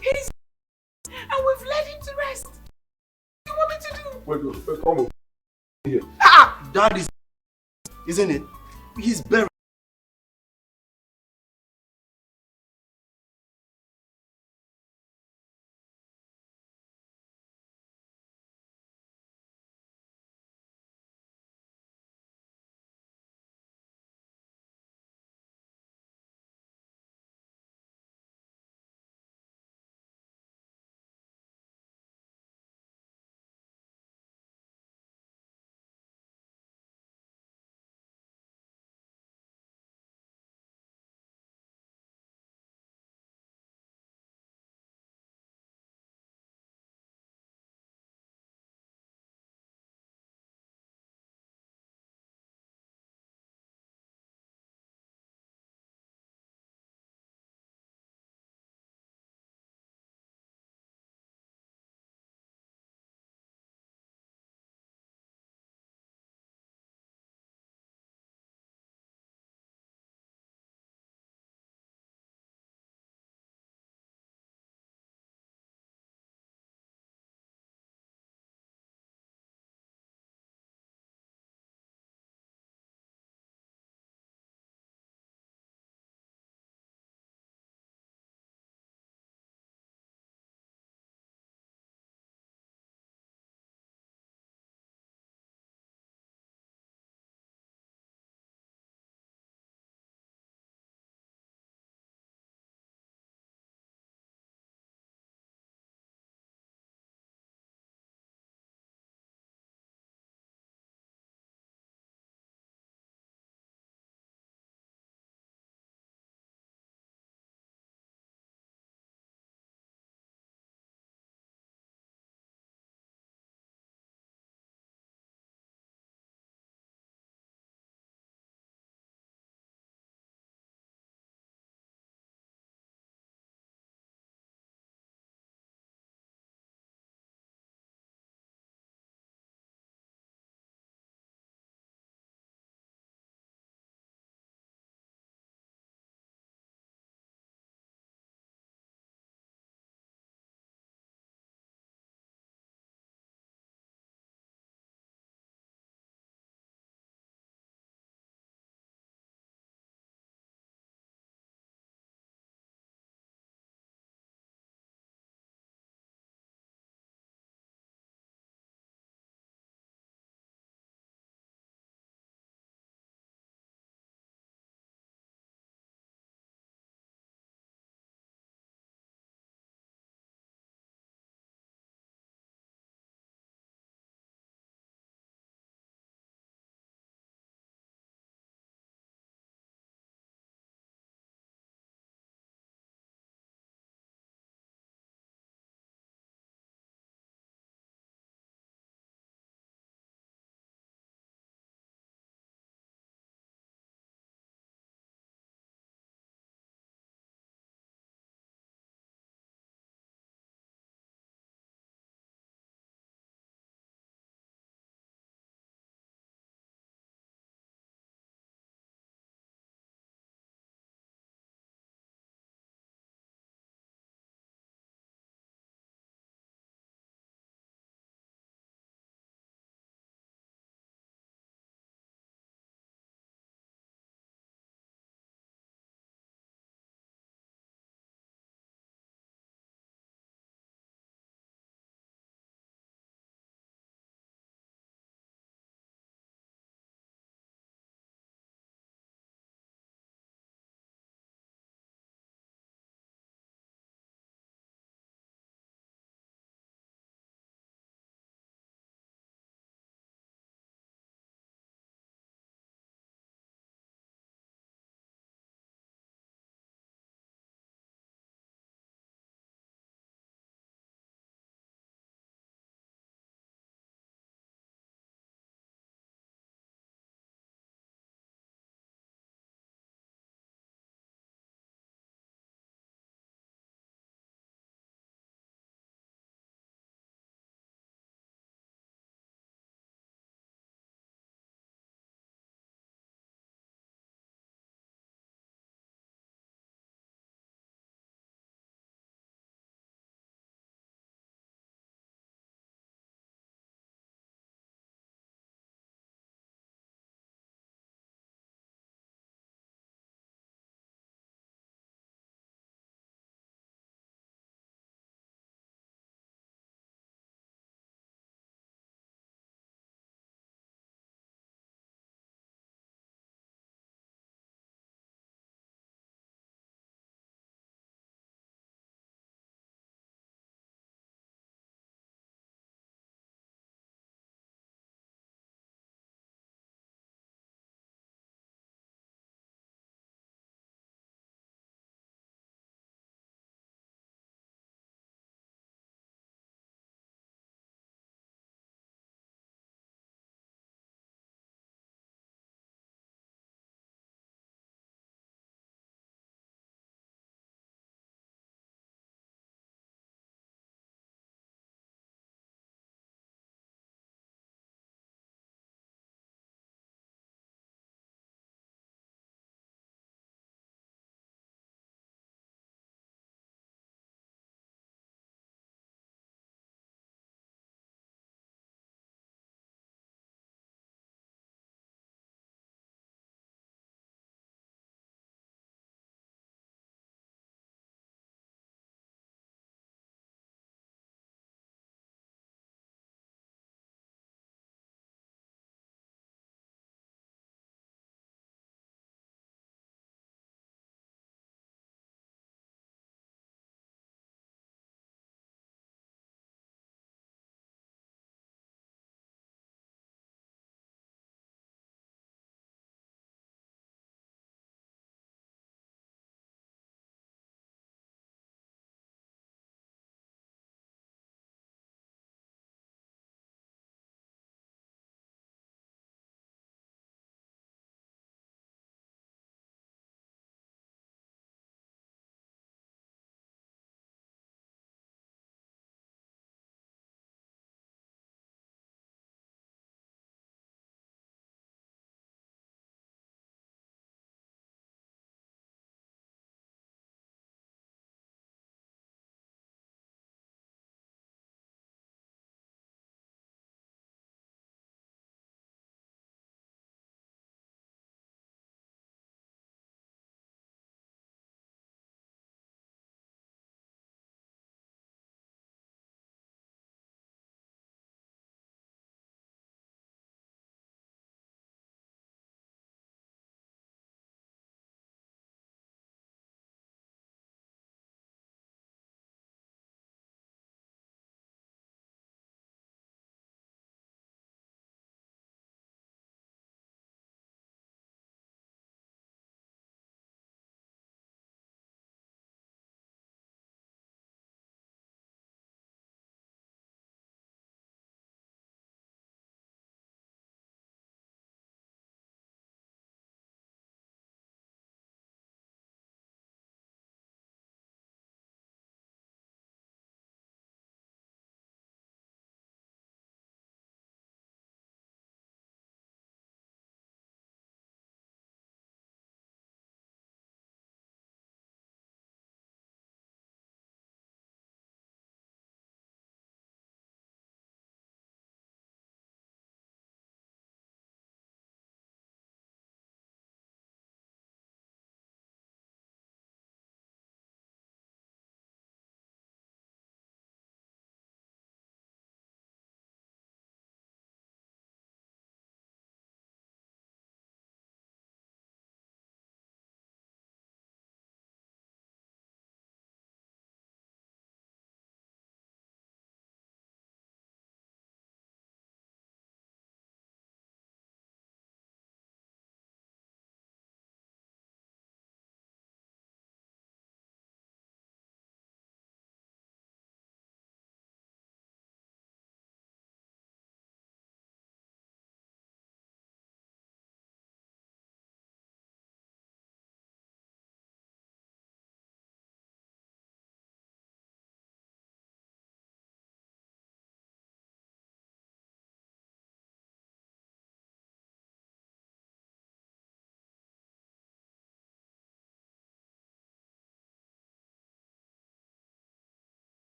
He's... and we've led him to rest. What do you want me to do? Wait, come on. Here. That is, isn't it? He's buried.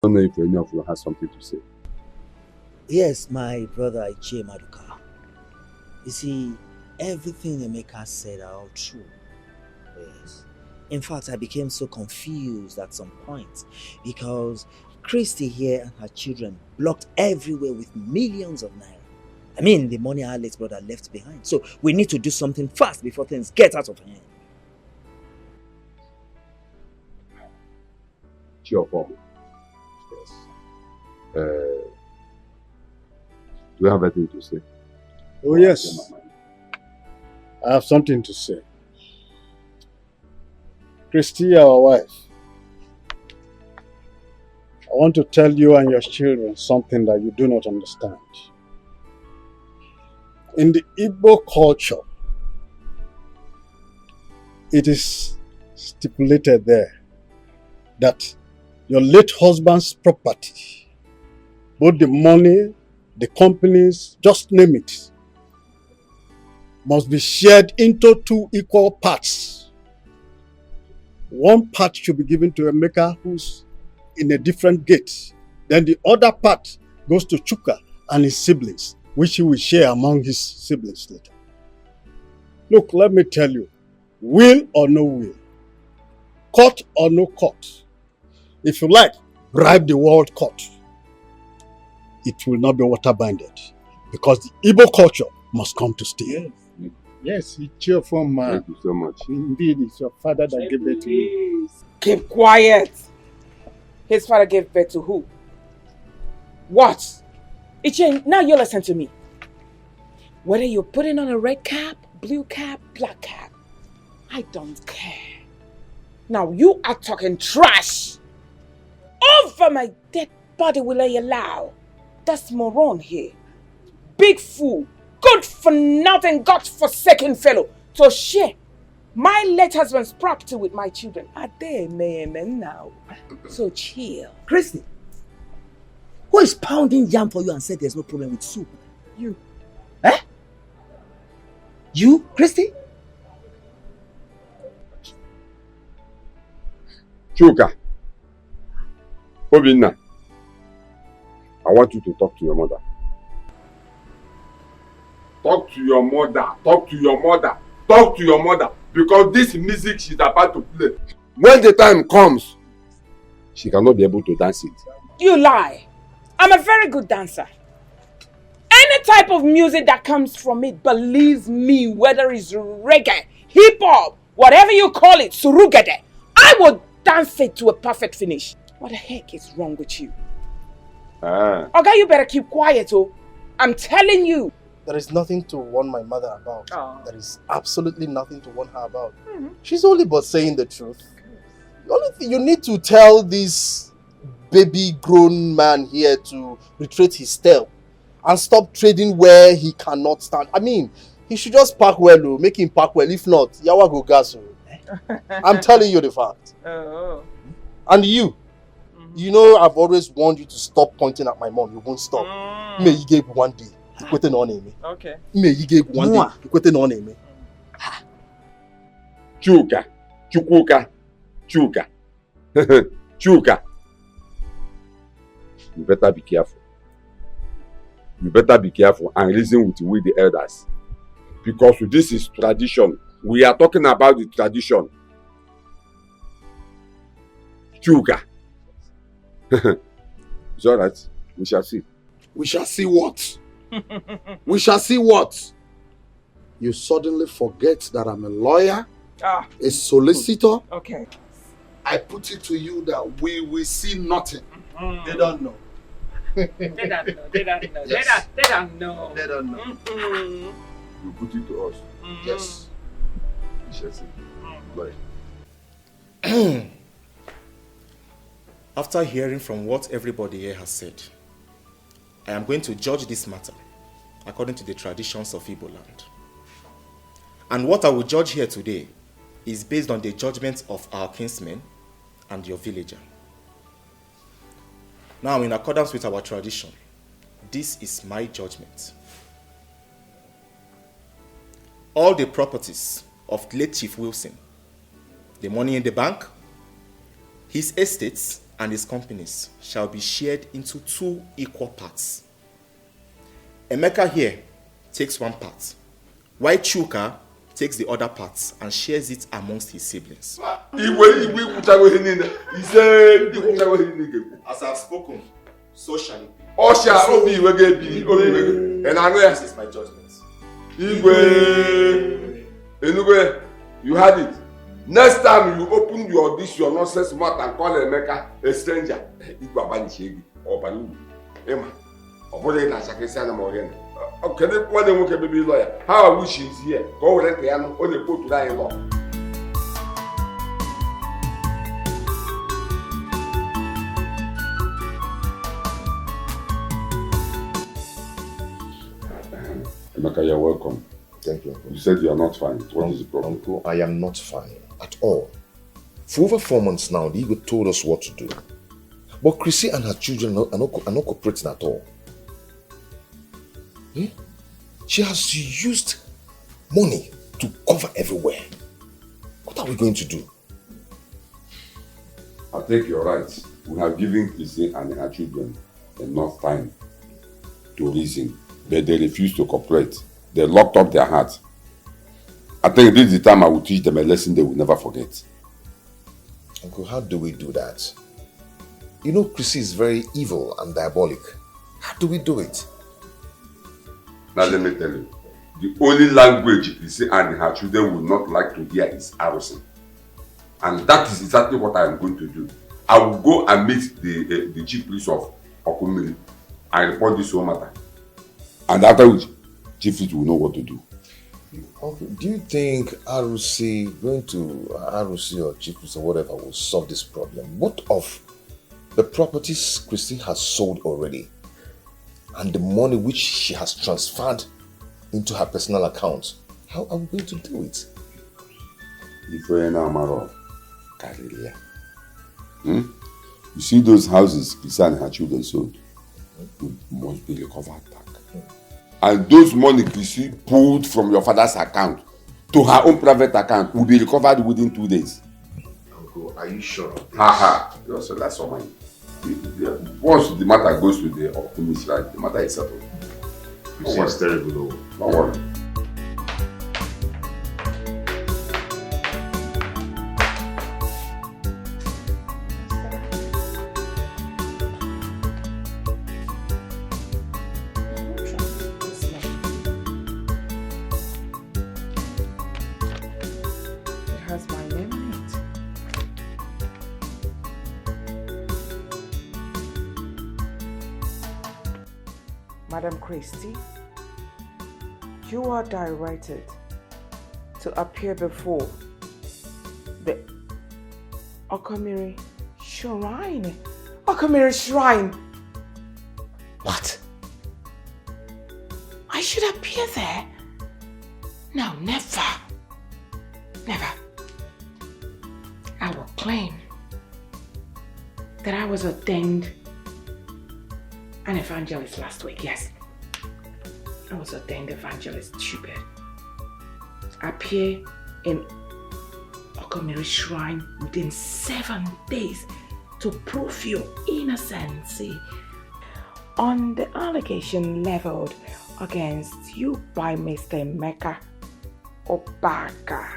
don't know if any of you has something to say. Yes, my brother Iche Maduka. You see, everything Emeka said are all true. Yes. In fact, I became so confused at some point because Christy here and her children blocked everywhere with millions of naira. I mean, the money our late brother left behind. So we need to do something fast before things get out of hand. Sure, form. Yes. Do you have anything to say? Oh, yes. I have something to say. Christy, our wife, I want to tell you and your children something that you do not understand. In the Igbo culture, it is stipulated there that your late husband's property, both the money, the companies, just name it, must be shared into 2 equal parts. One part should be given to Emeka, who's in a different gate. Then the other part goes to Chuka and his siblings, which he will share among his siblings later. Look, let me tell you, will or no will, court or no court, if you like, bribe the world court, it will not be water-binded because the Igbo culture must come to stay. Yes, it's cheerful man. Thank you so much. Indeed, it's your father that gave birth to you. Keep quiet. His father gave birth to who? What? Ichen, now you listen to me. Whether you're putting on a red cap, blue cap, black cap, I don't care. Now you are talking trash. Over my dead body will I allow. That's moron here. Big fool. Good for nothing, God-forsaken fellow. To share my late husband's property with my children. Are they men now? So chill. Christy, who is pounding yam for you and said there's no problem with soup? You. Eh? You, Christy? Chuka, Obinna, I want you to talk to your mother. Talk to your mother. Talk to your mother. Talk to your mother. Because this music she's about to play, when the time comes, she cannot be able to dance it. You lie. I'm a very good dancer. Any type of music that comes from it, believe me, whether it's reggae, hip-hop, whatever you call it, surugede, I will dance it to a perfect finish. What the heck is wrong with you? Okay, you better keep quiet, oh. I'm telling you. There is nothing to warn my mother about. Oh. There is absolutely nothing to warn her about. She's only but saying the truth. The only thing you need to tell this baby grown man here to retrace his step and stop trading where he cannot stand. I mean, he should just park well, make him park well. If not, yawa go gas. I'm telling you the fact. Oh. And you, you know I've always warned you to stop pointing at my mom. You won't stop. May you give one day. Okay. May you give one day. Chuka, Chukuka, Chuka, Chuka. You better be careful. You better be careful and reason with the elders. Because this is tradition. We are talking about the tradition. Chuka. It's alright. We shall see. We shall see what? We shall see what? You suddenly forget that I'm a lawyer, a solicitor. Okay. I put it to you that we will see nothing. They don't know. They don't know. They don't know. Yes. They don't know. They don't know. You put it to us. Yes. We shall see. Bye. After hearing from what everybody here has said, I am going to judge this matter according to the traditions of Igbo land. And what I will judge here today is based on the judgments of our kinsmen and your villager. Now, in accordance with our tradition, this is my judgment. All the properties of late Chief Wilson, the money in the bank, his estates, and his companies shall be shared into 2 equal parts. Emeka here takes 1 part, while Chuka takes the other parts and shares it amongst his siblings. As I have spoken, so shall it be. This is my judgment. Igwe, you had it. Next time you open your nonsense mouth and call Emeka a stranger, Igwe Abanishegi or Banu. Emma, or what is that? Okay, what they can be lawyer. How I wish he's here. Go let the piano on the put to die law. Emeka, you're welcome. Thank you. You said you are not fine. What is the problem? Uncle, I am not fine at all. For over 4 months now, the Igwe told us what to do. But Chrissy and her children are not cooperating at all. Hmm? She has used money to cover everywhere. What are we going to do? I think you're right. We have given Chrissy and her children enough time to reason, but they refuse to cooperate. They locked up their hearts. I think this is the time I will teach them a lesson they will never forget. Uncle, how do we do that? You know, Chrissy is very evil and diabolic. How do we do it? Now let me tell you, the only language Chrissy and her children will not like to hear is arrosing. And that is exactly what I am going to do. I will go and meet the chief priest of Okumiri and report this whole matter. And after which, chief priest will know what to do. Uncle, do you think ROC, going to ROC or chief priest or whatever will solve this problem? What of the properties Chrissy has sold already? And the money which she has transferred into her personal account. How are we going to do it? You see those houses Chrissy and her children sold? Must be recovered back. And those money Chrissy pulled from your father's account to her own private account will be recovered within 2 days. Uncle, are you sure of this? So that's all mine. Once the matter goes to the optimist, right, the matter is settled. It's terrible though. Don't worry. It has my name on it. Madam Christie, you are directed to appear before the Okomiri Shrine. Okomiri Shrine! What? I should appear there? No, never. Never. I will claim that I was ordained an evangelist last week, yes. I was ordained evangelist, stupid. Appear in Okomiri Shrine within 7 days to prove your innocence on the allegation leveled against you by Mr. Emeka Obaka.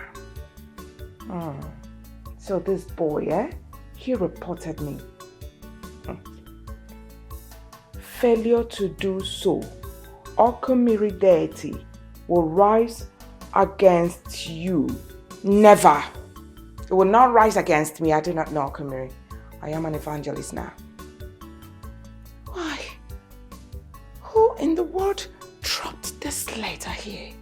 So this boy, he reported me. Failure to do so, Okomiri deity will rise against you. Never. It will not rise against me. I do not know Okomiri. I am an evangelist now. Why? Who in the world dropped this letter here?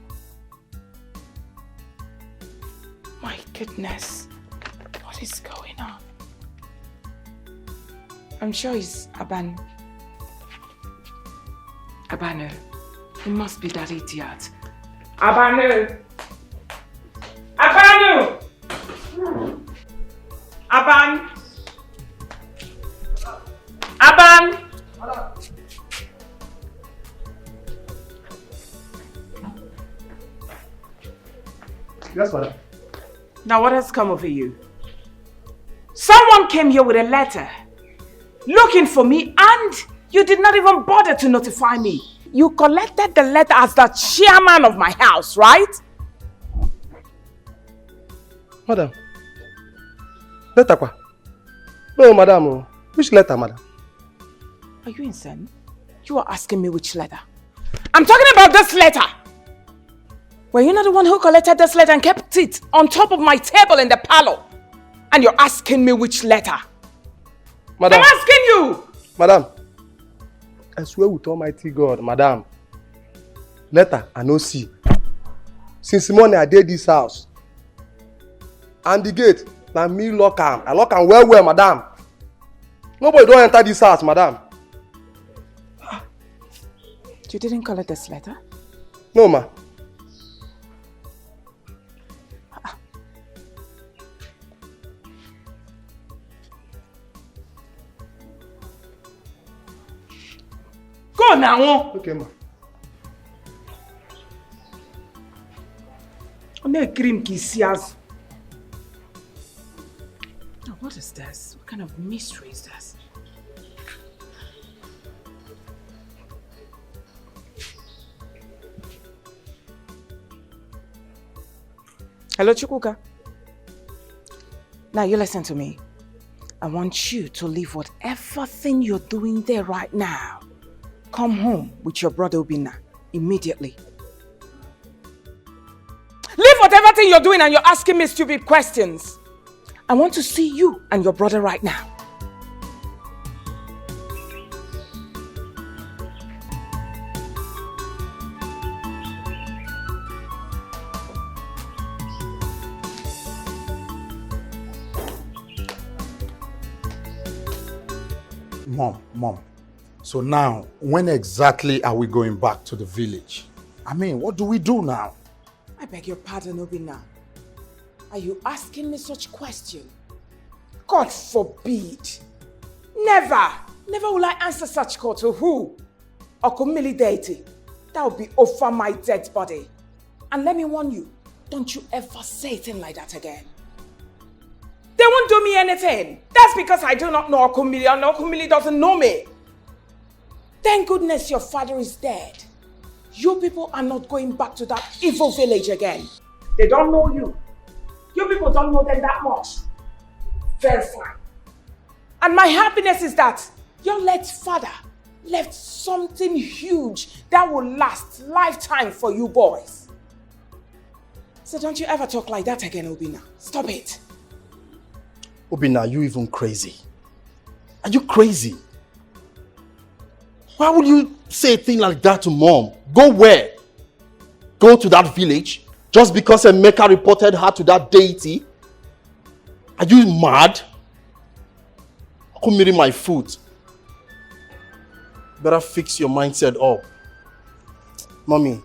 My goodness. What is going on? I'm sure it's Abanu. It must be that idiot. Abanu! Aban! Yes, madam. Now what has come over you? Someone came here with a letter looking for me, and you did not even bother to notify me. You collected the letter as the chairman of my house, right? Madam. Letter kwa? No, madam. Which letter, madam? Are you insane? You are asking me which letter. I'm talking about this letter. Were you not the one who collected this letter and kept it on top of my table in the parlor? And you're asking me which letter? Madam. I'm asking you! Madam. I swear with Almighty God, madam. Letter I no see. Since morning I did this house. And the gate, na me lock am. I lock am well, madam. Nobody don't enter this house, madam. You didn't collect this letter? No, ma. Go now. Okay, ma. Cream kisias. What is this? What kind of mystery is this? Hello, Chukwuka. Now you listen to me. I want you to leave whatever thing you're doing there right now. Come home with your brother Obinna immediately. Leave whatever thing you're doing and you're asking me stupid questions. I want to see you and your brother right now. Mom. So now, when exactly are we going back to the village? I mean, what do we do now? I beg your pardon, Obinna. Are you asking me such question? God forbid. Never will I answer such call to who? Okumili deity. That will be over my dead body. And let me warn you, don't you ever say a thing like that again. They won't do me anything. That's because I do not know Okumili and Okumili doesn't know me. Thank goodness your father is dead. You people are not going back to that evil village again. They don't know you. You people don't know them that much. Very fine. And my happiness is that your late father left something huge that will last lifetime for you boys. So don't you ever talk like that again, Obinna. Stop it. Obinna, are you even crazy? Are you crazy? Why would you say a thing like that to mom? Go where? Go to that village? Just because Emeka reported her to that deity? Are you mad? Come eating my food. Better fix your mindset up. Mommy.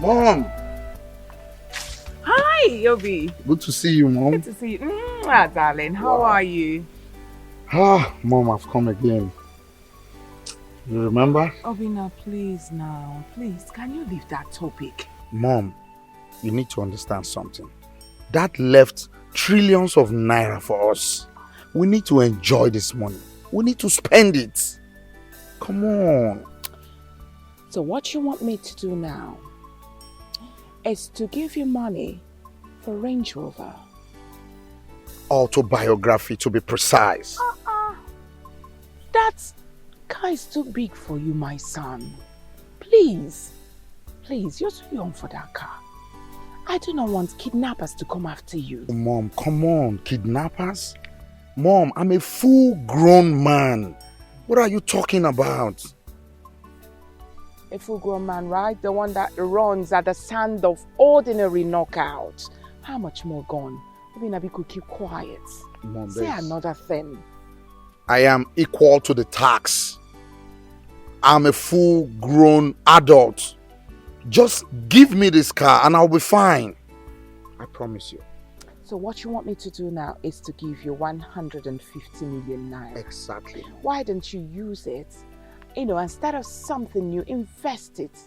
Mom! Hi, Yobi. Good to see you, Mom. Good to see you. Darling, how are you? Mom, I've come again. You remember? Obinna, please now. Please, can you leave that topic? Mom, you need to understand something. That left trillions of naira for us. We need to enjoy this money. We need to spend it. Come on. So what you want me to do now is to give you money for Range Rover. Autobiography, to be precise. That car is too big for you, my son. Please, you're too young for that car. I do not want kidnappers to come after you. Mom, come on, kidnappers? Mom, I'm a full-grown man. What are you talking about? A full-grown man, right? The one that runs at the sound of ordinary knockouts. How much more gone? Maybe could keep quiet. Mom, say another thing. I am equal to the tax. I'm a full-grown adult. Just give me this car and I'll be fine. I promise you. So what you want me to do now is to give you 150 million naira. Exactly. Why don't you use it? You know, instead of something new, invest it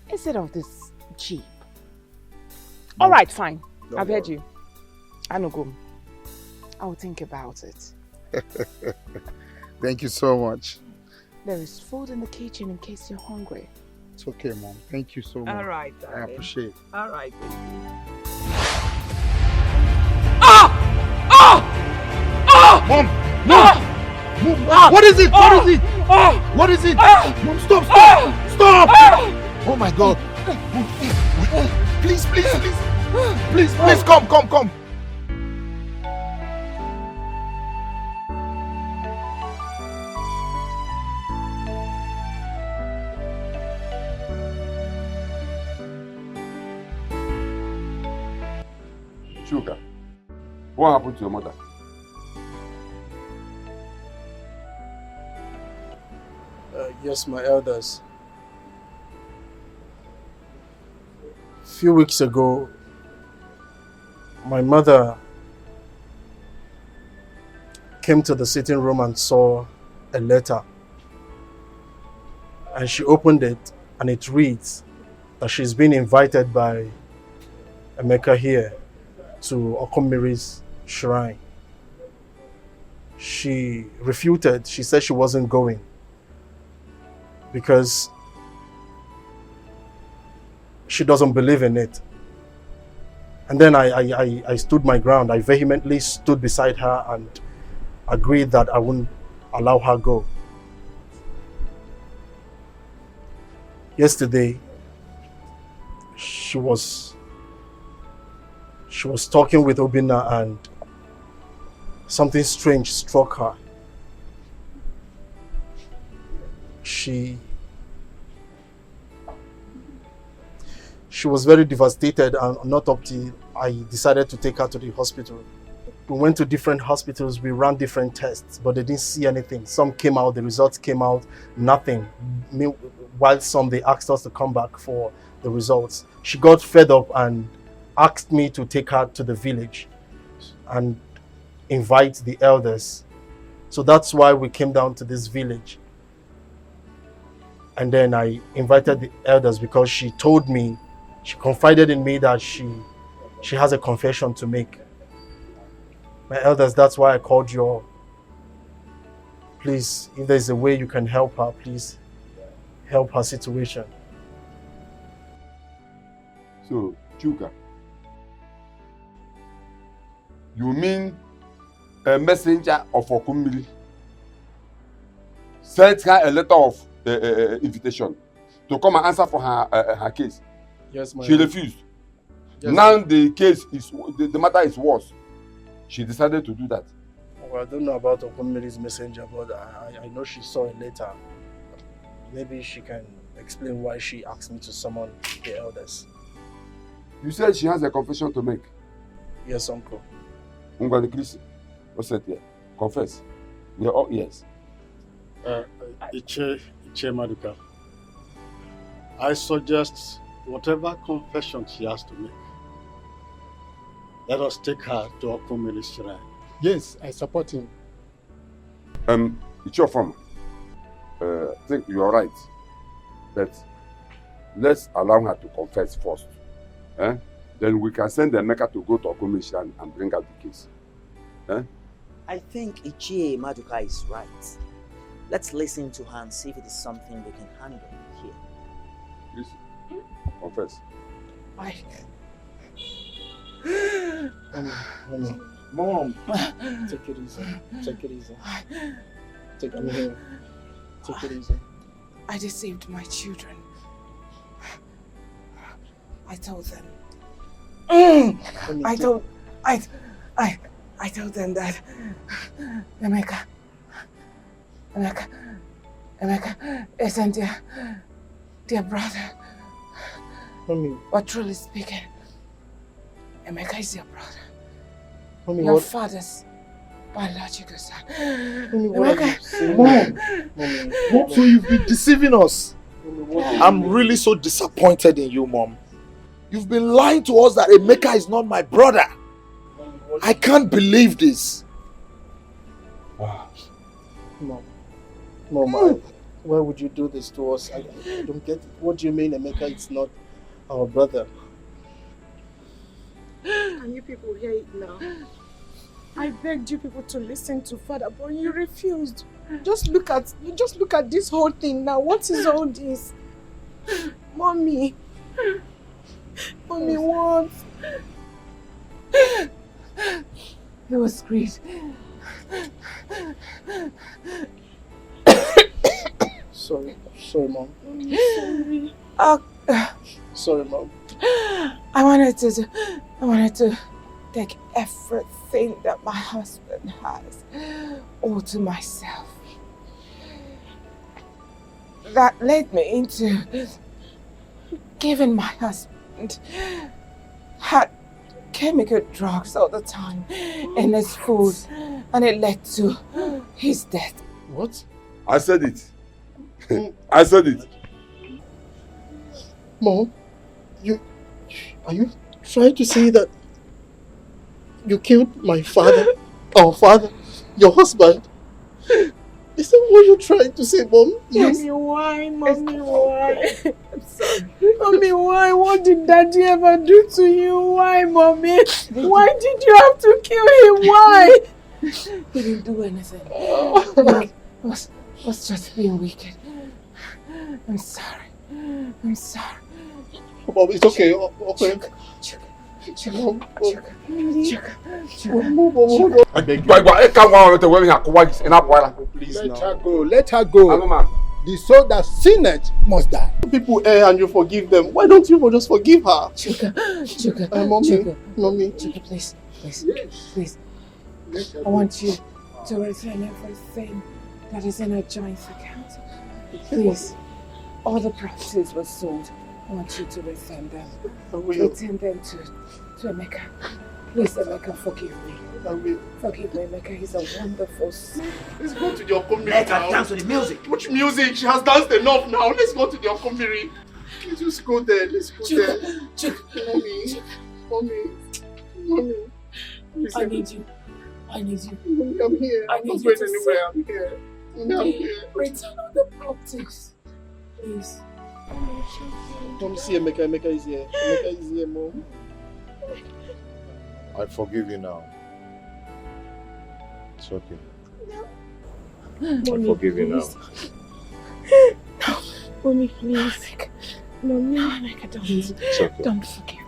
instead of this Jeep. All right, fine. I've heard you. Anugum, I will think about it. Thank you so much. There is food in the kitchen in case you're hungry. It's okay, Mom. Thank you so much. All right, I darling. appreciate it. All right. Mom! Mom! What is it? What is it? What is it? Mom, stop! Stop! Stop! Oh my God! Please, please, please! Please, please, come! Sugar, what happened to your mother? Yes, my elders. A few weeks ago, my mother came to the sitting room and saw a letter. And she opened it, and it reads that she's been invited by Emeka here to Okomiri's shrine. She refuted. She said she wasn't going because she doesn't believe in it. And then I stood my ground. I vehemently stood beside her and agreed that I wouldn't allow her go. Yesterday, she was talking with Obinna and something strange struck her. She was very devastated, and not up till I decided to take her to the hospital. We went to different hospitals, we ran different tests, but they didn't see anything. Some came out, the results came out, nothing. While some, they asked us to come back for the results. She got fed up and asked me to take her to the village and invite the elders. So that's why we came down to this village. And then I invited the elders because she told me, she confided in me that she has a confession to make. My elders, that's why I called you all. Please, if there's a way you can help her, please help her situation. So, Chuka, you mean a messenger of Okumiri sent her a letter of invitation to come and answer for her case? Yes, my She refused. Yes, now the case is, the matter is worse. She decided to do that. Well, I don't know about Okumiri's messenger, but I know she saw a letter. Maybe she can explain why she asked me to summon the elders. You said she has a confession to make. Yes, uncle. Ngwani Chris, what's that here? Confess. We are all ears. Iche Maduka, I suggest whatever confession she has to make, let us take her to Okumiri's shrine. Yes, I support him. It's your form. I think you are right. But let's allow her to confess first. Then we can send the Emeka to go to Okumiri's shrine and bring out the case. I think Ichie Maduka is right. Let's listen to her and see if it is something we can handle here. Listen. Confess. Mom, take it easy. Take it easy. Take it easy. Take it easy. I deceived my children. I told them. I told them that Emeka isn't their brother. Mommy. But truly speaking, Emeka is your brother. Mommy, your what? father's biological son. Mommy, what are you saying? Mom, so you've been deceiving us. I'm really so disappointed in you, Mom. You've been lying to us that Emeka is not my brother. I can't believe this. Mom, why would you do this to us? I don't get it. What do you mean, Emeka? It's not our brother. Can you people hear it now? I begged you people to listen to Father, but you refused. Just look at this whole thing now. What is all this? Mommy, what? It was great. Sorry, Mom. Sorry. Sorry, Mom. I wanted to take everything that my husband has all to myself. That led me into giving my husband had chemical drugs all the time in his food, and it led to his death. What? I said it. I said it. Mom, are you trying to say that you killed my father, our father, your husband? Is that what you're trying to say, Mom? Yes. Mommy, why? Mommy, why? I'm sorry. Mommy, why? What did Daddy ever do to you? Why, Mommy? Why did you have to kill him? Why? He didn't do anything. He was just being wicked. I'm sorry. Mom, it's okay. Okay. I beg you. Let her go. The soul that sinneth must die. People err and you forgive them. Why don't you just forgive her? Chuka, Mommy. Chuka, please. I want you to return everything that is in our joint account. Please. All the properties were sold. I want you to return them. Return them to Emeka. Please, Emeka, forgive me. Forgive me, Emeka. He's a wonderful son. Let's go to the Okomiri. Let her dance to the music. Which music? She has danced enough now. Let's go to the Okomiri. Let's just go there. Let's go there. Mommy. I need you. Mommy, I'm here. I need I'm not you going to anywhere. I'm here. I'm here. Return all the properties. Please. Mom, see Emeka. Emeka is here. Emeka is here, Mom. I forgive you now. It's okay. I forgive you now. No, Mommy, please. Mommy, It's okay. don't forgive me.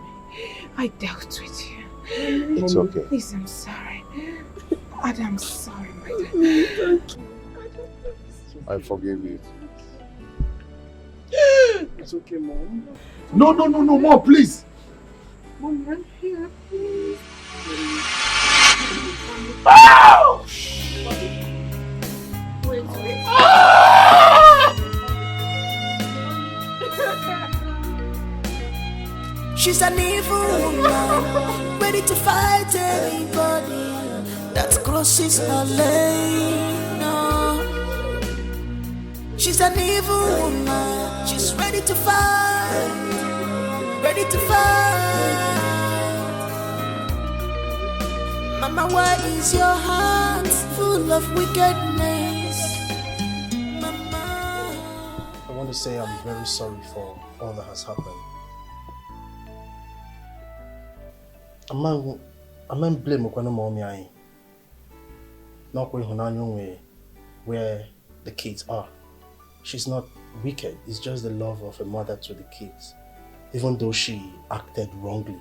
I dealt with you. It's okay. Please, I'm sorry. I'm sorry, my dear. I forgive you. It's okay, Mom. No, Mom, please. Mommy, I'm here, please. Oh! Wait. She's an evil woman, ready to fight anybody that crosses her lane. No. She's an evil woman, she's ready to fight. Mama, why is your heart full of wickedness? Mama. I want to say I'm very sorry for all that has happened. I'm blame Okwano Mommy I. Not where the kids are. She's not wicked, it's just the love of a mother to the kids. Even though she acted wrongly.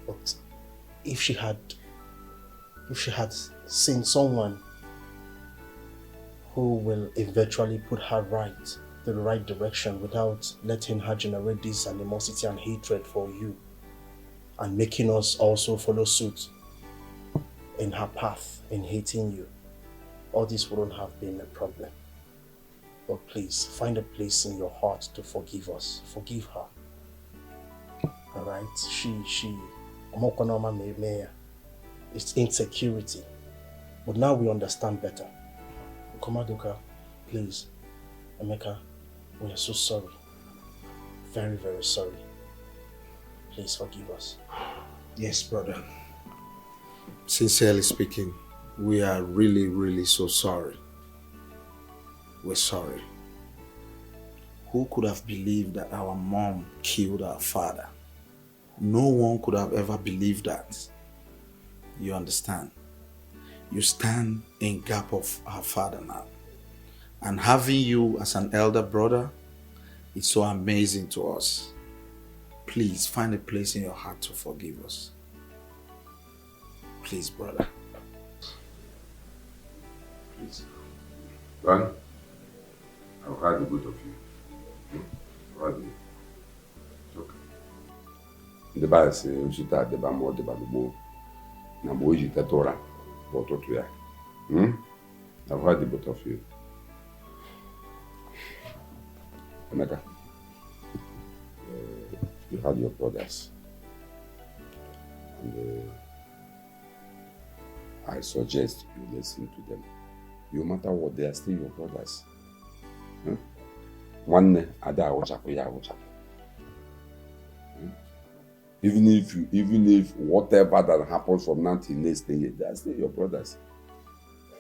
But if she had seen someone who will eventually put her the right direction without letting her generate this animosity and hatred for you and making us also follow suit in her path in hating you, all this wouldn't have been a problem. But please, find a place in your heart to forgive us. Forgive her. Alright? It's insecurity. But now we understand better. Komadoka, please. Emeka, we are so sorry. Very, very sorry. Please forgive us. Yes, brother. Sincerely speaking, we are really, really so sorry. We're sorry. Who could have believed that our mom killed our father? No one could have ever believed that. You understand? You stand in gap of our father now. And having you as an elder brother is so amazing to us. Please find a place in your heart to forgive us. Please, brother. Please. Well, I've heard the both of you. I've heard you. It's okay. The Bible says, "You should have the bamboo, the bamboo." Now, boy, you tell Torah, but what we are. I've heard the both of you. Emeka, you had your brothers. And I suggest you listen to them. No matter what, they are still your brothers. One ada even if whatever that happens from now till next day, they are still your brothers.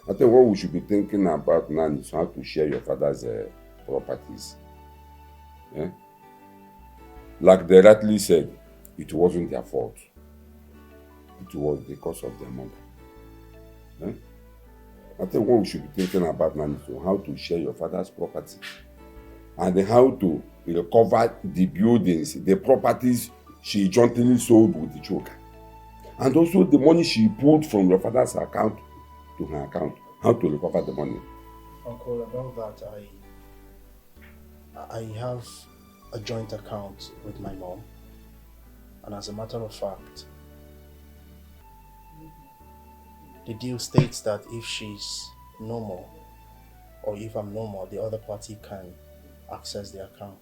I think what we should be thinking about now is how to share your father's properties. Yeah? Like they rightly said, it wasn't their fault. It was because of their mother. Yeah? I think what we should be thinking about now is how to share your father's property and how to recover the buildings, the properties she jointly sold with the choker. And also the money she pulled from your father's account to her account. How to recover the money. Uncle, about that, I have a joint account with my mom. And as a matter of fact, the deal states that if she's no more, or if I'm no more, the other party can access the account.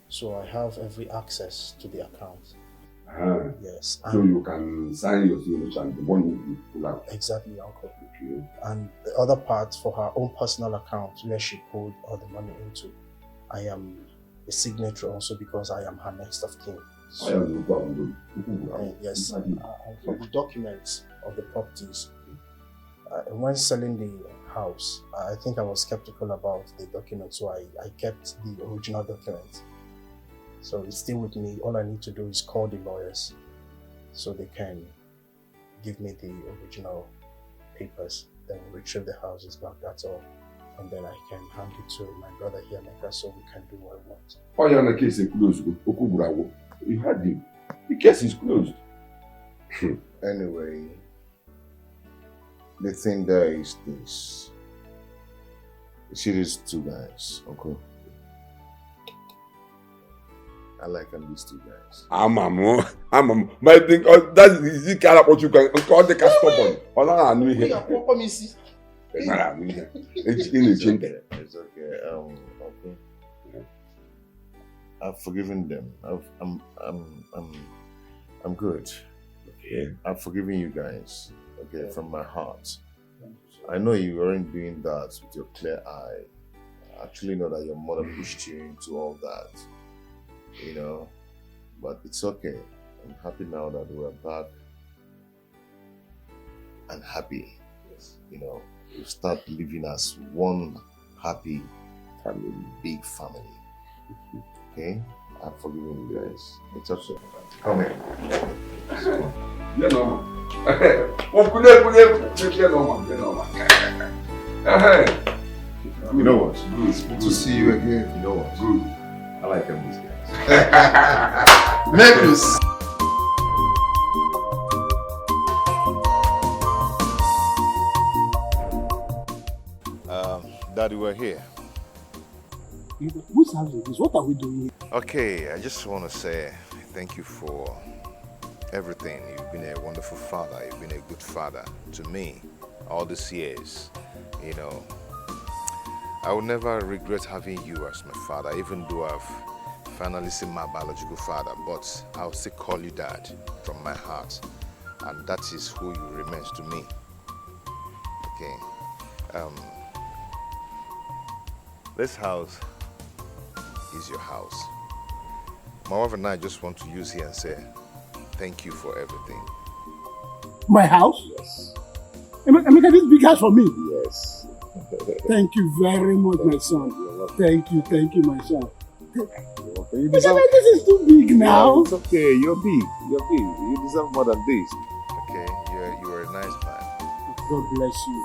So I have every access to the account. Yes. So you can sign your signature and the money will be pulled out. Exactly, Uncle. Okay. And the other part for her own personal account where she pulled all the money into, I am a signature also because I am her next of kin. So, yes, and for the documents of the properties, when selling the house, I think I was skeptical about the document, so I kept the original document. So it's still with me. All I need to do is call the lawyers so they can give me the original papers, then retrieve the houses back, that's all. And then I can hand it to my brother here, Meka, so we can do what we want. Oh, yeah, the case is closed. You heard him. The case is closed. Anyway, the thing there is this. You see these two guys, okay? I like these two guys. I'm my thing. That is the kind of what you can call the castopon. Oh, no, I knew here. It's okay. Okay. I've forgiven them. I'm good. Okay. I've forgiven you guys. Okay, from my heart. I know you weren't doing that with your clear eye. I actually know that your mother pushed you into all that. You know, but it's okay. I'm happy now that we're back and happy. You know, we start living as one happy family, big family. Okay? I've forgiven you guys. It's okay. Come here. You know. You know what? It's good to see you again. You know what? Good. I like them these guys. Necklace. Daddy, we're here. Whose house is this? What are we doing here? Okay, I just want to say thank you for everything. You've been a wonderful father. You've been a good father to me all these years. You know, I will never regret having you as my father, even though I've finally seen my biological father, but I'll still call you Dad from my heart. And that is who you remain to me. Okay. This house is your house. My wife and I just want to use here and say thank you for everything. My house? Yes. Emeka, this big house for me? Yes. Thank you very much, my son. Thank you, my son. You deserve... This is too big now. Yeah, it's okay, you're big. You deserve more than this. Okay, you are a nice man. God bless you.